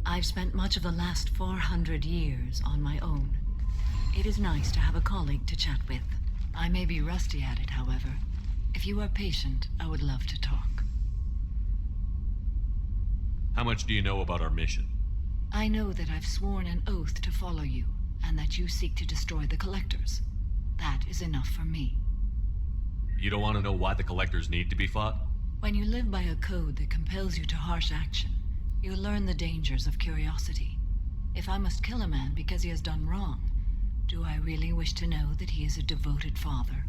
I've spent much of the last 400 years on my own. It is nice to have a colleague to chat with. I may be rusty at it, however. If you are patient, I would love to talk. How much do you know about our mission? I know that I've sworn an oath to follow you, and that you seek to destroy the Collectors. That is enough for me. You don't want to know why the Collectors need to be fought? When you live by a code that compels you to harsh action, you learn the dangers of curiosity. If I must kill a man because he has done wrong, do I really wish to know that he is a devoted father?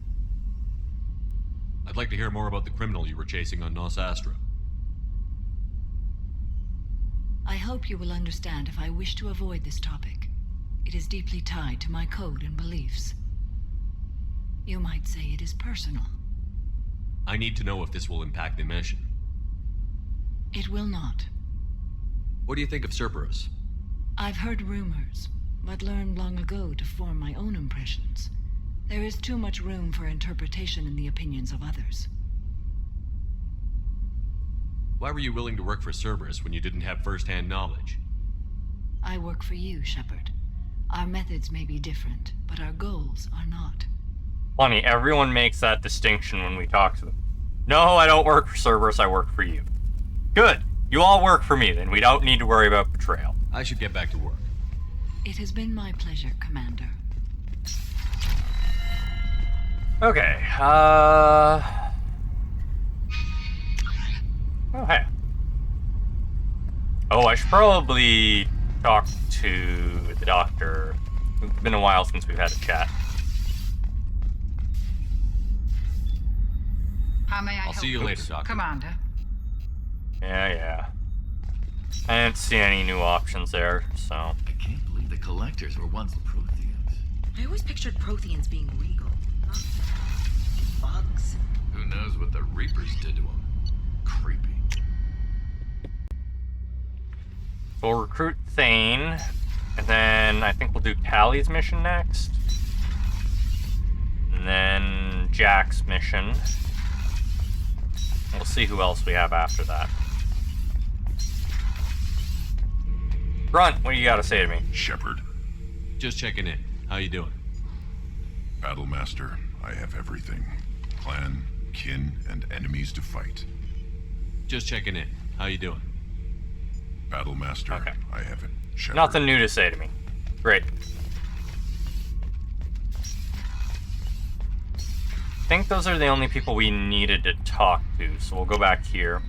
I'd like to hear more about the criminal you were chasing on Nos Astra. I hope you will understand if I wish to avoid this topic. It is deeply tied to my code and beliefs. You might say it is personal. I need to know if this will impact the mission. It will not. What do you think of Cerberus? I've heard rumors, but learned long ago to form my own impressions. There is too much room for interpretation in the opinions of others. Why were you willing to work for Cerberus when you didn't have first-hand knowledge? I work for you, Shepard. Our methods may be different, but our goals are not. Funny, everyone makes that distinction when we talk to them. No, I don't work for Cerberus, I work for you. Good. You all work for me, then. We don't need to worry about betrayal. I should get back to work. It has been my pleasure, Commander. Okay, oh, hey. Oh, I should probably talk to the doctor. It's been a while since we've had a chat. How may I I'll see you help later, Doctor. Commander. Yeah. I didn't see any new options there, so... I can't believe the Collectors were once Protheans. I always pictured Protheans being regal, not bugs. Who knows what the Reapers did to them? Creepy. We'll recruit Thane, and then I think we'll do Tallie's mission next. And then Jack's mission. We'll see who else we have after that. Grunt, what do you got to say to me? Shepard. Just checking in. How you doing? Battlemaster, I have everything. Clan, kin, and enemies to fight. Just checking in. How you doing? Battlemaster, okay. I have it. Shepard. Nothing new to say to me. Great. I think those are the only people we needed to talk to, so we'll go back here.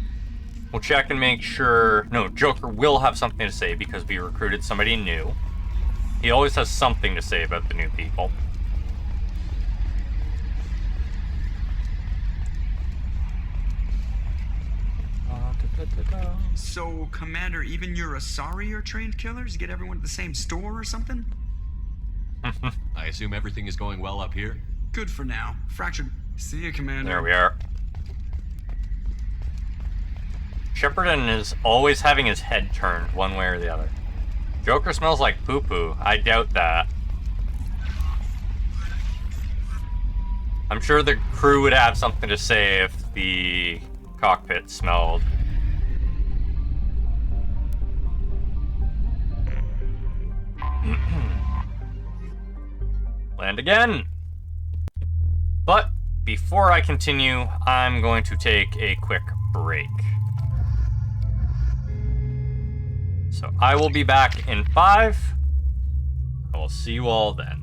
We'll check and make sure... No, Joker will have something to say because we recruited somebody new. He always has something to say about the new people. So, Commander, even your Asari are trained killers? Get everyone at the same store or something? I assume everything is going well up here? Good for now. Fractured. See you, Commander. There we are. Shepard is always having his head turned one way or the other. Joker smells like poo-poo. I doubt that. I'm sure the crew would have something to say if the cockpit smelled. Land again! But before I continue, I'm going to take a quick break. So I will be back in 5. I will see you all then.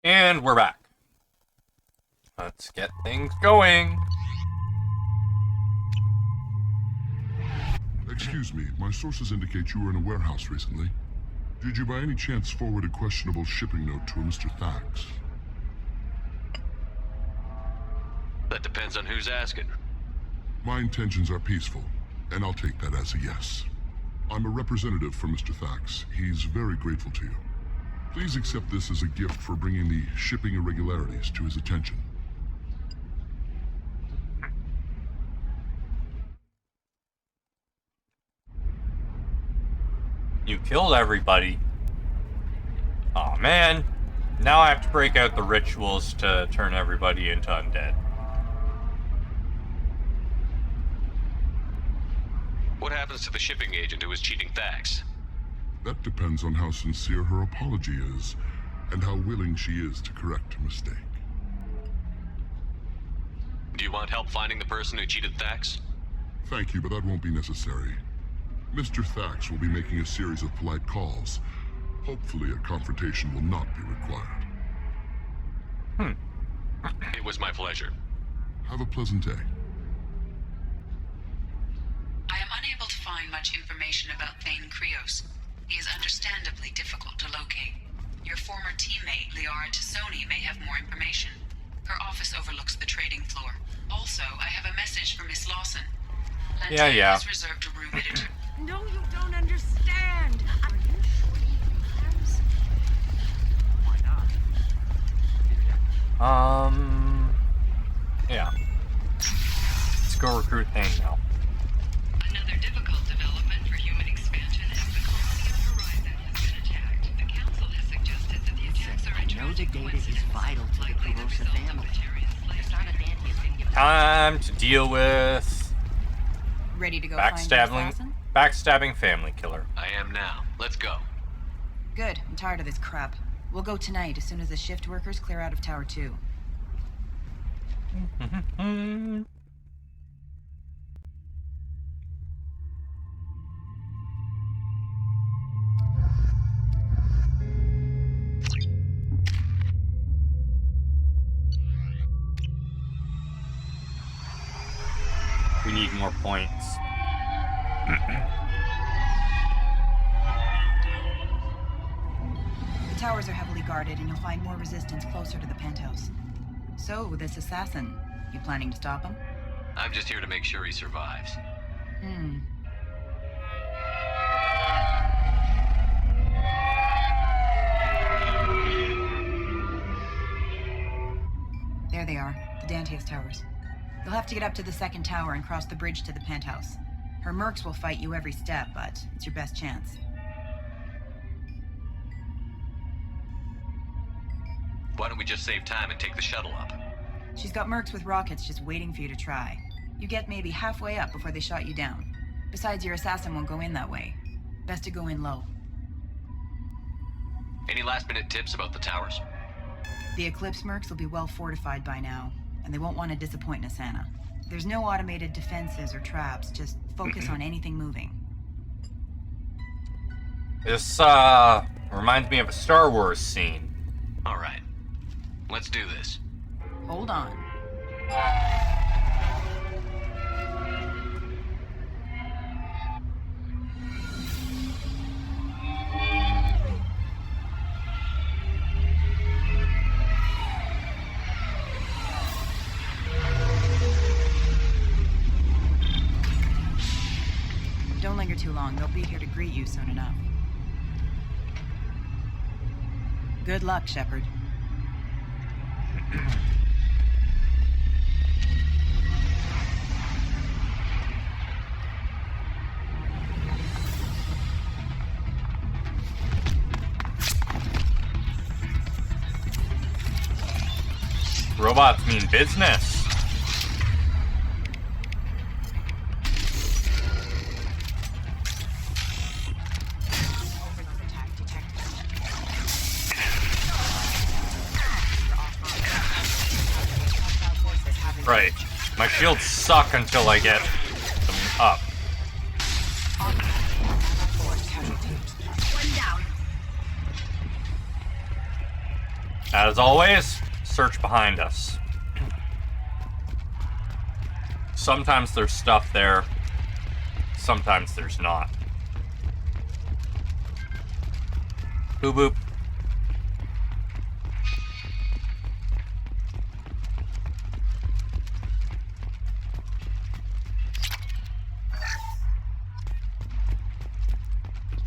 And we're back. Let's get things going. Excuse me, my sources indicate you were in a warehouse recently. Did you by any chance forward a questionable shipping note to a Mr. Thax? That depends on who's asking. My intentions are peaceful, and I'll take that as a yes. I'm a representative for Mr. Thax. He's very grateful to you. Please accept this as a gift for bringing the shipping irregularities to his attention. You killed everybody. Aw, man. Now I have to break out the rituals to turn everybody into undead. What happens to the shipping agent who was cheating Thax? That depends on how sincere her apology is, and how willing she is to correct her mistake. Do you want help finding the person who cheated Thax? Thank you, but that won't be necessary. Mr. Thax will be making a series of polite calls. Hopefully a confrontation will not be required. It was my pleasure. Have a pleasant day. I am unable to find much information about Thane Krios. He is understandably difficult to locate. Your former teammate, Liara Tassoni, may have more information. Her office overlooks the trading floor. Also, I have a message for Miss Lawson. Yeah. Has reserved a room at a... No, you don't understand. Are you sure you have? Why not? Yeah. Let's go recruit Thane now. Another difficult development for human expansion as the colony on Horizon has been attacked. The Council has suggested that the attacks are a tragic coincidence, vital to the likely the Kurosa result of family. Batarian slave trade. Time to deal with Ready to go find Miss Lawson? backstabbing family killer. I am now. Let's go. Good. I'm tired of this crap. We'll go tonight as soon as the shift workers clear out of Tower 2. We need more points. The towers are heavily guarded, and you'll find more resistance closer to the penthouse. So, this assassin, you planning to stop him? I'm just here to make sure he survives. There they are, the Danteus Towers. You'll have to get up to the second tower and cross the bridge to the penthouse. Her mercs will fight you every step, but it's your best chance. Why don't we just save time and take the shuttle up? She's got mercs with rockets just waiting for you to try. You get maybe halfway up before they shot you down. Besides, your assassin won't go in that way. Best to go in low. Any last-minute tips about the towers? The Eclipse mercs will be well fortified by now, and they won't want to disappoint Nasana. There's no automated defenses or traps, just focus on anything moving. This, reminds me of a Star Wars scene. Alright. Let's do this. Hold on. Don't linger too long. They'll be here to greet you soon enough. Good luck, Shepard. Robots mean business. Right. My shields suck until I get them up. One down. As always, search behind us. Sometimes there's stuff there, sometimes there's not. Boop boop.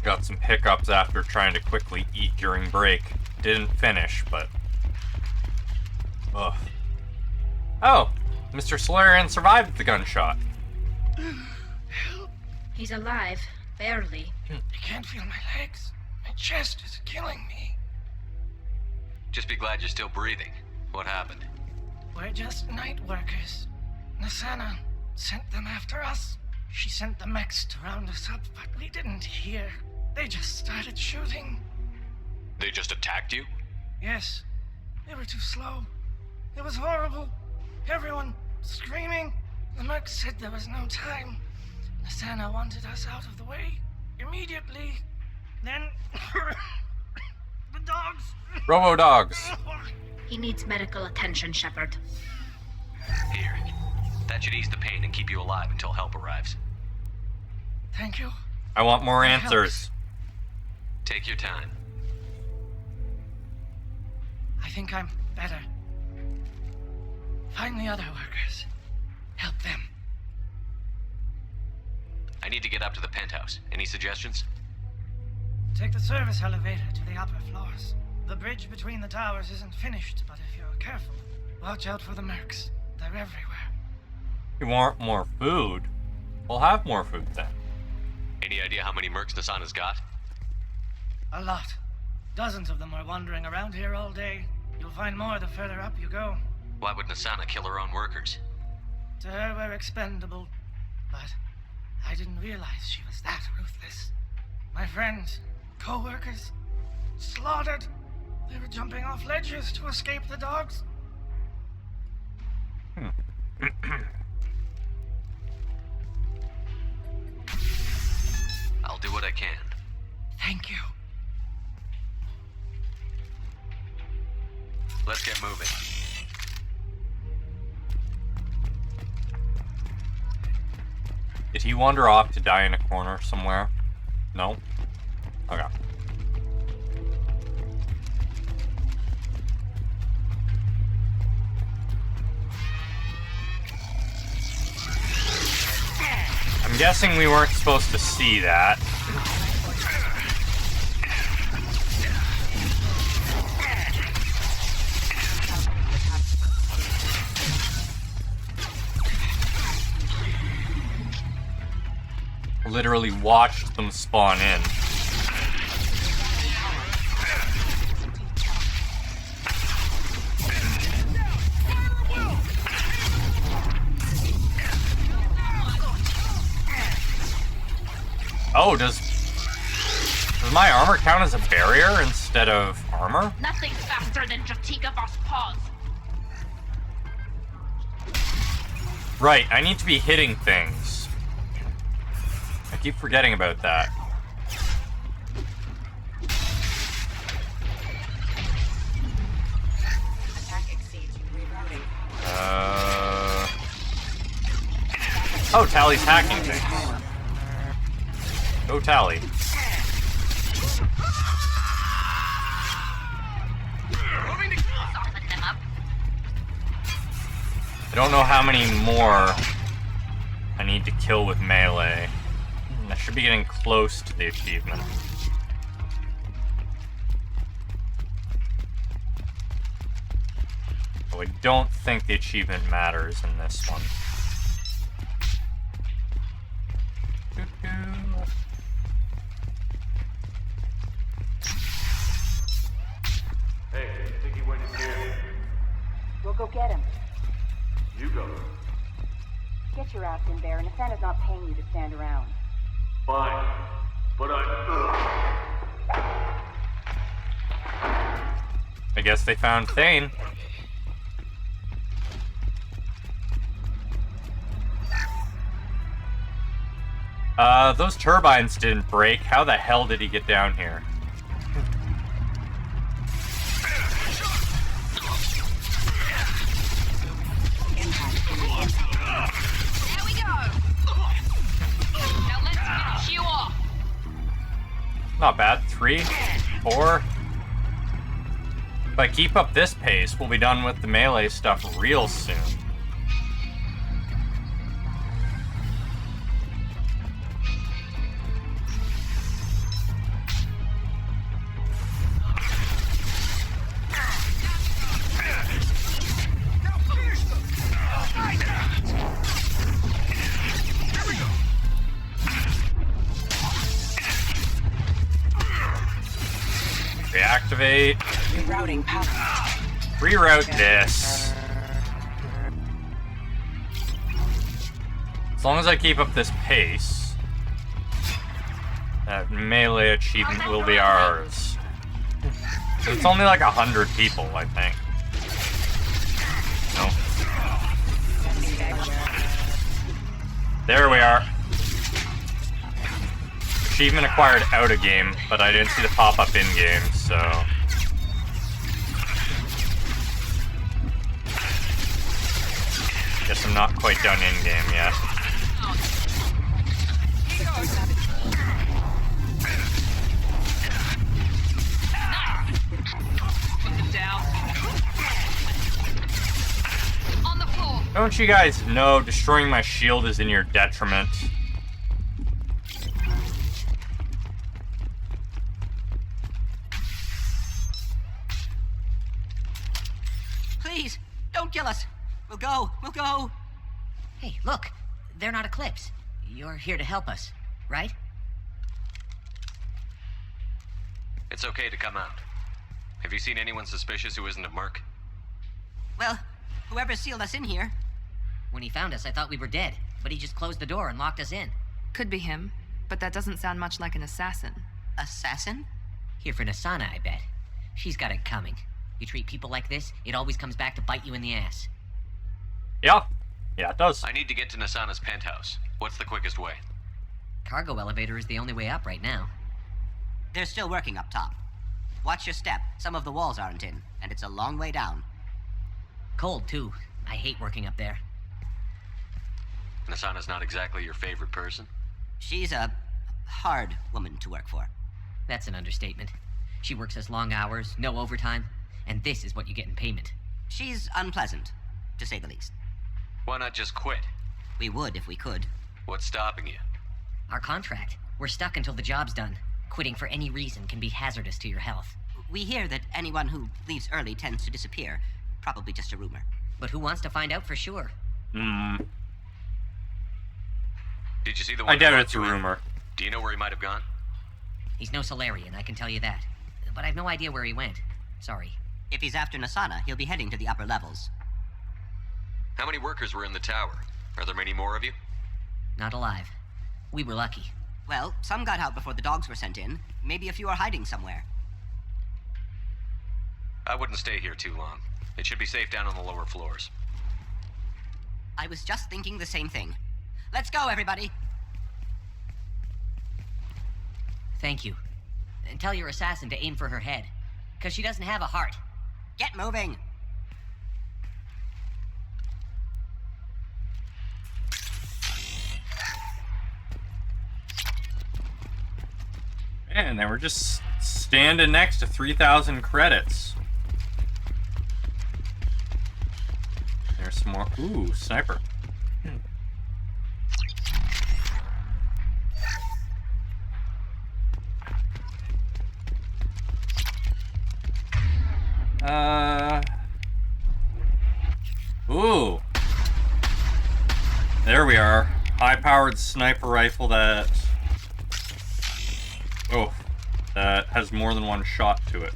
Got some hiccups after trying to quickly eat during break. Didn't finish, but... Ugh. Oh! Mr. Solarian survived the gunshot. He's alive. Barely. I can't feel my legs. My chest is killing me. Just be glad you're still breathing. What happened? We're just night workers. Nasana sent them after us. She sent the mechs to round us up, but we didn't hear. They just started shooting. They just attacked you? Yes. They were too slow. It was horrible. Everyone screaming. The merc said there was no time. Nasana wanted us out of the way immediately. Then the dogs. Robo-dogs. He needs medical attention, Shepard. Here. That should ease the pain and keep you alive until help arrives. Thank you. I want more That answers. Take your time. I think I'm better. Find the other workers. Help them. I need to get up to the penthouse. Any suggestions? Take the service elevator to the upper floors. The bridge between the towers isn't finished, but if you're careful, watch out for the mercs. They're everywhere. You want more food? We'll have more food then. Any idea how many mercs Nasana's got? A lot. Dozens of them are wandering around here all day. You'll find more the further up you go. Why would Nasana kill her own workers? To her, we're expendable. But I didn't realize she was that ruthless. My friends, co-workers, slaughtered. They were jumping off ledges to escape the dogs. I'll do what I can. Thank you. Let's get moving. Did he wander off to die in a corner somewhere? No? Okay. I'm guessing we weren't supposed to see that. Literally watched them spawn in. Oh, does my armor count as a barrier instead of armor? Nothing's faster than Jatigov's paws. Right, I need to be hitting things. I keep forgetting about that. Oh, Tally's hacking things. Go Tally. I don't know how many more I need to kill with melee. I should be getting close to the achievement. Oh, I don't think the achievement matters in this one. Hey, I think he went in here. We'll go get him. You go. Get your ass in there, and Asana's not paying you to stand around. Fine. But I guess they found Thane. Those turbines didn't break. How the hell did he get down here? There we go. Now let's finish you off. Not bad. 3, 4. If I keep up this pace, we'll be done with the melee stuff real soon. Reactivate. Rerouting power. Reroute this. As long as I keep up this pace, that melee achievement will be ours. It's only like 100 people, I think. No. There we are. Achievement acquired out of game, but I didn't see the pop-up in-game, so... Guess I'm not quite done in-game yet. Don't you guys know destroying my shield is in your detriment? Please, don't kill us. We'll go. We'll go. Hey, look. They're not Eclipse. You're here to help us, right? It's okay to come out. Have you seen anyone suspicious who isn't a merc? Well, whoever sealed us in here. When he found us, I thought we were dead, but he just closed the door and locked us in. Could be him, but that doesn't sound much like an assassin. Assassin? Here for Nasana, I bet. She's got it coming. You treat people like this, it always comes back to bite you in the ass. Yeah. Yeah, it does. I need to get to Nasana's penthouse. What's the quickest way? Cargo elevator is the only way up right now. They're still working up top. Watch your step. Some of the walls aren't in, and it's a long way down. Cold, too. I hate working up there. Nasana's not exactly your favorite person? She's a hard woman to work for. That's an understatement. She works us long hours, no overtime, and this is what you get in payment. She's unpleasant, to say the least. Why not just quit? We would if we could. What's stopping you? Our contract. We're stuck until the job's done. Quitting for any reason can be hazardous to your health. We hear that anyone who leaves early tends to disappear. Probably just a rumor. But who wants to find out for sure? Did you see the one? I doubt it's a rumor. Do you know where he might have gone? He's no Solarian, I can tell you that. But I've no idea where he went. Sorry. If he's after Nasana, he'll be heading to the upper levels. How many workers were in the tower? Are there many more of you? Not alive. We were lucky. Well, some got out before the dogs were sent in. Maybe a few are hiding somewhere. I wouldn't stay here too long. It should be safe down on the lower floors. I was just thinking the same thing. Let's go, everybody! Thank you. And tell your assassin to aim for her head. Because she doesn't have a heart. Get moving! And they were just standing next to 3,000 credits. There's some more. Ooh, sniper. Ooh. There we are. High-powered sniper rifle that... Oh, that has more than one shot to it.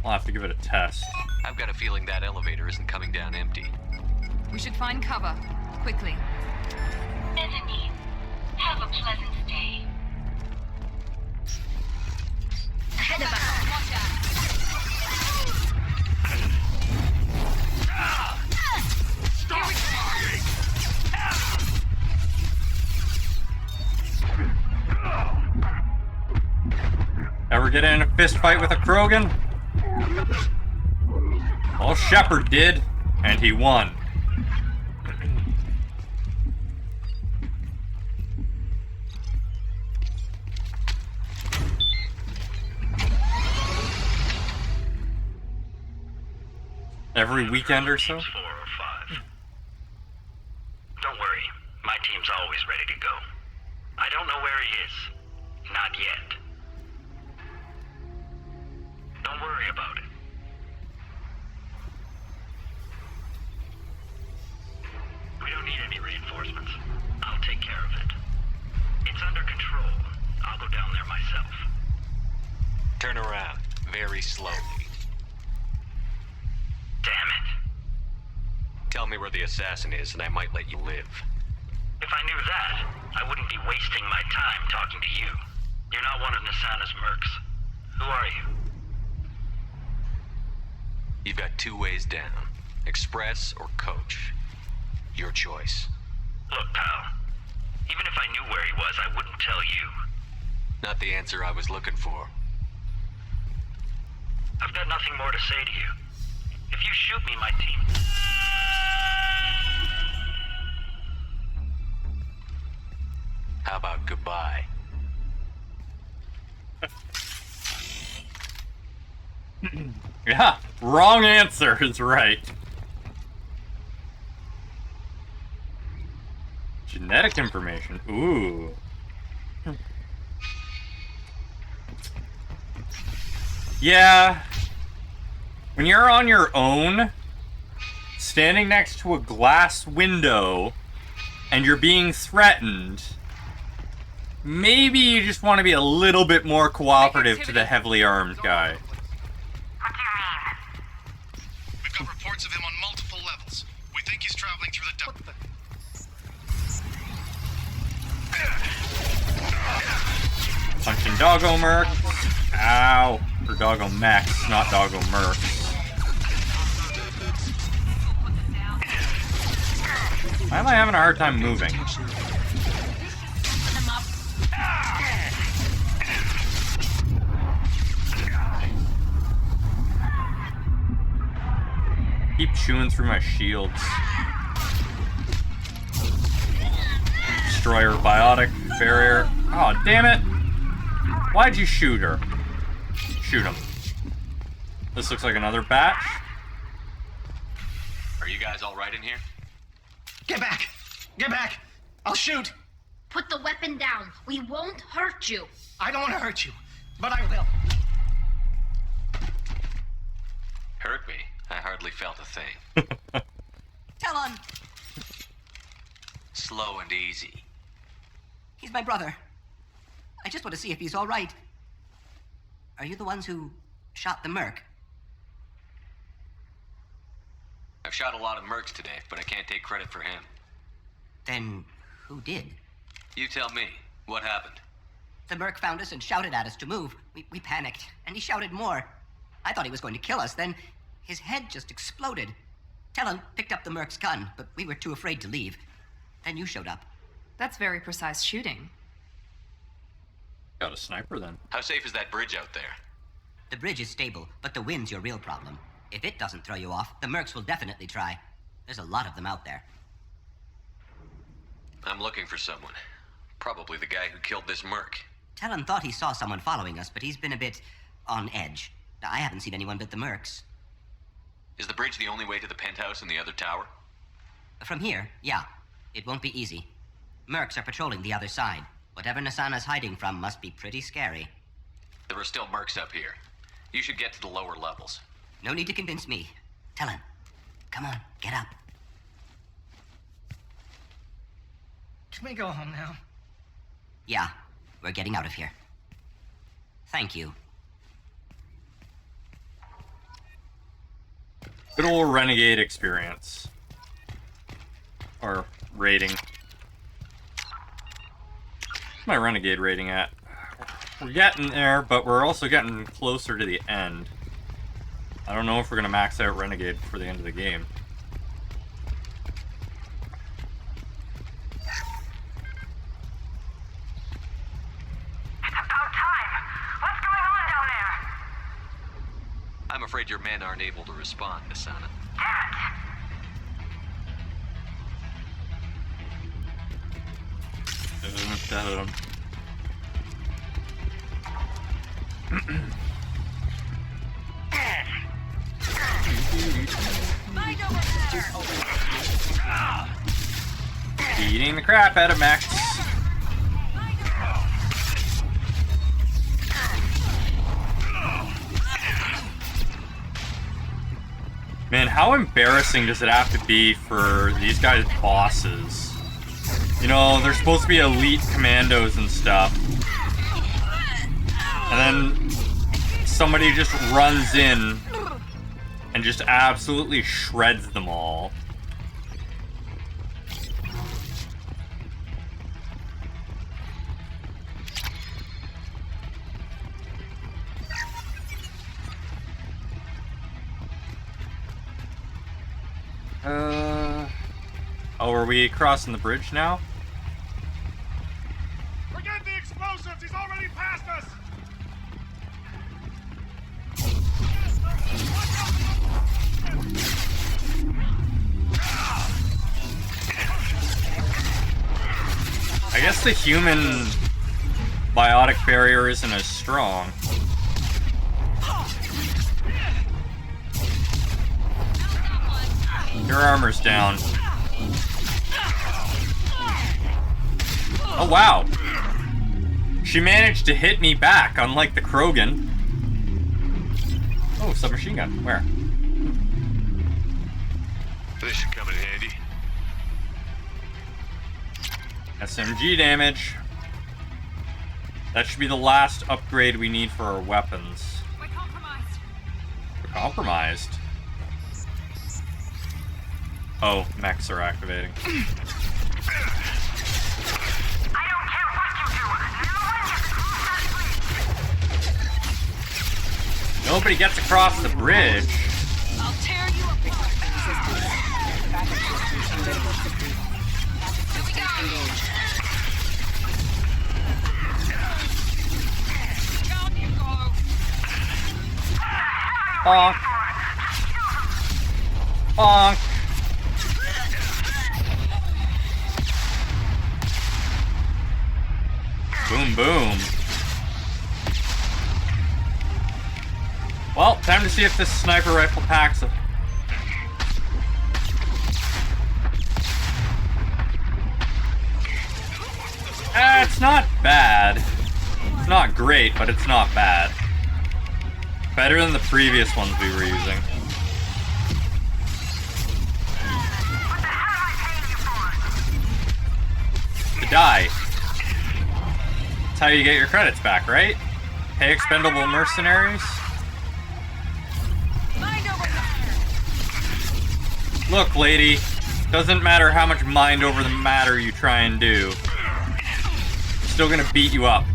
I'll have to give it a test. I've got a feeling that elevator isn't coming down empty. We should find cover. Quickly. Bethany, have a pleasant stay. Ahead of us. Watch out. Ever get in a fist fight with a Krogan? Well, Shepard did, and he won. Every weekend or so? 4 or 5. Don't worry, my team's always ready to go. I don't know where he is. Not yet. Don't worry about it. We don't need any reinforcements. I'll take care of it. It's under control. I'll go down there myself. Turn around, very slowly. Damn it. Tell me where the assassin is, and I might let you live. If I knew that, I wouldn't be wasting my time talking to you. You're not one of Nasana's mercs. Who are you? You've got 2 ways down. Express or coach. Your choice. Look, pal. Even if I knew where he was, I wouldn't tell you. Not the answer I was looking for. I've got nothing more to say to you. If you shoot me, my team... How about goodbye? Yeah, wrong answer is right. Genetic information. Ooh. Yeah. When you're on your own, standing next to a glass window, and you're being threatened, maybe you just want to be a little bit more cooperative to the heavily armed guy. We've got reports of him on multiple levels. We think he's traveling through the duct. Punching Doggo Merc. Ow. Or Doggo Max, not Doggo Merc. Why am I having a hard time moving? Keep chewing through my shields. Destroyer biotic barrier. Oh, damn it! Why'd you shoot her? Shoot him. This looks like another batch. Are you guys all right in here? Get back! Get back! I'll shoot! Put the weapon down. We won't hurt you. I don't want to hurt you, but I will. Hurt me? I hardly felt a thing. Talon! Slow and easy. He's my brother. I just want to see if he's all right. Are you the ones who shot the merc? I've shot a lot of mercs today, but I can't take credit for him. Then who did? You tell me. What happened? The merc found us and shouted at us to move. We panicked, and he shouted more. I thought he was going to kill us, then his head just exploded. Talon picked up the merc's gun, but we were too afraid to leave. Then you showed up. That's very precise shooting. Got a sniper then. How safe is that bridge out there? The bridge is stable, but the wind's your real problem. If it doesn't throw you off, the mercs will definitely try. There's a lot of them out there. I'm looking for someone. Probably the guy who killed this merc. Talon thought he saw someone following us, but he's been a bit on edge. I haven't seen anyone but the mercs. Is the bridge the only way to the penthouse and the other tower? From here, yeah. It won't be easy. Mercs are patrolling the other side. Whatever Nasana's hiding from must be pretty scary. There are still mercs up here. You should get to the lower levels. No need to convince me. Talon, come on, get up. Can we go home now? Yeah, we're getting out of here. Thank you. Good old Renegade experience. Or rating. What's my Renegade rating at? We're getting there, but we're also getting closer to the end. I don't know if we're going to max out Renegade before the end of the game. I'm afraid your men aren't able to respond, Nasana. Beating the crap out of Max. Man, how embarrassing does it have to be for these guys' bosses? You know, they're supposed to be elite commandos and stuff. And then somebody just runs in and just absolutely shreds them all. Oh, are we crossing the bridge now? Forget the explosives! He's already past us! I guess the human biotic barrier isn't as strong. Your armor's down. Oh wow. She managed to hit me back, unlike the Krogan. Oh, submachine gun. Where? This should come in handy. SMG damage. That should be the last upgrade we need for our weapons. We're compromised. We're compromised? Oh, mechs are activating. Nobody gets across the bridge. I'll tear you apart. Here we go. Down you go. Bonk. Bonk. Boom, boom. Well, time to see if this sniper rifle packs it. not bad. It's not great, but it's not bad. Better than the previous ones we were using. To die. That's how you get your credits back, right? Pay expendable mercenaries. Look, lady. Doesn't matter how much mind over the matter you try and do. I'm still gonna beat you up.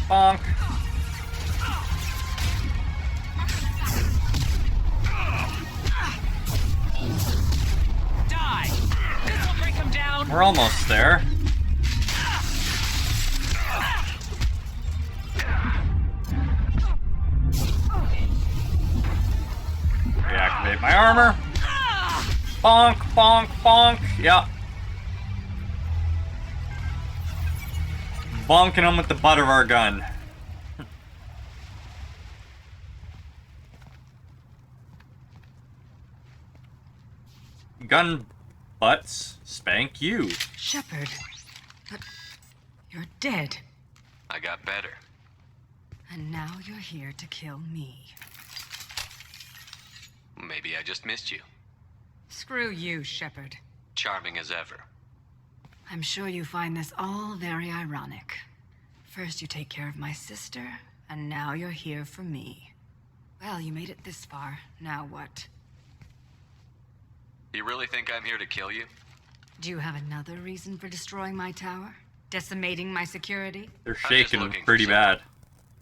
Bonk. Die! This will break him down. We're almost there. Reactivate my armor. Bonk, bonk, bonk. Yeah. Bonking them with the butt of our gun. Gun butts spank you. Shepard, but you're dead. I got better. And now you're here to kill me. Maybe I just missed you. Screw you, Shepard. Charming as ever. I'm sure you find this all very ironic. First you take care of my sister, and now you're here for me. Well, you made it this far. Now what? You really think I'm here to kill you? Do you have another reason for destroying my tower? Decimating my security? They're shaking pretty bad.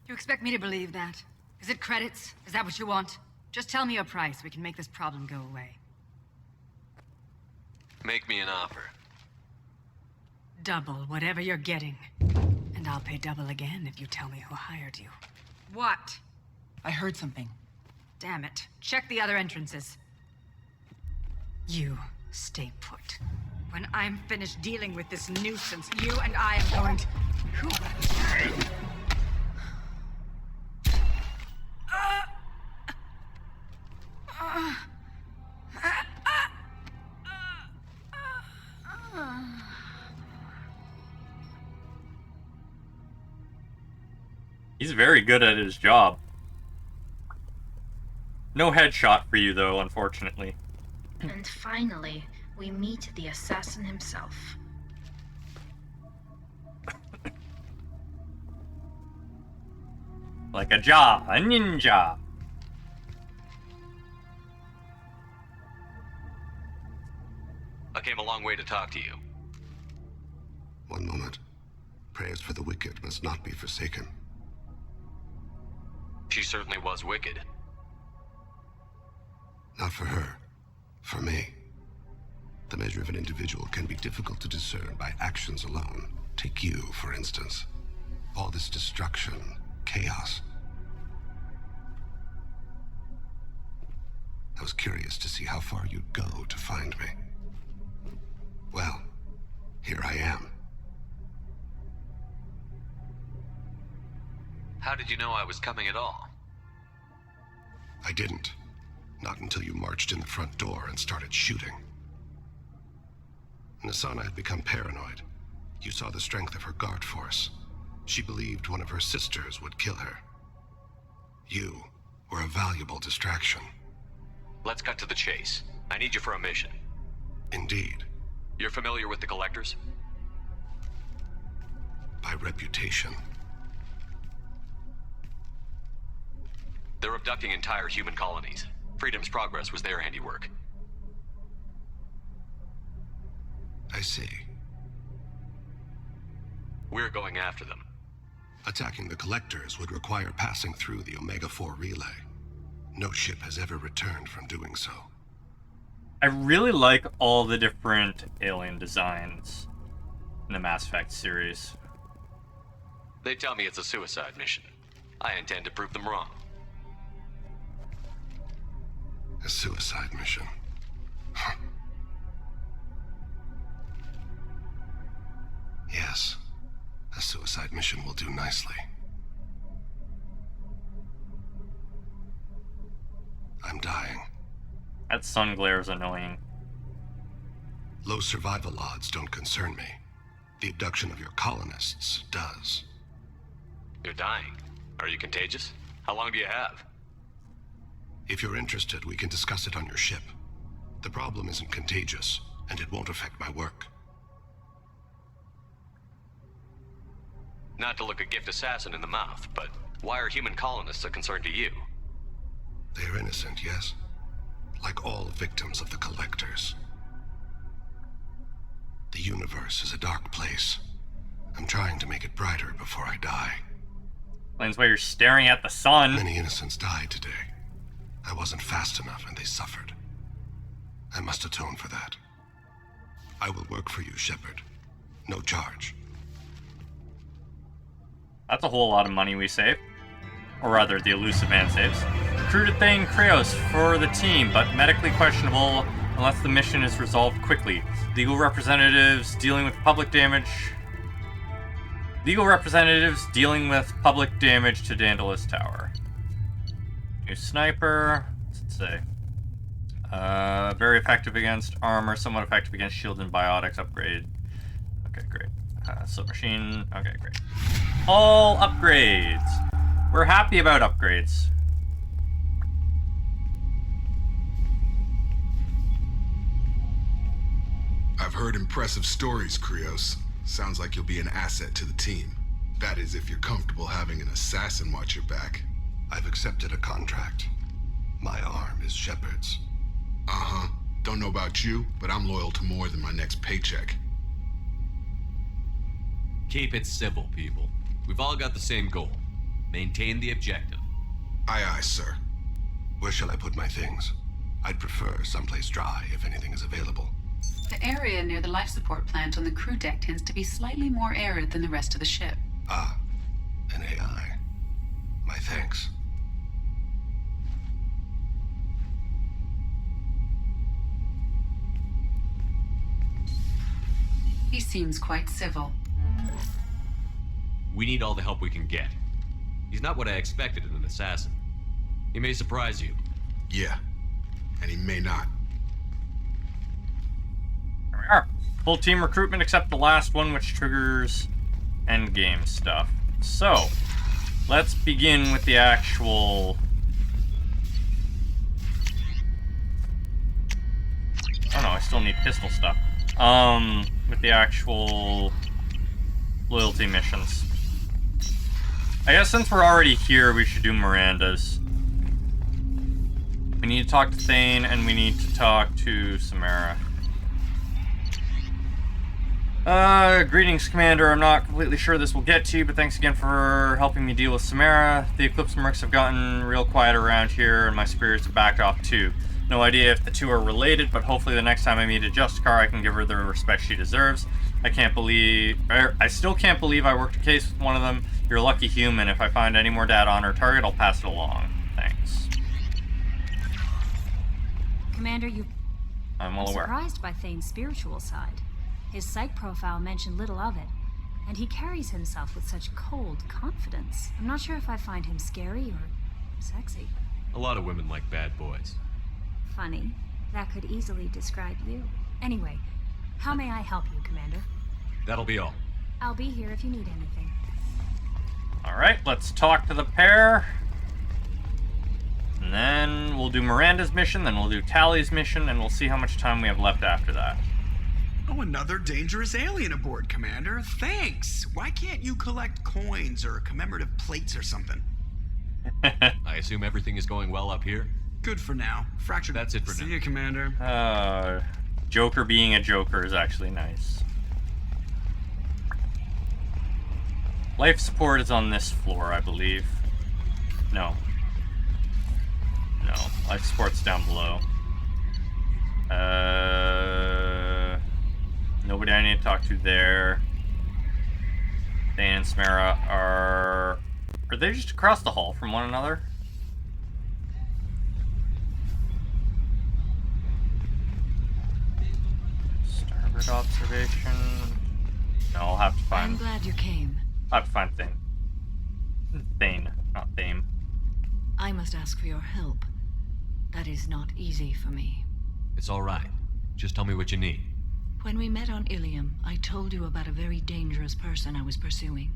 You expect me to believe that? Is it credits? Is that what you want? Just tell me a price. We can make this problem go away. Make me an offer. Double whatever you're getting. And I'll pay double again if you tell me who hired you. What? I heard something. Damn it. Check the other entrances. You stay put. When I'm finished dealing with this nuisance, you and I am going to... Who? He's very good at his job. No headshot for you, though, unfortunately. And finally, we meet the assassin himself. Like a ninja. I came a long way to talk to you. One moment. Prayers for the wicked must not be forsaken. She certainly was wicked. Not for her. For me. The measure of an individual can be difficult to discern by actions alone. Take you, for instance. All this destruction, chaos. I was curious to see how far you'd go to find me. Well, here I am. How did you know I was coming at all? I didn't. Not until you marched in the front door and started shooting. Nasana had become paranoid. You saw the strength of her guard force. She believed one of her sisters would kill her. You were a valuable distraction. Let's cut to the chase. I need you for a mission. Indeed. You're familiar with the Collectors? By reputation. They're abducting entire human colonies. Freedom's Progress was their handiwork. I see. We're going after them. Attacking the Collectors would require passing through the Omega-4 relay. No ship has ever returned from doing so. I really like all the different alien designs in the Mass Effect series. They tell me it's a suicide mission. I intend to prove them wrong. A suicide mission. Huh. Yes, a suicide mission will do nicely. I'm dying. That sun glare is annoying. Low survival odds don't concern me. The abduction of your colonists does. You're dying. Are you contagious? How long do you have? If you're interested, we can discuss it on your ship. The problem isn't contagious, and it won't affect my work. Not to look a gift assassin in the mouth, but why are human colonists a concern to you? They're innocent, yes? Like all victims of the Collectors. The universe is a dark place. I'm trying to make it brighter before I die. Explains why you're staring at the sun. Many innocents died today. I wasn't fast enough and they suffered. I must atone for that. I will work for you, Shepard. No charge. That's a whole lot of money we save. Or rather, the elusive man saves. Recruited Thane Kraos for the team, but medically questionable unless the mission is resolved quickly. Legal representatives dealing with public damage to Daedalus Tower. New sniper. What's it say? Very effective against armor, somewhat effective against shield and biotics. Upgrade. Okay, great. Submachine. Okay, great. All upgrades. We're happy about upgrades. I've heard impressive stories, Kraos. Sounds like you'll be an asset to the team. That is, if you're comfortable having an assassin watch your back. I've accepted a contract. My arm is Shepard's. Uh-huh. Don't know about you, but I'm loyal to more than my next paycheck. Keep it civil, people. We've all got the same goal. Maintain the objective. Aye, aye, sir. Where shall I put my things? I'd prefer someplace dry if anything is available. The area near the life support plant on the crew deck tends to be slightly more arid than the rest of the ship. Ah, an AI. My thanks. He seems quite civil. We need all the help we can get. He's not what I expected in an assassin. He may surprise you. Yeah, and he may not. Here we are. Full team recruitment except the last one, which triggers endgame stuff. So, let's begin with the actual... Oh no, I still need pistol stuff. With the actual loyalty missions. I guess since we're already here, we should do Miranda's. We need to talk to Thane, and we need to talk to Samara. Greetings, Commander. I'm not completely sure this will get to you, but thanks again for helping me deal with Samara. The Eclipse mercs have gotten real quiet around here, and my spirits have backed off too. No idea if the two are related, but hopefully the next time I meet a Justicar, I can give her the respect she deserves. I still can't believe I worked a case with one of them. You're a lucky human. If I find any more data on her target, I'll pass it along. Thanks. Commander, I'm well aware. Surprised by Thane's spiritual side. His psych profile mentioned little of it, and he carries himself with such cold confidence. I'm not sure if I find him scary or sexy. A lot of women like bad boys. Funny. That could easily describe you. Anyway, how may I help you, Commander? That'll be all. I'll be here if you need anything. Alright, let's talk to the pair. And then we'll do Miranda's mission, then we'll do Tally's mission, and we'll see how much time we have left after that. Oh, another dangerous alien aboard, Commander. Thanks. Why can't you collect coins or commemorative plates or something? I assume everything is going well up here? Good for now. Fractured. That's it for now. See you, Commander. Joker being a Joker is actually nice. Life support is on this floor, I believe. No. No, life support's down below. Nobody I need to talk to there. Thane and Samara are they just across the hall from one another? Starboard observation. No, I'll have to find. I'm glad you came. I'll have to find Thane. Thane, not Thame. I must ask for your help. That is not easy for me. It's all right. Just tell me what you need. When we met on Ilium, I told you about a very dangerous person I was pursuing.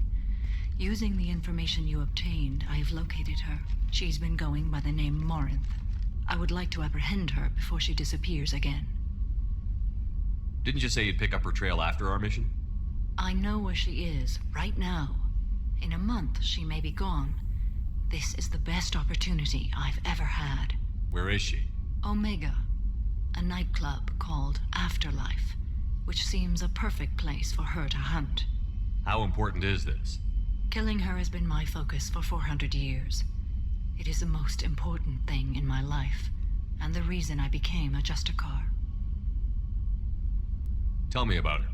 Using the information you obtained, I have located her. She's been going by the name Morinth. I would like to apprehend her before she disappears again. Didn't you say you'd pick up her trail after our mission? I know where she is, right now. In a month, she may be gone. This is the best opportunity I've ever had. Where is she? Omega, a nightclub called Afterlife, which seems a perfect place for her to hunt. How important is this? Killing her has been my focus for 400 years. It is the most important thing in my life, and the reason I became a Justicar. Tell me about her.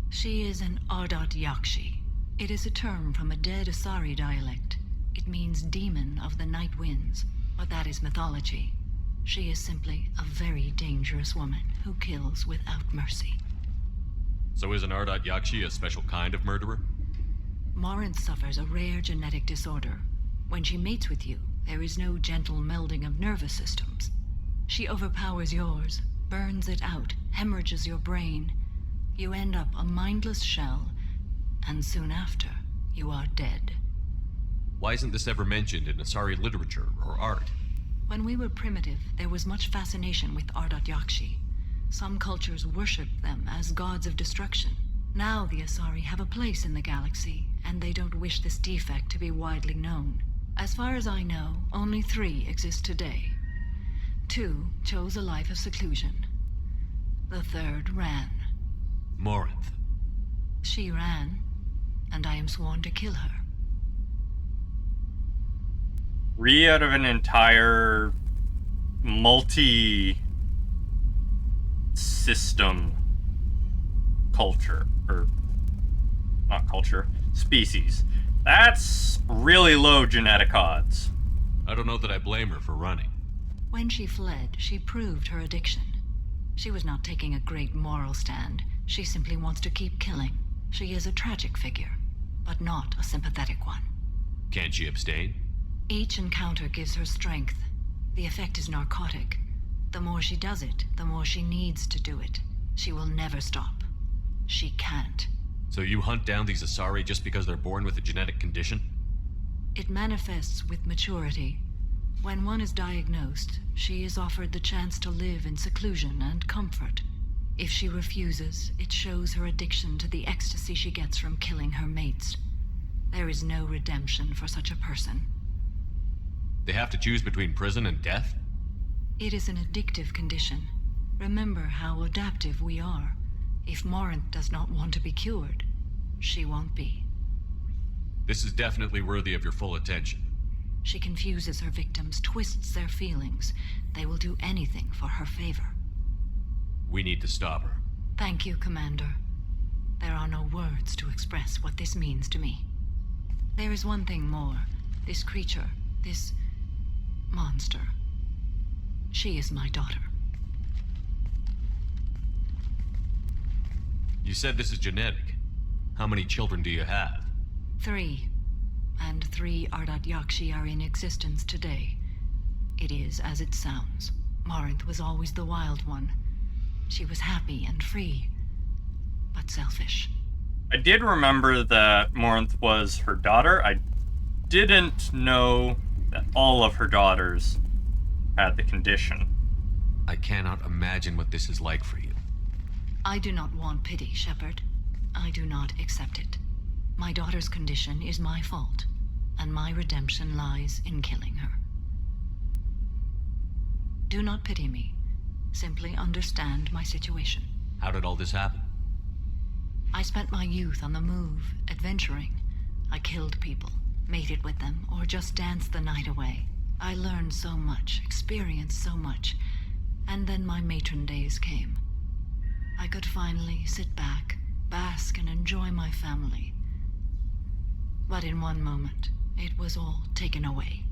She is an Ardat Yakshi. It is a term from a dead Asari dialect. It means demon of the night winds, but that is mythology. She is simply a very dangerous woman who kills without mercy. So is an Ardat Yakshi a special kind of murderer? Morinth suffers a rare genetic disorder. When she mates with you, there is no gentle melding of nervous systems. She overpowers yours, burns it out, hemorrhages your brain. You end up a mindless shell, and soon after, you are dead. Why isn't this ever mentioned in Asari literature or art? When we were primitive, there was much fascination with Ardat Yakshi. Some cultures worshipped them as gods of destruction. Now the Asari have a place in the galaxy, and they don't wish this defect to be widely known. As far as I know, only 3 exist today. 2 chose a life of seclusion. The 3rd ran. Morinth. She ran, and I am sworn to kill her. 3 out of an entire multi-system culture, or not culture, species. That's really low genetic odds. I don't know that I blame her for running. When she fled, she proved her addiction. She was not taking a great moral stand. She simply wants to keep killing. She is a tragic figure, but not a sympathetic one. Can't she abstain? Each encounter gives her strength. The effect is narcotic. The more she does it, the more she needs to do it. She will never stop. She can't. So you hunt down these Asari just because they're born with a genetic condition? It manifests with maturity. When one is diagnosed, she is offered the chance to live in seclusion and comfort. If she refuses, it shows her addiction to the ecstasy she gets from killing her mates. There is no redemption for such a person. They have to choose between prison and death? It is an addictive condition. Remember how adaptive we are. If Morinth does not want to be cured, she won't be. This is definitely worthy of your full attention. She confuses her victims, twists their feelings. They will do anything for her favor. We need to stop her. Thank you, Commander. There are no words to express what this means to me. There is one thing more. This creature, this monster. She is my daughter. You said this is genetic. How many children do you have? 3. And 3 Ardat Yakshi are in existence today. It is as it sounds. Morinth was always the wild one. She was happy and free, but selfish. I did remember that Morinth was her daughter. I didn't know that all of her daughters had the condition. I cannot imagine what this is like for you. I do not want pity, Shepard. I do not accept it. My daughter's condition is my fault, and my redemption lies in killing her. Do not pity me. Simply understand my situation. How did all this happen? I spent my youth on the move, adventuring. I killed people, mated with them, or just danced the night away. I learned so much, experienced so much, and then my matron days came. I could finally sit back, bask, and enjoy my family. But in one moment, it was all taken away.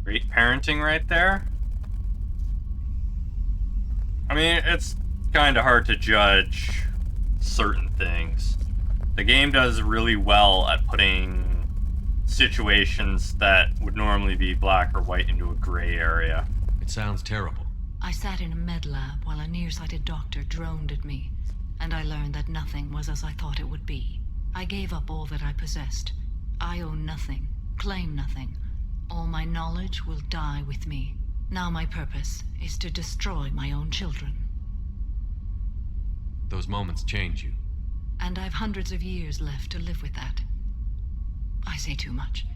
Great parenting right there. I mean, it's kind of hard to judge certain things. The game does really well at putting situations that would normally be black or white into a gray area. It sounds terrible. I sat in a med lab while a nearsighted doctor droned at me, and I learned that nothing was as I thought it would be. I gave up all that I possessed. I own nothing, claim nothing. All my knowledge will die with me. Now my purpose is to destroy my own children. Those moments change you. And I've hundreds of years left to live with that. I say too much.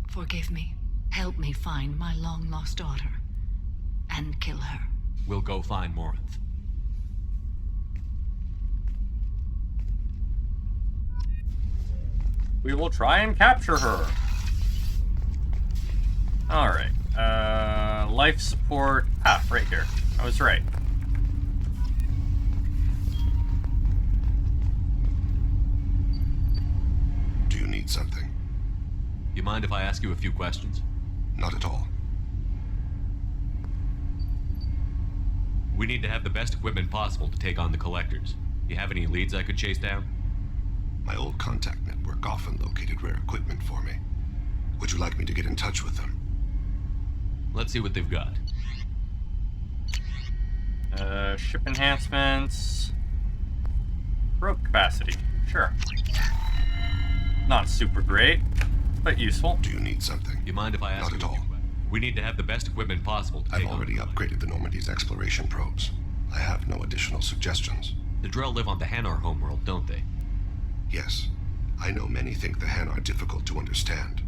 Forgive me. Help me find my long-lost daughter. And kill her. We'll go find Morinth. We will try and capture her. Alright. Life support. Ah, right here. I was right. Do you need something? You mind if I ask you a few questions? Not at all. We need to have the best equipment possible to take on the collectors. You have any leads I could chase down? My old contact network often located rare equipment for me. Would you like me to get in touch with them? Let's see what they've got. Ship enhancements. Probe capacity. Sure. Not super great, but useful. Do you need something? You mind if I ask? Not at all. We need to have the best equipment possible to I've already upgraded the Normandy's exploration probes. I have no additional suggestions. The Drell live on the Hanar homeworld, don't they? Yes. I know many think the Han are difficult to understand.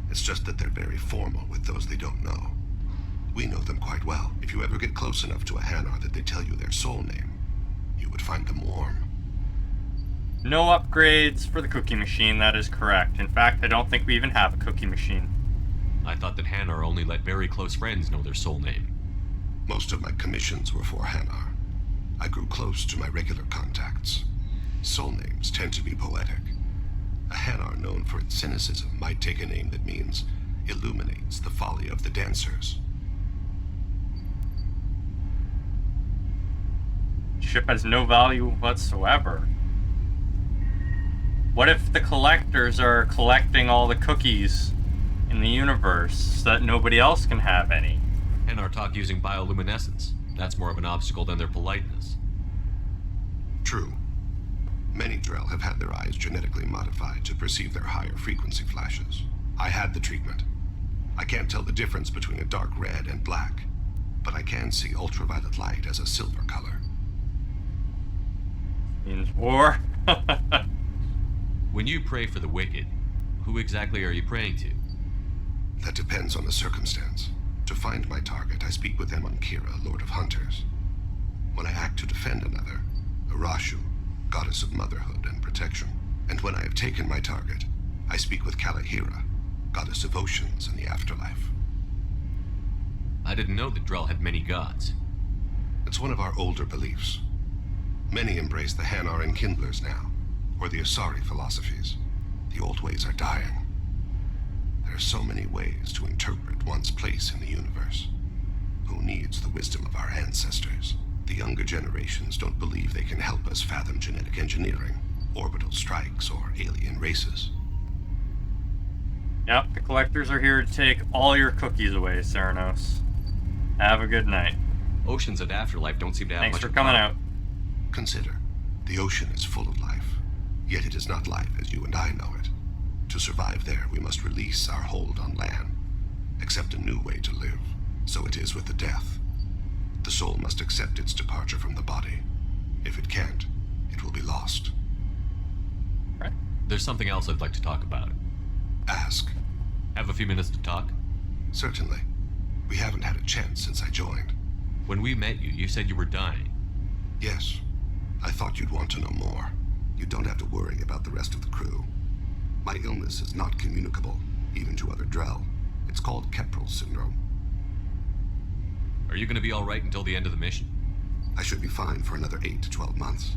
It's just that they're very formal with those they don't know. We know them quite well. If you ever get close enough to a Hanar that they tell you their soul name, you would find them warm. No upgrades for the cookie machine, that is correct. In fact, I don't think we even have a cookie machine. I thought that Hanar only let very close friends know their soul name. Most of my commissions were for Hanar. I grew close to my regular contacts. Soul names tend to be poetic. A Hanar known for its cynicism might take a name that means illuminates the folly of the dancers. Ship has no value whatsoever. What if the collectors are collecting all the cookies in the universe so that nobody else can have any? Hanar talk using bioluminescence. That's more of an obstacle than their politeness. True. Many Drell have had their eyes genetically modified to perceive their higher frequency flashes. I had the treatment. I can't tell the difference between a dark red and black, but I can see ultraviolet light as a silver color. Means war. When you pray for the wicked, who exactly are you praying to? That depends on the circumstance. To find my target, I speak with Kira, Lord of Hunters. When I act to defend another, Arashu, Goddess of Motherhood and Protection. And when I have taken my target, I speak with Kalahira, Goddess of Oceans and the Afterlife. I didn't know that Drell had many gods. It's one of our older beliefs. Many embrace the Hanar and Kindlers now, or the Asari philosophies. The old ways are dying. There are so many ways to interpret one's place in the universe. Who needs the wisdom of our ancestors? The younger generations don't believe they can help us fathom genetic engineering, orbital strikes, or alien races. Yep, the collectors are here to take all your cookies away, Ceranos. Have a good night. Oceans and Afterlife don't seem to have Thanks much for coming out. Consider, the ocean is full of life, yet it is not life as you and I know it. To survive there, we must release our hold on land, accept a new way to live. So it is with the death. The soul must accept its departure from the body. If it can't, it will be lost. Right. There's something else I'd like to talk about. Ask. Have a few minutes to talk? Certainly. We haven't had a chance since I joined. When we met you, you said you were dying. Yes. I thought you'd want to know more. You don't have to worry about the rest of the crew. My illness is not communicable, even to other Drell. It's called Keprel syndrome. Are you going to be all right until the end of the mission? I should be fine for another 8 to 12 months.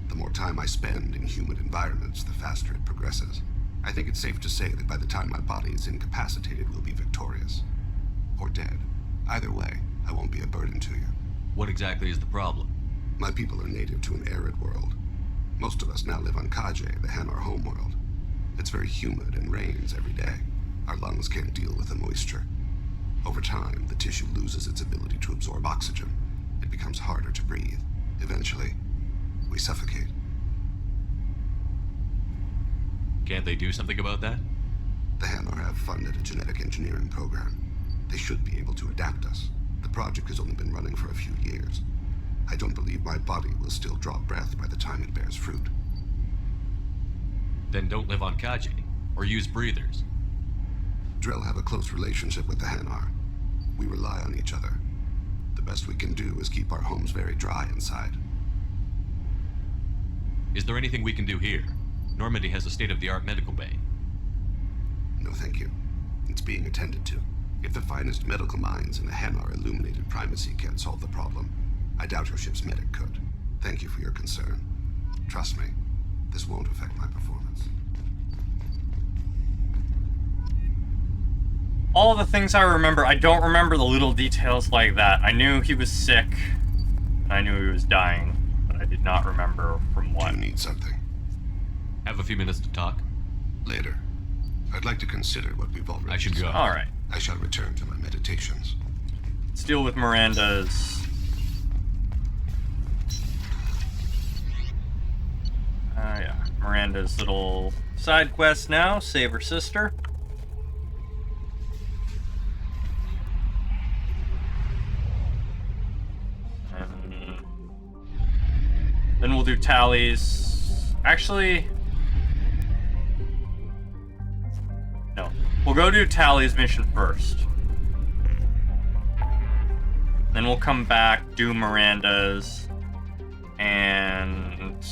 The more time I spend in human environments, the faster it progresses. I think it's safe to say that by the time my body is incapacitated, we'll be victorious. Or dead. Either way, I won't be a burden to you. What exactly is the problem? My people are native to an arid world. Most of us now live on Kaje, the Hanar homeworld. It's very humid and rains every day. Our lungs can't deal with the moisture. Over time, the tissue loses its ability to absorb oxygen. It becomes harder to breathe. Eventually, we suffocate. Can't they do something about that? The Hanar have funded a genetic engineering program. They should be able to adapt us. The project has only been running for a few years. I don't believe my body will still draw breath by the time it bears fruit. Then don't live on Kaji, or use breathers. Drell have a close relationship with the Hanar. We rely on each other. The best we can do is keep our homes very dry inside. Is there anything we can do here? Normandy has a state-of-the-art medical bay. No, thank you. It's being attended to. If the finest medical minds in the Hanar illuminated primacy can't solve the problem, I doubt your ship's medic could. Thank you for your concern. Trust me, this won't affect my performance. All the things I remember, I don't remember the little details like that. I knew he was sick, and I knew he was dying, but I did not remember from what. Do you need something? Have a few minutes to talk? Later. I'd like to consider what we've already I should go. All right. I shall return to my meditations. Let's deal with Miranda's... yeah. Miranda's little side quest now. Save her sister. And then we'll do tallies. Actually... no. We'll go do Tally's mission first. Then we'll come back, do Miranda's, and...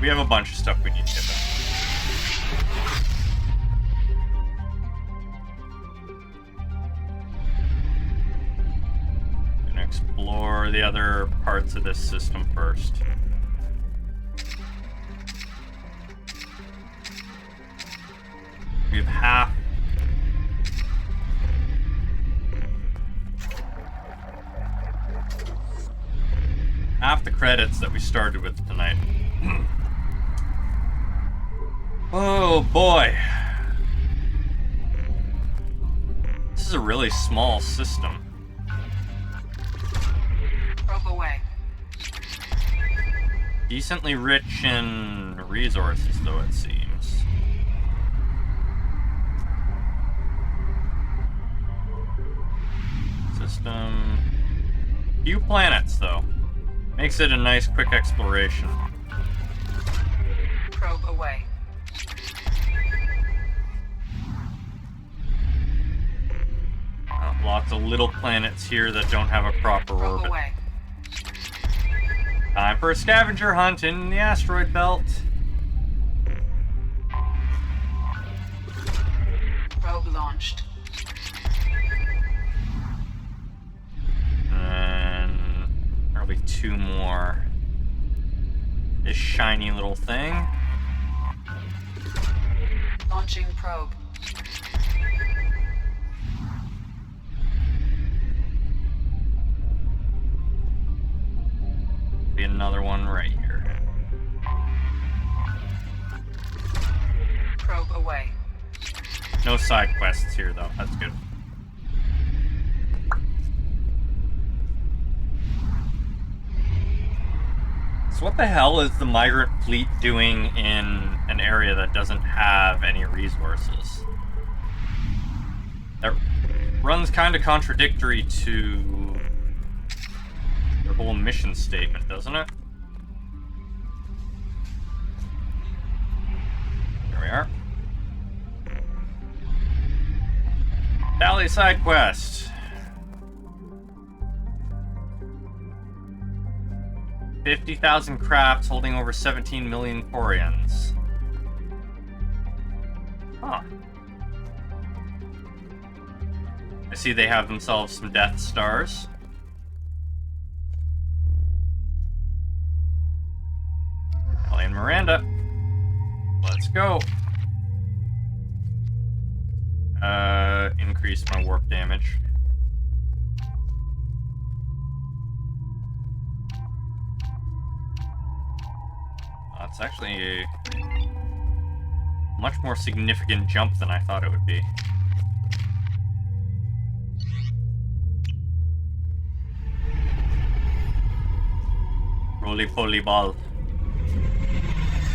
we have a bunch of stuff we need to get done. Gonna explore the other parts of this system first. We have half the credits that we started with tonight. Oh boy. This is a really small system. Probe away. Decently rich in resources, though, it seems. System. Few planets, though. Makes it a nice, quick exploration. Probe away. Lots of little planets here that don't have a proper orbit. Away. Time for a scavenger hunt in the asteroid belt. Probe launched. And there'll be two more. This shiny little thing. Launching probe. Be another one right here. Probe away. No side quests here, though. That's good. So what the hell is the migrant fleet doing in an area that doesn't have any resources? That runs kind of contradictory to their whole mission statement, doesn't it? There we are. Daily side quest. 50,000 crafts holding over 17 million Corians. Huh. I see they have themselves some Death Stars. Ellie and Miranda. Let's go. Increase my warp damage. It's actually Much more significant jump than I thought it would be. Roly-poly ball.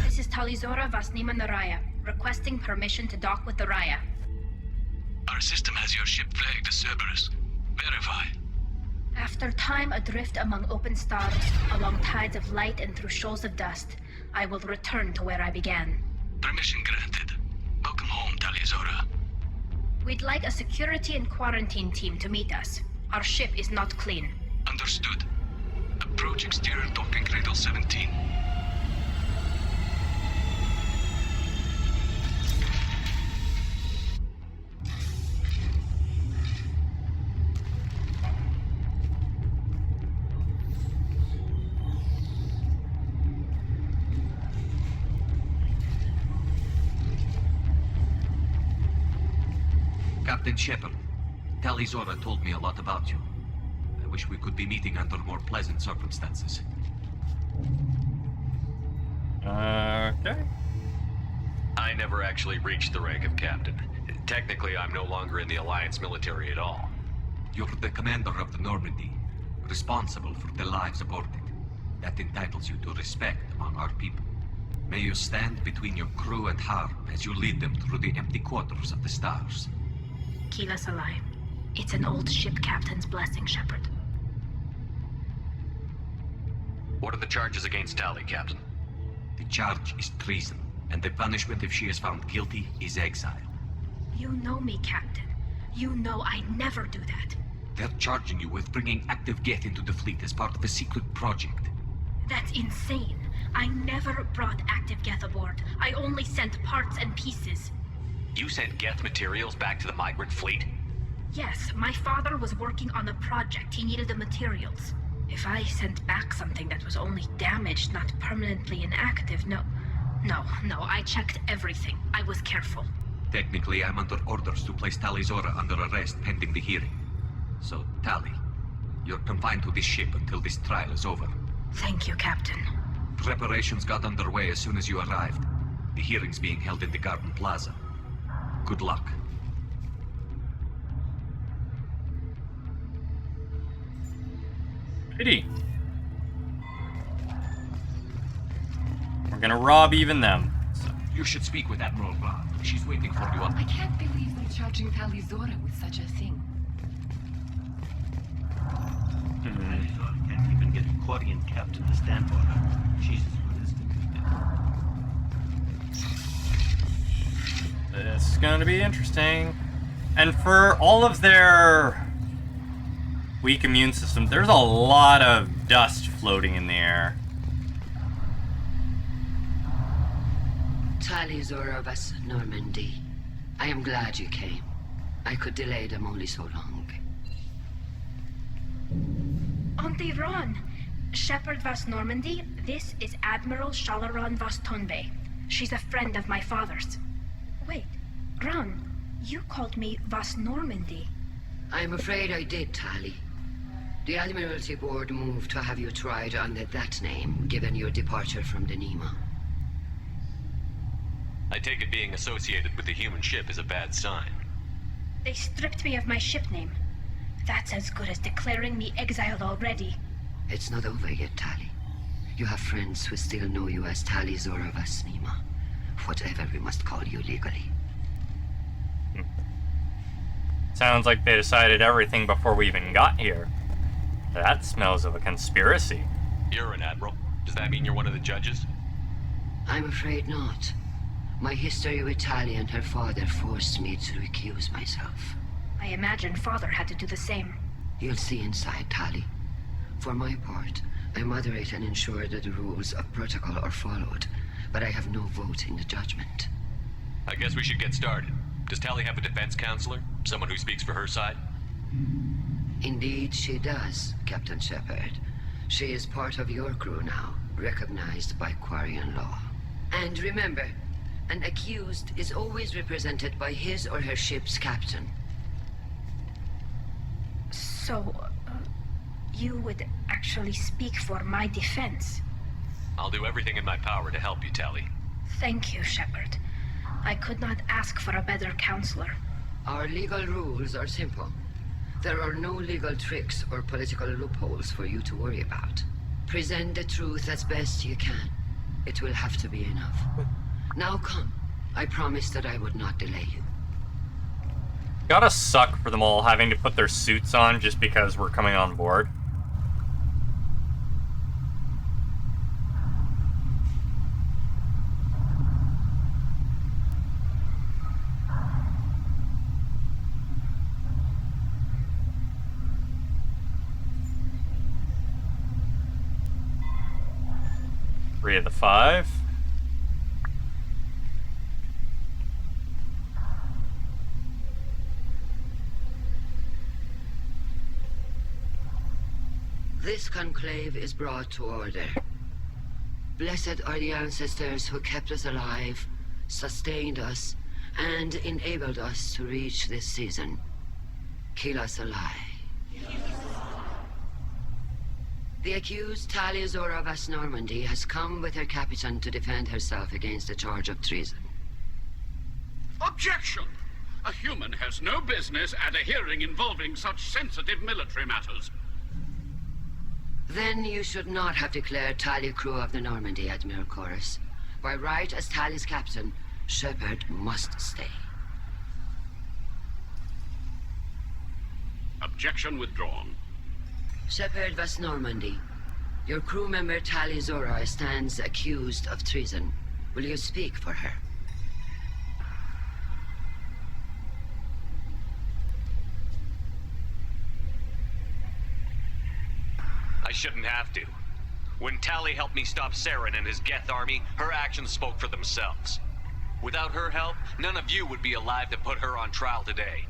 This is Talizora Vasnima Naraya, requesting permission to dock with the Raya. Our system has your ship flagged as Cerberus. Verify. After time adrift among open stars, along tides of light and through shoals of dust, I will return to where I began. Permission granted. Welcome home, Talizora. We'd like a security and quarantine team to meet us. Our ship is not clean. Understood. Approach exterior docking cradle 17. Captain Shepard, Talizora told me a lot about you. I wish we could be meeting under more pleasant circumstances. Okay. I never actually reached the rank of captain. Technically, I'm no longer in the Alliance military at all. You're the commander of the Normandy, responsible for the lives aboard it. That entitles you to respect among our people. May you stand between your crew and harm as you lead them through the empty quarters of the stars. Keep us alive. It's an old ship captain's blessing, Shepard. What are the charges against Tali, Captain? The charge is treason, and the punishment if she is found guilty is exile. You know me, Captain. You know I never do that. They're charging you with bringing active Geth into the fleet as part of a secret project. That's insane. I never brought active Geth aboard. I only sent parts and pieces. You sent Geth materials back to the migrant fleet? Yes, my father was working on a project. He needed the materials. If I sent back something that was only damaged, not permanently inactive, no, I checked everything. I was careful. Technically, I'm under orders to place Talizora under arrest pending the hearing. So, Tali, you're confined to this ship until this trial is over. Thank you, Captain. Preparations got underway as soon as you arrived. The hearing's being held in the Garden Plaza. Good luck. Pity. We're gonna rob even them. So. You should speak with Admiral Ra. She's waiting for you up. I can't believe they're charging Talizora with such a thing. Talizora can't even get a Quarian captain to stand for her. She's as good as defeated. This is gonna be interesting. And for all of their weak immune system, there's a lot of dust floating in the air. Talizora Vas Normandy. I am glad you came. I could delay them only so long. Auntie Ron! Shepard Vas Normandy, this is Admiral Shalaran Vas Tonbe. She's a friend of my father's. Wait, Ron, you called me Vas Normandy. I'm afraid I did, Tali. The Admiralty Board moved to have you tried under that name, given your departure from the Nima. I take it being associated with the human ship is a bad sign. They stripped me of my ship name. That's as good as declaring me exiled already. It's not over yet, Tali. You have friends who still know you as Talizora Vas Nima. Whatever we must call you legally. Sounds like they decided everything before we even got here. That smells of a conspiracy. You're an admiral. Does that mean you're one of the judges? I'm afraid not. My history with Tali and her father forced me to recuse myself. I imagine father had to do the same. You'll see inside, Tali. For my part, I moderate and ensure that the rules of protocol are followed, but I have no vote in the judgment. I guess we should get started. Does Tali have a defense counselor? Someone who speaks for her side? Indeed, she does, Captain Shepard. She is part of your crew now, recognized by Quarian law. And remember, an accused is always represented by his or her ship's captain. So, you would actually speak for my defense? I'll do everything in my power to help you, Tali. Thank you, Shepard. I could not ask for a better counselor. Our legal rules are simple. There are no legal tricks or political loopholes for you to worry about. Present the truth as best you can. It will have to be enough. Now come. I promised that I would not delay you. Gotta suck for them all having to put their suits on just because we're coming on board. Three of the 5. This conclave is brought to order. Blessed are the ancestors who kept us alive, sustained us, and enabled us to reach this season. Kill us alive. The accused Talia Zora Vas Normandy has come with her captain to defend herself against a charge of treason. Objection! A human has no business at a hearing involving such sensitive military matters. Then you should not have declared Talia crew of the Normandy, Admiral Chorus. By right as Talia's captain, Shepard must stay. Objection withdrawn. Shepard Vas Normandy, your crew member Talia Zora stands accused of treason. Will you speak for her? I shouldn't have to. When Tali helped me stop Saren and his Geth army, her actions spoke for themselves. Without her help, none of you would be alive to put her on trial today.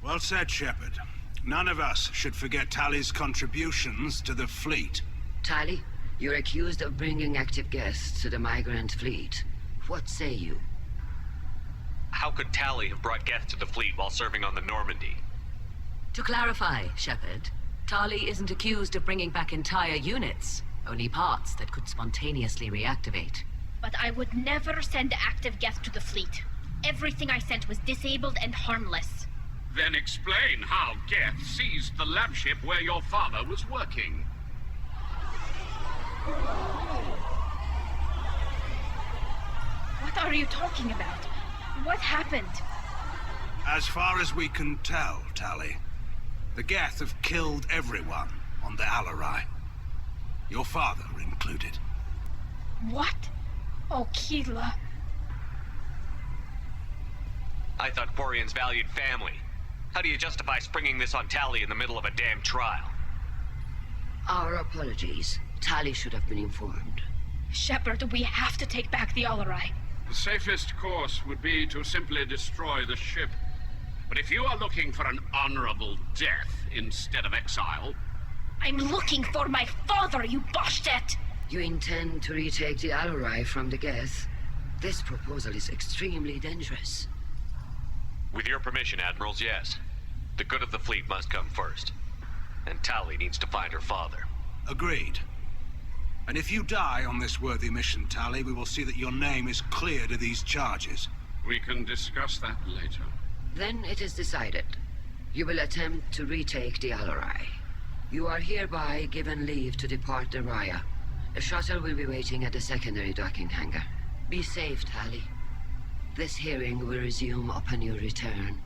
Well said, Shepard. None of us should forget Tali's contributions to the fleet. Tali, you're accused of bringing active Geths to the migrant fleet. What say you? How could Tali have brought Geth to the fleet while serving on the Normandy? To clarify, Shepard, Tali isn't accused of bringing back entire units, only parts that could spontaneously reactivate. But I would never send active Geth to the fleet. Everything I sent was disabled and harmless. Then explain how Geth seized the lab ship where your father was working. What are you talking about? What happened? As far as we can tell, Tali, the Geth have killed everyone on the Alarai. Your father included. What? Oh, Keela. I thought Quarians valued family. How do you justify springing this on Tali in the middle of a damn trial? Our apologies. Tali should have been informed. Shepard, we have to take back the Alarai. The safest course would be to simply destroy the ship. But if you are looking for an honorable death instead of exile... I'm looking for my father, you Boshtet! You intend to retake the Alarai from the Geth? This proposal is extremely dangerous. With your permission, Admirals, yes. The good of the fleet must come first. And Tali needs to find her father. Agreed. And if you die on this worthy mission, Tali, we will see that your name is cleared of these charges. We can discuss that later. Then it is decided. You will attempt to retake the Alarai. You are hereby given leave to depart the Raya. A shuttle will be waiting at the secondary docking hangar. Be safe, Tali. This hearing will resume upon your return,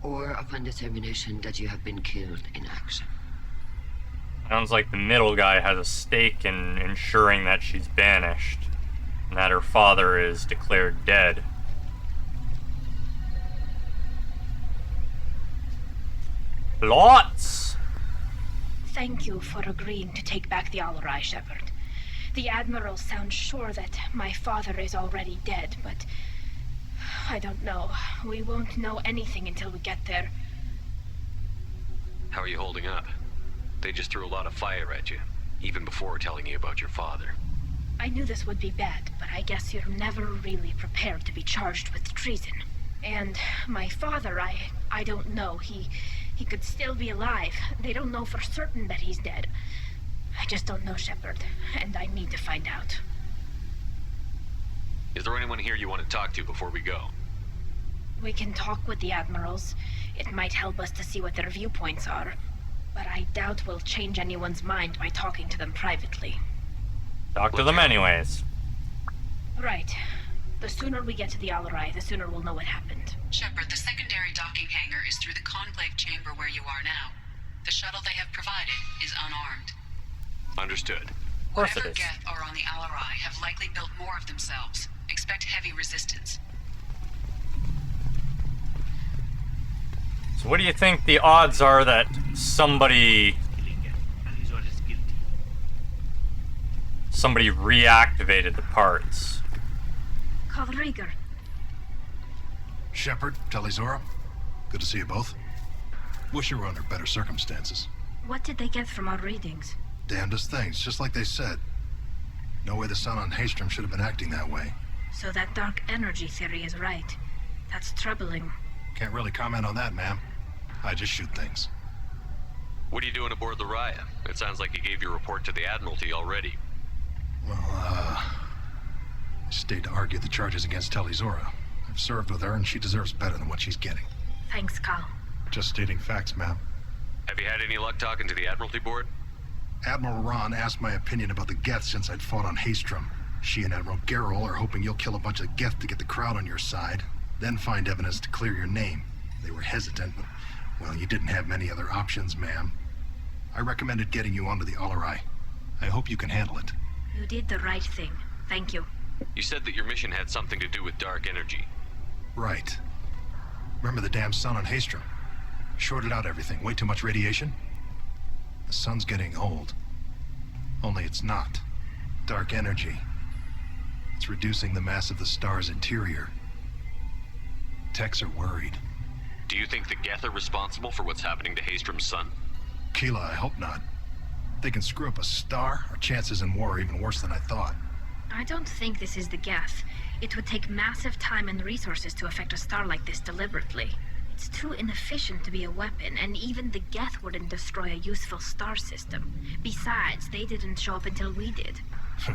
or upon determination that you have been killed in action. Sounds like the middle guy has a stake in ensuring that she's banished, and that her father is declared dead. Lots! Thank you for agreeing to take back the Alarai, Shepard. The Admiral sounds sure that my father is already dead, but... I don't know. We won't know anything until we get there. How are you holding up? They just threw a lot of fire at you, even before telling you about your father. I knew this would be bad, but I guess you're never really prepared to be charged with treason. And my father, I don't know. He could still be alive. They don't know for certain that he's dead. I just don't know, Shepard, and I need to find out. Is there anyone here you want to talk to before we go? We can talk with the admirals. It might help us to see what their viewpoints are. But I doubt we'll change anyone's mind by talking to them privately. Talk to them anyways. Right. The sooner we get to the Alarai, the sooner we'll know what happened. Shepard, the secondary docking hangar is through the conclave chamber where you are now. The shuttle they have provided is unarmed. Understood. Of course it Whatever is. Geth are on the Alarai have likely built more of themselves. Expect heavy resistance. So what do you think the odds are that somebody reactivated the parts? Call Rieger. Shepard, Talizora, good to see you both. Wish you were under better circumstances. What did they get from our readings? Damnedest things, just like they said. No way the sun on Haystrom should have been acting that way. So that dark energy theory is right. That's troubling. Can't really comment on that, ma'am. I just shoot things. What are you doing aboard the Raya? It sounds like you gave your report to the Admiralty already. Well, I stayed to argue the charges against Talizora. I've served with her, and she deserves better than what she's getting. Thanks, Cal. Just stating facts, ma'am. Have you had any luck talking to the Admiralty board? Admiral Ron asked my opinion about the Geth since I'd fought on Haystrom. She and Admiral Garrel are hoping you'll kill a bunch of Geth to get the crowd on your side, then find evidence to clear your name. They were hesitant, but, well, you didn't have many other options, ma'am. I recommended getting you onto the Alarai. I hope you can handle it. You did the right thing. Thank you. You said that your mission had something to do with dark energy. Right. Remember the damn sun on Haystrom? Shorted out everything. Way too much radiation? The sun's getting old. Only it's not. Dark energy. It's reducing the mass of the star's interior. Techs are worried. Do you think the Geth are responsible for what's happening to Haystrom's sun? Keela, I hope not. If they can screw up a star, our chances in war are even worse than I thought. I don't think this is the Geth. It would take massive time and resources to affect a star like this deliberately. It's too inefficient to be a weapon, and even the Geth wouldn't destroy a useful star system. Besides, they didn't show up until we did. I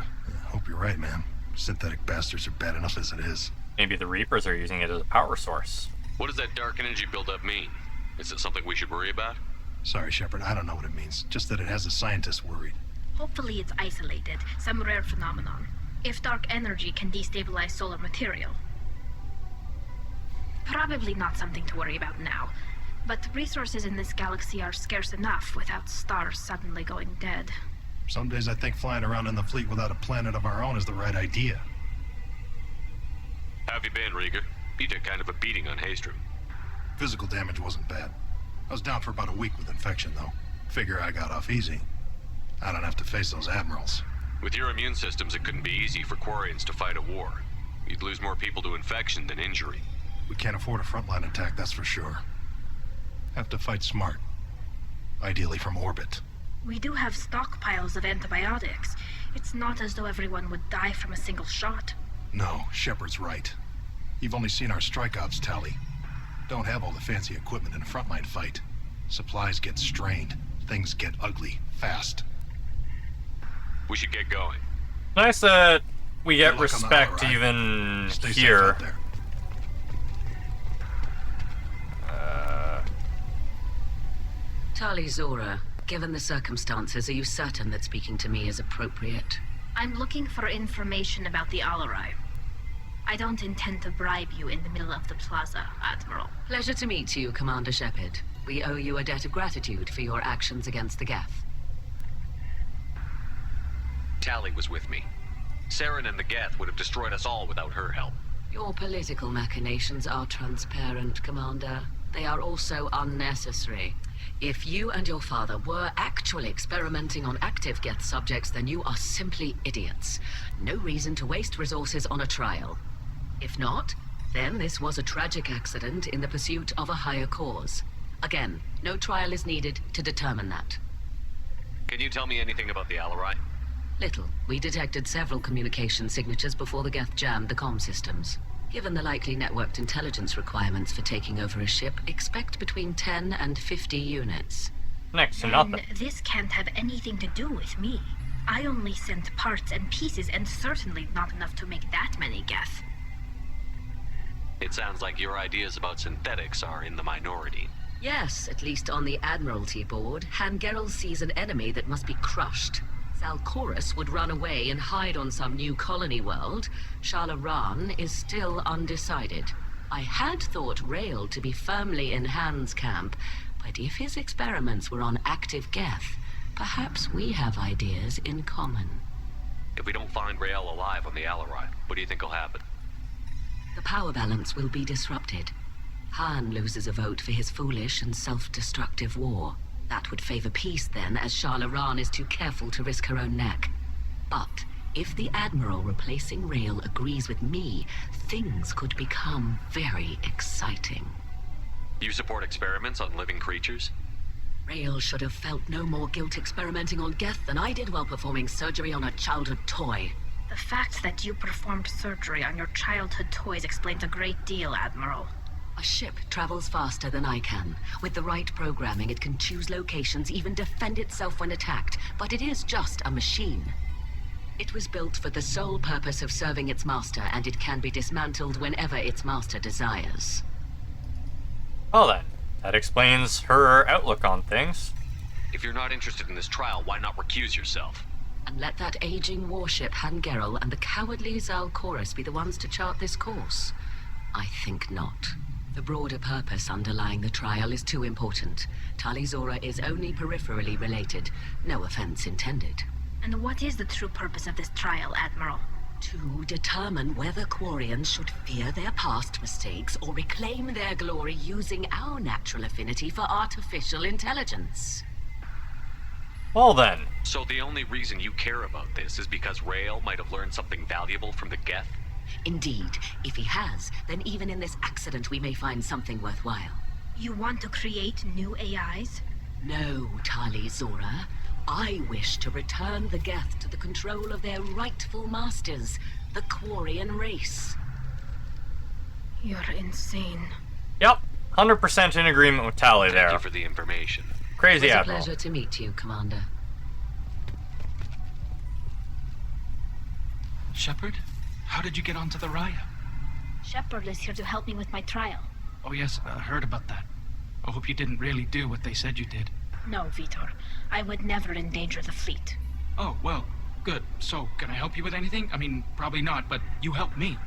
hope you're right, man. Synthetic bastards are bad enough as it is. Maybe the Reapers are using it as a power source. What does that dark energy buildup mean? Is it something we should worry about? Sorry, Shepard, I don't know what it means. Just that it has the scientists worried. Hopefully it's isolated, some rare phenomenon. If dark energy can destabilize solar material. Probably not something to worry about now. But resources in this galaxy are scarce enough without stars suddenly going dead. Some days I think flying around in the fleet without a planet of our own is the right idea. How have you been, Rieger? You took kind of a beating on Haystrom. Physical damage wasn't bad. I was down for about a week with infection, though. Figure I got off easy. I don't have to face those admirals. With your immune systems, it couldn't be easy for Quarians to fight a war. You'd lose more people to infection than injury. We can't afford a frontline attack, that's for sure. Have to fight smart. Ideally from orbit. We do have stockpiles of antibiotics. It's not as though everyone would die from a single shot. No, Shepard's right. You've only seen our strike ops tally. Don't have all the fancy equipment in a frontline fight. Supplies get strained. Things get ugly, fast. We should get going. Nice that we get Good luck on the respect Alarai. even Stay safe here. out there. Talizora, given the circumstances, are you certain that speaking to me is appropriate? I'm looking for information about the Alarai. I don't intend to bribe you in the middle of the plaza, Admiral. Pleasure to meet you, Commander Shepard. We owe you a debt of gratitude for your actions against the Geth. Tali was with me. Saren and the Geth would have destroyed us all without her help. Your political machinations are transparent, Commander. They are also unnecessary. If you and your father were actually experimenting on active Geth subjects, then you are simply idiots. No reason to waste resources on a trial. If not, then this was a tragic accident in the pursuit of a higher cause. Again, no trial is needed to determine that. Can you tell me anything about the Alarai? Little. We detected several communication signatures before the Geth jammed the comm systems. Given the likely networked intelligence requirements for taking over a ship, expect between 10 and 50 units. Next to Then nothing. this can't have anything to do with me. I only sent parts and pieces, and certainly not enough to make that many geth. It sounds like your ideas about synthetics are in the minority. Yes, at least on the Admiralty board, Hangerel sees an enemy that must be crushed. Zalcorus would run away and hide on some new colony world. Shalaran is still undecided. I had thought Rael to be firmly in Han's camp, but if his experiments were on active geth, perhaps we have ideas in common. If we don't find Rael alive on the Alarai, what do you think will happen? The power balance will be disrupted. Han loses a vote for his foolish and self-destructive war. That would favor peace then, as Shalaran is too careful to risk her own neck. But if the Admiral replacing Rael agrees with me, things could become very exciting. You support experiments on living creatures? Rael should have felt no more guilt experimenting on geth than I did while performing surgery on a childhood toy. The fact that you performed surgery on your childhood toys explains a great deal, Admiral. A ship travels faster than I can. With the right programming, it can choose locations, even defend itself when attacked. But it is just a machine. It was built for the sole purpose of serving its master, and it can be dismantled whenever its master desires. Well then, that explains her outlook on things. If you're not interested in this trial, why not recuse yourself? And let that aging warship Hangerel and the cowardly Zalcorus be the ones to chart this course? I think not. The broader purpose underlying the trial is too important. Tali Zora is only peripherally related. No offense intended. And what is the true purpose of this trial, Admiral? To determine whether Quarians should fear their past mistakes or reclaim their glory using our natural affinity for artificial intelligence. Well then. So the only reason you care about this is because Rael might have learned something valuable from the geth? Indeed. If he has, then even in this accident we may find something worthwhile. You want to create new AIs? No, Tali Zora. I wish to return the geth to the control of their rightful masters, the Quarian race. You're insane. Yep, 100% in agreement with Tali there. Thank you for the information. Crazy It was Admiral. a pleasure to meet you, Commander. Shepard? How did you get onto the Raya? Shepard is here to help me with my trial. Oh yes, I heard about that. I hope you didn't really do what they said you did. No, Vitor. I would never endanger the fleet. Oh, well, good. So, can I help you with anything? I mean, probably not, but you helped me.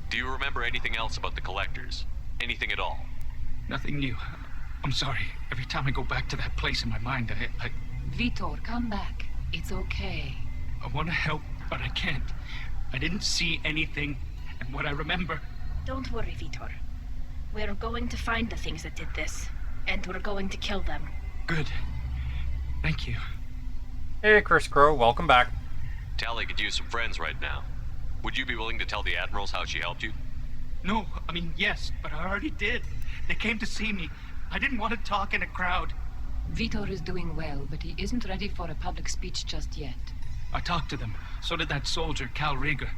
Do you remember anything else about the Collectors? Anything at all? Nothing new. I'm sorry. Every time I go back to that place in my mind, I Vitor, come back. It's okay. I want to help, but I can't. I didn't see anything, and what I remember... Don't worry, Vitor. We're going to find the things that did this, and we're going to kill them. Good. Thank you. Hey, Chris Crow, welcome back. Tali could use some friends right now. Would you be willing to tell the Admirals how she helped you? No, I mean, yes, but I already did. They came to see me. I didn't want to talk in a crowd. Vitor is doing well, but he isn't ready for a public speech just yet. I talked to them. So did that soldier, Cal Rieger.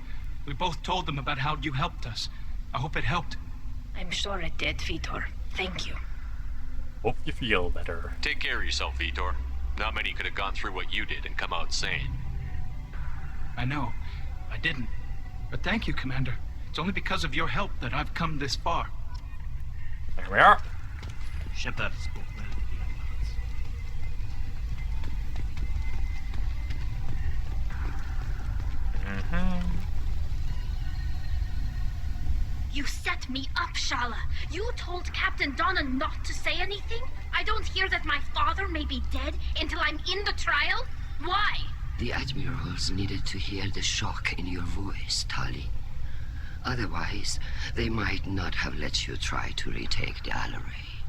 We both told them about how you helped us. I hope it helped. I'm sure it did, Vitor. Thank you. Hope you feel better. Take care of yourself, Vitor. Not many could have gone through what you did and come out sane. I know. I didn't. But thank you, Commander. It's only because of your help that I've come this far. There we are. Shepard spoke well of the Admirals. You set me up, Shala. You told Captain Donna not to say anything? I don't hear that my father may be dead until I'm in the trial? Why? The Admirals needed to hear the shock in your voice, Tali. Otherwise, they might not have let you try to retake the Alarai.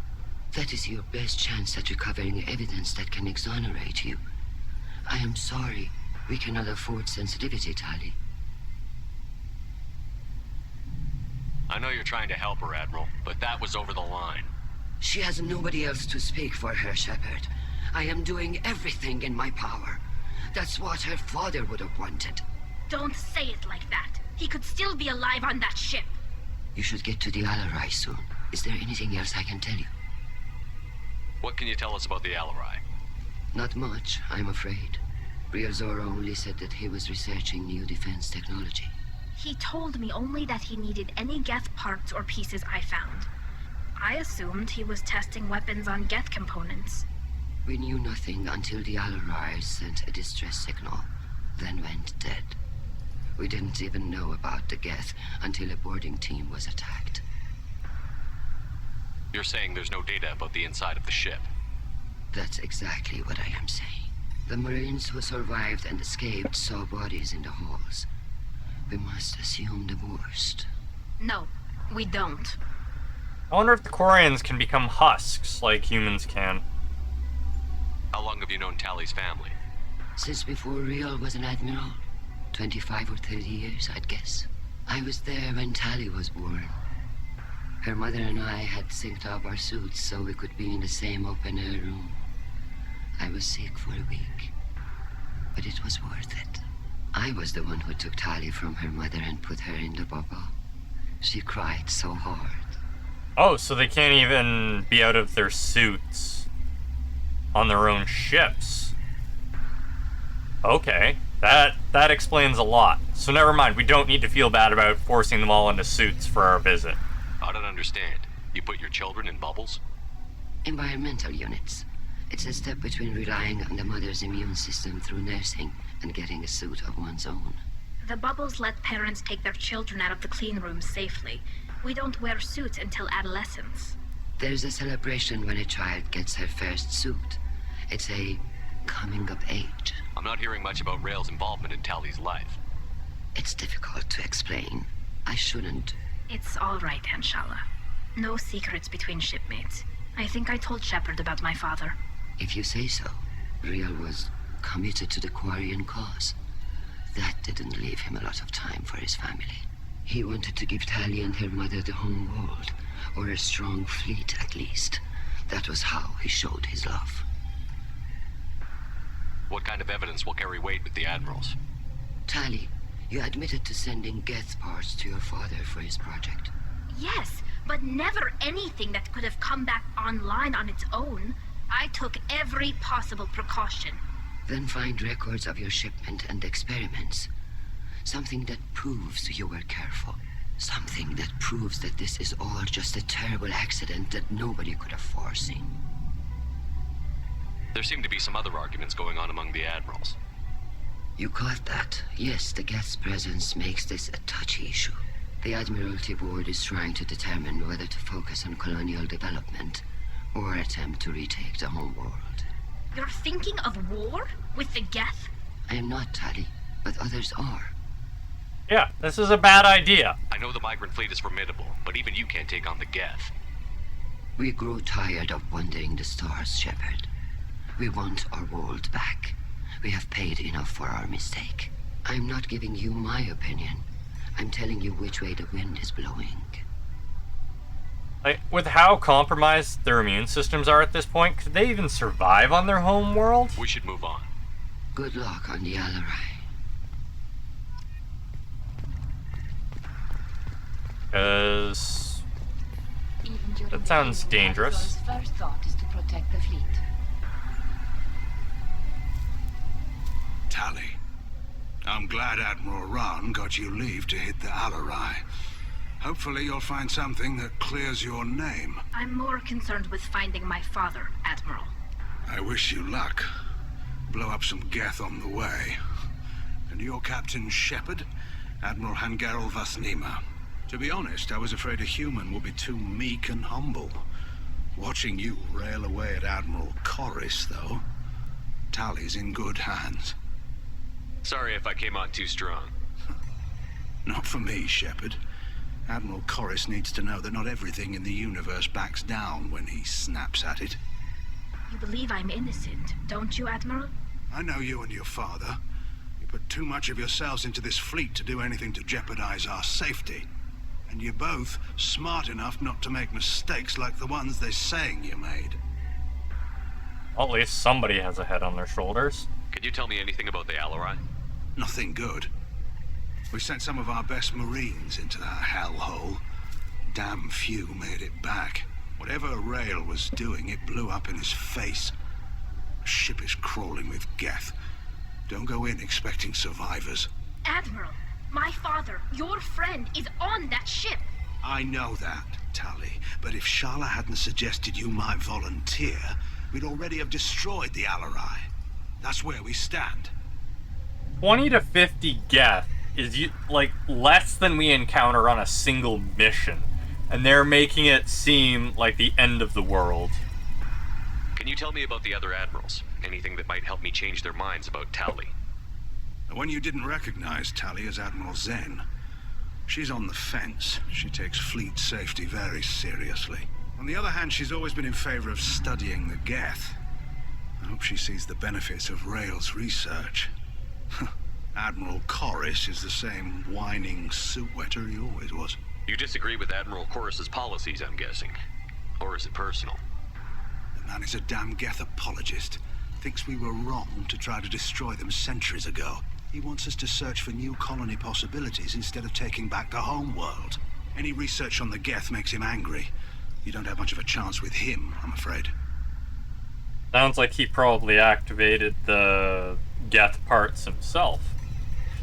That is your best chance at recovering evidence that can exonerate you. I am sorry. We cannot afford sensitivity, Tali. I know you're trying to help her, Admiral, but that was over the line. She has nobody else to speak for her, Shepard. I am doing everything in my power. That's what her father would have wanted. Don't say it like that. He could still be alive on that ship. You should get to the Alarai soon. Is there anything else I can tell you? What can you tell us about the Alarai? Not much, I'm afraid. Riazora only said that he was researching new defense technology. He told me only that he needed any Geth parts or pieces I found. I assumed he was testing weapons on Geth components. We knew nothing until the Alarai sent a distress signal, then went dead. We didn't even know about the Geth until a boarding team was attacked. You're saying there's no data about the inside of the ship? That's exactly what I am saying. The Marines who survived and escaped saw bodies in the halls. We must assume the worst. No, we don't. I wonder if the Quarians can become husks like humans can. How long have you known Tally's family? Since before Rial was an admiral. 25 or 30 years, I'd guess. I was there when Tally was born. Her mother and I had synced up our suits so we could be in the same open-air room. I was sick for a week, but it was worth it. I was the one who took Tally from her mother and put her in the bubble. She cried so hard. Oh, so they can't even be out of their suits on their own ships. Okay, that explains a lot. So never mind, we don't need to feel bad about forcing them all into suits for our visit. I don't understand. You put your children in bubbles? Environmental units. It's a step between relying on the mother's immune system through nursing and getting a suit of one's own. The bubbles let parents take their children out of the clean rooms safely. We don't wear suits until adolescence. There's a celebration when a child gets her first suit. It's a coming of age. I'm not hearing much about Rail's involvement in Tally's life. It's difficult to explain. I shouldn't. It's all right, Anshala. No secrets between shipmates. I think I told Shepard about my father. If you say so. Rial was committed to the Quarian cause. That didn't leave him a lot of time for his family. He wanted to give Tally and her mother the home world, or a strong fleet at least. That was how he showed his love. What kind of evidence will carry weight with the admirals? Tally, you admitted to sending Geth parts to your father for his project. Yes, but never anything that could have come back online on its own. I took every possible precaution. Then find records of your shipment and experiments. Something that proves you were careful. Something that proves that this is all just a terrible accident that nobody could have foreseen. There seem to be some other arguments going on among the admirals. You caught that? Yes, the Geth's presence makes this a touchy issue. The Admiralty Board is trying to determine whether to focus on colonial development or attempt to retake the home world. You're thinking of war? With the Geth? I am not, Tally, but others are. Yeah, this is a bad idea. I know the migrant fleet is formidable, but even you can't take on the Geth. We grow tired of wandering the stars, Shepard. We want our world back. We have paid enough for our mistake. I'm not giving you my opinion. I'm telling you which way the wind is blowing. Like, with how compromised their immune systems are at this point, could they even survive on their home world? We should move on. Good luck on the Alarai. Because that sounds dangerous. First thought is to protect the fleet. Tally, I'm glad Admiral Ran got you leave to hit the Alarai. Hopefully you'll find something that clears your name. I'm more concerned with finding my father, Admiral. I wish you luck. Blow up some Geth on the way. And your Captain Shepard, Admiral Hangarel Vasnima. To be honest, I was afraid a human would be too meek and humble. Watching you rail away at Admiral Corris, though, Tally's in good hands. Sorry if I came on too strong. Not for me, Shepard. Admiral Corris needs to know that not everything in the universe backs down when he snaps at it. You believe I'm innocent, don't you, Admiral? I know you and your father. You put too much of yourselves into this fleet to do anything to jeopardize our safety. And you're both smart enough not to make mistakes like the ones they're saying you made. Well, at least somebody has a head on their shoulders. Can you tell me anything about the Alarai? Nothing good. We sent some of our best Marines into that hellhole. Damn few made it back. Whatever Rail was doing, it blew up in his face. ship is crawling with Geth. Don't go in expecting survivors. Admiral, my father, your friend, is on that ship. I know that, Tali, but if Shala hadn't suggested you might volunteer, we'd already have destroyed the Alarai. That's where we stand. 20 to 50 Geth is like less than we encounter on a single mission, and they're making it seem like the end of the world. Can you tell me about the other admirals? Anything that might help me change their minds about Tali? The one you didn't recognize, Tali, is Admiral Zen. She's on the fence. She takes fleet safety very seriously. On the other hand, she's always been in favor of studying the Geth. I hope she sees the benefits of Rail's research. Admiral Corus is the same whining suit wetter he always was. You disagree with Admiral Corus's policies, I'm guessing. Or is it personal? The man is a damn Geth apologist. Thinks we were wrong to try to destroy them centuries ago. He wants us to search for new colony possibilities instead of taking back the home world. Any research on the Geth makes him angry. You don't have much of a chance with him, I'm afraid. Sounds like he probably activated the Geth parts himself.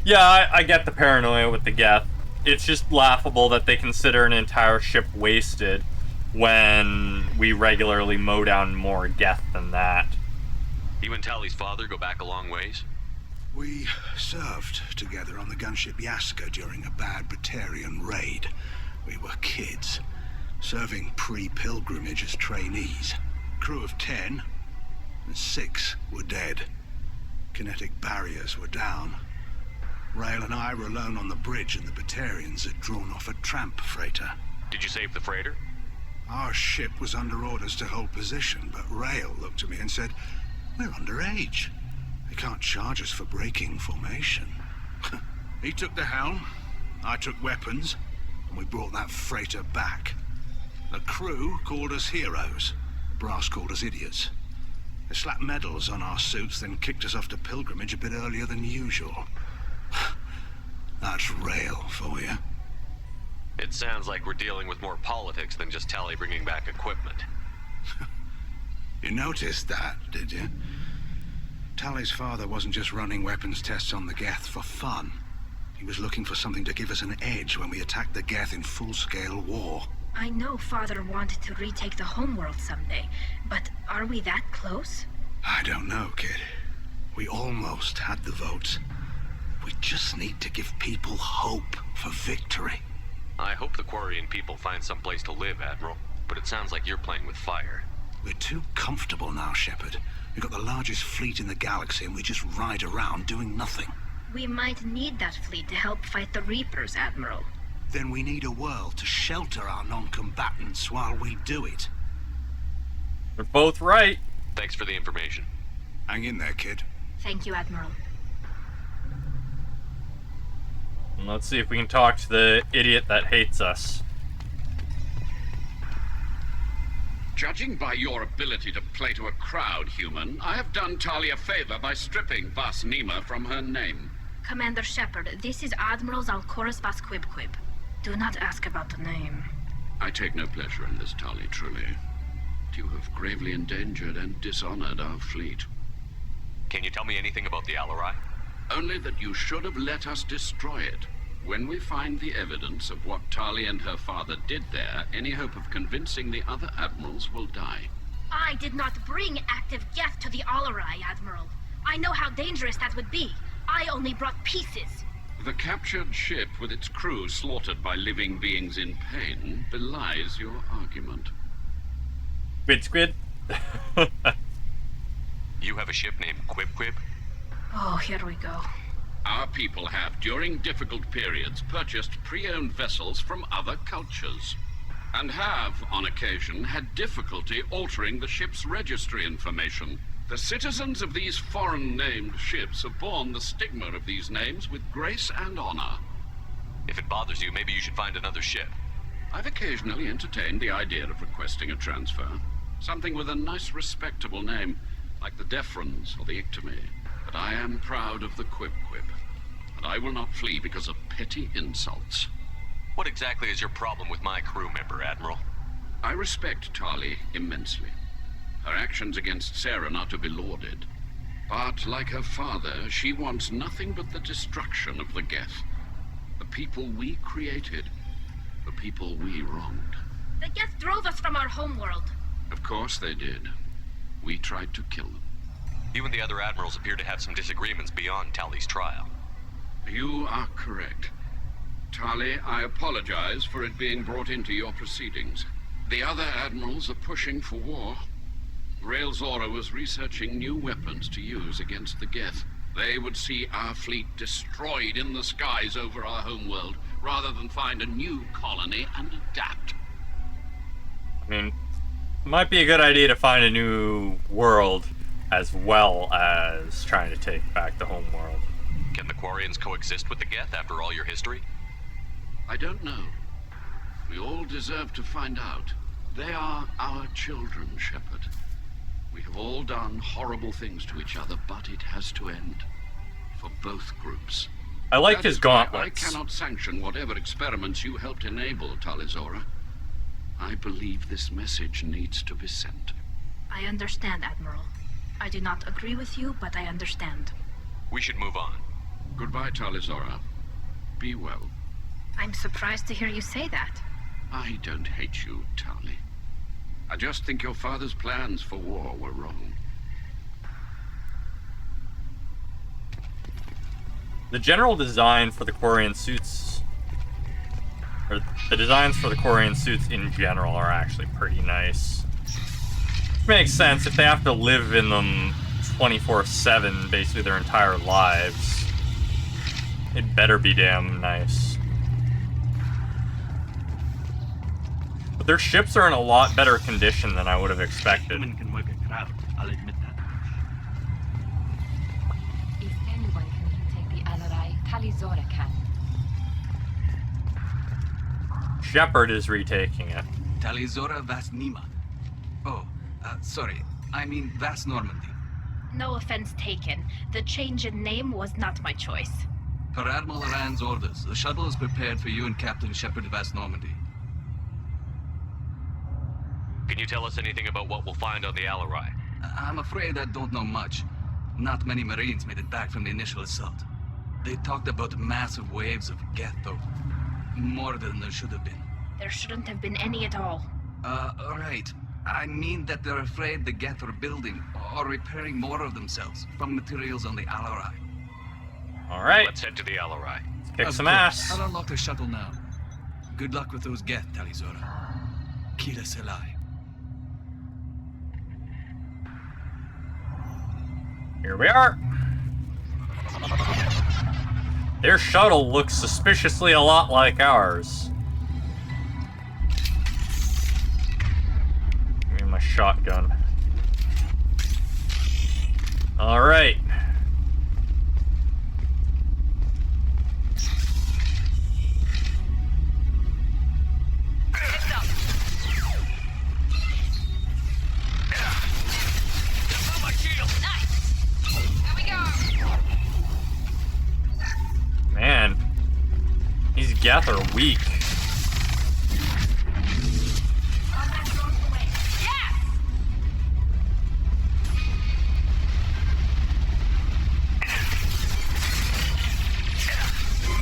Yeah, I get the paranoia with the Geth. It's just laughable that they consider an entire ship wasted when we regularly mow down more Geth than that. You and Tali's father go back a long ways? We served together on the gunship Yaska during a bad Batarian raid. We were kids, serving pre-pilgrimage as trainees. Crew of 10, and 6 were dead. Kinetic barriers were down. Rail and I were alone on the bridge, and the Batarians had drawn off a tramp freighter. Did you save the freighter? Our ship was under orders to hold position, but Rail looked at me and said, "We're underage. They can't charge us for breaking formation." He took the helm, I took weapons, and we brought that freighter back. The crew called us heroes. The brass called us idiots. They slapped medals on our suits, then kicked us off to pilgrimage a bit earlier than usual. That's Rail for you. It sounds like we're dealing with more politics than just Tali bringing back equipment. You noticed that, did you? Tali's father wasn't just running weapons tests on the Geth for fun. He was looking for something to give us an edge when we attacked the Geth in full-scale war. I know Father wanted to retake the homeworld someday, but are we that close? I don't know, kid. We almost had the votes. We just need to give people hope for victory. I hope the Quarian people find some place to live, Admiral, but it sounds like you're playing with fire. We're too comfortable now, Shepard. We've got the largest fleet in the galaxy and we just ride around doing nothing. We might need that fleet to help fight the Reapers, Admiral. Then we need a world to shelter our non-combatants while we do it. They're both right. Thanks for the information. Hang in there, kid. Thank you, Admiral. And let's see if we can talk to the idiot that hates us. Judging by your ability to play to a crowd, human, I have done Tali a favor by stripping Vas Nima from her name. Commander Shepard, this is Admiral Zalcorus Vas Quibquib. Do not ask about the name. I take no pleasure in this, Tali, truly. You have gravely endangered and dishonored our fleet. Can you tell me anything about the Alarai? Only that you should have let us destroy it. When we find the evidence of what Tali and her father did there, any hope of convincing the other admirals will die. I did not bring active Geth to the Alarai, Admiral. I know how dangerous that would be. I only brought pieces. The captured ship with its crew slaughtered by living beings in pain belies your argument. Squid. You have a ship named Quib? Oh, here we go. Our people have, during difficult periods, purchased pre-owned vessels from other cultures, and have, on occasion, had difficulty altering the ship's registry information. The citizens of these foreign-named ships have borne the stigma of these names with grace and honor. If it bothers you, maybe you should find another ship. I've occasionally entertained the idea of requesting a transfer. Something with a nice, respectable name, like the Defrons or the Ictomy. But I am proud of the Quib, and I will not flee because of petty insults. What exactly is your problem with my crew member, Admiral? I respect Tali immensely. Her actions against Sarah are to be lauded. But like her father, she wants nothing but the destruction of the Geth. The people we created. The people we wronged. The Geth drove us from our homeworld. Of course they did. We tried to kill them. You and the other admirals appear to have some disagreements beyond Tali's trial. You are correct. Tali, I apologize for it being brought into your proceedings. The other admirals are pushing for war. Rael Zora was researching new weapons to use against the Geth. They would see our fleet destroyed in the skies over our homeworld, rather than find a new colony and adapt. I mean, might be a good idea to find a new world, as well as trying to take back the homeworld. Can the Quarians coexist with the Geth after all your history? I don't know. We all deserve to find out. They are our children, Shepard. We have all done horrible things to each other, but it has to end. For both groups. I like That his is why gauntlets. I cannot sanction whatever experiments you helped enable, Tali Zora. I believe this message needs to be sent. I understand, Admiral. I do not agree with you, but I understand. We should move on. Goodbye, Tali Zora. Be well. I'm surprised to hear you say that. I don't hate you, Tali. I just think your father's plans for war were wrong. The general design for the Quarian suits, or the designs for the Quarian suits in general, are actually pretty nice. Which makes sense if they have to live in them 24/7, basically their entire lives. It better be damn nice. But their ships are in a lot better condition than I would have expected. Human can work a crowd, I'll admit that. If anyone can retake the Alarai, Tali Zora can. Shepard is retaking it. Tali Zora Vas Nima. Oh, sorry. I mean Vas Normandy. No offense taken. The change in name was not my choice. Per Admiral Rand's orders, the shuttle is prepared for you and Captain Shepard Vas Normandy. Can you tell us anything about what we'll find on the Alarai? I'm afraid I don't know much. Not many Marines made it back from the initial assault. They talked about massive waves of Geth, though. More than there should have been. There shouldn't have been any at all. Right. I mean that they're afraid the Geth are building or repairing more of themselves from materials on the Alarai. Alright. Let's head to the Alarai. Kick some ass. I'll unlock the shuttle now. Good luck with those Geth, Tali Zora. Kila Selai. Here we are. Their shuttle looks suspiciously a lot like ours. Give me my shotgun. Alright. Man, these Geth are weak.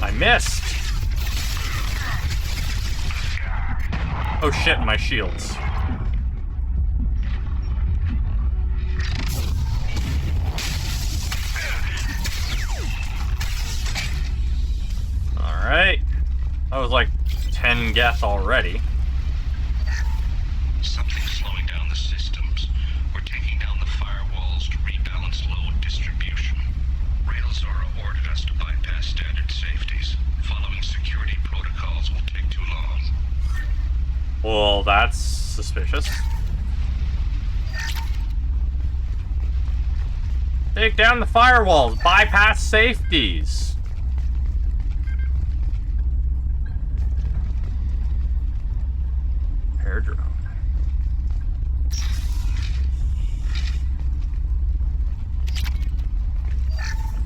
I missed. Oh shit, my shields. Alright. That was like 10 Geth already. Something's slowing down the systems. We're taking down the firewalls to rebalance load distribution. Rael Zora ordered us to bypass standard safeties. Following security protocols will take too long. Well, that's suspicious. Take down the firewalls, bypass safeties. Air drone.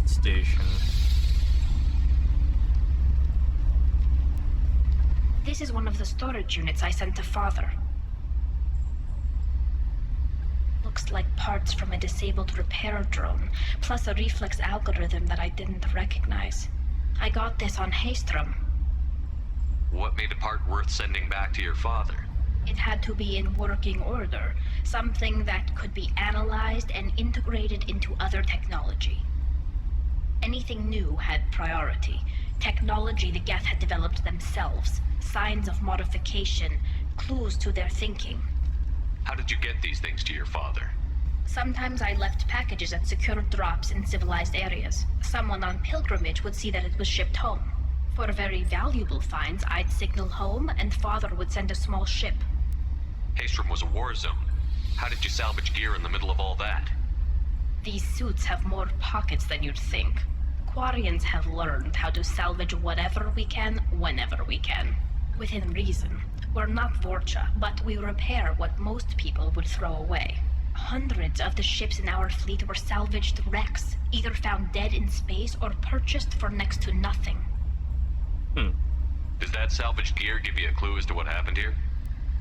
Station. This is one of the storage units I sent to Father. looks like parts from a disabled repair drone, plus a reflex algorithm that I didn't recognize. I got this on Haystrom. What made the part worth sending back to your father? It had to be in working order, something that could be analyzed and integrated into other technology. Anything new had priority. Technology the Geth had developed themselves, signs of modification, clues to their thinking. How did you get these things to your father? Sometimes I left packages at secure drops in civilized areas. Someone on pilgrimage would see that it was shipped home. For very valuable finds, I'd signal home, and Father would send a small ship. Haystrom was a war zone. How did you salvage gear in the middle of all that? These suits have more pockets than you'd think. Quarians have learned how to salvage whatever we can, whenever we can. Within reason. We're not Vorcha, but we repair what most people would throw away. Hundreds of the ships in our fleet were salvaged wrecks, either found dead in space or purchased for next to nothing. Does that salvaged gear give you a clue as to what happened here?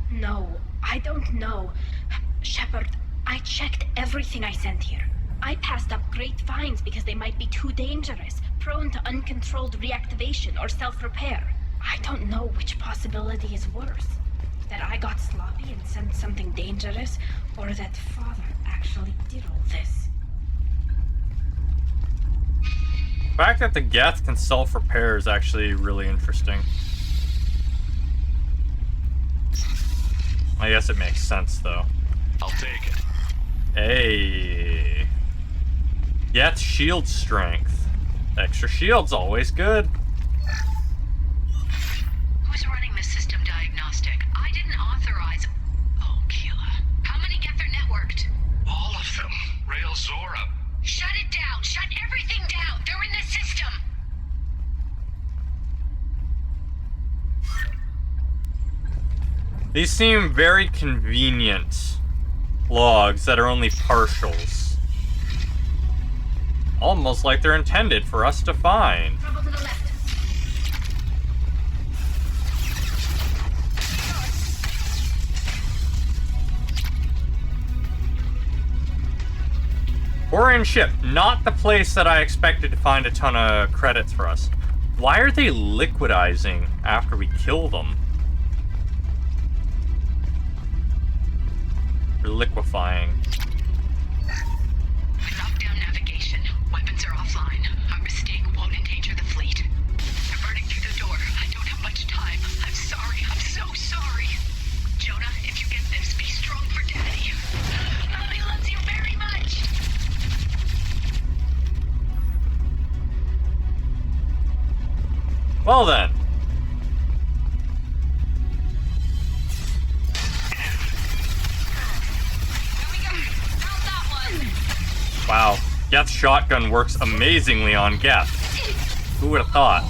No, I don't know. Shepard, I checked everything I sent here. I passed up great finds because they might be too dangerous, prone to uncontrolled reactivation or self-repair. I don't know which possibility is worse. That I got sloppy and sent something dangerous, or that Father actually did all this. The fact that the Geth can self-repair is actually really interesting. I guess it makes sense, though. I'll take it. Hey. Geth shield strength. Extra shield's always good. Who's running the system diagnostic? I didn't authorize... Oh, Keela. How many Geth are networked? All of them. Rail Zora. Shut it down! Shut everything down! They're in the system! These seem very convenient logs that are only partials. Almost like they're intended for us to find. Trouble to the left. Quarian ship, not the place that I expected to find a ton of credits for us. Why are they liquidizing after we kill them? They're liquefying. Lock down navigation. Weapons are offline. Our mistake won't endanger the fleet. They're burning through the door. I don't have much time. I'm sorry. I'm so sorry. Jonah, if you get this, be strong for Daddy. Mommy loves you very much. Well then. Wow, Geth's shotgun works amazingly on Geth. Who would have thought?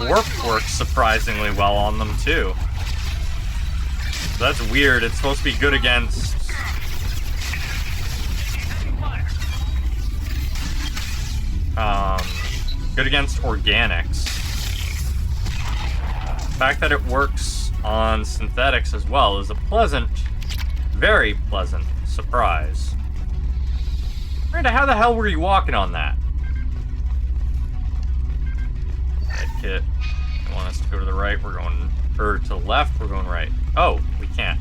Warp works surprisingly well on them too. So that's weird. It's supposed to be good against... good against organics. The fact that it works on synthetics as well is a pleasant, very pleasant surprise. Miranda, how the hell were you walking on that? Med kit. You want us to go to the right, we're going, or to the left, we're going right. Oh, we can't.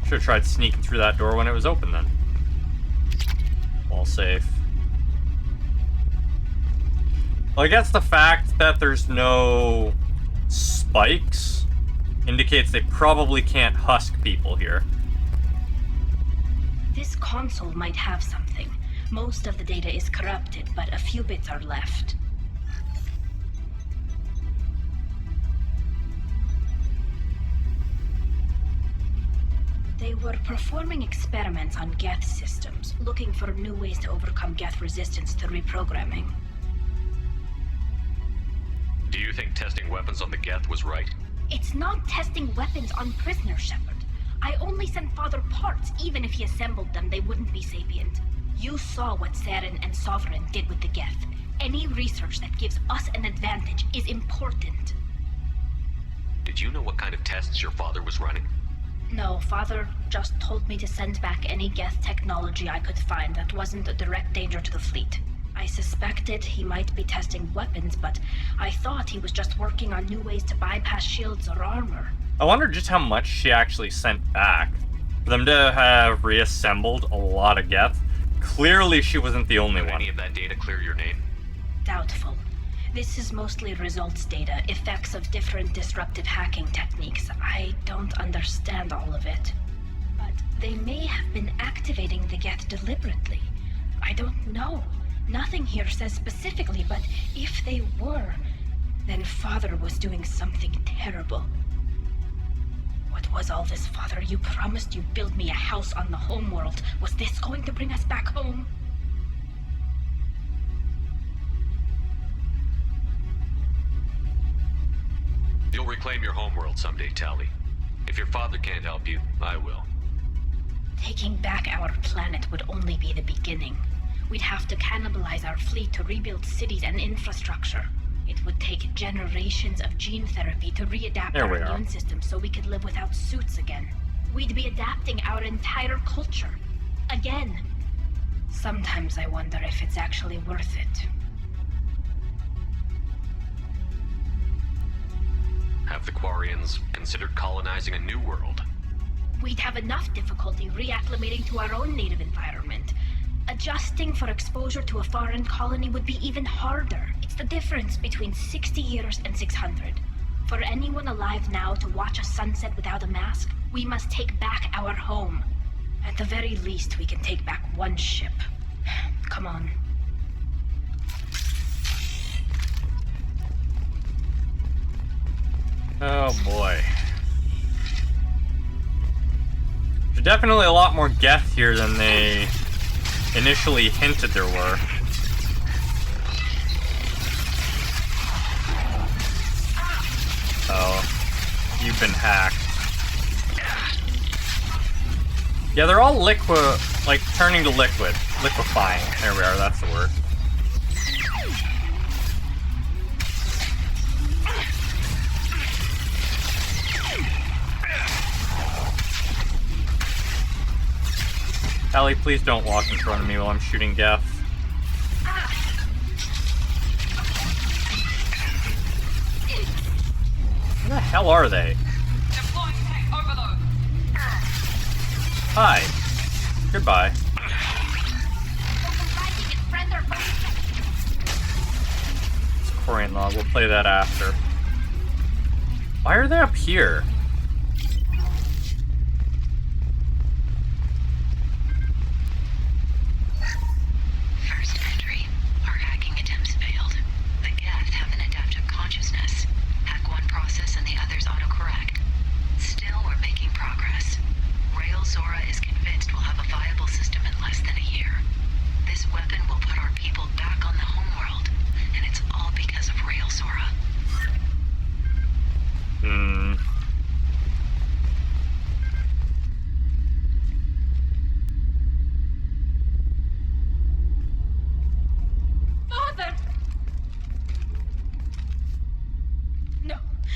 Should have tried sneaking through that door when it was open then. All safe. Well, I guess the fact that there's no spikes indicates they probably can't husk people here. This console might have something. Most of the data is corrupted, but a few bits are left. They were performing experiments on Geth systems, looking for new ways to overcome Geth resistance to reprogramming. Do you think testing weapons on the Geth was right? It's not testing weapons on prisoners, Shepard. I only sent Father parts. Even if he assembled them, they wouldn't be sapient. You saw what Saren and Sovereign did with the Geth. Any research that gives us an advantage is important. Did you know what kind of tests your father was running? No, Father just told me to send back any Geth technology I could find that wasn't a direct danger to the fleet. I suspected he might be testing weapons, but I thought he was just working on new ways to bypass shields or armor. I wonder just how much she actually sent back. For them to have reassembled a lot of Geth, clearly she wasn't the only one. Any of that data clear your name? Doubtful. This is mostly results data, effects of different disruptive hacking techniques. I don't understand all of it. But they may have been activating the Geth deliberately. I don't know. Nothing here says specifically, but if they were, then Father was doing something terrible. What was all this, Father? You promised you'd build me a house on the homeworld. Was this going to bring us back home? You'll reclaim your homeworld someday, Tali. If your father can't help you, I will. Taking back our planet would only be the beginning. We'd have to cannibalize our fleet to rebuild cities and infrastructure. It would take generations of gene therapy to readapt our immune system so we could live without suits again. We'd be adapting our entire culture. Again. Sometimes I wonder if it's actually worth it. Have the Quarians considered colonizing a new world? We'd have enough difficulty reacclimating to our own native environment. Adjusting for exposure to a foreign colony would be even harder. It's the difference between 60 years and 600. For anyone alive now to watch a sunset without a mask, we must take back our home. At the very least, we can take back one ship. Come on. Oh boy. There's definitely a lot more Geth here than they initially hinted there were. Oh, you've been hacked. Yeah, they're all like turning to liquid. Liquefying. There we are, that's the word. Ellie, please don't walk in front of me while I'm shooting Geth. Where the hell are they? Hi. Goodbye. It's Quarian log. We'll play that after. Why are they up here? First entry. Our hacking attempts failed. The Geth have an adaptive consciousness. Hack one process and the others autocorrect. Still, we're making progress. Rail Zora is convinced we'll have a viable system in less than a year. This weapon will put our people back on the homeworld, and it's all because of Rail Zora. Father!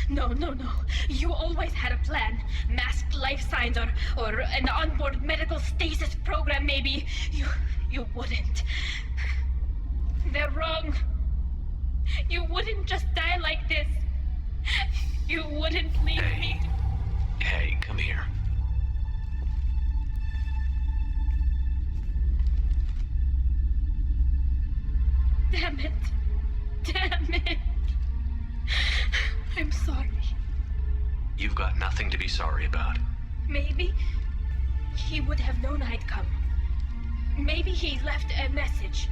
No. You always had a plan. Masked life signs or an onboard medical stasis program, maybe. You wouldn't. They're wrong. You wouldn't just die like this. You wouldn't leave me. Hey, come here. Damn it. I'm sorry. You've got nothing to be sorry about. Maybe he would have known I'd come. Maybe he left a message.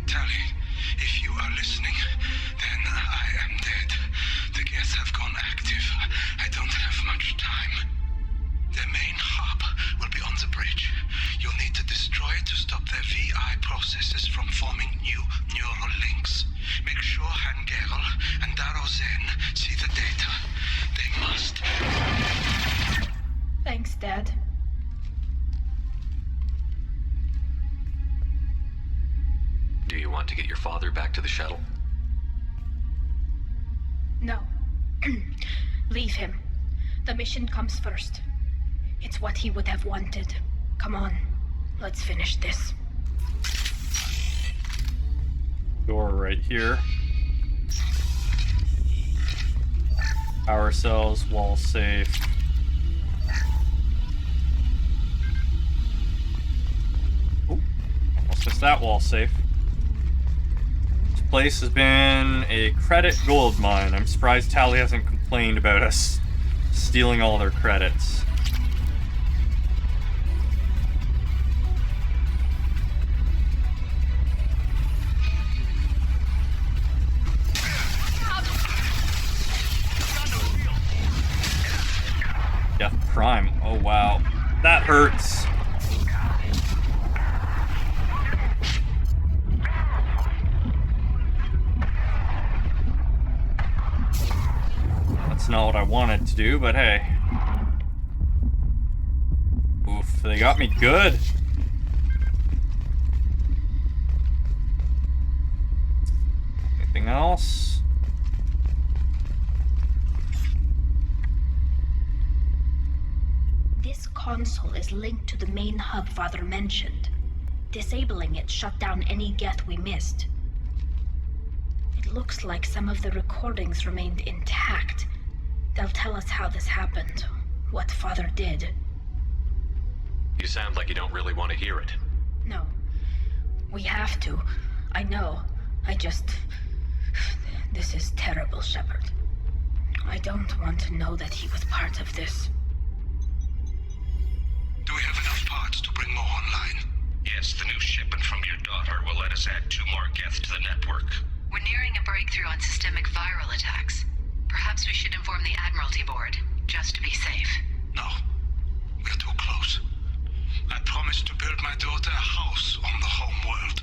Tali, if you are listening, then I am dead. The Geth have gone active. I don't have much time. Their main hub will be on the bridge. You'll need to destroy it to stop their VI processes from forming new neural links. Make sure Han Gerel and Daro Zen see the data. They must. you want to get your father back to the shuttle? No. Leave him. The mission comes first. It's what he would have wanted. Come on, let's finish this. Door right here. Power cells, wall safe. Ooh, almost missed that wall safe. This place has been a credit gold mine. I'm surprised Tali hasn't complained about us stealing all their credits. Death Prime. Oh wow. That hurts. That's not what I wanted to do, but hey. Oof, they got me good. Anything else? This console is linked to the main hub Father mentioned. Disabling it shut down any Geth we missed. It looks like some of the recordings remained intact. They'll tell us how this happened, what Father did. You sound like you don't really want to hear it. No. We have to. I know. This is terrible, Shepard. I don't want to know that he was part of this. Do we have enough parts to bring more online? Yes, the new shipment from your daughter will let us add 2 more Geth to the network. We're nearing a breakthrough on systemic viral attacks. Perhaps we should inform the Admiralty Board, just to be safe. No. We're too close. I promised to build my daughter a house on the home world.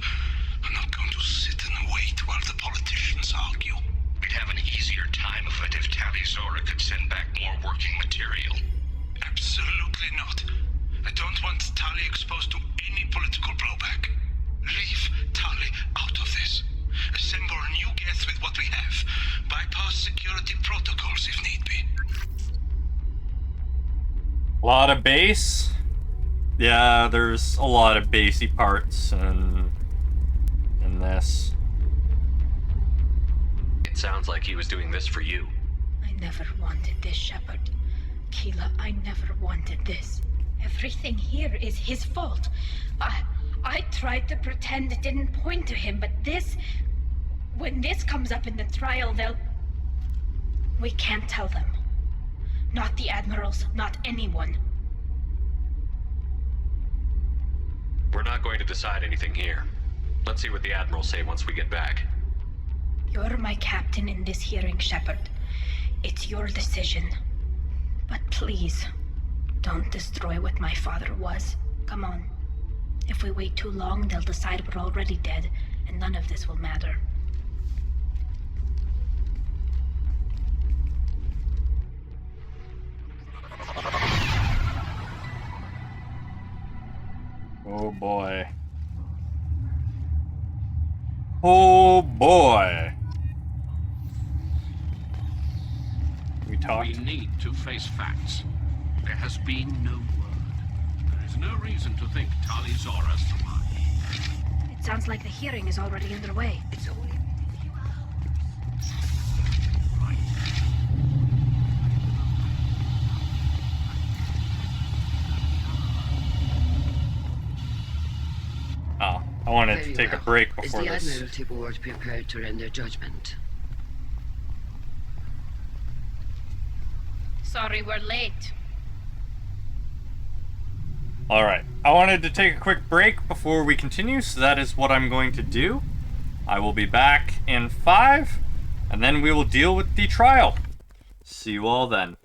I'm not going to sit and wait while the politicians argue. We'd have an easier time of it if Tali Zora could send back more working material. Absolutely not. I don't want Tali exposed to any political blowback. Leave Tali out of this. Assemble new Geth with what we have. Bypass security protocols if need be. A lot of base. Yeah, there's a lot of basey parts in this. It sounds like he was doing this for you. I never wanted this, Shepard. Keela, I never wanted this. Everything here is his fault. I tried to pretend it didn't point to him, but this... When this comes up in the trial, they'll... We can't tell them. Not the admirals, not anyone. We're not going to decide anything here. Let's see what the Admirals say once we get back. You're my captain in this hearing, Shepard. It's your decision. But please, don't destroy what my father was. Come on. If we wait too long, they'll decide we're already dead, and none of this will matter. Oh boy. Oh boy. We need to face facts. There has been no word. There is no reason to think Tali Zora survived. It sounds like the hearing is already underway. It's only a few hours. Oh, I wanted Very to take well. a break before Is the this. Admiralty Board prepared to render judgment? Sorry we're late. Alright, I wanted to take a quick break before we continue, so that is what I'm going to do. I will be back in 5, and then we will deal with the trial. See you all then.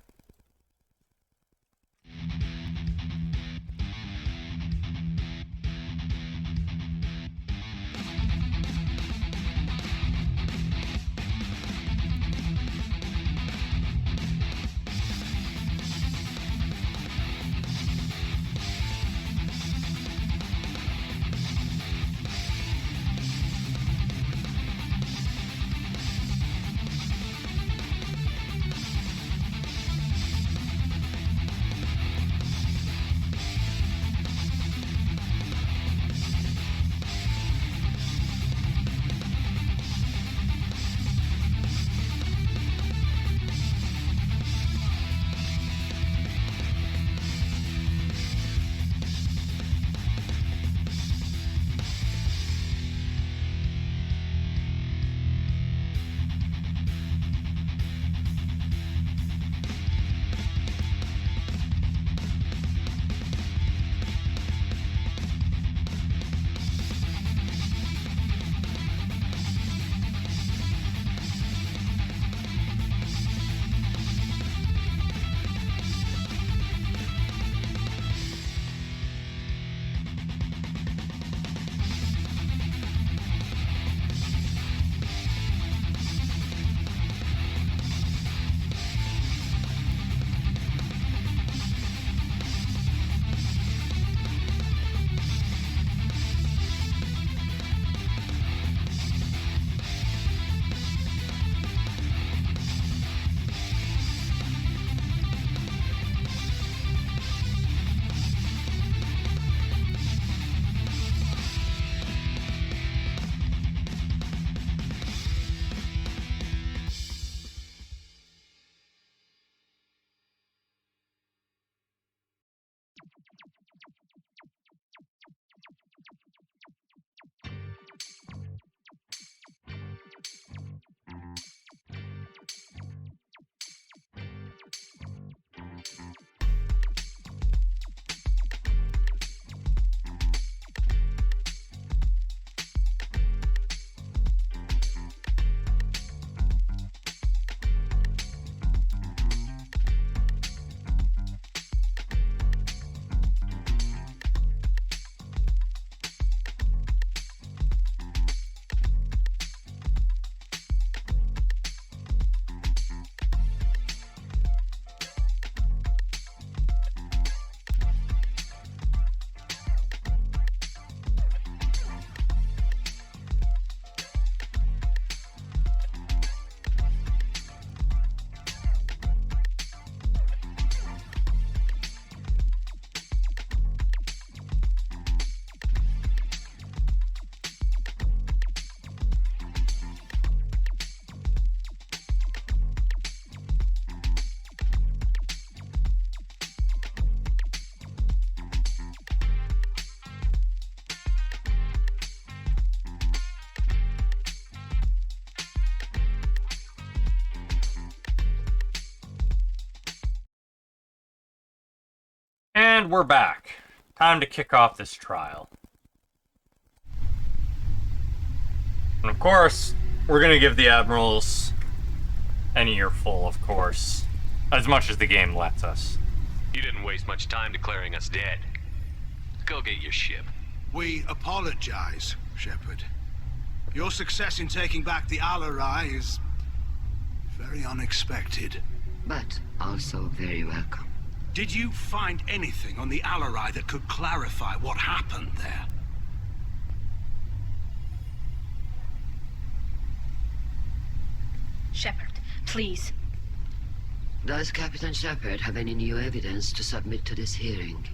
And we're back. Time to kick off this trial. And of course, we're gonna give the admirals an earful, of course. As much as the game lets us. You didn't waste much time declaring us dead. Go get your ship. We apologize, Shepard. Your success in taking back the Alarai is very unexpected. But also very welcome. Did you find anything on the Alarai that could clarify what happened there? Shepard, please. Does Captain Shepard have any new evidence to submit to this hearing?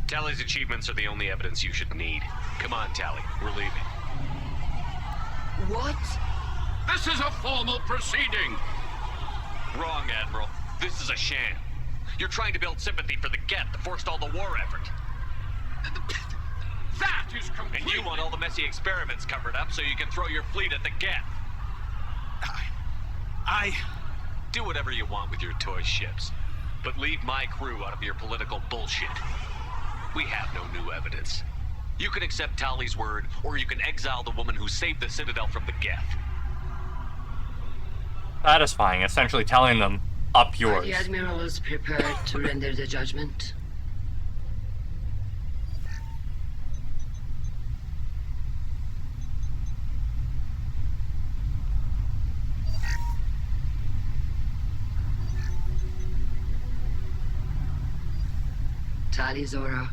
Tally's achievements are the only evidence you should need. Come on, Tally. We're leaving. What? This is a formal proceeding. Wrong, Admiral. This is a sham. You're trying to build sympathy for the Geth to forestall the war effort. That is complete. And you want all the messy experiments covered up so you can throw your fleet at the Geth. I... Do whatever you want with your toy ships, but leave my crew out of your political bullshit. We have no new evidence. You can accept Tally's word, or you can exile the woman who saved the Citadel from the Geth. Satisfying, essentially telling them, up yours. Are the admirals prepared to render the judgment? Tali Zora,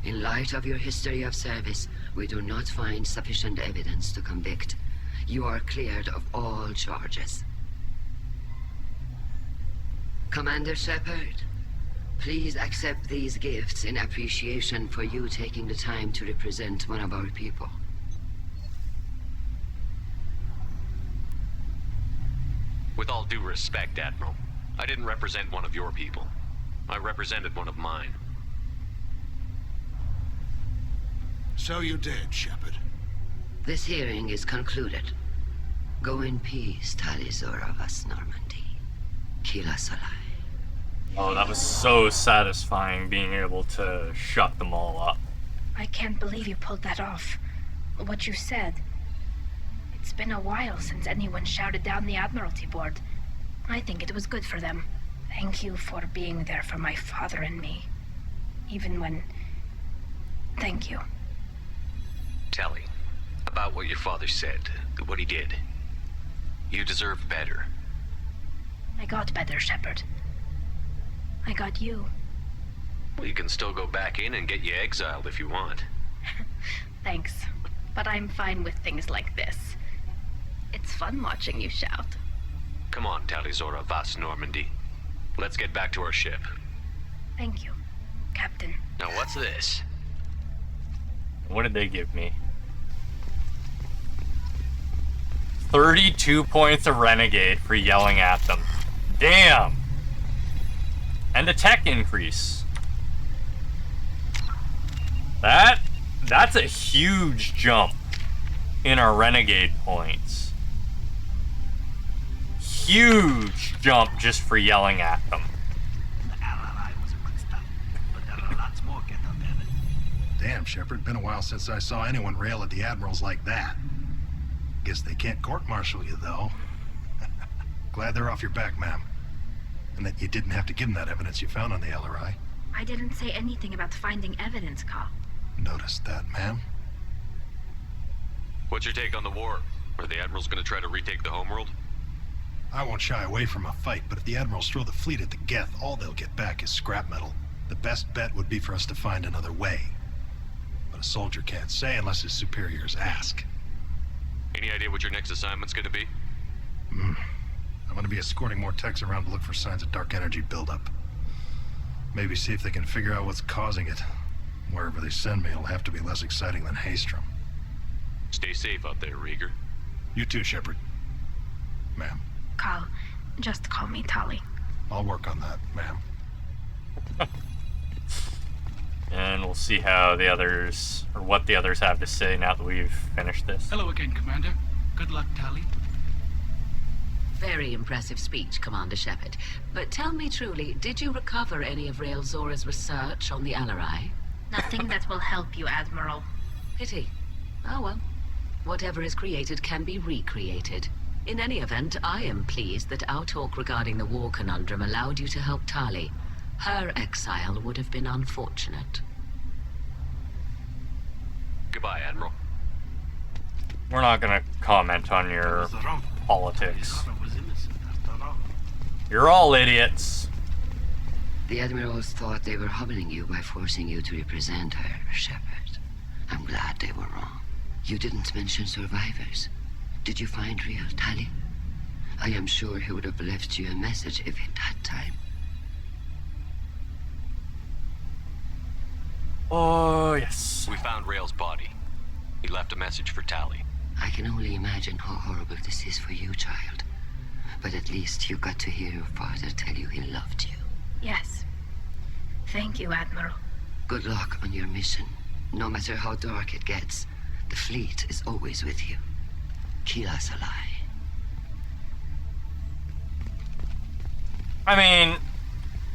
in light of your history of service, we do not find sufficient evidence to convict. You are cleared of all charges. Commander Shepard, please accept these gifts in appreciation for you taking the time to represent one of our people. With all due respect, Admiral, I didn't represent one of your people. I represented one of mine. So you did, Shepard. This hearing is concluded. Go in peace, Tali Zora Vas Normandy. Kila Salai. Oh, that was so satisfying being able to shut them all up. I can't believe you pulled that off. What you said. It's been a while since anyone shouted down the Admiralty Board. I think it was good for them. Thank you for being there for my father and me. Even when... Thank you. Tally, about what your father said, what he did. You deserve better. I got better, Shepard. I got you. Well, you can still go back in and get you exiled if you want. Thanks, but I'm fine with things like this. It's fun watching you shout. Come on, Tali Zora Vas Normandy. Let's get back to our ship. Thank you, Captain. Now what's this? What did they give me? 32 points of Renegade for yelling at them. Damn! And a tech increase. That's a huge jump in our Renegade points. Huge jump just for yelling at them. Damn, Shepard, been a while since I saw anyone rail at the admirals like that. Guess they can't court-martial you, though. Glad they're off your back, ma'am. And that you didn't have to give them that evidence you found on the LRI. I didn't say anything about finding evidence, Carl. Noticed that, ma'am. What's your take on the war? Are the admirals gonna try to retake the homeworld? I won't shy away from a fight, but if the admirals throw the fleet at the Geth, all they'll get back is scrap metal. The best bet would be for us to find another way. But a soldier can't say unless his superiors ask. Any idea what your next assignment's gonna be? I'm gonna be escorting more techs around to look for signs of dark energy buildup. Maybe see if they can figure out what's causing it. Wherever they send me, it'll have to be less exciting than Haystrom. Stay safe out there, Rieger. You too, Shepard. Ma'am. Carl, just call me Tali. I'll work on that, ma'am. And we'll see how the others, or what the others have to say now that we've finished this. Hello again, Commander. Good luck, Tali. Very impressive speech, Commander Shepard. But tell me truly, did you recover any of Rael Zora's research on the Alarai? Nothing that will help you, Admiral. Pity. Oh well. Whatever is created can be recreated. In any event, I am pleased that our talk regarding the war conundrum allowed you to help Tali. Her exile would have been unfortunate. Goodbye, Admiral. We're not gonna comment on your politics. You're all idiots. The Admirals thought they were humbling you by forcing you to represent her, Shepard. I'm glad they were wrong. You didn't mention survivors. Did you find real Tali? I am sure he would have left you a message if he'd had time. Oh, yes. We found Rael's body. He left a message for Tali. I can only imagine how horrible this is for you, child. But at least you got to hear your father tell you he loved you. Yes. Thank you, Admiral. Good luck on your mission. No matter how dark it gets, the fleet is always with you. Kila Salai. I mean,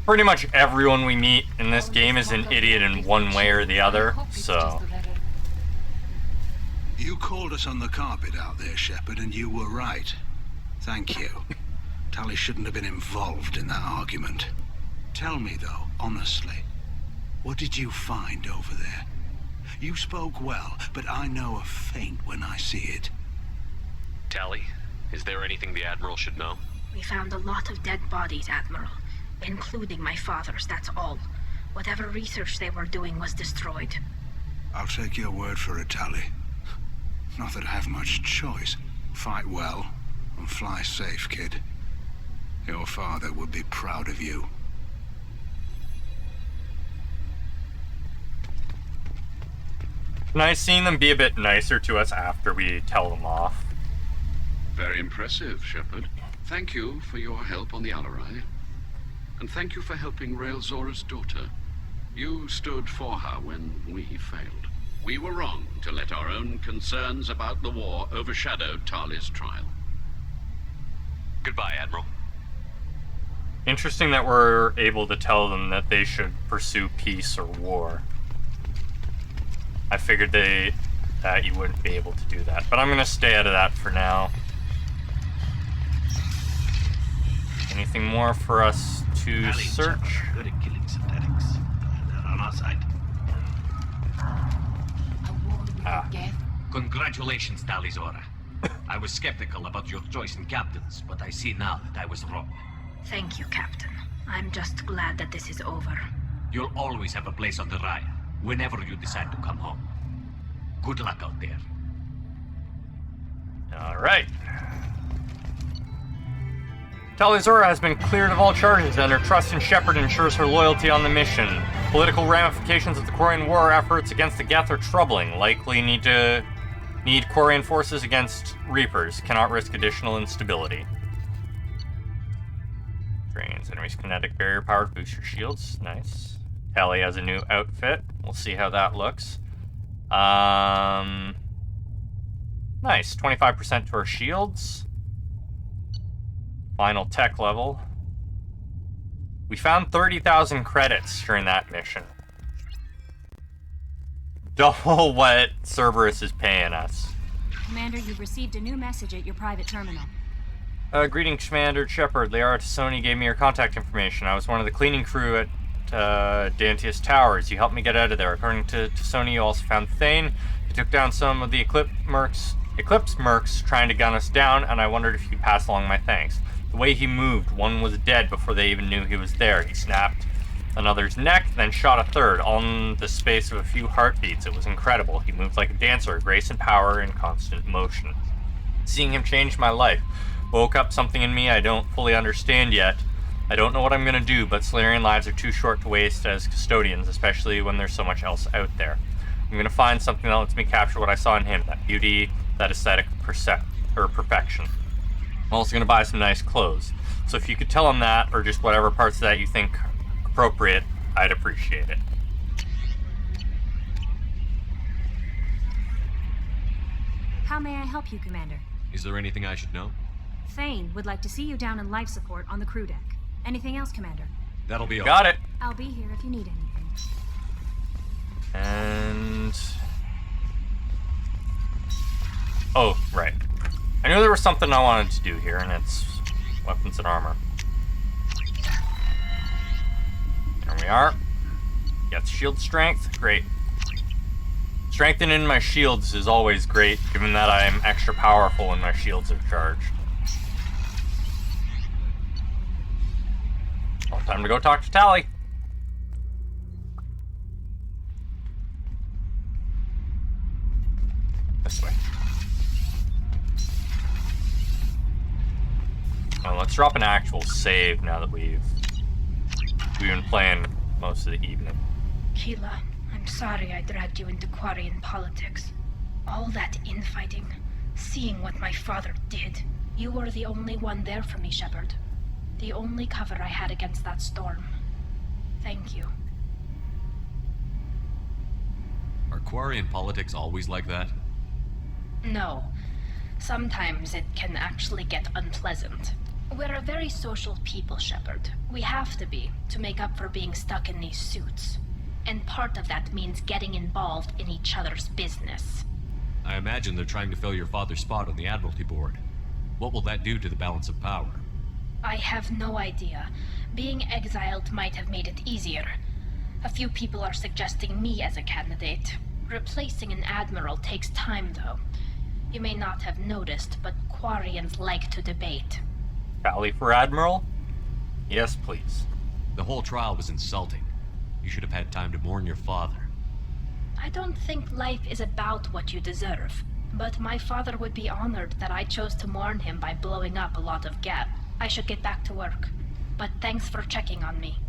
pretty much everyone we meet in this game is an idiot in one way or the other, so... You called us on the carpet out there, Shepard, and you were right. Thank you. Tali shouldn't have been involved in that argument. Tell me, though, honestly, what did you find over there? You spoke well, but I know a feint when I see it. Tali, is there anything the Admiral should know? We found a lot of dead bodies, Admiral. Including my father's, that's all. Whatever research they were doing was destroyed. I'll take your word for it, Tali. Not that I have much choice. Fight well, and fly safe, kid. Your father would be proud of you. Nice seeing them be a bit nicer to us after we tell them off. Very impressive, Shepard. Thank you for your help on the Alarai. And thank you for helping Rael Zora's daughter. You stood for her when we failed. We were wrong to let our own concerns about the war overshadow Tali's trial. Goodbye, Admiral. Interesting that we're able to tell them that they should pursue peace or war. I figured that you wouldn't be able to do that, but I'm gonna stay out of that for now. Anything more for us to search? Good at killing synthetics. On our side. Congratulations, Tali Zora. I was skeptical about your choice in captains, but I see now that I was wrong. Thank you, Captain. I'm just glad that this is over. You'll always have a place on the Raya, whenever you decide to come home. Good luck out there. Alright. Tali Zora has been cleared of all charges, and her trust in Shepard ensures her loyalty on the mission. Political ramifications of the Quarian war efforts against the Geth are troubling. Likely need Quarian forces against Reapers. Cannot risk additional instability. Drains enemies' kinetic barrier power to boost your shields. Nice. Tali has a new outfit. We'll see how that looks. Nice. 25% to her shields. Final tech level. We found 30,000 credits during that mission. Double what Cerberus is paying us. Commander, you've received a new message at your private terminal. Greetings, Commander Shepard. Liara Tassoni gave me your contact information. I was one of the cleaning crew at Dantius Towers. You helped me get out of there. According to Tassoni, you also found Thane. You took down some of the Eclipse mercs trying to gun us down, and I wondered if you'd pass along my thanks. The way he moved, one was dead before they even knew he was there. He snapped another's neck, then shot a third, all in the space of a few heartbeats. It was incredible. He moved like a dancer, grace and power in constant motion. Seeing him changed my life. Woke up something in me I don't fully understand yet. I don't know what I'm gonna do, but Solarian lives are too short to waste as custodians, especially when there's so much else out there. I'm gonna find something that lets me capture what I saw in him, that beauty, that aesthetic perfection. I'm also gonna buy some nice clothes. So if you could tell him that, or just whatever parts of that you think appropriate, I'd appreciate it. How may I help you, Commander? Is there anything I should know? Thane would like to see you down in life support on the crew deck. Anything else, Commander? That'll be all. Got it. I'll be here if you need anything. And... oh, right. I knew there was something I wanted to do here, and it's weapons and armor. There we are. Got shield strength. Great. Strengthening my shields is always great, given that I'm extra powerful when my shields are charged. Well, time to go talk to Tally. This way. Well, let's drop an actual save now that we've been playing most of the evening. Keela, I'm sorry I dragged you into Quarian politics. All that infighting, seeing what my father did. You were the only one there for me, Shepard. The only cover I had against that storm. Thank you. Are Quarian politics always like that? No. Sometimes it can actually get unpleasant. We're a very social people, Shepard. We have to be, to make up for being stuck in these suits. And part of that means getting involved in each other's business. I imagine they're trying to fill your father's spot on the Admiralty Board. What will that do to the balance of power? I have no idea. Being exiled might have made it easier. A few people are suggesting me as a candidate. Replacing an admiral takes time, though. You may not have noticed, but Quarians like to debate. Tally for Admiral? Yes, please. The whole trial was insulting. You should have had time to mourn your father. I don't think life is about what you deserve, but my father would be honored that I chose to mourn him by blowing up a lot of Geth. I should get back to work, but thanks for checking on me.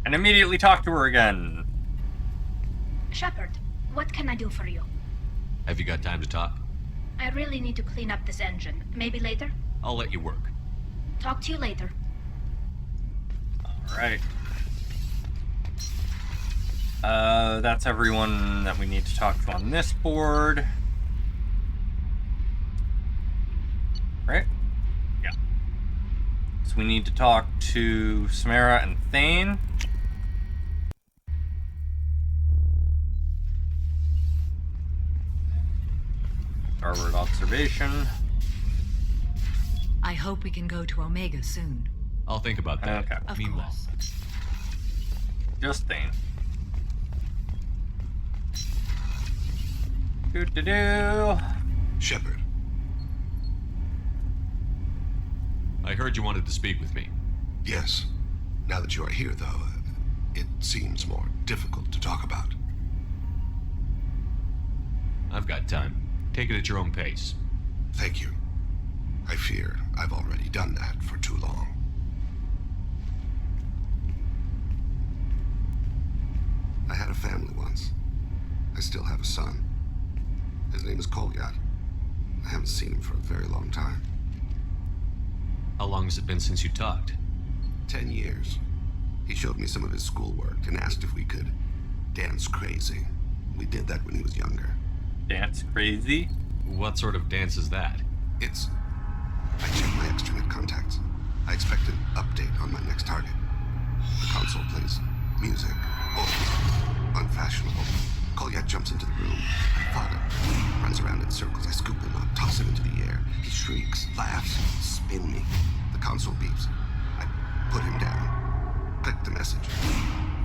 And immediately talk to her again. Shepard, what can I do for you? Have you got time to talk? I really need to clean up this engine. Maybe later? I'll let you work. Talk to you later. Alright. That's everyone that we need to talk to on this board. Right? Yeah. So we need to talk to Samara and Thane. Starboard observation. I hope we can go to Omega soon. I'll think about that. Okay. Of Meanwhile, course. Just Thane. Do-do-do. Shepard. I heard you wanted to speak with me. Yes. Now that you are here, though, it seems more difficult to talk about. I've got time. Take it at your own pace. Thank you. I fear I've already done that for too long. I had a family once. I still have a son. His name is Kolyat. I haven't seen him for a very long time. How long has it been since you talked? 10 years. He showed me some of his schoolwork and asked if we could dance crazy. We did that when he was younger. Dance crazy? What sort of dance is that? It's... I checked my extranet contacts. I expect an update on my next target. The console plays music. Old. Unfashionable. Kolyat jumps into the room. My father runs around in circles. I scoop him up, toss him into the air. He shrieks, laughs, spin me. The console beeps. I put him down. Click the message.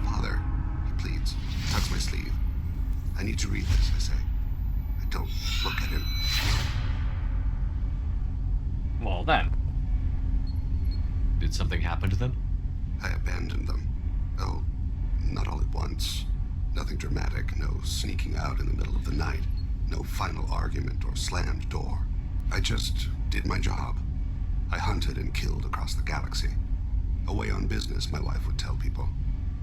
Father, he pleads. Tugs my sleeve. I need to read this, I say. I don't look at him. Well then. Did something happen to them? I abandoned them. Oh, not all at once. Nothing dramatic, no sneaking out in the middle of the night, no final argument or slammed door. I just did my job. I hunted and killed across the galaxy. Away on business, my wife would tell people.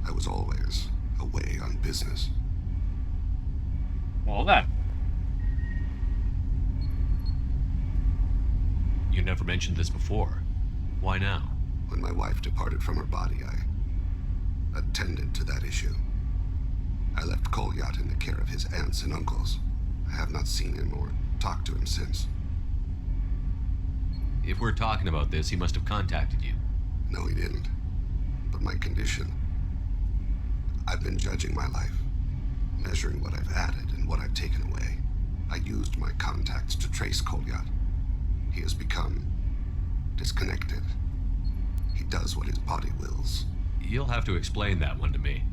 I was always away on business. Well then. You never mentioned this before. Why now? When my wife departed from her body, I attended to that issue. I left Kolyat in the care of his aunts and uncles. I have not seen him or talked to him since. If we're talking about this, he must have contacted you. No, he didn't. But my condition... I've been judging my life, measuring what I've added and what I've taken away. I used my contacts to trace Kolyat. He has become disconnected. He does what his body wills. You'll have to explain that one to me.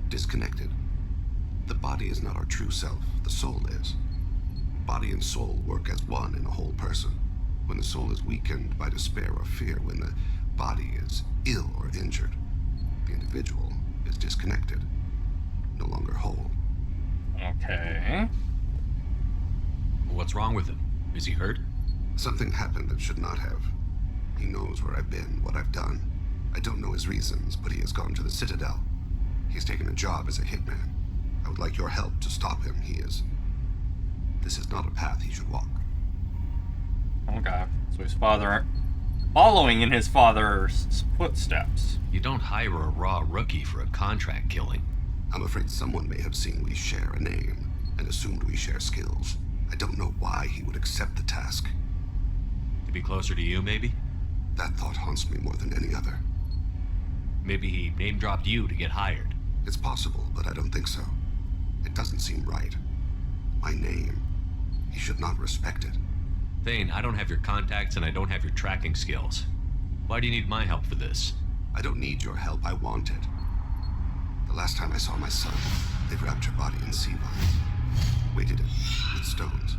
Disconnected. The body is not our true self. The soul is. Body and soul work as one in a whole person. When the soul is weakened by despair or fear, when the body is ill or injured, the individual is disconnected, no longer whole. Okay. What's wrong with him? Is he hurt? Something happened that should not have. He knows where I've been, what I've done. I don't know his reasons, but he has gone to the Citadel. He's taken a job as a hitman. I would like your help to stop him. This is not a path he should walk. Okay. So his father... following in his father's footsteps. You don't hire a raw rookie for a contract killing. I'm afraid someone may have seen we share a name and assumed we share skills. I don't know why he would accept the task. To be closer to you, maybe? That thought haunts me more than any other. Maybe he name-dropped you to get hired. It's possible, but I don't think so. It doesn't seem right. My name. He should not respect it. Thane, I don't have your contacts and I don't have your tracking skills. Why do you need my help for this? I don't need your help. I want it. The last time I saw my son, they wrapped her body in sea vines, weighted it with stones.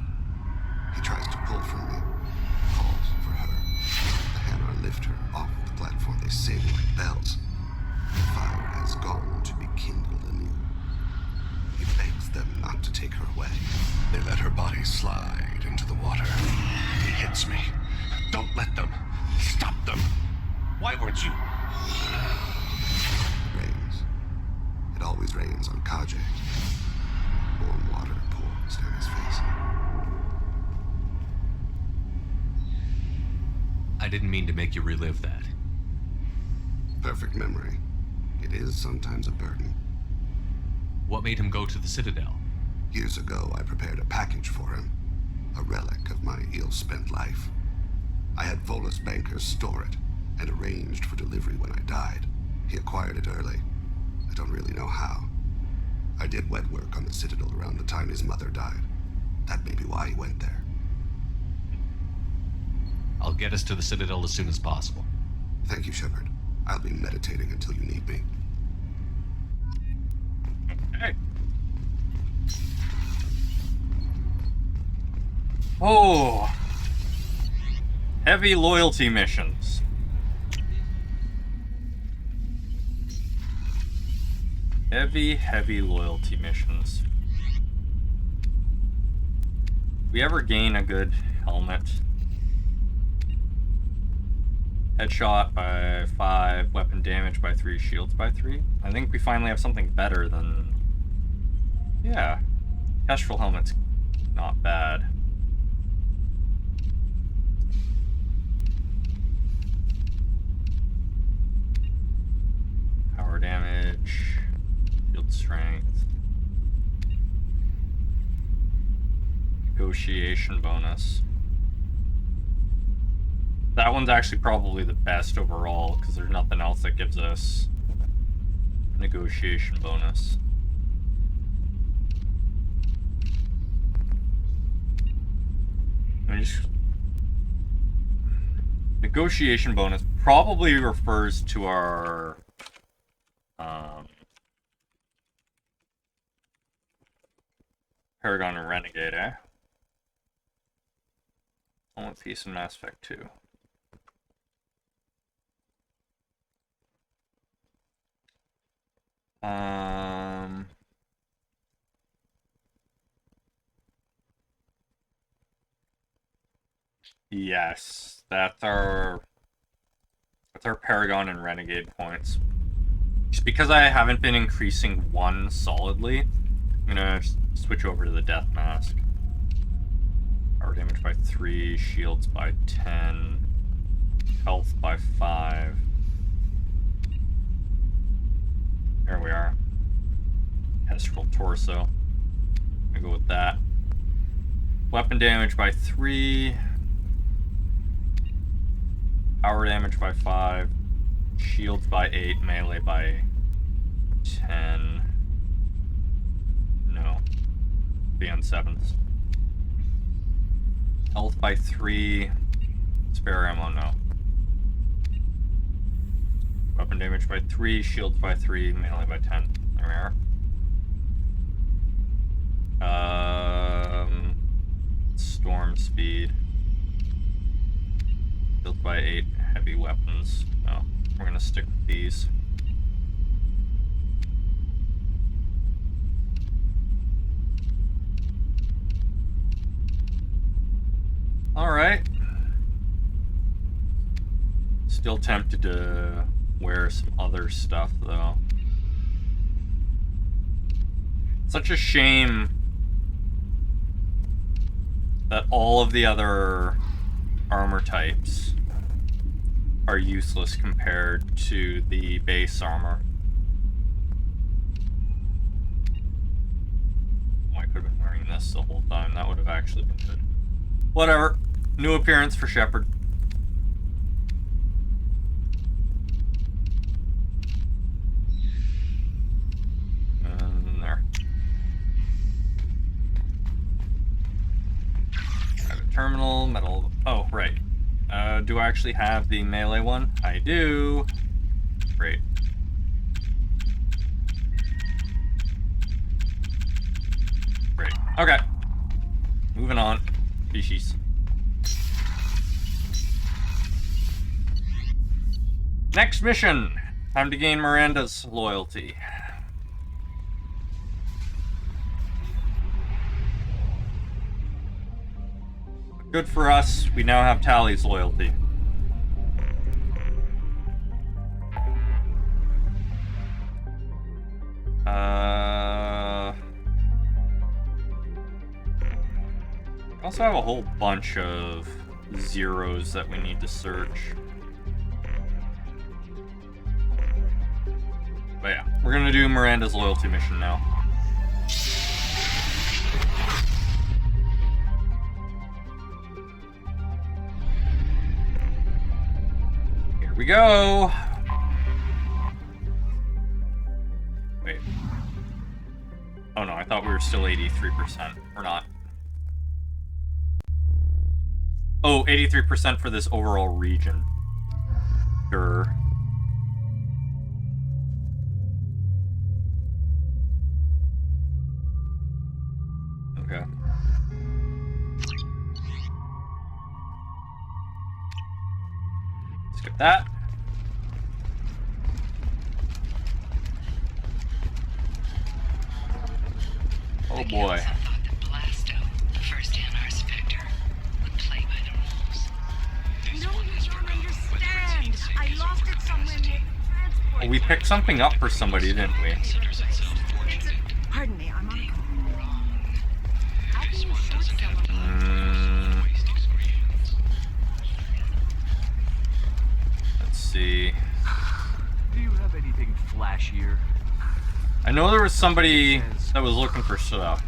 He tries to pull from me, calls for her. The Hanar lift her off the platform. They sing like bells. The fire has gone to be kindled anew. He begs them not to take her away. They let her body slide into the water. He hits me. Don't let them. Stop them. Why weren't you? It rains. It always rains on Kajay. Warm water pours down his face. I didn't mean to make you relive that. Perfect memory. It is sometimes a burden. What made him go to the Citadel? Years ago, I prepared a package for him. A relic of my ill-spent life. I had Volus bankers store it, and arranged for delivery when I died. He acquired it early. I don't really know how. I did wet work on the Citadel around the time his mother died. That may be why he went there. I'll get us to the Citadel as soon as possible. Thank you, Shepard. I'll be meditating until you need me. Okay. Oh. Heavy loyalty missions. Heavy loyalty missions. We ever gain a good helmet? Headshot by 5, weapon damage by 3, shields by 3. I think we finally have something better than... Yeah. Kestrel helmet's not bad. Power damage. Shield strength. Negotiation bonus. That one's actually probably the best overall, because there's nothing else that gives us negotiation bonus. Negotiation bonus probably refers to our Paragon and Renegade, eh? One piece in Mass Effect 2. Yes, that's our Paragon and Renegade points. Just because I haven't been increasing one solidly, I'm gonna switch over to the Death Mask. Power damage by 3, shields by 10, health by 5. There we are. Kestrel torso. I'm gonna go with that. Weapon damage by 3. Power damage by 5. Shields by 8. Melee by 10. No. Be on 7s. Health by 3. Spare ammo, no. Weapon damage by 3. Shields by 3. Melee by 10. There we are. Storm speed. Shields by 8. Heavy weapons. No. We're gonna stick with these. Alright. Still tempted to wear some other stuff, though. Such a shame that all of the other armor types are useless compared to the base armor. Oh, I could have been wearing this the whole time. That would have actually been good. Whatever. New appearance for Shepard. And there. Private terminal, metal. Oh, right. Do I actually have the melee one? I do. Great. Great. Okay. Moving on. Species. Next mission. Time to gain Miranda's loyalty. Good for us. We now have Tally's loyalty. We also have a whole bunch of zeros that we need to search. But yeah, we're gonna do Miranda's loyalty mission now. Here we go. Wait. Oh no, I thought we were still 83%. We're not. Oh, 83% for this overall region. Sure. Okay. Skip that. Oh boy. Oh, we picked something up for somebody, didn't we? Pardon me, I'm on Let's see. Do you have anything flashier? I know there was somebody that was looking for stuff.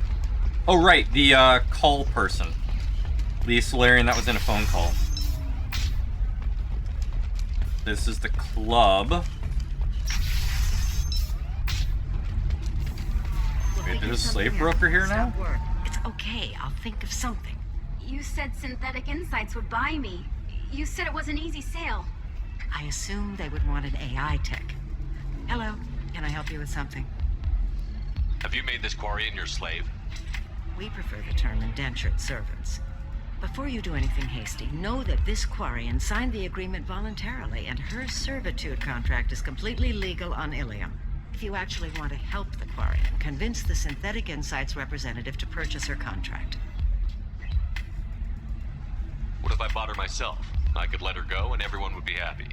Oh, right, the call person. The Solarian that was in a phone call. This is the club. Wait, there's a slave broker here now? It's okay, I'll think of something. You said Synthetic Insights would buy me. You said it was an easy sale. I assumed they would want an AI tech. Hello, can I help you with something? Have you made this Quarian your slave? We prefer the term indentured servants. Before you do anything hasty, know that this Quarian signed the agreement voluntarily, and her servitude contract is completely legal on Ilium. If you actually want to help the Quarian, convince the Synthetic Insights representative to purchase her contract. What if I bought her myself? I could let her go and everyone would be happy.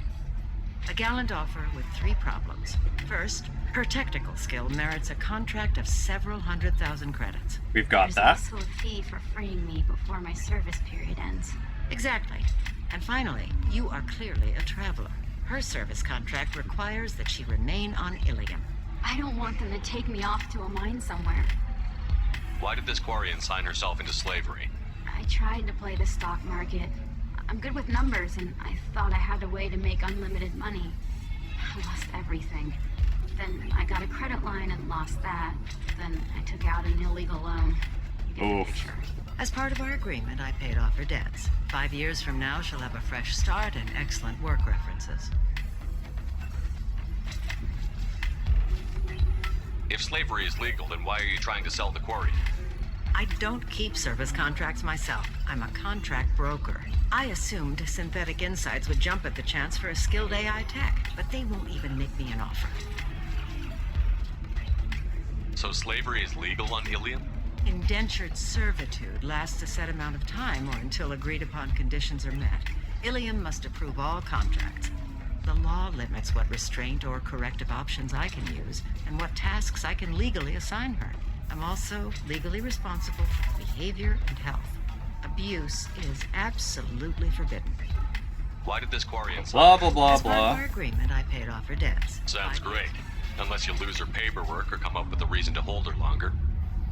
A gallant offer with 3 problems. First, her technical skill merits a contract of several 100,000 credits. We've got that. There's also a fee for freeing me before my service period ends. Exactly. And finally, you are clearly a traveler. Her service contract requires that she remain on Ilium. I don't want them to take me off to a mine somewhere. Why did this Quarian sign herself into slavery? I tried to play the stock market. I'm good with numbers, and I thought I had a way to make unlimited money. I lost everything. Then I got a credit line and lost that. Then I took out an illegal loan. Oof. As part of our agreement, I paid off her debts. 5 years from now, she'll have a fresh start and excellent work references. If slavery is legal, then why are you trying to sell the quarry? I don't keep service contracts myself. I'm a contract broker. I assumed Synthetic Insights would jump at the chance for a skilled AI tech, but they won't even make me an offer. So slavery is legal on Ilium? Indentured servitude lasts a set amount of time or until agreed upon conditions are met. Ilium must approve all contracts. The law limits what restraint or corrective options I can use and what tasks I can legally assign her. I'm also legally responsible for behavior and health. Abuse is absolutely forbidden. Why did this quarry inside? Blah, blah, blah, As part blah. of our agreement, I paid off her debts. Sounds great. Unless you lose her paperwork or come up with a reason to hold her longer.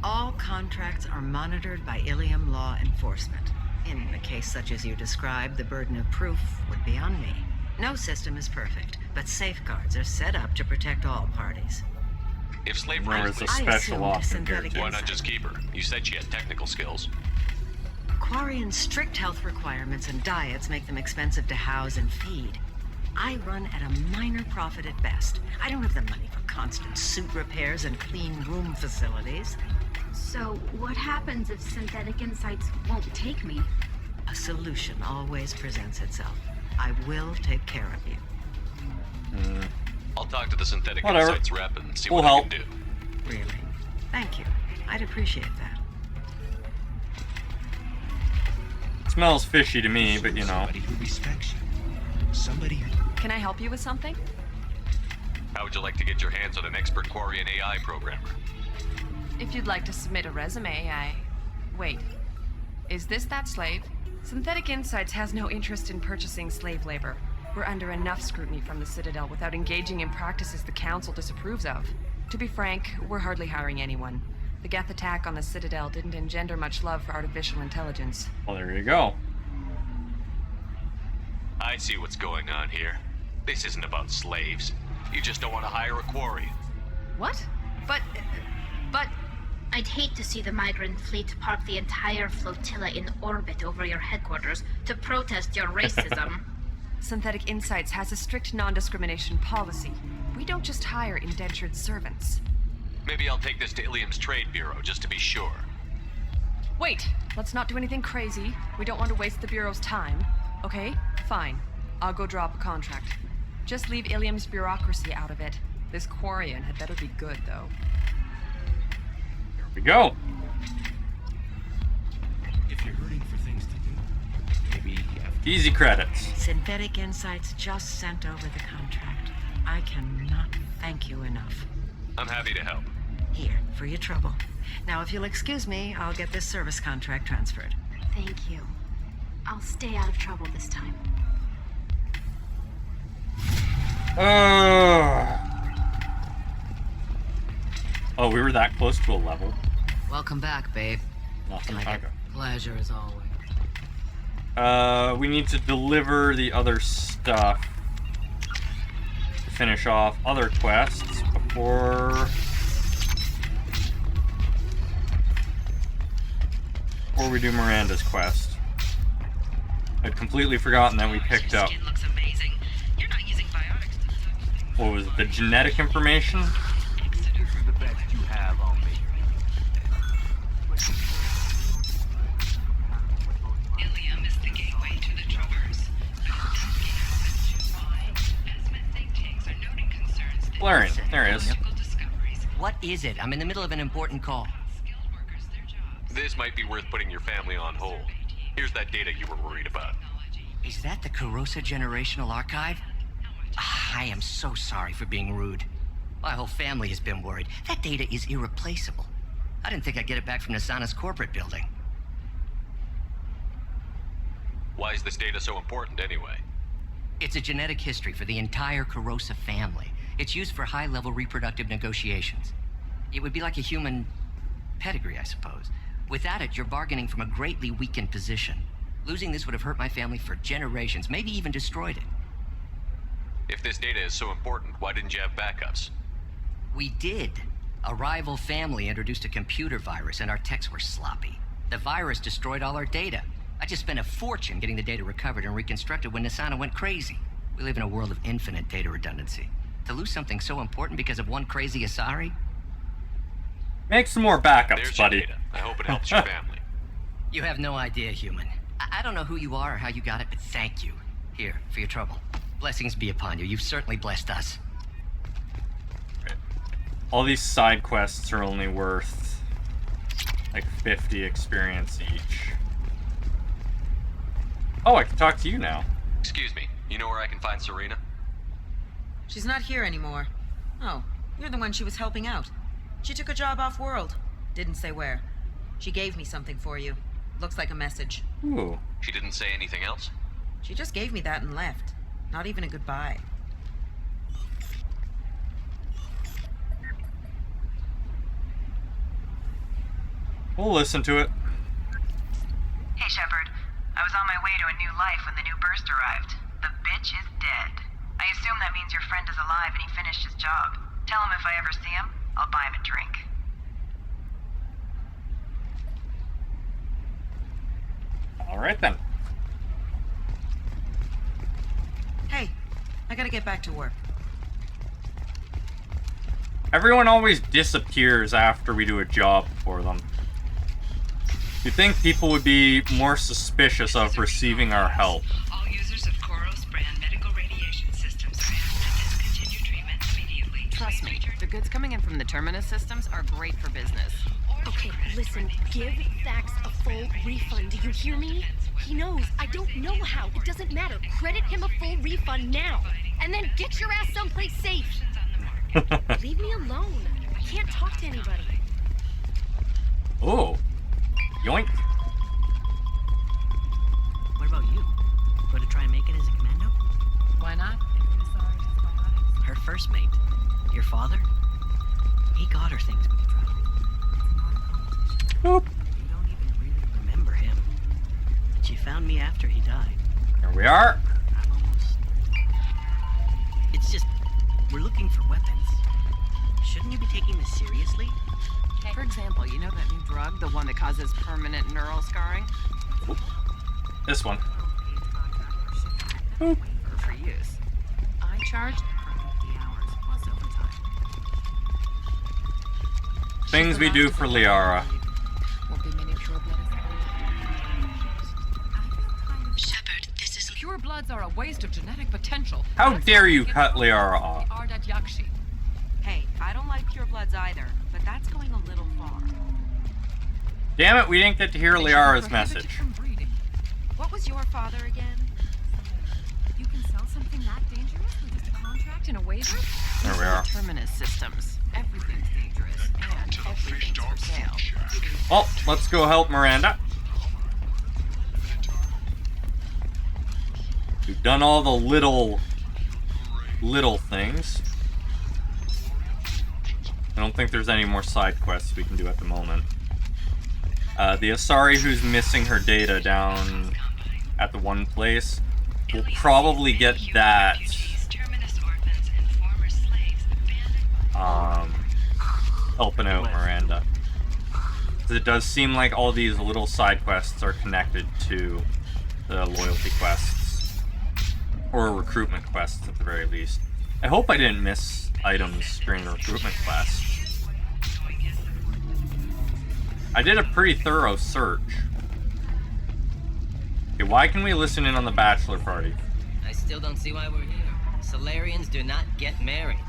All contracts are monitored by Ilium law enforcement. In a case such as you described, the burden of proof would be on me. No system is perfect, but safeguards are set up to protect all parties. If slavery is a special option here. why not just keep her? You said she had technical skills. Quarian's strict health requirements and diets make them expensive to house and feed. I run at a minor profit at best. I don't have the money for constant suit repairs and clean room facilities. So, what happens if Synthetic Insights won't take me? A solution always presents itself. I will take care of you. I'll talk to the Synthetic Whatever. Insights rep and see We'll what help. I can do. Really? Thank you. I'd appreciate that. Smells fishy to me, but you know. Somebody who respects you. Somebody who... Can I help you with something? How would you like to get your hands on an expert Quarian AI programmer? If you'd like to submit a resume, Wait. Is this that slave? Synthetic Insights has no interest in purchasing slave labor. We're under enough scrutiny from the Citadel without engaging in practices the Council disapproves of. To be frank, we're hardly hiring anyone. The Geth attack on the Citadel didn't engender much love for artificial intelligence. Well, there you go. I see what's going on here. This isn't about slaves. You just don't want to hire a quarry. What? But... I'd hate to see the migrant fleet park the entire flotilla in orbit over your headquarters to protest your racism. Synthetic Insights has a strict non-discrimination policy. We don't just hire indentured servants. Maybe I'll take this to Ilium's Trade Bureau just to be sure. Wait, let's not do anything crazy. We don't want to waste the Bureau's time. Okay, fine. I'll go drop a contract. Just leave Ilium's bureaucracy out of it. This Quarian had better be good, though. Here we go. If you're hurting for things to do, maybe you have to... Easy credits. Synthetic Insights just sent over the contract. I cannot thank you enough. I'm happy to help. Here, for your trouble. Now, if you'll excuse me, I'll get this service contract transferred. Thank you. I'll stay out of trouble this time. Oh, we were that close to a level. Welcome back, babe. Nothing. Like Okay. a pleasure as always. We need to deliver the other stuff to finish off other quests before we do Miranda's quest. I'd completely forgotten that we picked up. What was it? The genetic information? This is the best you have on me. Ilium is the gateway to the Traverse. Blurring. There it is. What is it? I'm in the middle of an important call. This might be worth putting your family on hold. Here's that data you were worried about. Is that the Carosa Generational Archive? I am so sorry for being rude. My whole family has been worried. That data is irreplaceable. I didn't think I'd get it back from Nasana's corporate building. Why is this data so important anyway? It's a genetic history for the entire Carosa family. It's used for high-level reproductive negotiations. It would be like a human pedigree, I suppose. Without it, you're bargaining from a greatly weakened position. Losing this would have hurt my family for generations, maybe even destroyed it. If this data is so important, why didn't you have backups? We did. A rival family introduced a computer virus, and our techs were sloppy. The virus destroyed all our data. I just spent a fortune getting the data recovered and reconstructed when Nasana went crazy. We live in a world of infinite data redundancy. To lose something so important because of one crazy Asari? Make some more backups, There's your buddy. data. I hope it helps your family. You have no idea, human. I don't know who you are or how you got it, but thank you. Here, for your trouble. Blessings be upon you. You've certainly blessed us. All these side quests are only worth like 50 experience each. Oh, I can talk to you now. Excuse me, you know where I can find Serena? She's not here anymore. Oh, you're the one she was helping out. She took a job off-world. Didn't say where. She gave me something for you. Looks like a message. Ooh. She didn't say anything else? She just gave me that and left. Not even a goodbye. We'll listen to it. Hey, Shepard. I was on my way to a new life when the new burst arrived. The bitch is dead. I assume that means your friend is alive and he finished his job. Tell him if I ever see him, I'll buy him a drink. Alright then. Hey, I gotta get back to work. Everyone always disappears after we do a job for them. You'd think people would be more suspicious of receiving our help. All users of Koros brand medical radiation systems are asked to discontinue treatment immediately. Trust me, the goods coming in from the Terminus systems are great for business. Okay, listen, give Thax a full refund, do you hear me? He knows, I don't know how, it doesn't matter. Credit him a full refund now, and then get your ass someplace safe. Leave me alone, I can't talk to anybody. Oh. Yoink. What about you? Going to try and make it as a commando? Why not? Her first mate, your father, he got her things when he traveled. Boop. You don't even really remember him. But she found me after he died. Here we are. I'm almost... It's just, we're looking for weapons. Shouldn't you be taking this seriously? For example, you know that new drug, the one that causes permanent neural scarring? Oop. This one. For use. I charged for 50 hours plus overtime. Things we do for Liara. Won't be many pure blood. Shepard, this is... Pure bloods are a waste of genetic potential. How dare you cut Liara off? Ardat Yakshi. Hey, I don't like purebloods either, but that's going a little far. Damn it, we didn't get to hear Liara's message. What was your father again? You can sell something that dangerous with just a contract and a waiver? There we are. Terminus systems. Everything's dangerous, and everything's for sale. Well, let's go help Miranda. We've done all the little things. I don't think there's any more side quests we can do at the moment. The Asari who's missing her data down at the one place, we'll probably get that helping out Miranda. Because it does seem like all these little side quests are connected to the loyalty quests. Or recruitment quests at the very least. I hope I didn't miss items during the recruitment quest. I did a pretty thorough search. Okay, why can we listen in on the bachelor party? I still don't see why we're here. Solarians do not get married.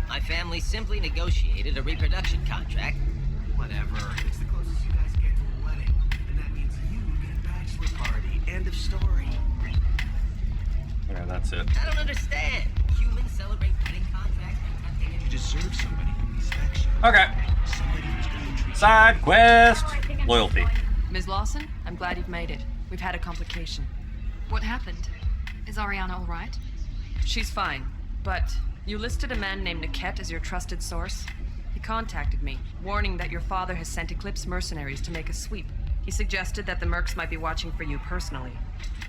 My family simply negotiated a reproduction contract. Whatever. It's the closest you guys get to a wedding. And that means you get a bachelor party. End of story. Okay, that's it. I don't understand. Humans celebrate wedding contracts by cutting into... You deserve somebody in these sections. Okay. Somebody who's gonna treat Side quest. Loyalty. Ms. Lawson, I'm glad you've made it. We've had a complication. What happened? Is Ariana all right? She's fine, but you listed a man named Niket as your trusted source. He contacted me, warning that your father has sent Eclipse mercenaries to make a sweep. He suggested that the Mercs might be watching for you personally.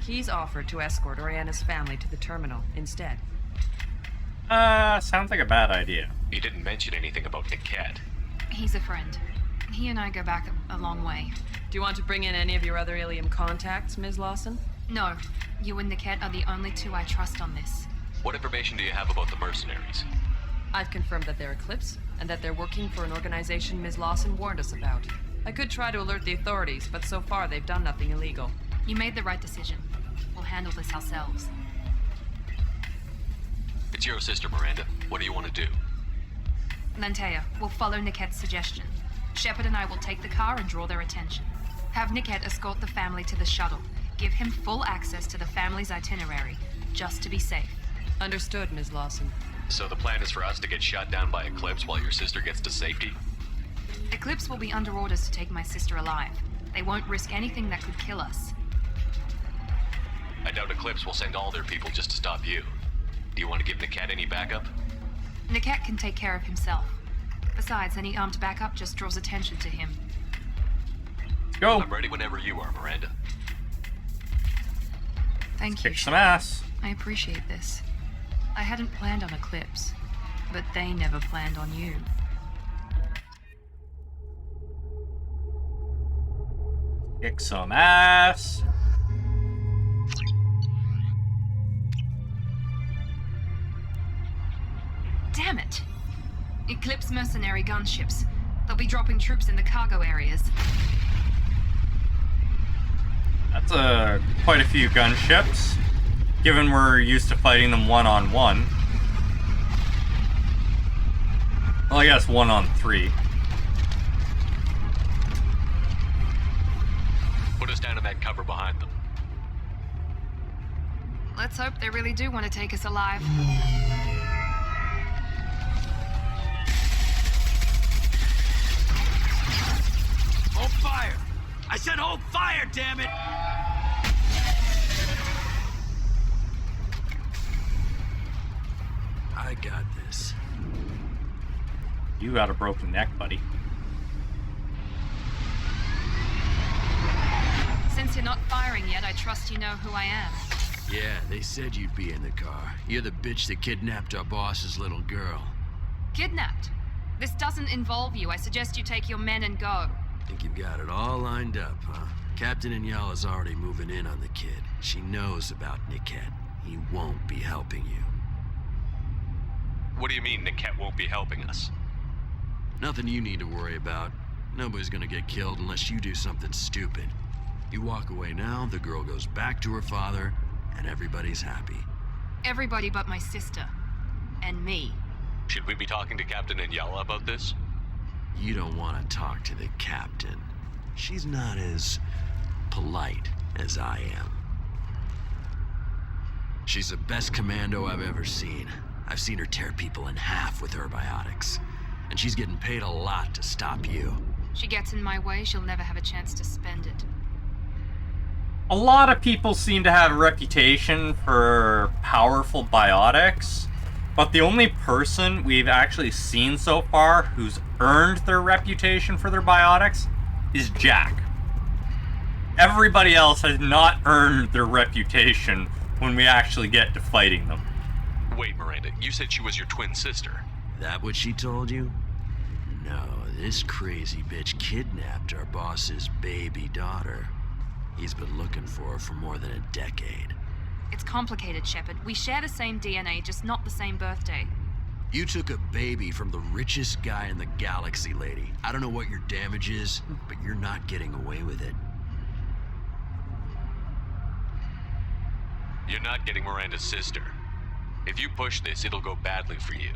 He's offered to escort Oriana's family to the terminal instead. Sounds like a bad idea. He didn't mention anything about Niket. He's a friend. He and I go back a long way. Do you want to bring in any of your other Ilium contacts, Ms. Lawson? No. You and Niket are the only two I trust on this. What information do you have about the mercenaries? I've confirmed that they're Eclipse, and that they're working for an organization Ms. Lawson warned us about. I could try to alert the authorities, but so far they've done nothing illegal. You made the right decision. We'll handle this ourselves. It's your sister, Miranda. What do you want to do? Lantea, we'll follow Niket's suggestion. Shepard and I will take the car and draw their attention. Have Niket escort the family to the shuttle. Give him full access to the family's itinerary, just to be safe. Understood, Ms. Lawson. So the plan is for us to get shot down by Eclipse while your sister gets to safety? Eclipse will be under orders to take my sister alive. They won't risk anything that could kill us. I doubt Eclipse will send all their people just to stop you. Do you want to give Niket any backup? Niket can take care of himself. Besides, any armed backup just draws attention to him. Go. I'm ready whenever you are, Miranda. Thank you. Kick some ass. I appreciate this. I hadn't planned on Eclipse, but they never planned on you. Kick some ass. Damn it! Eclipse mercenary gunships. They'll be dropping troops in the cargo areas. That's quite a few gunships, given we're used to fighting them one-on-one. Well, I guess 1-on-3. Put us down in that cover behind them. Let's hope they really do want to take us alive. Hold fire! I said hold fire, damn it! I got this. You got a broken neck, buddy. Since you're not firing yet, I trust you know who I am. Yeah, they said you'd be in the car. You're the bitch that kidnapped our boss's little girl. Kidnapped? This doesn't involve you. I suggest you take your men and go. Think you've got it all lined up, huh? Captain Inyala's already moving in on the kid. She knows about Niket. He won't be helping you. What do you mean Niket won't be helping us? Nothing you need to worry about. Nobody's gonna get killed unless you do something stupid. You walk away now, the girl goes back to her father, and everybody's happy. Everybody but my sister. And me. Should we be talking to Captain Inyala about this? You don't want to talk to the captain. She's not as polite as I am. She's the best commando I've ever seen. I've seen her tear people in half with her biotics. And she's getting paid a lot to stop you. She gets in my way, she'll never have a chance to spend it. A lot of people seem to have a reputation for powerful biotics, but the only person we've actually seen so far who's earned their reputation for their biotics is Jack. Everybody else has not earned their reputation when we actually get to fighting them. Wait, Miranda, you said she was your twin sister. That what she told you? No, this crazy bitch kidnapped our boss's baby daughter. He's been looking for her for more than a decade. It's complicated, Shepard. We share the same DNA, just not the same birthday. You took a baby from the richest guy in the galaxy, lady. I don't know what your damage is, but you're not getting away with it. You're not getting Miranda's sister. If you push this, it'll go badly for you.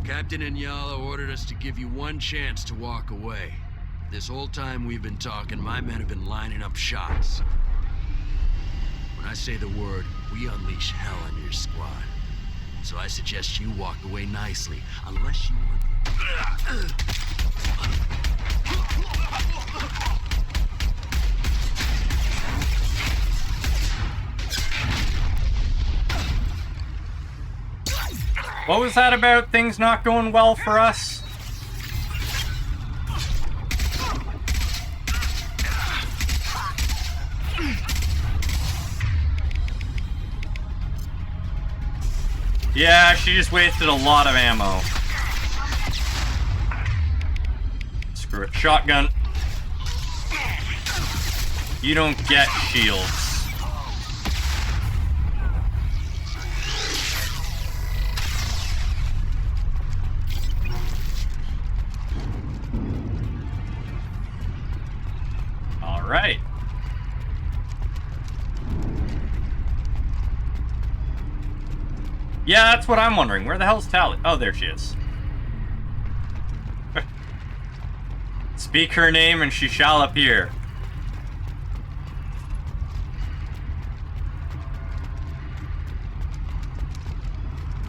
Captain Inyala ordered us to give you one chance to walk away. This whole time we've been talking, my men have been lining up shots. When I say the word, we unleash hell on your squad. So I suggest you walk away nicely, unless you What was that about things not going well for us? Yeah, she just wasted a lot of ammo. Screw it. Shotgun. You don't get shields. Alright. Yeah, that's what I'm wondering. Where the hell's Tally? Oh, there she is. Speak her name and she shall appear.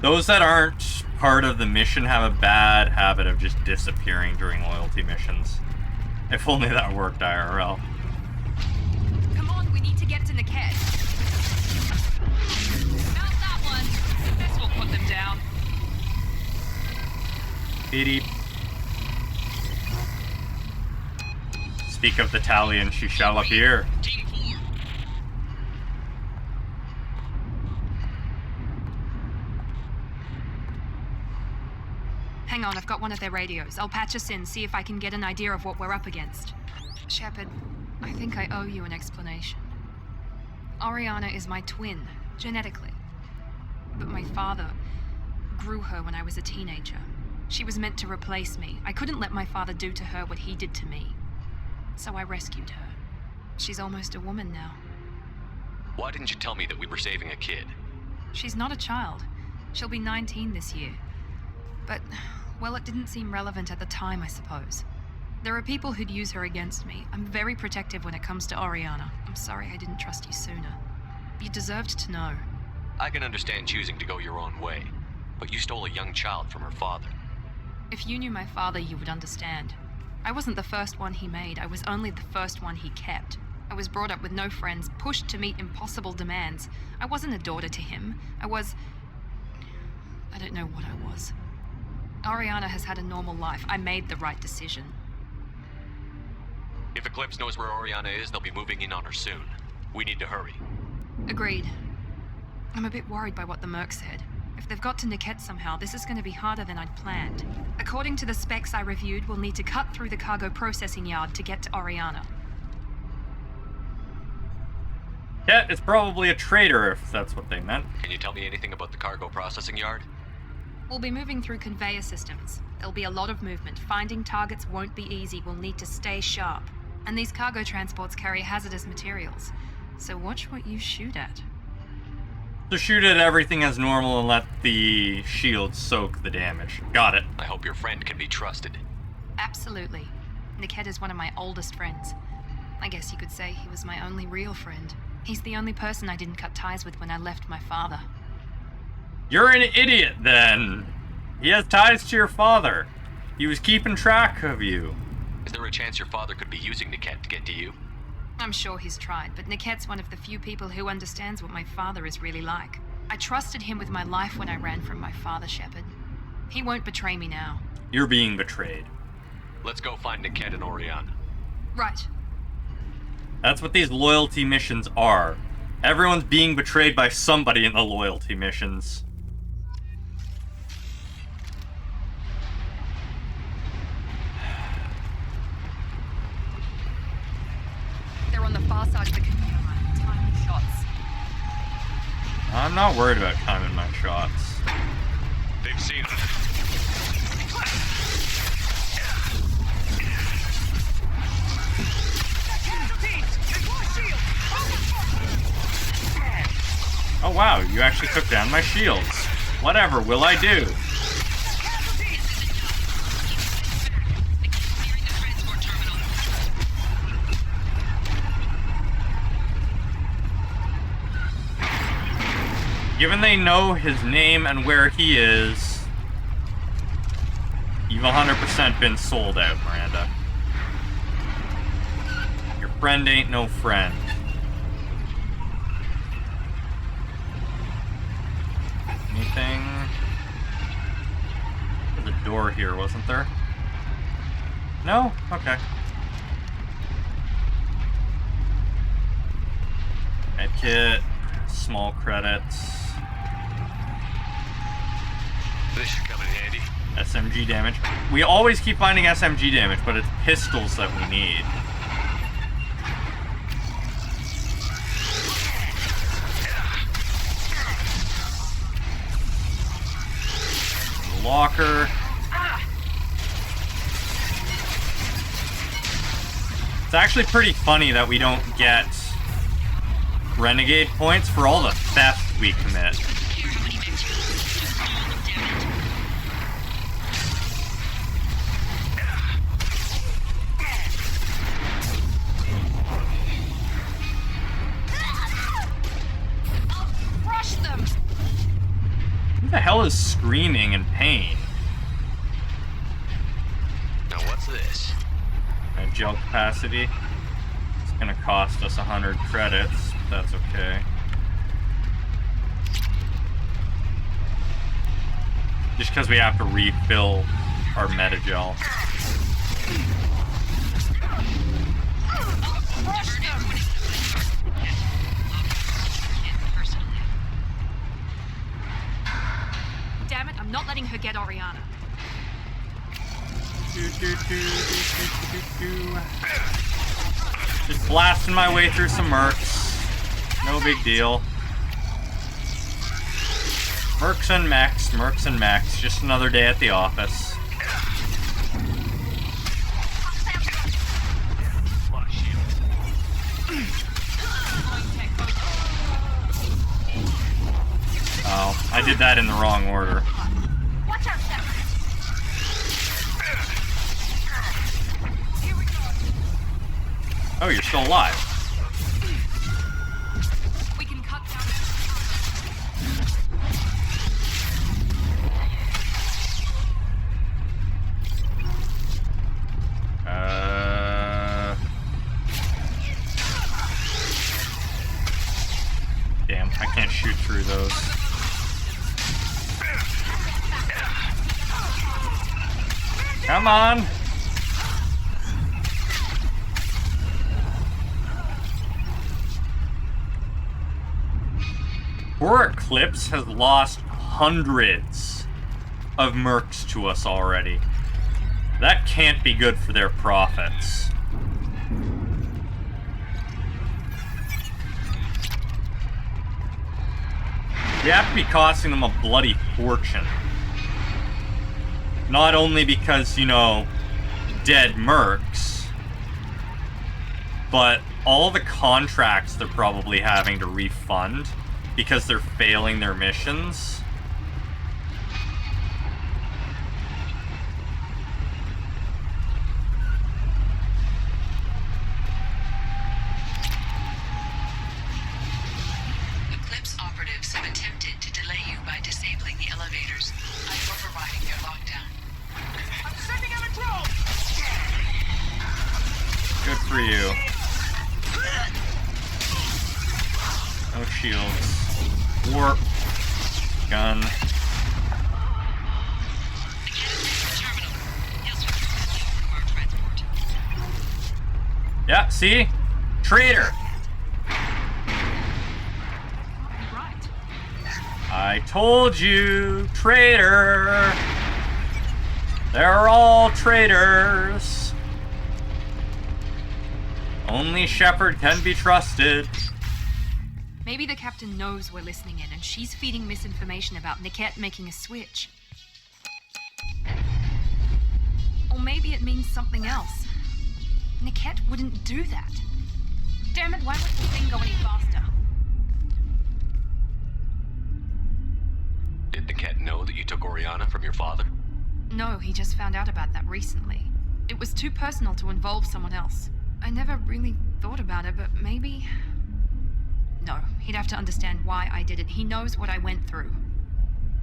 Those that aren't part of the mission have a bad habit of just disappearing during loyalty missions. If only that worked IRL. Come on, we need to get to Niket. Mount that one. This will put them down. Beep. Speak of the Tally and she shall appear. Hang on, I've got one of their radios. I'll patch us in, see if I can get an idea of what we're up against. Shepard, I think I owe you an explanation. Oriana is my twin, genetically. But my father grew her when I was a teenager. She was meant to replace me. I couldn't let my father do to her what he did to me. So I rescued her. She's almost a woman now. Why didn't you tell me that we were saving a kid? She's not a child. She'll be 19 this year. But, well, it didn't seem relevant at the time, I suppose. There are people who'd use her against me. I'm very protective when it comes to Oriana. I'm sorry I didn't trust you sooner. You deserved to know. I can understand choosing to go your own way, but you stole a young child from her father. If you knew my father, you would understand. I wasn't the first one he made. I was only the first one he kept. I was brought up with no friends, pushed to meet impossible demands. I wasn't a daughter to him. I don't know what I was. Oriana has had a normal life. I made the right decision. If Eclipse knows where Oriana is, they'll be moving in on her soon. We need to hurry. Agreed. I'm a bit worried by what the Merc said. If they've got to Niket somehow, this is going to be harder than I'd planned. According to the specs I reviewed, we'll need to cut through the cargo processing yard to get to Oriana. Yeah, it's probably a traitor if that's what they meant. Can you tell me anything about the cargo processing yard? We'll be moving through conveyor systems. There'll be a lot of movement. Finding targets won't be easy. We'll need to stay sharp. And these cargo transports carry hazardous materials. So watch what you shoot at. So shoot at everything as normal and let the shield soak the damage. Got it. I hope your friend can be trusted. Absolutely. Niket is one of my oldest friends. I guess you could say he was my only real friend. He's the only person I didn't cut ties with when I left my father. You're an idiot, then. He has ties to your father. He was keeping track of you. Is there a chance your father could be using Niket to get to you? I'm sure he's tried, but Niket's one of the few people who understands what my father is really like. I trusted him with my life when I ran from my father, Shepard. He won't betray me now. You're being betrayed. Let's go find Niket and Oriana. Right. That's what these loyalty missions are. Everyone's being betrayed by somebody in the loyalty missions. They're on the far side of the conveyor line. Timing shots. I'm not worried about timing my shots. They've seen us. Oh wow, you actually took down my shields. Whatever will I do? Given they know his name and where he is, you've 100% been sold out, Miranda. Your friend ain't no friend. Anything? There's a door here, wasn't there? No? Okay. Med kit, small credits. This should come in handy. SMG damage. We always keep finding SMG damage, but it's pistols that we need. Locker. It's actually pretty funny that we don't get renegade points for all the theft we commit. Crush them! Who the hell is screaming in pain? Now what's this? Gel capacity. It's gonna cost us 100 credits, but that's okay. Just because we have to refill our metagel. Damn it, I'm not letting her get Oriana. Just blasting my way through some mercs. No big deal. Mercs and mechs, just another day at the office. Oh, I did that in the wrong order. Watch out, Shepard! Oh, you're still alive. We can cut down. Damn, I can't shoot through those. Come on! Poor Eclipse has lost hundreds of mercs to us already. That can't be good for their profits. We have to be costing them a bloody fortune. Not only because, you know, dead mercs, but all the contracts they're probably having to refund because they're failing their missions. Eclipse operatives have attempted to delay you by disabling the elevators. I'm overriding their lockdown. I'm sending out a drone! Good for you. No shields. Warp. Gun. Yeah, see? Traitor! I told you, traitor! They're all traitors. Only Shepard can be trusted. Maybe the captain knows we're listening in, and she's feeding misinformation about Niket making a switch. Or maybe it means something else. Niket wouldn't do that. Damn it, why wouldn't the thing go any faster? Did the cat know that you took Oriana from your father? No, he just found out about that recently. It was too personal to involve someone else. I never really thought about it, but maybe... No, he'd have to understand why I did it. He knows what I went through.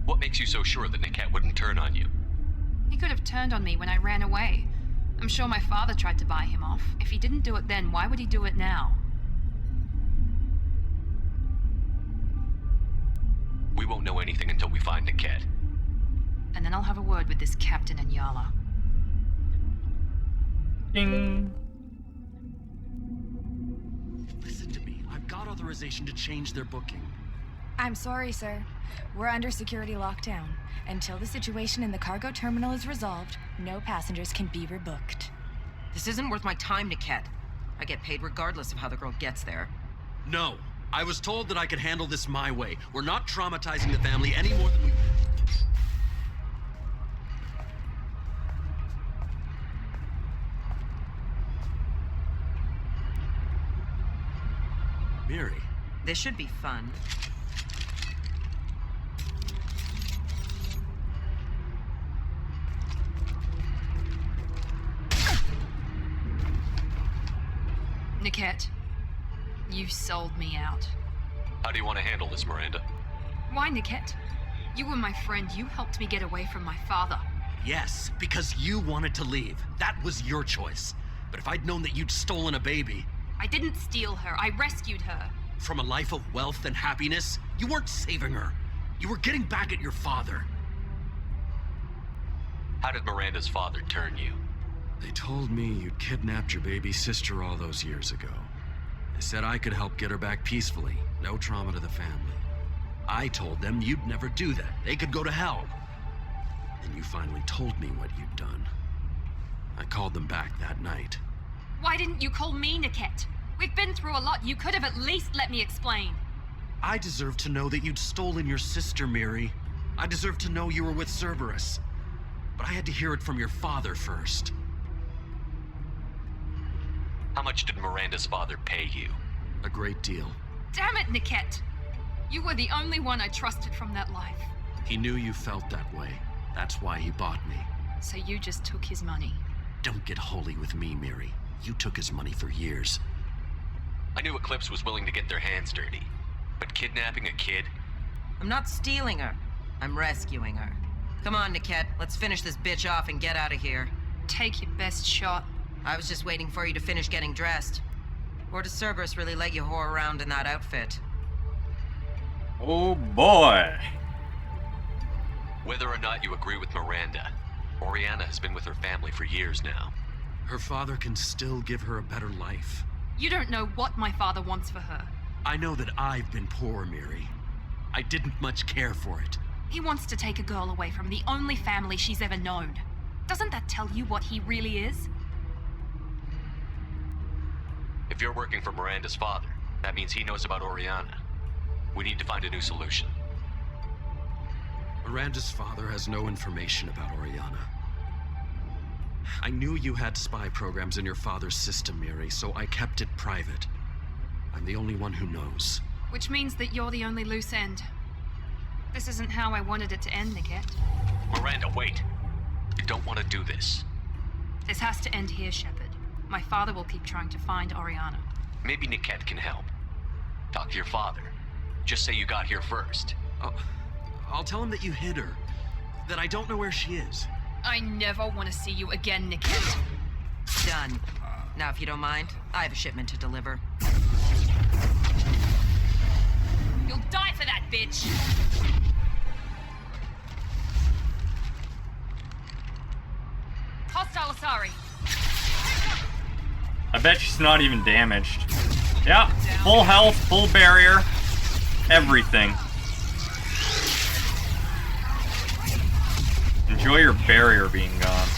What makes you so sure that Niket wouldn't turn on you? He could have turned on me when I ran away. I'm sure my father tried to buy him off. If he didn't do it then, why would he do it now? We won't know anything until we find Niket. And then I'll have a word with this captain and Yala. Ding. Listen to me. I've got authorization to change their booking. I'm sorry, sir. We're under security lockdown. Until the situation in the cargo terminal is resolved, no passengers can be rebooked. This isn't worth my time, Niket. I get paid regardless of how the girl gets there. No. I was told that I could handle this my way. We're not traumatizing the family any more than we... Mary. This should be fun. Niket, you sold me out. How do you want to handle this, Miranda? Why, Niket? You were my friend. You helped me get away from my father. Yes, because you wanted to leave. That was your choice. But if I'd known that you'd stolen a baby... I didn't steal her. I rescued her. From a life of wealth and happiness, you weren't saving her. You were getting back at your father. How did Miranda's father turn you? They told me you'd kidnapped your baby sister all those years ago. They said I could help get her back peacefully. No trauma to the family. I told them you'd never do that. They could go to hell. And you finally told me what you'd done. I called them back that night. Why didn't you call me, Niket? We've been through a lot. You could have at least let me explain. I deserve to know that you'd stolen your sister, Miri. I deserve to know you were with Cerberus. But I had to hear it from your father first. How much did Miranda's father pay you? A great deal. Damn it, Niket! You were the only one I trusted from that life. He knew you felt that way. That's why he bought me. So you just took his money. Don't get holy with me, Miri. You took his money for years. I knew Eclipse was willing to get their hands dirty. But kidnapping a kid? I'm not stealing her. I'm rescuing her. Come on, Niket. Let's finish this bitch off and get out of here. Take your best shot. I was just waiting for you to finish getting dressed. Or does Cerberus really let you whore around in that outfit? Oh boy. Whether or not you agree with Miranda, Oriana has been with her family for years now. Her father can still give her a better life. You don't know what my father wants for her. I know that I've been poor, Miri. I didn't much care for it. He wants to take a girl away from the only family she's ever known. Doesn't that tell you what he really is? If you're working for Miranda's father, that means he knows about Oriana. We need to find a new solution. Miranda's father has no information about Oriana. I knew you had spy programs in your father's system, Miri, so I kept it private. I'm the only one who knows. Which means that you're the only loose end. This isn't how I wanted it to end, Niket. Miranda, wait. You don't want to do this. This has to end here, Shepard. My father will keep trying to find Oriana. Maybe Niket can help. Talk to your father. Just say you got here first. I'll tell him that you hid her. That I don't know where she is. I never want to see you again, Niket. Done. Now, if you don't mind, I have a shipment to deliver. You'll die for that, bitch! Hostile Asari. I bet she's not even damaged. Yeah, full health, full barrier, everything. Enjoy your barrier being gone.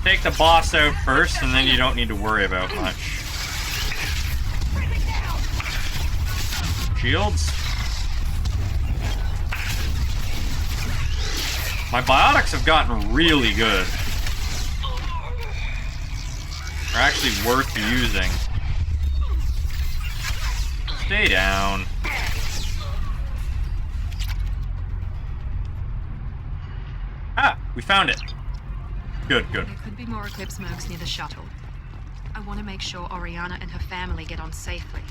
Take the boss out first, and then you don't need to worry about much. Shields. My biotics have gotten really good. They're actually worth using. Stay down. Ah, we found it. Good, good. There could be more Eclipse mercs near the shuttle. I want to make sure Oriana and her family get on safely.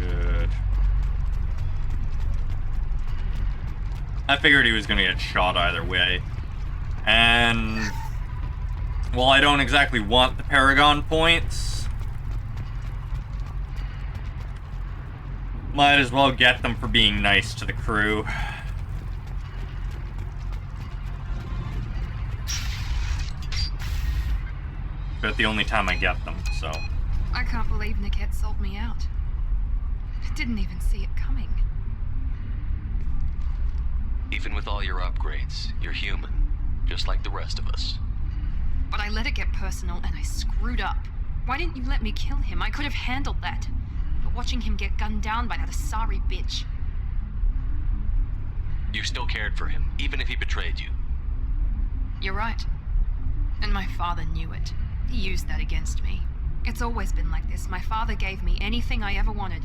Good. I figured he was gonna get shot either way. And while I don't exactly want the Paragon points, might as well get them for being nice to the crew. about the only time I get them, so... I can't believe Niket sold me out. I didn't even see it coming. Even with all your upgrades, you're human, just like the rest of us. But I let it get personal and I screwed up. Why didn't you let me kill him? I could have handled that. But watching him get gunned down by that Asari bitch... You still cared for him, even if he betrayed you. You're right. And my father knew it. He used that against me. It's always been like this. My father gave me anything I ever wanted.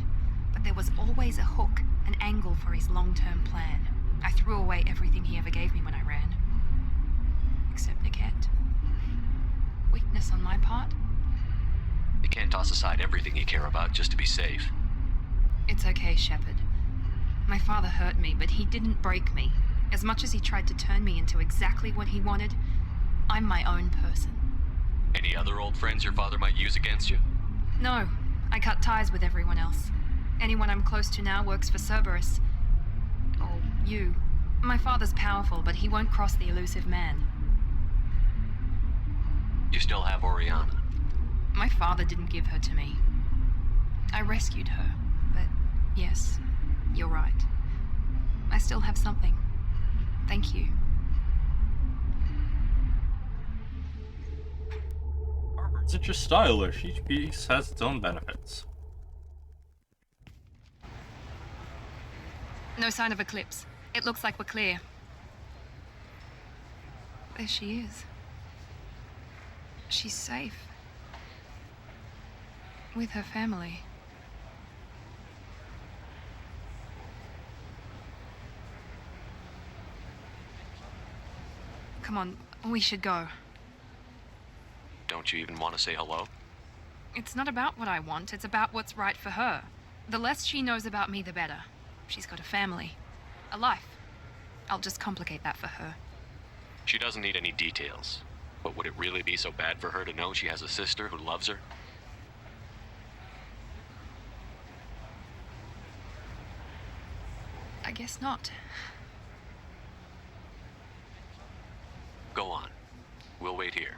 But there was always a hook, an angle for his long-term plan. I threw away everything he ever gave me when I ran. Except Niket. Weakness on my part? You can't toss aside everything you care about just to be safe. It's okay, Shepard. My father hurt me, but he didn't break me. As much as he tried to turn me into exactly what he wanted, I'm my own person. Any other old friends your father might use against you? No, I cut ties with everyone else. Anyone I'm close to now works for Cerberus. Or you. My father's powerful, but he won't cross the elusive man. You still have Oriana. My father didn't give her to me. I rescued her, but yes, you're right. I still have something. Thank you. Armor isn't just stylish, each piece has its own benefits. No sign of Eclipse. It looks like we're clear. There she is. She's safe. With her family. Come on, we should go. Don't you even want to say hello? It's not about what I want, it's about what's right for her. The less she knows about me, the better. She's got a family. A life. I'll just complicate that for her. She doesn't need any details. But would it really be so bad for her to know she has a sister who loves her? I guess not. Go on. We'll wait here.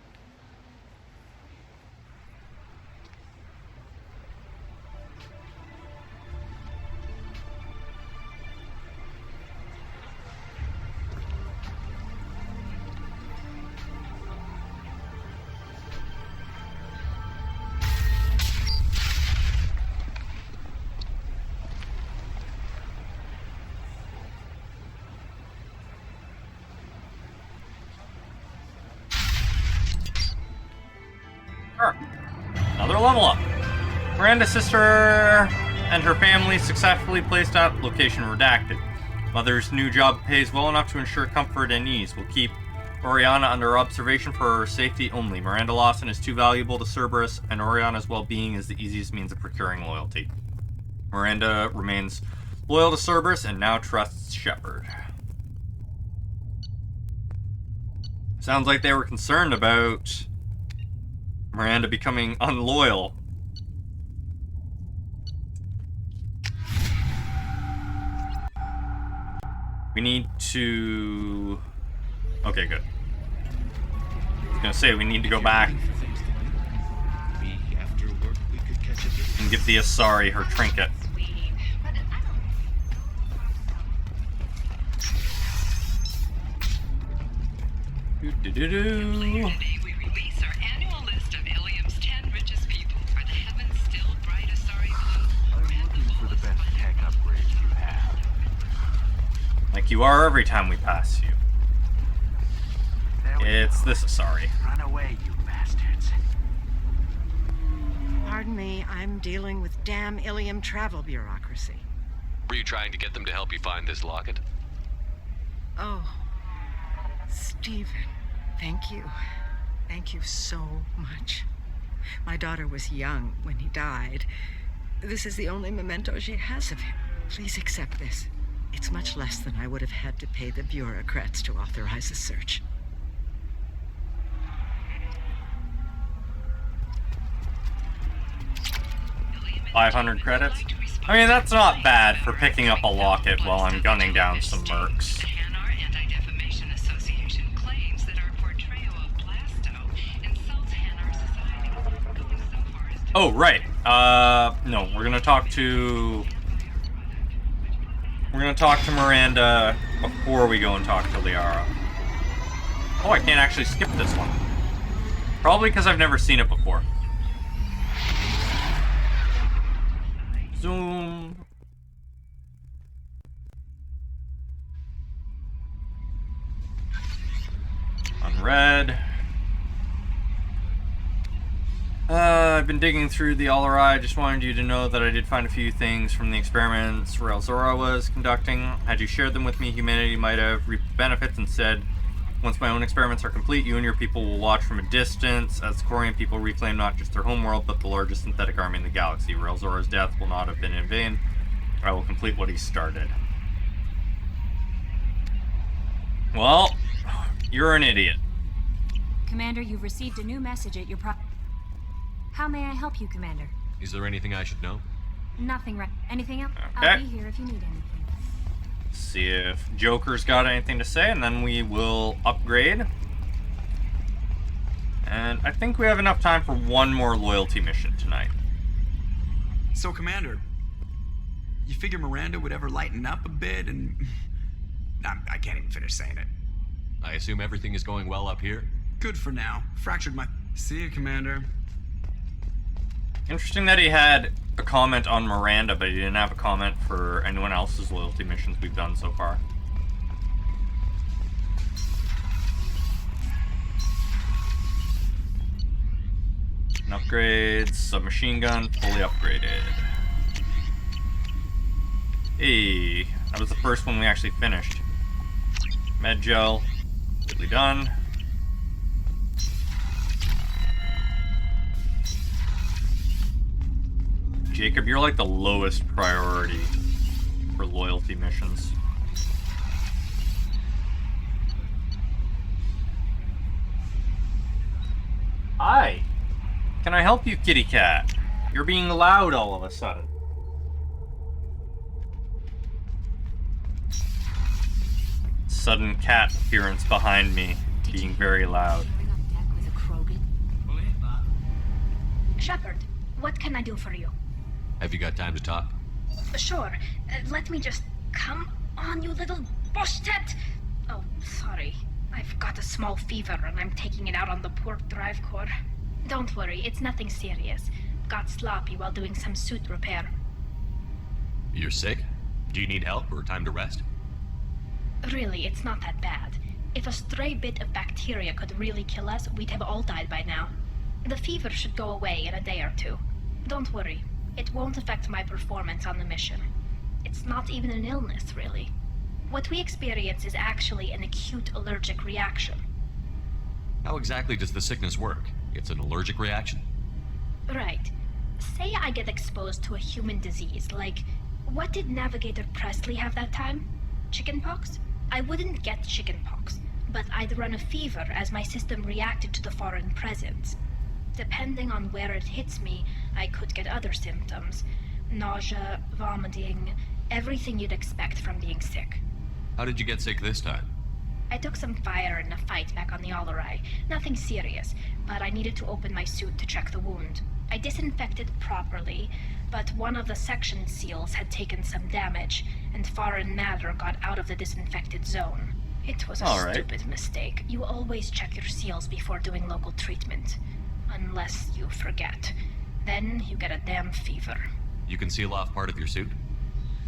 Another level up. Miranda's sister and her family successfully placed at location redacted. Mother's new job pays well enough to ensure comfort and ease. We'll keep Oriana under observation for her safety only. Miranda Lawson is too valuable to Cerberus, and Oriana's well-being is the easiest means of procuring loyalty. Miranda remains loyal to Cerberus and now trusts Shepard. Sounds like they were concerned about Miranda becoming unloyal. We need to... Okay, good. I was gonna say, we need to go back and give the Asari her trinket. Do-do-do-do. Like you are every time we pass you. It's this Asari. Run away, you bastards. Pardon me, I'm dealing with damn Ilium travel bureaucracy. Were you trying to get them to help you find this locket? Oh, Stephen, thank you. Thank you so much. My daughter was young when he died. This is the only memento she has of him. Please accept this. It's much less than I would have had to pay the bureaucrats to authorize a search. $500 credits? I mean, that's not bad for picking up a locket while I'm gunning down some mercs. Oh, right. No, we're gonna talk to Miranda before we go and talk to Liara. Oh, I can't actually skip this one. Probably because I've never seen it before. Zoom. Unread. I've been digging through the All-Right. I just wanted you to know that I did find a few things from the experiments Relzora was conducting. Had you shared them with me, humanity might have reaped the benefits. Instead, once my own experiments are complete, you and your people will watch from a distance as the Quarian people reclaim not just their homeworld, but the largest synthetic army in the galaxy. Relzora's death will not have been in vain. I will complete what he started. Well, you're an idiot. Commander, you've received a new message at your How may I help you, Commander? Is there anything I should know? Nothing, right? Anything else? Okay. I'll be here if you need anything. See if Joker's got anything to say, and then we will upgrade. And I think we have enough time for one more loyalty mission tonight. So, Commander, you figure Miranda would ever lighten up a bit and... I can't even finish saying it. I assume everything is going well up here? Good for now. Fractured my... See you, Commander. Interesting that he had a comment on Miranda, but he didn't have a comment for anyone else's loyalty missions we've done so far. An upgrade, submachine gun, fully upgraded. Hey, that was the first one we actually finished. Med gel, completely done. Jacob, you're like the lowest priority for loyalty missions. Hi. Can I help you, kitty cat? You're being loud all of a sudden. Sudden cat appearance behind me, being very loud. Shepard, what can I do for you? Have you got time to talk? Sure. Let me just... Come on, you little bushtet! Oh, sorry. I've got a small fever and I'm taking it out on the port drive core. Don't worry, it's nothing serious. Got sloppy while doing some suit repair. You're sick? Do you need help or time to rest? Really, it's not that bad. If a stray bit of bacteria could really kill us, we'd have all died by now. The fever should go away in a day or two. Don't worry. It won't affect my performance on the mission. It's not even an illness, really. What we experience is actually an acute allergic reaction. How exactly does the sickness work? It's an allergic reaction? Right. Say I get exposed to a human disease, like... What did Navigator Presley have that time? Chickenpox? I wouldn't get chickenpox, but I'd run a fever as my system reacted to the foreign presence. Depending on where it hits me, I could get other symptoms. Nausea, vomiting, everything you'd expect from being sick. How did you get sick this time? I took some fire in a fight back on the All-Right. Nothing serious, but I needed to open my suit to check the wound. I disinfected properly, but one of the section seals had taken some damage, and foreign matter got out of the disinfected zone. It was a stupid mistake. You always check your seals before doing local treatment. Unless you forget. Then you get a damn fever. You can seal off part of your suit?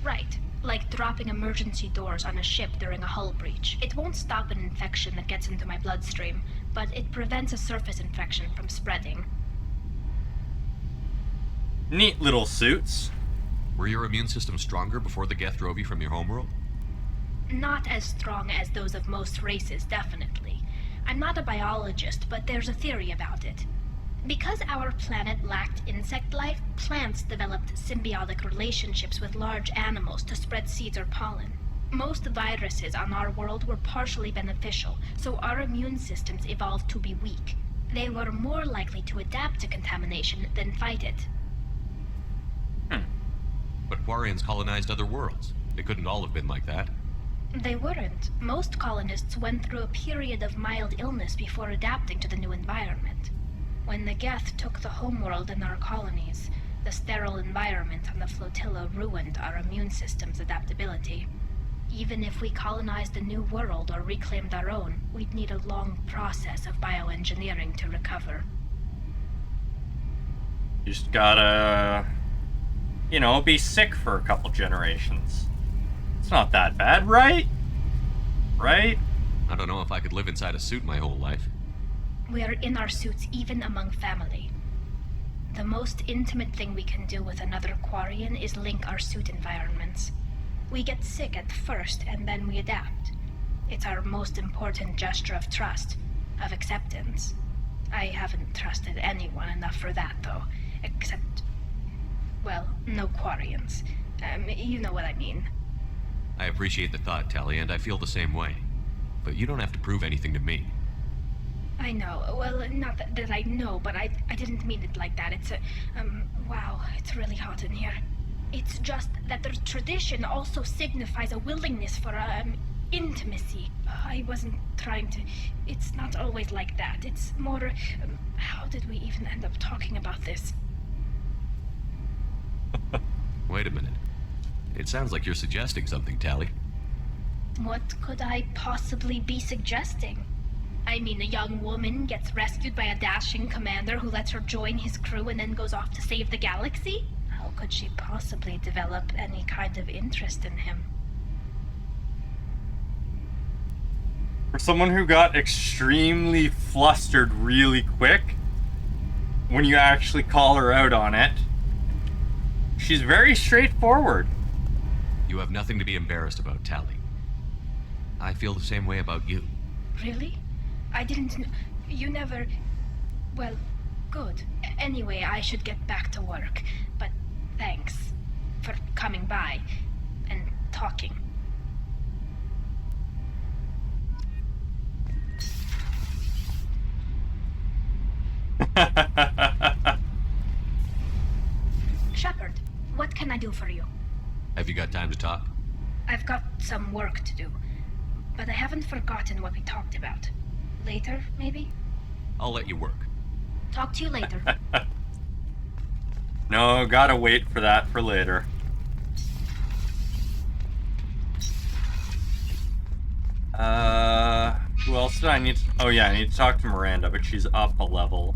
Right. Like dropping emergency doors on a ship during a hull breach. It won't stop an infection that gets into my bloodstream, but it prevents a surface infection from spreading. Neat little suits. Were your immune system stronger before the Geth drove you from your homeworld? Not as strong as those of most races, definitely. I'm not a biologist, but there's a theory about it. Because our planet lacked insect life, plants developed symbiotic relationships with large animals to spread seeds or pollen. Most viruses on our world were partially beneficial, so our immune systems evolved to be weak. They were more likely to adapt to contamination than fight it. But Quarians colonized other worlds. They couldn't all have been like that. They weren't. Most colonists went through a period of mild illness before adapting to the new environment. When the Geth took the homeworld in our colonies, the sterile environment on the flotilla ruined our immune system's adaptability. Even if we colonized a new world or reclaimed our own, we'd need a long process of bioengineering to recover. You just gotta, you know, be sick for a couple generations. It's not that bad, right? Right? I don't know if I could live inside a suit my whole life. We're in our suits even among family. The most intimate thing we can do with another Quarian is link our suit environments. We get sick at first, and then we adapt. It's our most important gesture of trust, of acceptance. I haven't trusted anyone enough for that, though. Except, well, no Quarians. You know what I mean. I appreciate the thought, Tally, and I feel the same way. But you don't have to prove anything to me. I know. Well, not that I know, but I didn't mean it like that. It's wow, it's really hot in here. It's just that the tradition also signifies a willingness for, intimacy. I wasn't trying to... It's not always like that. It's more... how did we even end up talking about this? Wait a minute. It sounds like you're suggesting something, Tally. What could I possibly be suggesting? I mean, a young woman gets rescued by a dashing commander who lets her join his crew and then goes off to save the galaxy? How could she possibly develop any kind of interest in him? For someone who got extremely flustered really quick, when you actually call her out on it, she's very straightforward. You have nothing to be embarrassed about, Tally. I feel the same way about you. Really? I didn't know. You never... Well, good. Anyway, I should get back to work. But thanks for coming by and talking. Shepard, what can I do for you? Have you got time to talk? I've got some work to do, but I haven't forgotten what we talked about. Later, maybe? I'll let you work. Talk to you later. No, gotta wait for that for later. Who else did I need to... Oh yeah, I need to talk to Miranda, but she's up a level.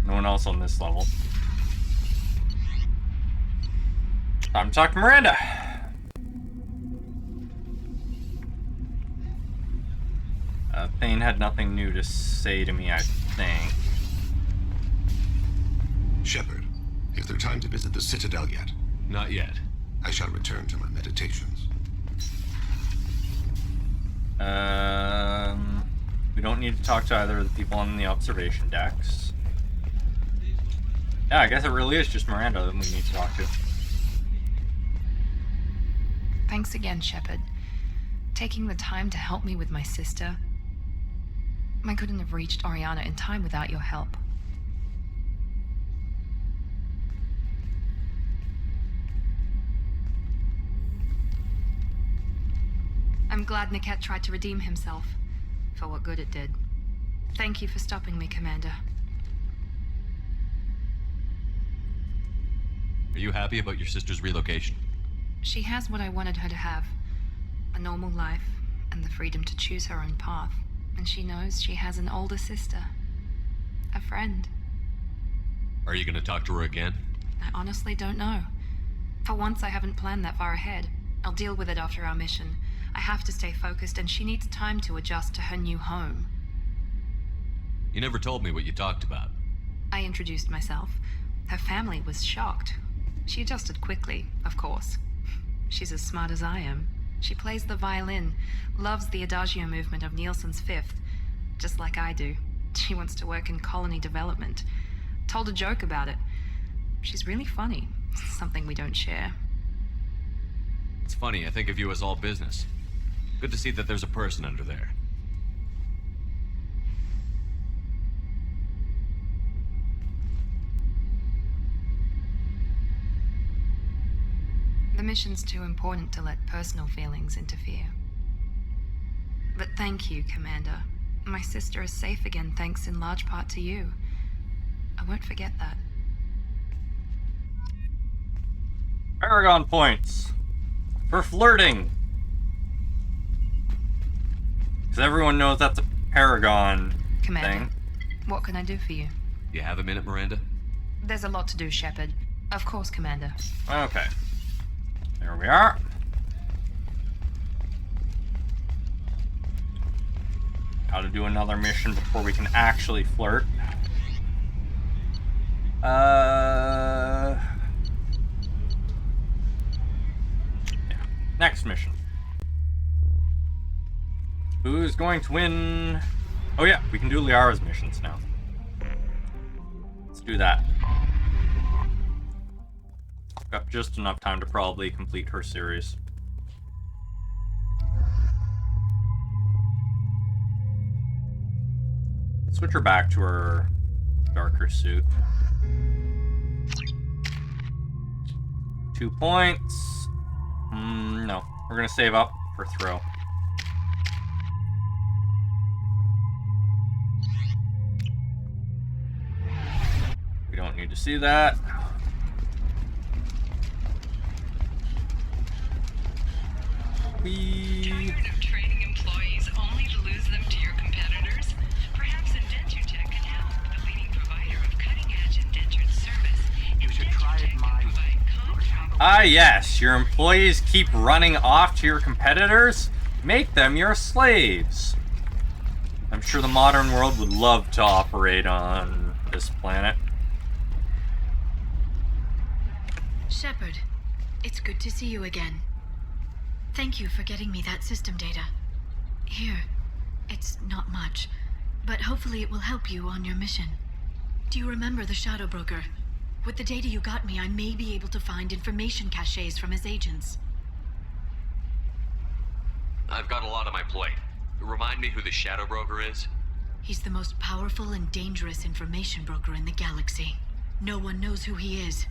No one else on this level. Time to talk to Miranda. Thane had nothing new to say to me, I think. Shepard, is there time to visit the Citadel yet? Not yet. I shall return to my meditations. We don't need to talk to either of the people on the observation decks. Yeah, I guess it really is just Miranda that we need to talk to. Thanks again, Shepard. Taking the time to help me with my sister. I couldn't have reached Oriana in time without your help. I'm glad Niket tried to redeem himself, for what good it did. Thank you for stopping me, Commander. Are you happy about your sister's relocation? She has what I wanted her to have. A normal life, and the freedom to choose her own path. And she knows she has an older sister. A friend. Are you gonna talk to her again? I honestly don't know. For once, I haven't planned that far ahead. I'll deal with it after our mission. I have to stay focused, and she needs time to adjust to her new home. You never told me what you talked about. I introduced myself. Her family was shocked. She adjusted quickly, of course. She's as smart as I am. She plays the violin, loves the adagio movement of Nielsen's Fifth, just like I do. She wants to work in colony development. Told a joke about it. She's really funny, something we don't share. It's funny, I think of you as all business. Good to see that there's a person under there. The mission's too important to let personal feelings interfere. But thank you, Commander. My sister is safe again thanks in large part to you. I won't forget that. Paragon points for flirting. Because everyone knows that's a Paragon Commander, thing. what can I do for you? You have a minute, Miranda? There's a lot to do, Shepard. Of course, Commander. Okay. There we are. Gotta do another mission before we can actually flirt. Yeah. Next mission. Who's going to win? Oh yeah, we can do Liara's missions now. Let's do that. Got just enough time to probably complete her series. Switch her back to her darker suit. 2 points. No, we're gonna save up for throw. We don't need to see that. Tired of training employees only to lose them to your competitors? Perhaps Indentutech can help. The leading provider of cutting-edge indentured service. You should try it my way. Ah yes, your employees keep running off to your competitors? Make them your slaves. I'm sure the modern world would love to operate on this planet. Shepard, it's good to see you again. Thank you for getting me that system data. Here, it's not much, but hopefully it will help you on your mission. Do you remember the Shadow Broker? With the data you got me, I may be able to find information caches from his agents. I've got a lot on my plate. Remind me who the Shadow Broker is? He's the most powerful and dangerous information broker in the galaxy. No one knows who he is.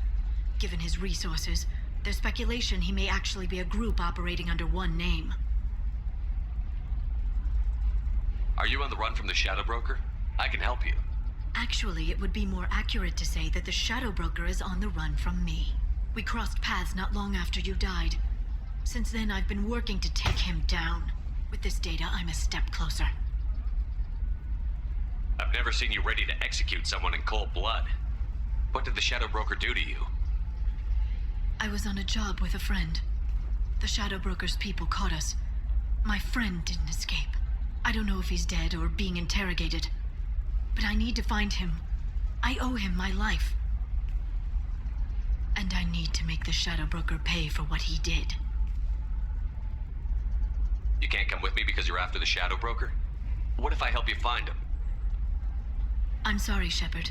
Given his resources, there's speculation he may actually be a group operating under one name. Are you on the run from the Shadow Broker? I can help you. Actually, it would be more accurate to say that the Shadow Broker is on the run from me. We crossed paths not long after you died. Since then, I've been working to take him down. With this data, I'm a step closer. I've never seen you ready to execute someone in cold blood. What did the Shadow Broker do to you? I was on a job with a friend. The Shadow Broker's people caught us. My friend didn't escape. I don't know if he's dead or being interrogated. But I need to find him. I owe him my life. And I need to make the Shadow Broker pay for what he did. You can't come with me because you're after the Shadow Broker? What if I help you find him? I'm sorry, Shepard.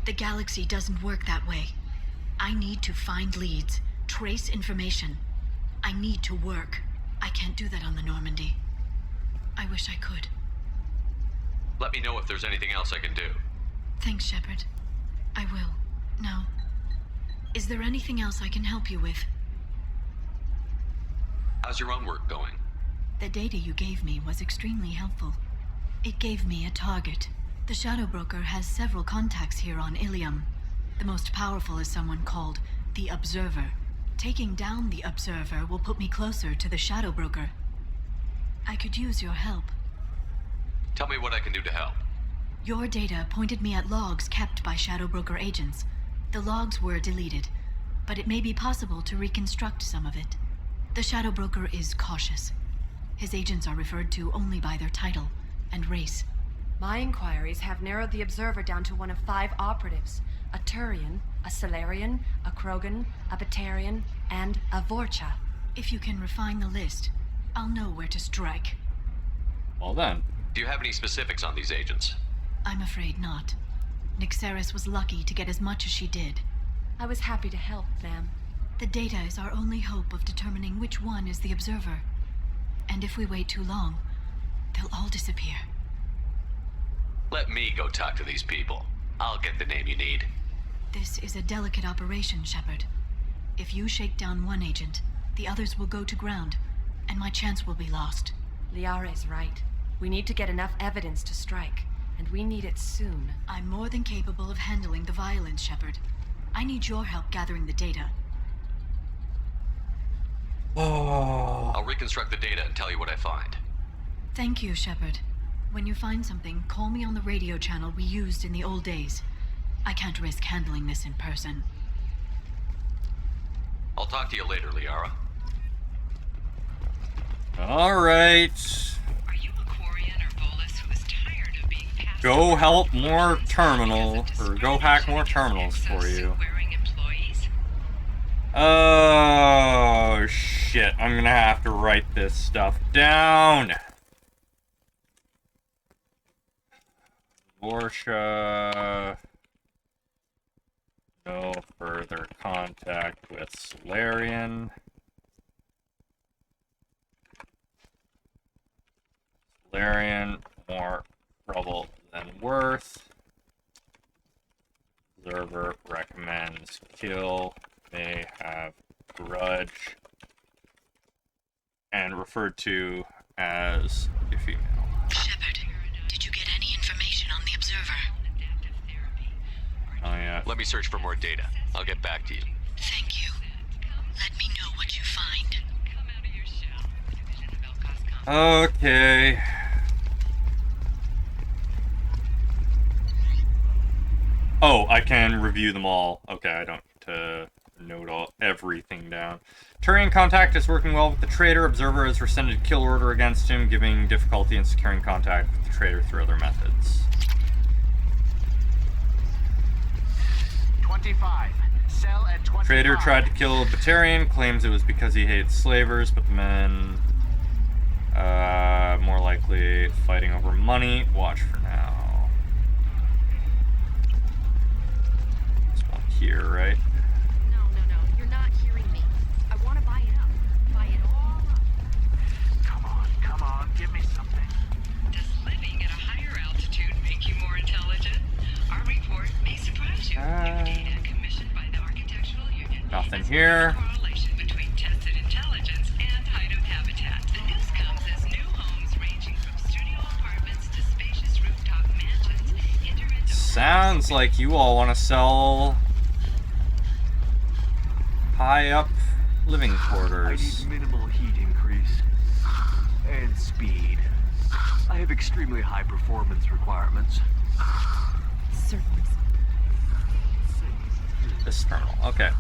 The galaxy doesn't work that way. I need to find leads, trace information. I need to work. I can't do that on the Normandy. I wish I could. Let me know if there's anything else I can do. Thanks, Shepard. I will. Now, is there anything else I can help you with? How's your own work going? The data you gave me was extremely helpful. It gave me a target. The Shadow Broker has several contacts here on Ilium. The most powerful is someone called the Observer. Taking down the Observer will put me closer to the Shadow Broker. I could use your help. Tell me what I can do to help. Your data pointed me at logs kept by Shadow Broker agents. The logs were deleted, but it may be possible to reconstruct some of it. The Shadow Broker is cautious. His agents are referred to only by their title and race. My inquiries have narrowed the Observer down to one of 5 operatives. A Turian, a Solarian, a Krogan, a Batarian, and a Vorcha. If you can refine the list, I'll know where to strike. Well then. Do you have any specifics on these agents? I'm afraid not. Nyxeris was lucky to get as much as she did. I was happy to help, ma'am. The data is our only hope of determining which one is the Observer. And if we wait too long, they'll all disappear. Let me go talk to these people. I'll get the name you need. This is a delicate operation, Shepard. If you shake down one agent, the others will go to ground, and my chance will be lost. Liara is right. We need to get enough evidence to strike, and we need it soon. I'm more than capable of handling the violence, Shepard. I need your help gathering the data. Oh. I'll reconstruct the data and tell you what I find. Thank you, Shepard. When you find something, call me on the radio channel we used in the old days. I can't risk handling this in person. I'll talk to you later, Liara. Alright. Go help more terminal, or go hack more terminals for you. Oh, shit. I'm gonna have to write this stuff down. Vorsha. No further contact with Solarian. Solarian, more trouble than worth. Observer recommends kill. May have grudge. And referred to as a female. Shepard, did you get any information on the observer? Oh yeah. Let me search for more data. I'll get back to you. Thank you. Let me know what you find. Okay. Oh, I can review them all. Okay, I don't need to note everything down. Turian contact is working well with the traitor. Observer has rescinded kill order against him, giving difficulty in securing contact with the traitor through other methods. 25. Cell at 25. Traitor tried to kill a Batarian, claims it was because he hates slavers, but the men, more likely fighting over money. Watch for now. This one here, right? No, you're not hearing me. I want to buy it up. Buy it all up. Come on, give me something. Does living at a higher altitude make you more intelligent? Our report may surprise you. New data commissioned by the Architectural Union. Nothing here. Correlation between tested intelligence and height of habitat. The news comes as new homes ranging from studio apartments to spacious rooftop mansions enter into. Sounds like you all want to sell high up living quarters. I need minimal heat increase and speed. I have extremely high performance requirements. Certainly. This terminal. Okay.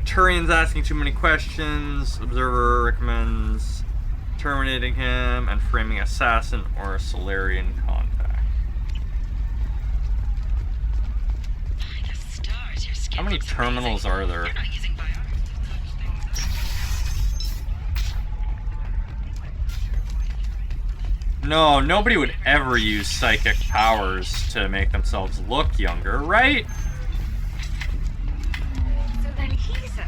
Turian's asking too many questions. Observer recommends terminating him and framing assassin or a Solarian contact. How many terminals are there? No, nobody would ever use psychic powers to make themselves look younger, right? So then he says,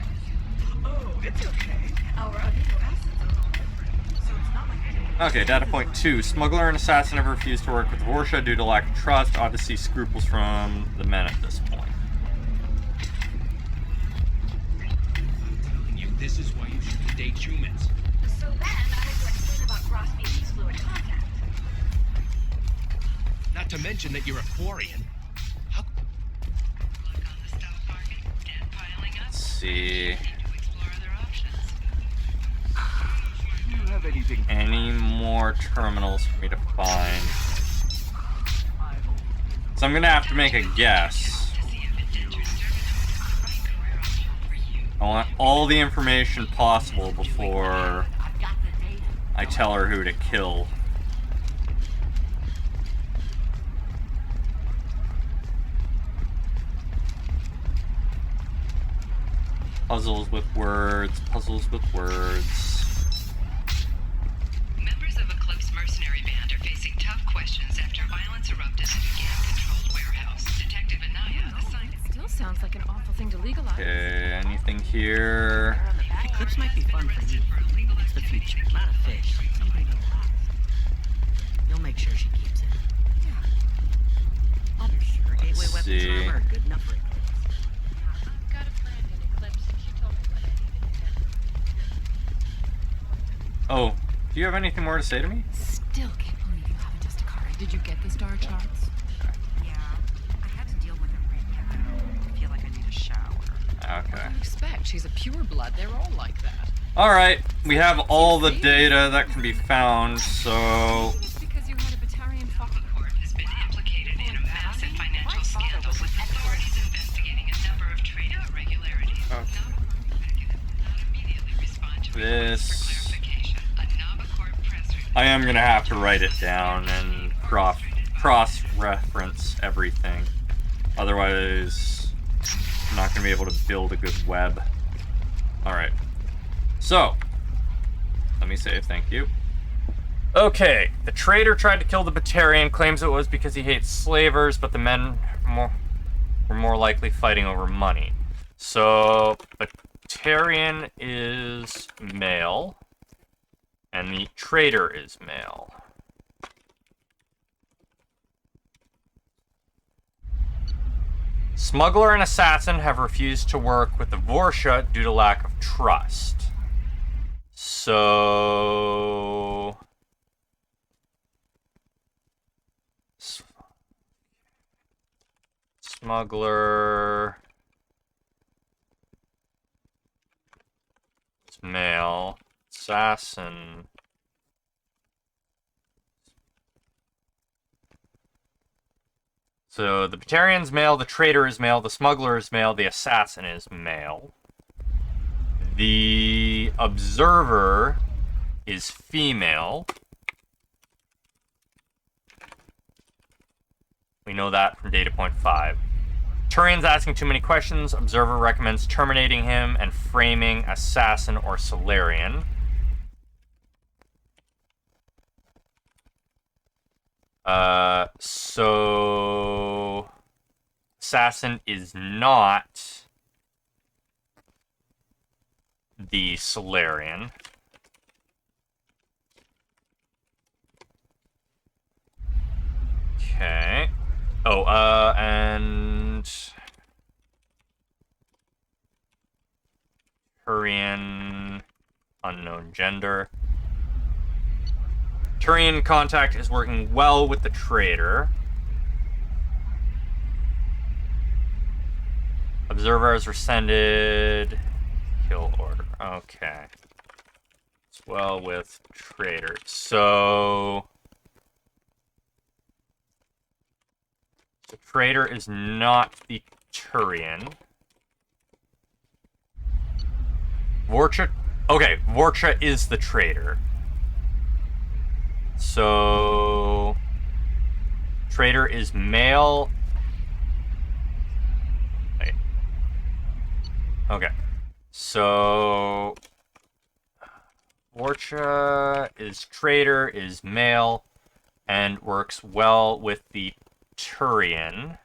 "Oh, it's okay. Our amino acids are all different, so it's not like." Okay, data point 2. Smuggler and assassin have refused to work with Vorsha due to lack of trust. Odd to see scruples from the men at this point. This is why you shouldn't date humans. So then I had to explain about cross-species fluid contact. Not to mention that you're a Quarian. Let's see. Do you have anything? Any more terminals for me to find? So I'm gonna have to make a guess. I want all the information possible before I tell her who to kill. Puzzles with words, puzzles with words. Members of a close mercenary band are facing tough questions after violence erupted at a gang-controlled warehouse. Detective Anaya assigned. It still sounds like an awful thing to legalize. Okay, anything here? Eclipse might be fun for you. It's the future, not a fish. Somebody know how. You'll make sure she keeps it. Yeah. You're sure gateway Let's weapons see. armor are good enough for Eclipse. I've got a friend in Eclipse. She told me what I needed to get. Oh, Do you have anything more to say to me? Still can't believe you haven't just a car. Did you get the star charts? Yeah, I had to deal with her right. I feel like I need a shower. Okay. What do you expect? She's a pureblood. They're all like that. Alright, we have all the data that can be found, so... Because you had a Batarian fucking Corp has been implicated in a massive financial scandal with authorities investigating a number of trade irregularities. This... I am gonna have to write it down and cross-reference everything. Otherwise, I'm not gonna be able to build a good web. Alright. So, let me save, thank you. Okay, the traitor tried to kill the Batarian, claims it was because he hates slavers, but the men were more likely fighting over money. So, Batarian is male, and the traitor is male. Smuggler and assassin have refused to work with the Vorsha due to lack of trust. So... Smuggler... It's male. Assassin... So, the Batarian's male, the traitor is male, the smuggler is male, the assassin is male. The observer is female. We know that from data point 5. Turian's asking too many questions. Observer recommends terminating him and framing assassin or Solarian. So... Assassin is not the Solarian. Okay. Oh, and... Turian... Unknown gender. Turian contact is working well with the traitor. Observer has rescinded kill order. Okay. It's well with traitor. So... The traitor is not the Turian. Vorcha... Okay, Vorcha is the traitor. So... Traitor is male. Wait. Okay. So... Vorcha is traitor, is male, and works well with the Turian.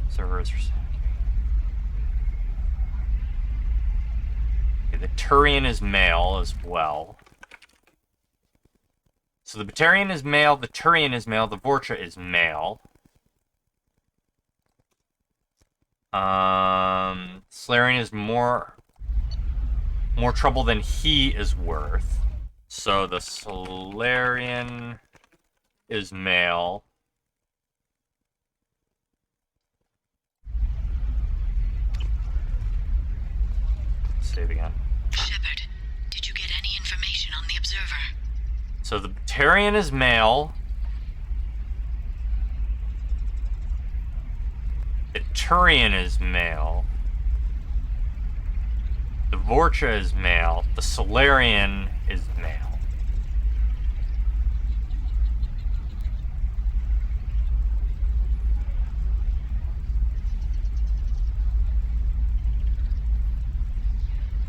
Servers. Okay, the Turian is male as well. So the Batarian is male, the Turian is male, the Vorcha is male. Solarian is more trouble than he is worth. So the Solarian is male. Save again. Shepard, did you get any information on the observer? So the Batarian is male. The Turian is male. The Vorcha is male. The Solarian is male.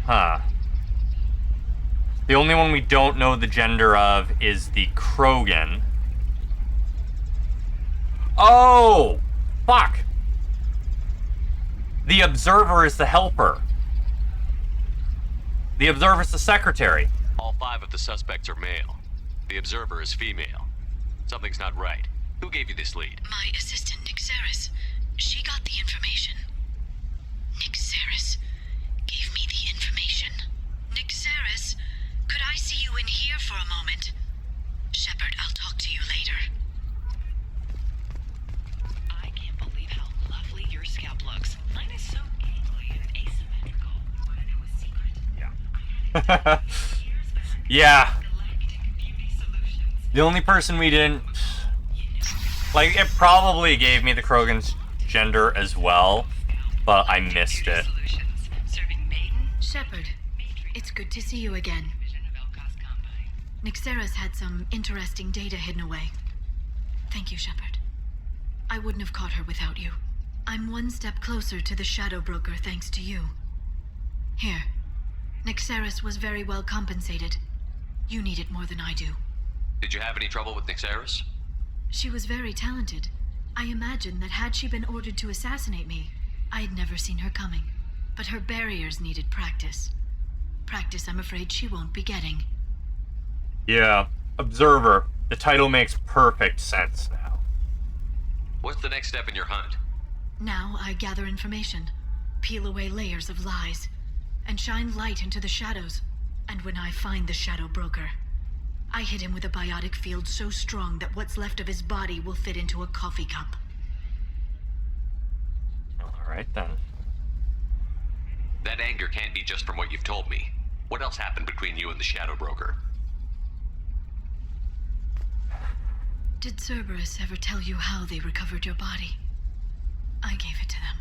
Huh. The only one we don't know the gender of is the Krogan. Oh! Fuck! The Observer is the helper. The Observer is the secretary. All 5 of the suspects are male. The Observer is female. Something's not right. Who gave you this lead? My assistant, Nick Saris. She got the information. Nick Saris gave me the information. Nick Saris, could I see you in here for a moment? Shepard, I'll talk to you later. I can't believe how lovely your scalp looks. Mine is so gangly and asymmetrical. Wanna know a secret? Yeah. The only person we didn't... Like, it probably gave me the Krogan's gender as well, but I missed it. Shepard, it's good to see you again. Nixeris had some interesting data hidden away. Thank you, Shepard. I wouldn't have caught her without you. I'm one step closer to the Shadow Broker thanks to you. Here. Nixeris was very well compensated. You need it more than I do. Did you have any trouble with Nixeris? She was very talented. I imagine that had she been ordered to assassinate me, I'd never seen her coming. But her barriers needed practice. Practice I'm afraid she won't be getting. Yeah, Observer. The title makes perfect sense now. What's the next step in your hunt? Now I gather information, peel away layers of lies, and shine light into the shadows. And when I find the Shadow Broker, I hit him with a biotic field so strong that what's left of his body will fit into a coffee cup. Alright then. That anger can't be just from what you've told me. What else happened between you and the Shadow Broker? Did Cerberus ever tell you how they recovered your body? I gave it to them.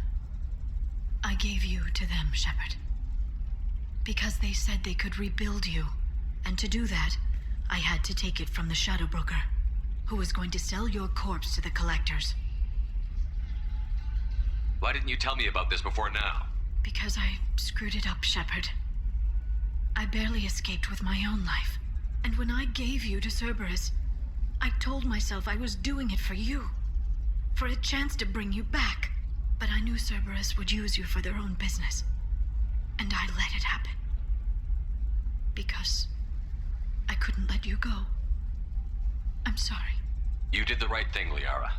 I gave you to them, Shepard. Because they said they could rebuild you. And to do that, I had to take it from the Shadow Broker, who was going to sell your corpse to the collectors. Why didn't you tell me about this before now? Because I screwed it up, Shepard. I barely escaped with my own life. And when I gave you to Cerberus, I told myself I was doing it for you. For a chance to bring you back. But I knew Cerberus would use you for their own business. And I let it happen. Because I couldn't let you go. I'm sorry. You did the right thing, Liara.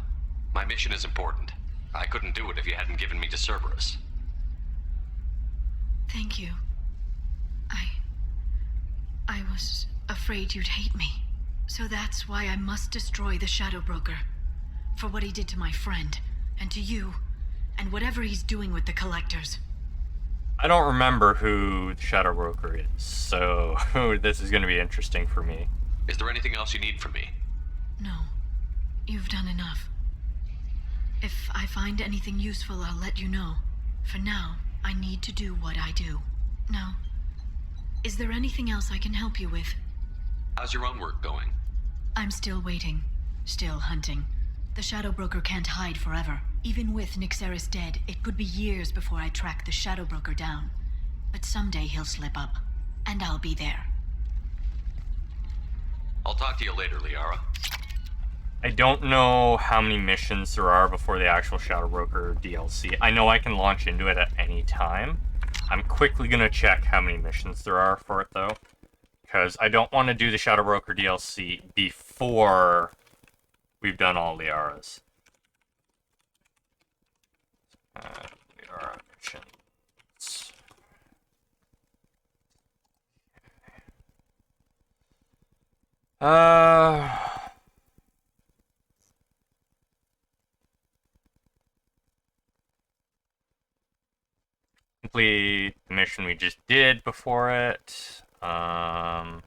My mission is important. I couldn't do it if you hadn't given me to Cerberus. Thank you. I was afraid you'd hate me. So that's why I must destroy the Shadow Broker. For what he did to my friend, and to you, and whatever he's doing with the collectors. I don't remember who the Shadow Broker is, so this is going to be interesting for me. Is there anything else you need from me? No. You've done enough. If I find anything useful, I'll let you know. For now, I need to do what I do. Now, is there anything else I can help you with? How's your own work going? I'm still waiting. Still hunting. The Shadow Broker can't hide forever. Even with Nixeris dead, it could be years before I track the Shadow Broker down. But someday he'll slip up, and I'll be there. I'll talk to you later, Liara. I don't know how many missions there are before the actual Shadow Broker DLC. I know I can launch into it at any time. I'm quickly going to check how many missions there are for it, though. Because I don't want to do the Shadow Broker DLC before we've done all Liara's. Liara missions. Complete the mission we just did before it. Well,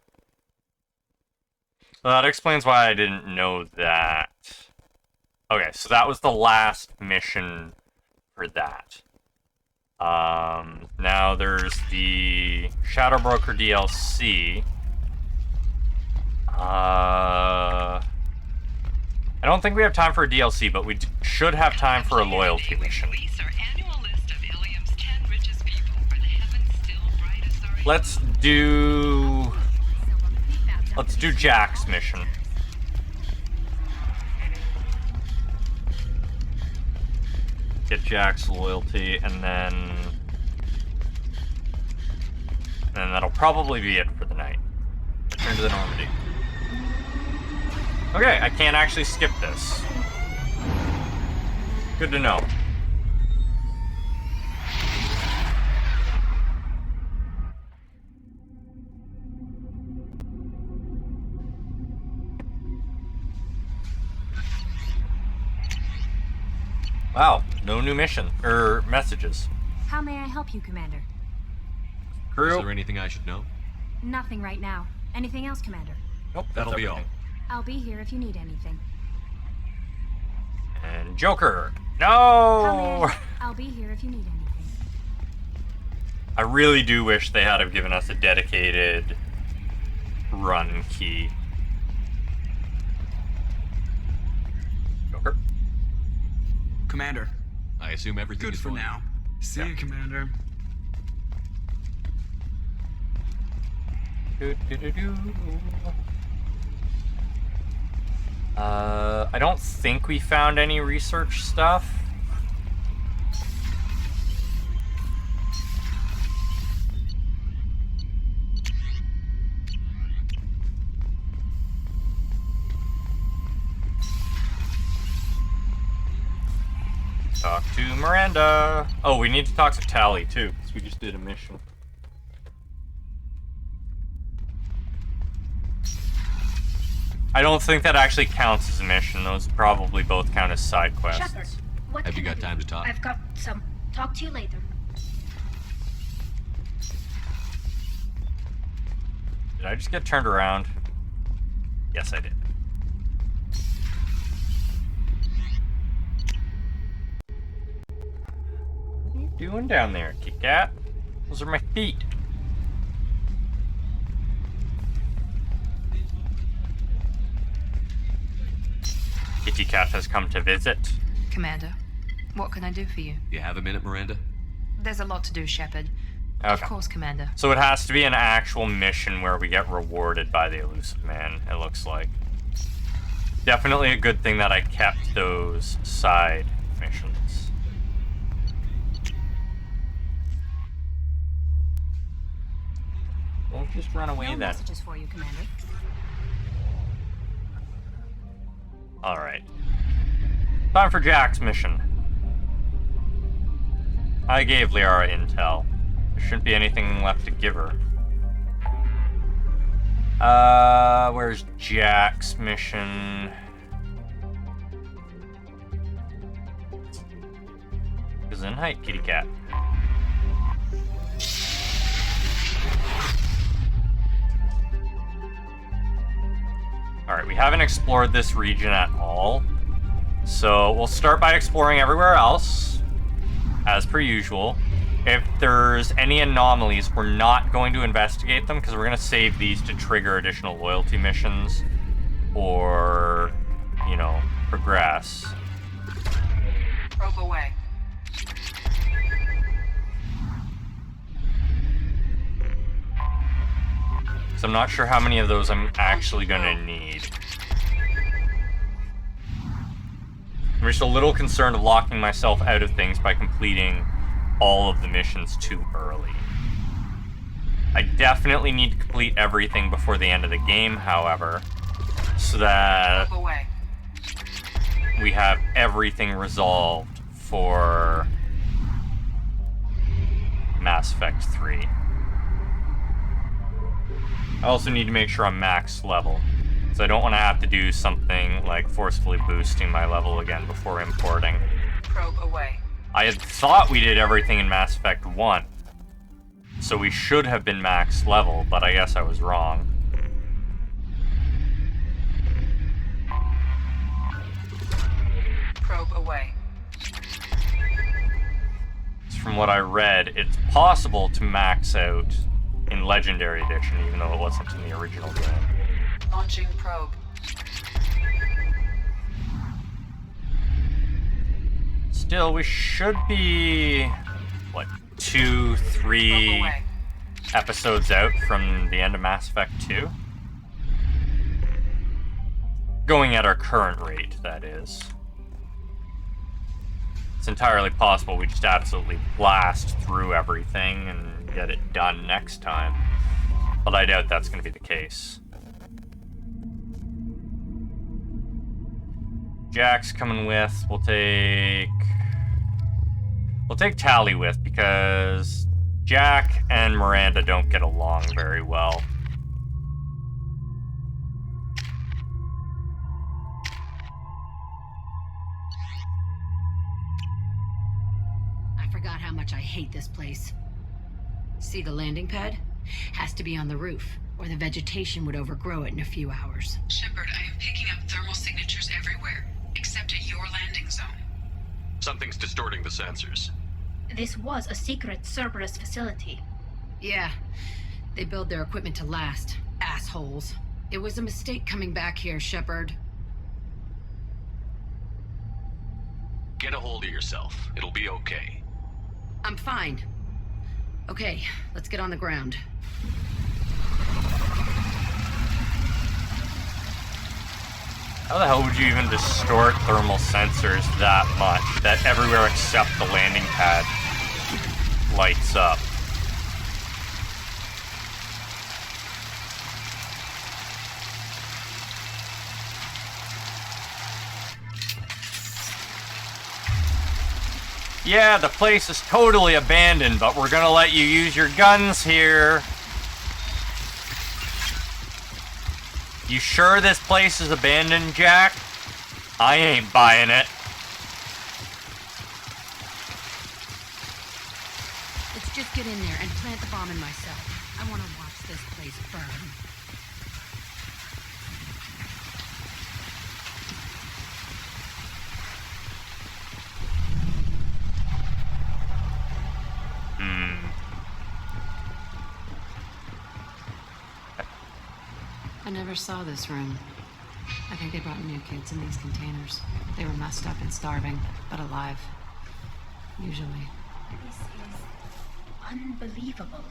that explains why I didn't know that. Okay, so that was the last mission for that. Now there's the Shadow Broker DLC. I don't think we have time for a DLC, but we should have time for a loyalty mission. Let's do Jack's mission. Get Jack's loyalty, and then that'll probably be it for the night. Return to the Normandy. Okay, I can't actually skip this. Good to know. Wow, no new mission or messages. How may I help you, Commander? Crew. Is there anything I should know? Nothing right now. Anything else, Commander? Nope, That'll be all. I'll be here if you need anything. And Joker. How may No! I'll be here if you need anything. I really do wish they had have given us a dedicated run key. Joker. Commander. I assume everything Good is for going now. See you, Commander. I don't think we found any research stuff. Talk to Miranda. Oh, we need to talk to Tally too, because we just did a mission. I don't think that actually counts as a mission. Those probably both count as side quests. Shepard, what Have you can I got do? time to talk? I've got some. Talk to you later. Did I just get turned around? Yes, I did. What are you doing down there, Kit Kat? Those are my feet. Kitty Cat has come to visit. Commander, what can I do for you? You have a minute, Miranda? There's a lot to do, Shepard. Okay. Of course, Commander. So it has to be an actual mission where we get rewarded by the elusive man, it looks like. Definitely a good thing that I kept those side missions. Don't just run away No then. messages for you, Commander. Alright. Time for Jack's mission. I gave Liara intel. There shouldn't be anything left to give her. Where's Jack's mission? Gesundheit, kitty cat. Alright, we haven't explored this region at all. So we'll start by exploring everywhere else, as per usual. If there's any anomalies, we're not going to investigate them because we're going to save these to trigger additional loyalty missions or, you know, progress. Probe away. So I'm not sure how many of those I'm actually going to need. I'm just a little concerned of locking myself out of things by completing all of the missions too early. I definitely need to complete everything before the end of the game, however, so that we have everything resolved for Mass Effect 3. I also need to make sure I'm max level, because I don't want to have to do something like forcefully boosting my level again before importing. Probe away. I had thought we did everything in Mass Effect 1, so we should have been max level, but I guess I was wrong. Probe away. From what I read, it's possible to max out in Legendary Edition, even though it wasn't in the original game. Launching probe. Still, we should be, what, 2-3 episodes out from the end of Mass Effect 2? Going at our current rate, that is. It's entirely possible we just absolutely blast through everything and get it done next time. But I doubt that's going to be the case. Jack's coming with. We'll take Tally with, because Jack and Miranda don't get along very well. much I hate this place. See the landing pad? Has to be on the roof, or the vegetation would overgrow it in a few hours. Shepard, I am picking up thermal signatures everywhere, except at your landing zone. Something's distorting the sensors. This was a secret Cerberus facility. Yeah, they build their equipment to last. Assholes. It was a mistake coming back here, Shepard. Get a hold of yourself. It'll be okay. I'm fine. Okay, let's get on the ground. How the hell would you even distort thermal sensors that much that everywhere except the landing pad lights up? Yeah, the place is totally abandoned, but we're gonna let you use your guns here. You sure this place is abandoned, Jack? I ain't buying it. Let's just get in there and plant the bomb in myself. I want to watch this place burn. I never saw this room. I think they brought new kids in these containers. They were messed up and starving, but alive. Usually. This is unbelievable.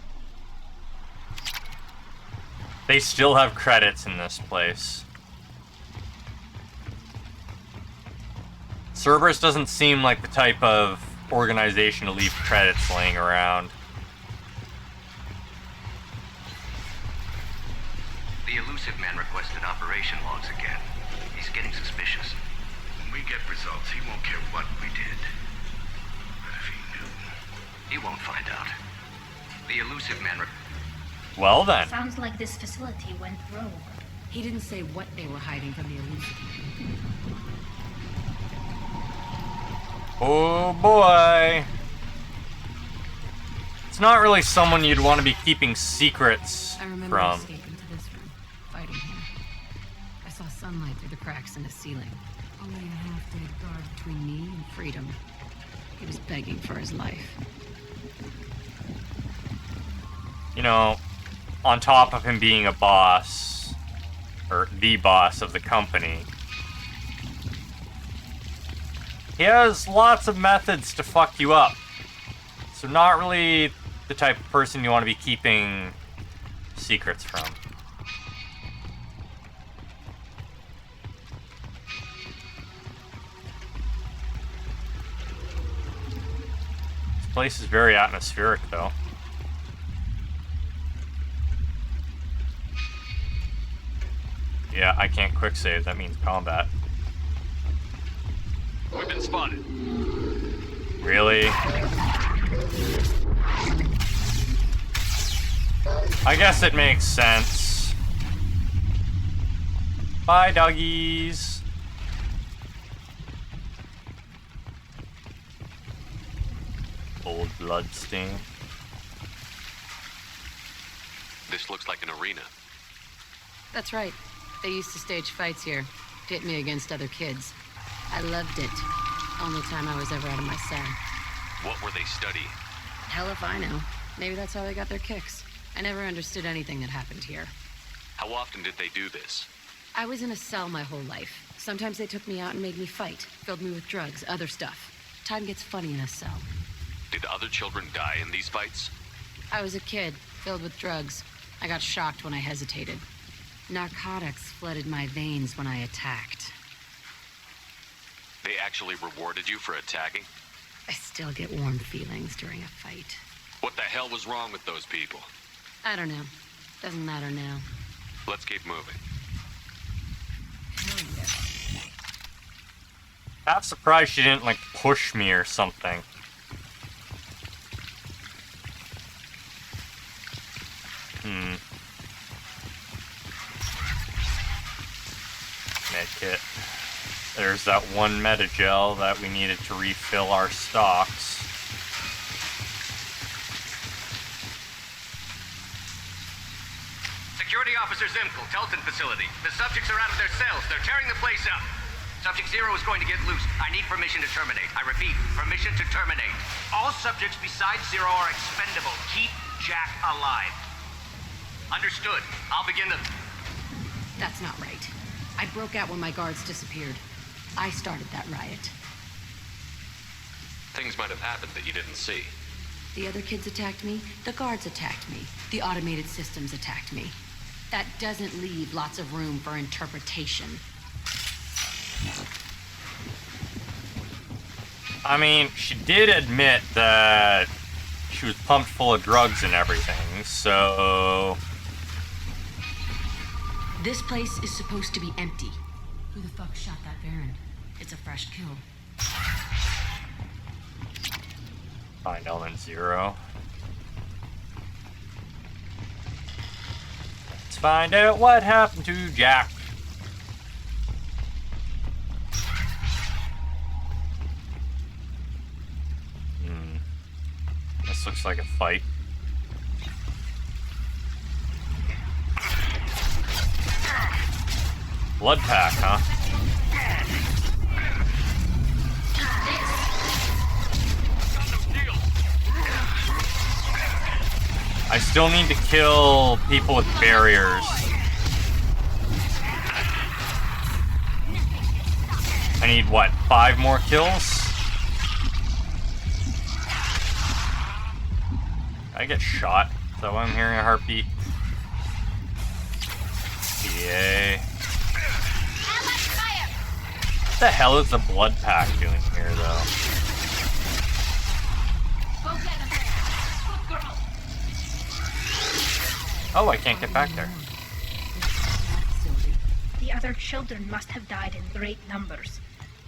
They still have credits in this place. Cerberus doesn't seem like the type of organization to leave credits laying around. The elusive man requested operation logs again. He's getting suspicious. When we get results, he won't care what we did. But if he knew... He won't find out. The elusive man Well then. Sounds like this facility went rogue. He didn't say what they were hiding from the elusive man. Oh boy. It's not really someone you'd want to be keeping secrets I remember from. escaping to this room, fighting him. I saw sunlight through the cracks in the ceiling. Only a half-dead guard between me and freedom. He was begging for his life. You know, on top of him being a boss, or the boss of the company, he has lots of methods to fuck you up. So not really the type of person you want to be keeping secrets from. This place is very atmospheric, though. Yeah, I can't quick save. That means combat. We've been spotted. Really? I guess it makes sense. Bye, doggies. Old bloodstain. This looks like an arena. That's right. They used to stage fights here, pit me against other kids. I loved it. Only time I was ever out of my cell. What were they studying? Hell if I know. Maybe that's how they got their kicks. I never understood anything that happened here. How often did they do this? I was in a cell my whole life. Sometimes they took me out and made me fight. Filled me with drugs, other stuff. Time gets funny in a cell. Did other children die in these fights? I was a kid, filled with drugs. I got shocked when I hesitated. Narcotics flooded my veins when I attacked. They actually rewarded you for attacking? I still get warm feelings during a fight. What the hell was wrong with those people? I don't know. Doesn't matter now. Let's keep moving. Hell yeah. Half surprised she didn't, like, push me or something. Medkit. There's that one metagel that we needed to refill our stocks. Security Officer Zimkel, Telton facility. The subjects are out of their cells. They're tearing the place up. Subject 0 is going to get loose. I need permission to terminate. I repeat, permission to terminate. All subjects besides 0 are expendable. Keep Jack alive. Understood. I'll begin the... That's not right. I broke out when my guards disappeared. I started that riot. Things might have happened that you didn't see. The other kids attacked me. The guards attacked me. The automated systems attacked me. That doesn't leave lots of room for interpretation. I mean, she did admit that she was pumped full of drugs and everything, so... This place is supposed to be empty. Who the fuck shot that Baron? It's a fresh kill. Find element 0. Let's find out what happened to Jack. This looks like a fight. Blood pack, huh? I still need to kill people with barriers. I need, what, 5 more kills? I get shot. Is that why I'm hearing a heartbeat? Yay. What the hell is the blood pack doing here, though? Oh, I can't get back there. The other children must have died in great numbers.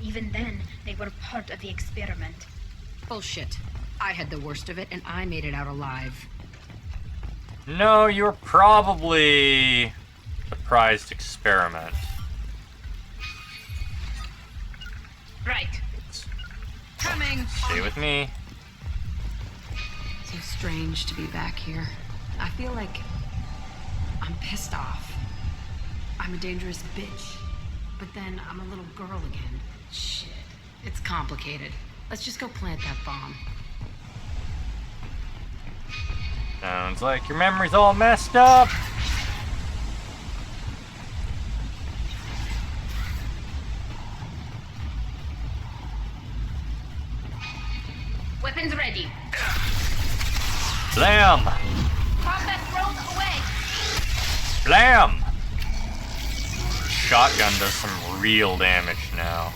Even then, they were part of the experiment. Bullshit. I had the worst of it, and I made it out alive. No, you were probably the prized experiment. Right. Coming. Stay with me. So strange to be back here. I feel like I'm pissed off. I'm a dangerous bitch. But then I'm a little girl again. Shit. It's complicated. Let's just go plant that bomb. Sounds like your memory's all messed up. Weapons ready. Blam! Combat drones away. Blam! Shotgun does some real damage now.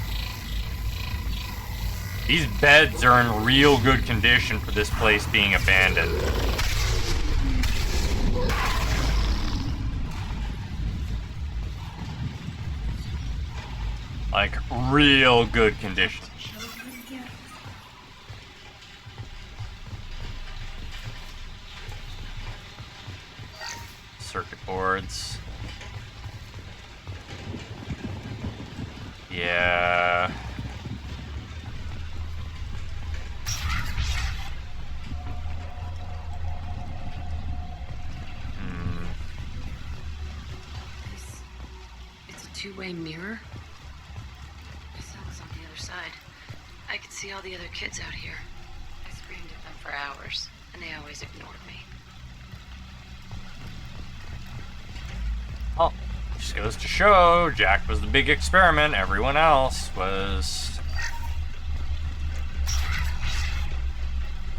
These beds are in real good condition for this place being abandoned. Like, real good condition. Circuit boards. Yeah. It's a two-way mirror. My cell was on the other side. I could see all the other kids out here. I screamed at them for hours, and they always ignored me. Oh, just goes to show Jack was the big experiment. Everyone else was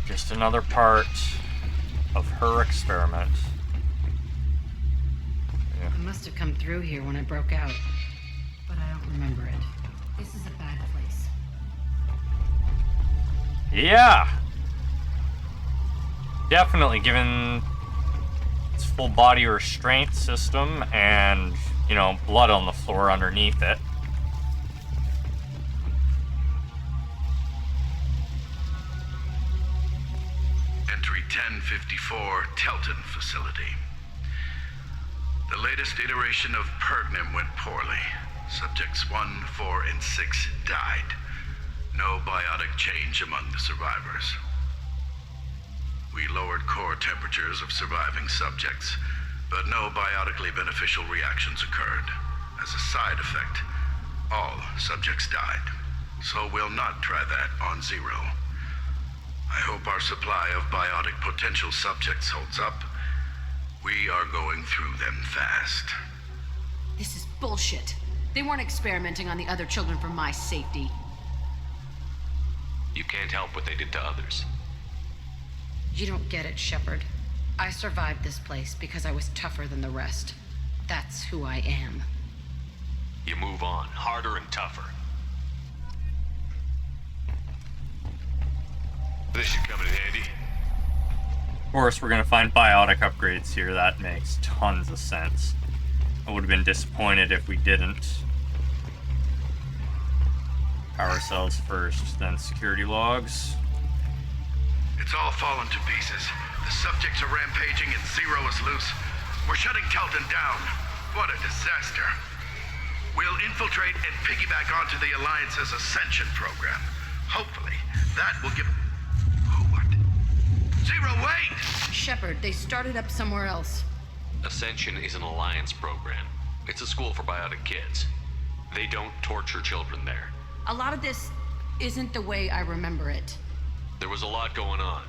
just another part of her experiment. Yeah. I must have come through here when I broke out, but I don't remember it. This is a bad place. Yeah. Definitely, given its full body restraint system and, you know, blood on the floor underneath it. Entry 1054, Telton facility. The latest iteration of Pertnim went poorly. Subjects 1, 4, and 6 died. No biotic change among the survivors. We lowered core temperatures of surviving subjects, but no biotically beneficial reactions occurred. As a side effect, all subjects died. So we'll not try that on Zero. I hope our supply of biotic potential subjects holds up. We are going through them fast. This is bullshit. They weren't experimenting on the other children for my safety. You can't help what they did to others. You don't get it, Shepard. I survived this place because I was tougher than the rest. That's who I am. You move on, harder and tougher. This should come in handy. Of course, we're gonna find biotic upgrades here. That makes tons of sense. I would have been disappointed if we didn't. Power cells first, then security logs. It's all fallen to pieces. The subjects are rampaging and Zero is loose. We're shutting Telton down. What a disaster. We'll infiltrate and piggyback onto the Alliance's Ascension program. Hopefully, that will give... What? Zero, wait! Shepard, they started up somewhere else. Ascension is an Alliance program. It's a school for biotic kids. They don't torture children there. A lot of this isn't the way I remember it. There was a lot going on.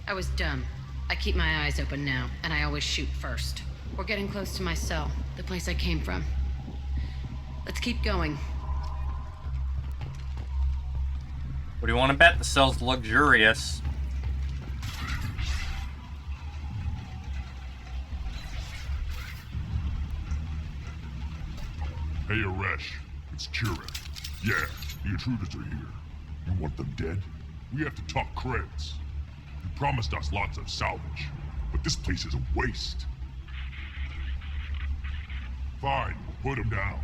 I was dumb. I keep my eyes open now, and I always shoot first. We're getting close to my cell, the place I came from. Let's keep going. What do you want to bet? The cell's luxurious. Hey, Aresh. It's Kira. Yeah, the intruders are here. You want them dead? We have to talk creds. You promised us lots of salvage, but this place is a waste. Fine, we'll put them down.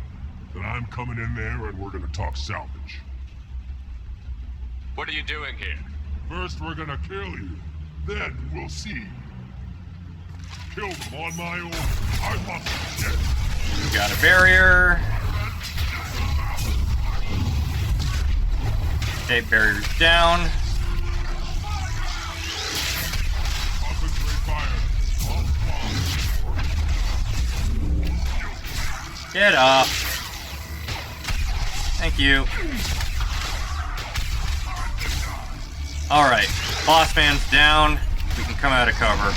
Then I'm coming in there and we're gonna talk salvage. What are you doing here? First, we're gonna kill you. Then we'll see. Kill them on my own. I want them dead. We got a barrier. Okay, barrier's down. Get up. Thank you. Alright, boss man's down. We can come out of cover.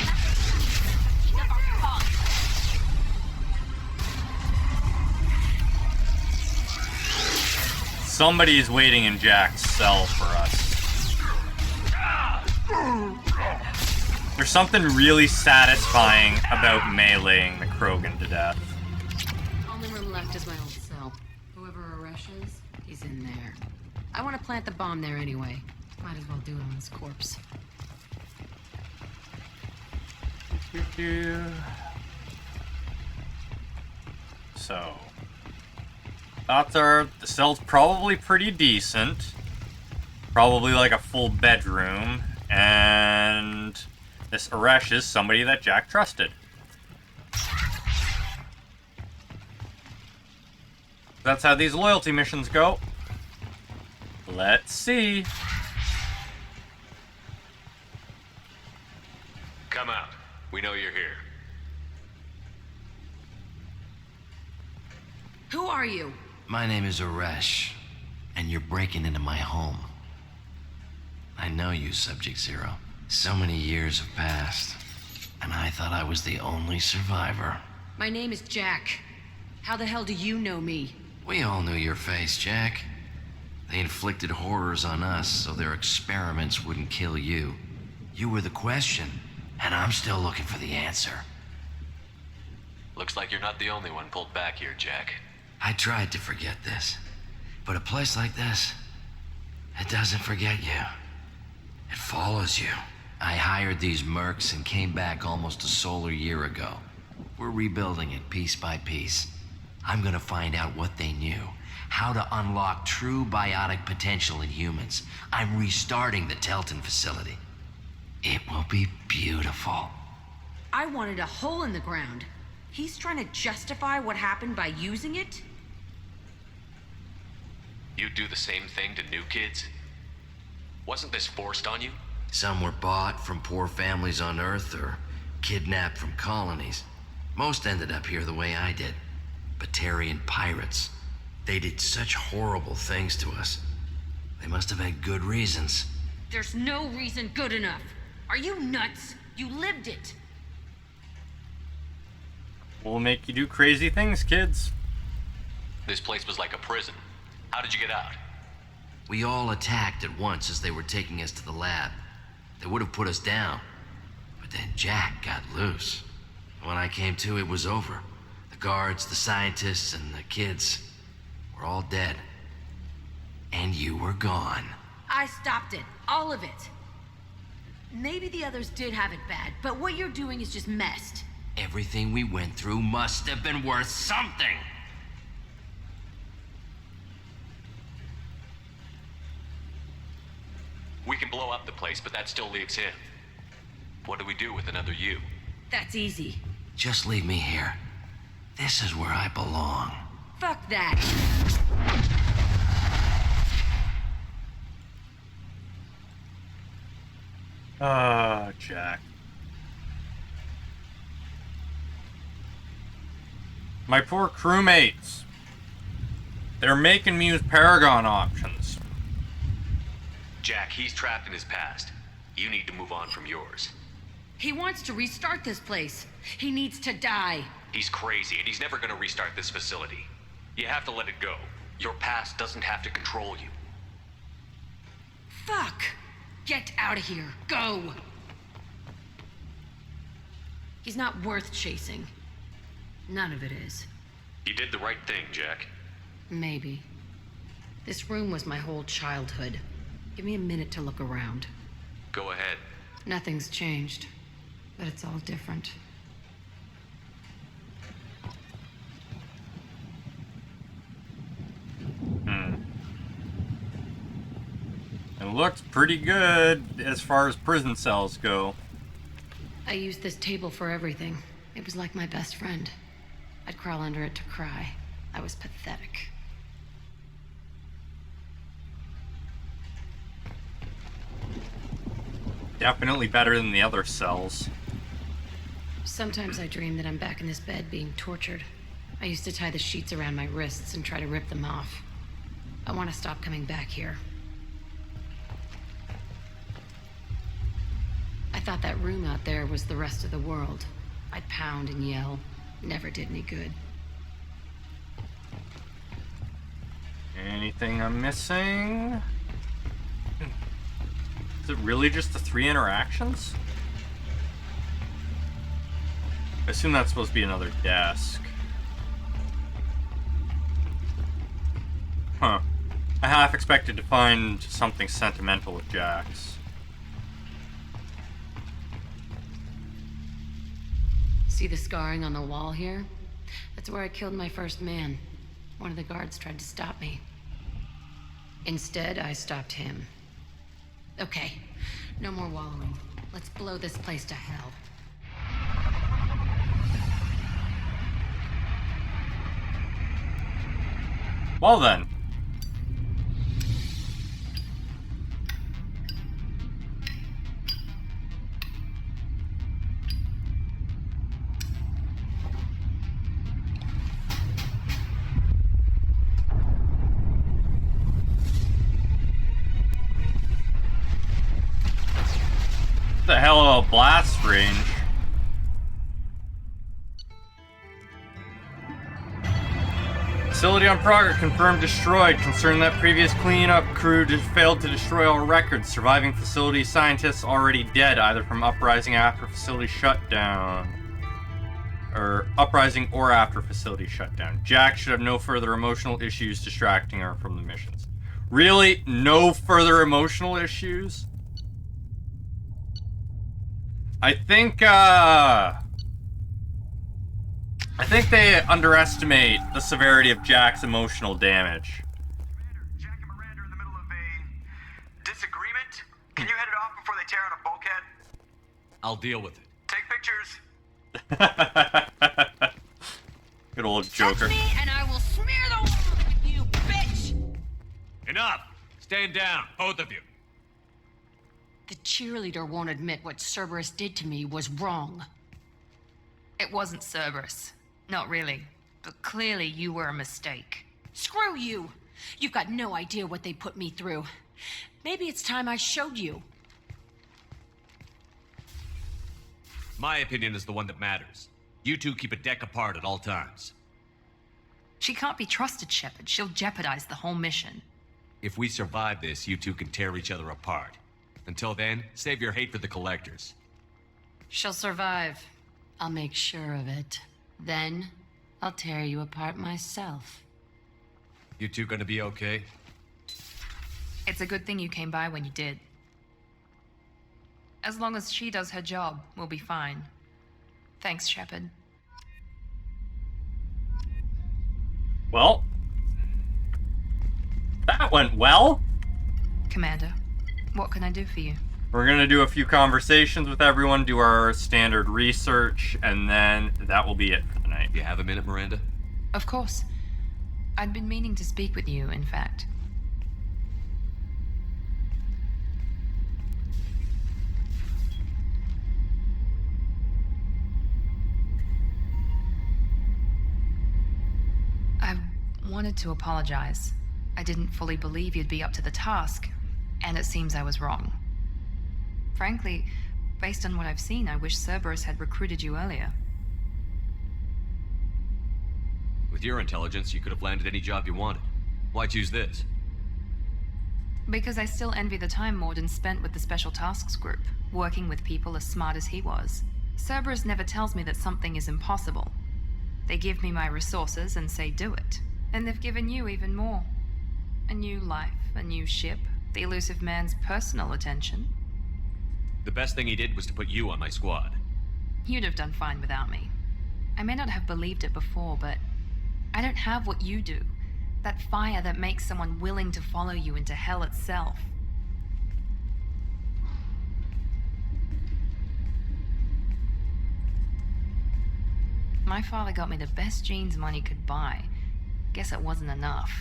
Somebody's waiting in Jack's cell for us. There's something really satisfying about meleeing the Krogan to death. Only room left is my old cell. Whoever Aresh is, he's in there. I want to plant the bomb there anyway. Might as well do it on his corpse. So, thoughts are the cell's probably pretty decent. Probably like a full bedroom. And this Aresh is somebody that Jack trusted. That's how these loyalty missions go. Let's see. Come out. We know you're here. Who are you? My name is Aresh, and you're breaking into my home. I know you, Subject Zero. So many years have passed, and I thought I was the only survivor. My name is Jack. How the hell do you know me? We all knew your face, Jack. They inflicted horrors on us so their experiments wouldn't kill you. You were the question, and I'm still looking for the answer. Looks like you're not the only one pulled back here, Jack. I tried to forget this, but a place like this, it doesn't forget you. It follows you. I hired these mercs and came back almost a solar year ago. We're rebuilding it piece by piece. I'm gonna find out what they knew, how to unlock true biotic potential in humans. I'm restarting the Telton facility. It will be beautiful. I wanted a hole in the ground. He's trying to justify what happened by using it? You'd do the same thing to new kids? Wasn't this forced on you? Some were bought from poor families on Earth or kidnapped from colonies. Most ended up here the way I did. Batarian pirates. They did such horrible things to us. They must have had good reasons. There's no reason good enough. Are you nuts? You lived it. We'll make you do crazy things, kids. This place was like a prison. How did you get out? We all attacked at once as they were taking us to the lab. They would have put us down. But then Jack got loose. When I came to, it was over. The guards, the scientists, and the kids were all dead. And you were gone. I stopped it. All of it. Maybe the others did have it bad, but what you're doing is just messed. Everything we went through must have been worth something. We can blow up the place, but that still leaves him. What do we do with another you? That's easy. Just leave me here. This is where I belong. Fuck that. Jack. My poor crewmates. They're making me use Paragon options. Jack, he's trapped in his past. You need to move on from yours. He wants to restart this place. He needs to die. He's crazy, and he's never gonna restart this facility. You have to let it go. Your past doesn't have to control you. Fuck! Get out of here. Go! He's not worth chasing. None of it is. You did the right thing, Jack. Maybe. This room was my whole childhood. Give me a minute to look around. Go ahead. Nothing's changed, but it's all different. It looks pretty good as far as prison cells go. I used this table for everything. It was like my best friend. I'd crawl under it to cry. I was pathetic. Definitely better than the other cells. Sometimes I dream that I'm back in this bed being tortured. I used to tie the sheets around my wrists and try to rip them off. I want to stop coming back here. I thought that room out there was the rest of the world. I'd pound and yell. Never did any good. Anything I'm missing? Is it really just the 3 interactions? I assume that's supposed to be another desk. Huh. I half expected to find something sentimental with Jax. See the scarring on the wall here? That's where I killed my first man. One of the guards tried to stop me. Instead, I stopped him. Okay, no more wallowing. Let's blow this place to hell. Well then. The hell of a blast range. Facility on Praga confirmed destroyed. Concerned that previous cleanup crew failed to destroy all records. Surviving facility scientists already dead, either from uprising after facility shutdown. Or uprising or after facility shutdown. Jack should have no further emotional issues distracting her from the missions. Really? No further emotional issues? I think they underestimate the severity of Jack's emotional damage. Jack and Miranda are in the middle of a disagreement. Can you head it off before they tear out a bulkhead? I'll deal with it. Take pictures. Good old Joker. Touch me and I will smear the world with you, bitch! Enough! Stand down, both of you. The cheerleader won't admit what Cerberus did to me was wrong. It wasn't Cerberus. Not really. But clearly you were a mistake. Screw you! You've got no idea what they put me through. Maybe it's time I showed you. My opinion is the one that matters. You two keep a deck apart at all times. She can't be trusted, Shepard. She'll jeopardize the whole mission. If we survive this, you two can tear each other apart. Until then, save your hate for the Collectors. She'll survive. I'll make sure of it. Then, I'll tear you apart myself. You two gonna be okay? It's a good thing you came by when you did. As long as she does her job, we'll be fine. Thanks, Shepard. Well, that went well. Commander, what can I do for you? We're gonna do a few conversations with everyone, do our standard research, and then that will be it for the night. You have a minute, Miranda? Of course. I'd been meaning to speak with you, in fact. I wanted to apologize. I didn't fully believe you'd be up to the task, and it seems I was wrong. Frankly, based on what I've seen, I wish Cerberus had recruited you earlier. With your intelligence, you could have landed any job you wanted. Why choose this? Because I still envy the time Morden spent with the Special Tasks Group, working with people as smart as he was. Cerberus never tells me that something is impossible. They give me my resources and say do it. And they've given you even more. A new life, a new ship, the elusive man's personal attention. The best thing he did was to put you on my squad. You'd have done fine without me. I may not have believed it before, but I don't have what you do. That fire that makes someone willing to follow you into hell itself. My father got me the best jeans money could buy. Guess it wasn't enough.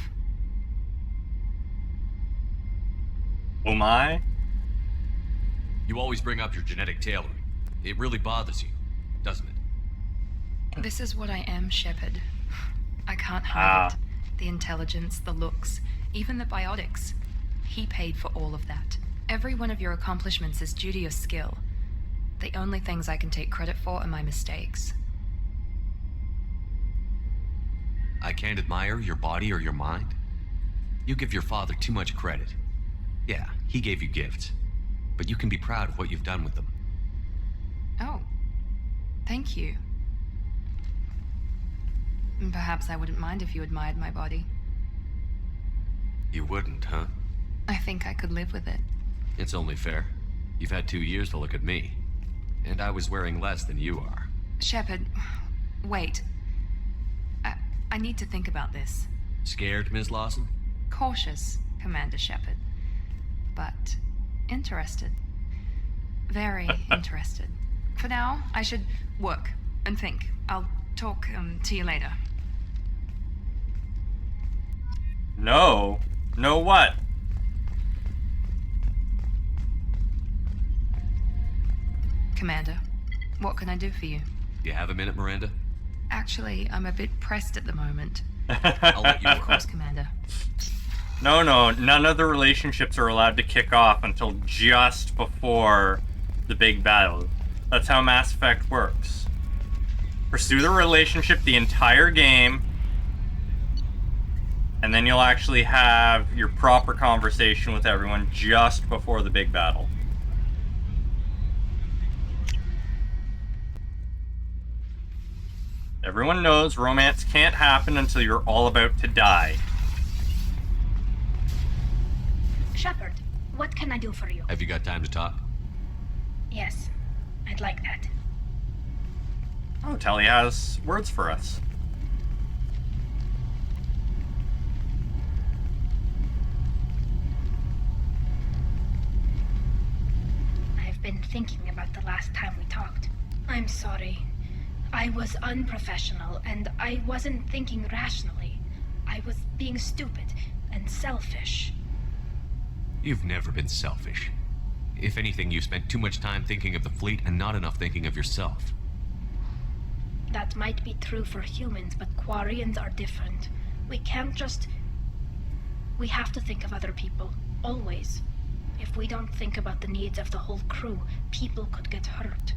Oh my? You always bring up your genetic tailoring. It really bothers you, doesn't it? This is what I am, Shepard. I can't hide it. The intelligence, the looks, even the biotics. He paid for all of that. Every one of your accomplishments is due to your skill. The only things I can take credit for are my mistakes. I can't admire your body or your mind. You give your father too much credit. Yeah, he gave you gifts. But you can be proud of what you've done with them. Oh. Thank you. Perhaps I wouldn't mind if you admired my body. You wouldn't, huh? I think I could live with it. It's only fair. You've had 2 years to look at me. And I was wearing less than you are. Shepard, wait. I need to think about this. Scared, Ms. Lawson? Cautious, Commander Shepard. But interested. Very interested. For now, I should work and think. I'll talk to you later. No. No what? Commander, what can I do for you? You have a minute, Miranda? Actually, I'm a bit pressed at the moment. I'll let you Of course, Commander. No, none of the relationships are allowed to kick off until just before the big battle. That's how Mass Effect works. Pursue the relationship the entire game, and then you'll actually have your proper conversation with everyone just before the big battle. Everyone knows romance can't happen until you're all about to die. Shepard, what can I do for you? Have you got time to talk? Yes, I'd like that. Oh, Tali has words for us. I've been thinking about the last time we talked. I'm sorry. I was unprofessional, and I wasn't thinking rationally. I was being stupid and selfish. You've never been selfish. If anything, you spent too much time thinking of the fleet and not enough thinking of yourself. That might be true for humans, but Quarians are different. We can't just... We have to think of other people, always. If we don't think about the needs of the whole crew, people could get hurt.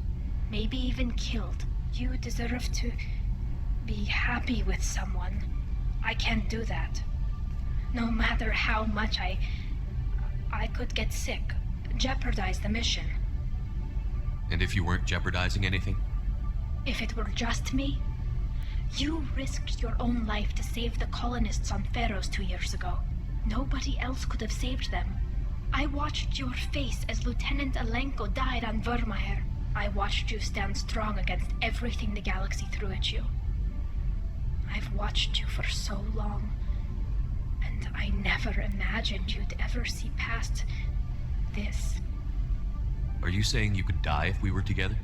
Maybe even killed. You deserve to be happy with someone. I can't do that. No matter how much I could get sick, jeopardize the mission. And if you weren't jeopardizing anything? If it were just me? You risked your own life to save the colonists on Pharaohs 2 years ago. Nobody else could have saved them. I watched your face as Lieutenant Alenko died on Vermeer. I watched you stand strong against everything the galaxy threw at you. I've watched you for so long, and I never imagined you'd ever see past this. Are you saying you could die if we were together?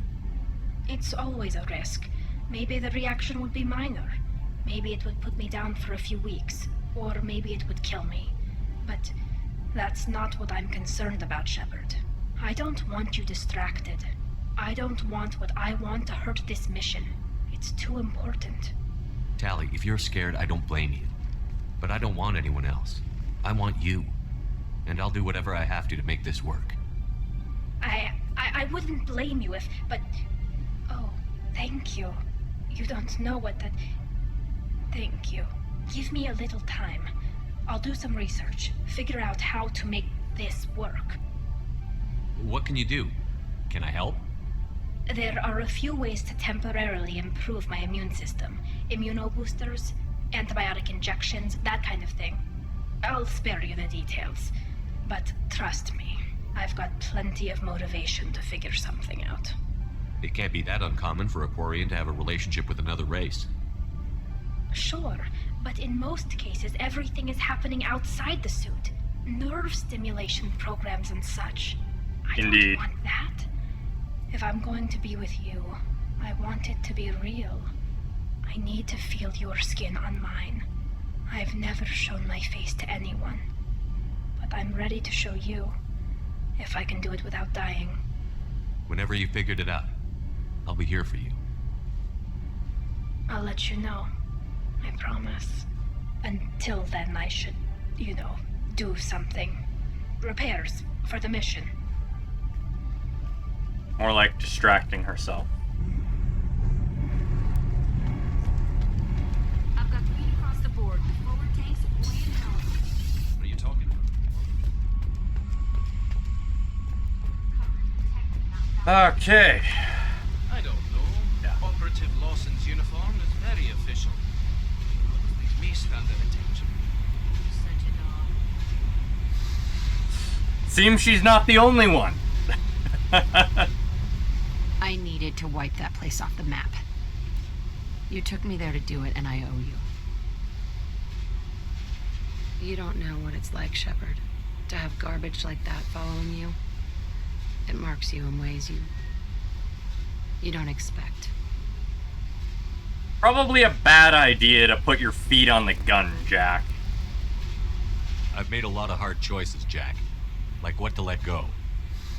It's always a risk. Maybe the reaction would be minor. Maybe it would put me down for a few weeks, or maybe it would kill me. But that's not what I'm concerned about, Shepard. I don't want you distracted. I don't want what I want to hurt this mission. It's too important. Tally, if you're scared, I don't blame you. But I don't want anyone else. I want you. And I'll do whatever I have to make this work. I wouldn't blame you if, but... Oh, thank you. You don't know what that... Thank you. Give me a little time. I'll do some research, figure out how to make this work. What can you do? Can I help? There are a few ways to temporarily improve my immune system. Immunoboosters, antibiotic injections, that kind of thing. I'll spare you the details. But trust me, I've got plenty of motivation to figure something out. It can't be that uncommon for a Quarian to have a relationship with another race. Sure, but in most cases everything is happening outside the suit. Nerve stimulation programs and such. I Indeed. don't want that. If I'm going to be with you, I want it to be real. I need to feel your skin on mine. I've never shown my face to anyone. But I'm ready to show you, if I can do it without dying. Whenever you figured it out, I'll be here for you. I'll let you know. I promise. Until then, I should, do something. Repairs for the mission. More like distracting herself. I've got green across the board. The forward tanks are playing hell. What are you talking about? Okay. I don't know. Operative Lawson's uniform is very official. Makes me stand at attention. Such a dog. Seems she's not the only one. I needed to wipe that place off the map. You took me there to do it, and I owe you. You don't know what it's like, Shepard, to have garbage like that following you. It marks you in ways you don't expect. Probably a bad idea to put your feet on the gun, Jack. I've made a lot of hard choices, Jack. Like what to let go.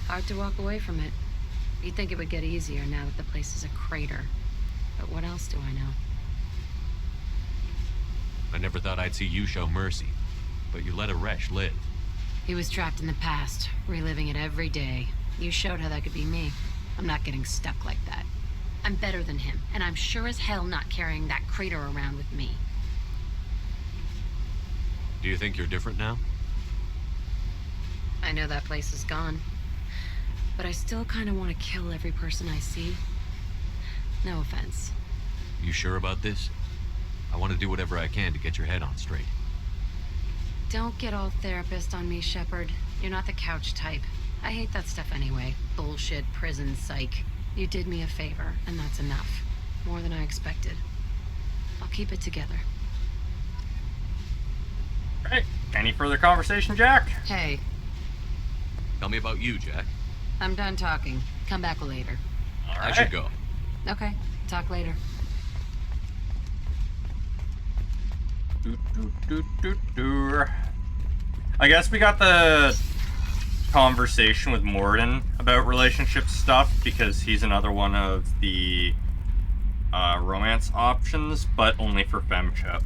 Hard to walk away from it. You'd think it would get easier now that the place is a crater. But what else do I know? I never thought I'd see you show mercy. But you let a wretch live. He was trapped in the past, reliving it every day. You showed how that could be me. I'm not getting stuck like that. I'm better than him, and I'm sure as hell not carrying that crater around with me. Do you think you're different now? I know that place is gone. But I still kind of want to kill every person I see. No offense. You sure about this? I want to do whatever I can to get your head on straight. Don't get all therapist on me, Shepard. You're not the couch type. I hate that stuff anyway. Bullshit, prison, psych. You did me a favor, and that's enough. More than I expected. I'll keep it together. Right. Any further conversation, Jack? Hey, Tell me about you, Jack. I'm done talking. Come back later. I should go. Okay, talk later. I guess we got the conversation with Morden about relationship stuff because he's another one of the romance options, but only for femship.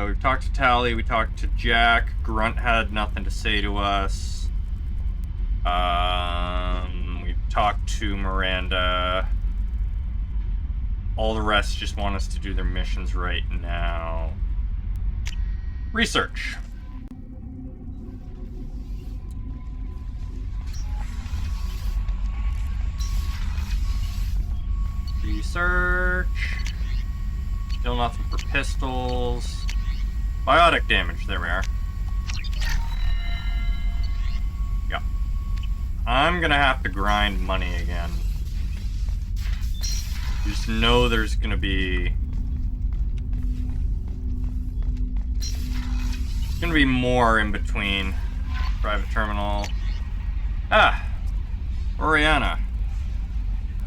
We've talked to Tally, we talked to Jack. Grunt had nothing to say to us. We've talked to Miranda. All the rest just want us to do their missions right now. Research. Research. Still nothing for pistols. Biotic damage, there we are. Yeah. I'm gonna have to grind money again. Just know there's gonna be... more in between. Private terminal. Ah! Oriana.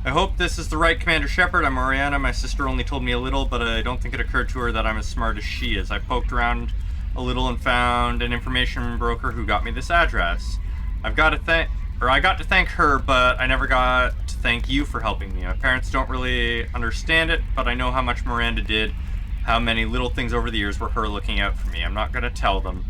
I hope this is the right Commander Shepard. I'm Oriana. My sister only told me a little, but I don't think it occurred to her that I'm as smart as she is. I poked around a little and found an information broker who got me this address. I got to thank her, but I never got to thank you for helping me. My parents don't really understand it, but I know how much Miranda did, how many little things over the years were her looking out for me. I'm not going to tell them.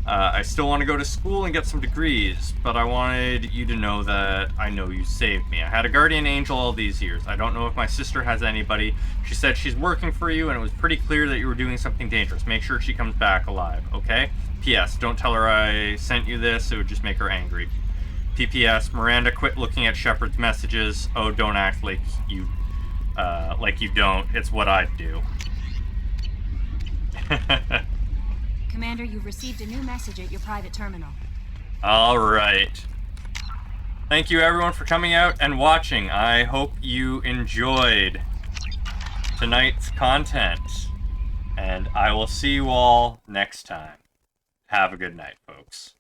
I still want to go to school and get some degrees, but I wanted you to know that I know you saved me. I had a guardian angel all these years. I don't know if my sister has anybody. She said she's working for you, and it was pretty clear that you were doing something dangerous. Make sure she comes back alive, okay? P.S. Don't tell her I sent you this. It would just make her angry. P.P.S. Miranda, quit looking at Shepard's messages. Oh, don't act like you don't. It's what I'd do. Commander, you've received a new message at your private terminal. Alright. Thank you everyone for coming out and watching. I hope you enjoyed tonight's content. And I will see you all next time. Have a good night, folks.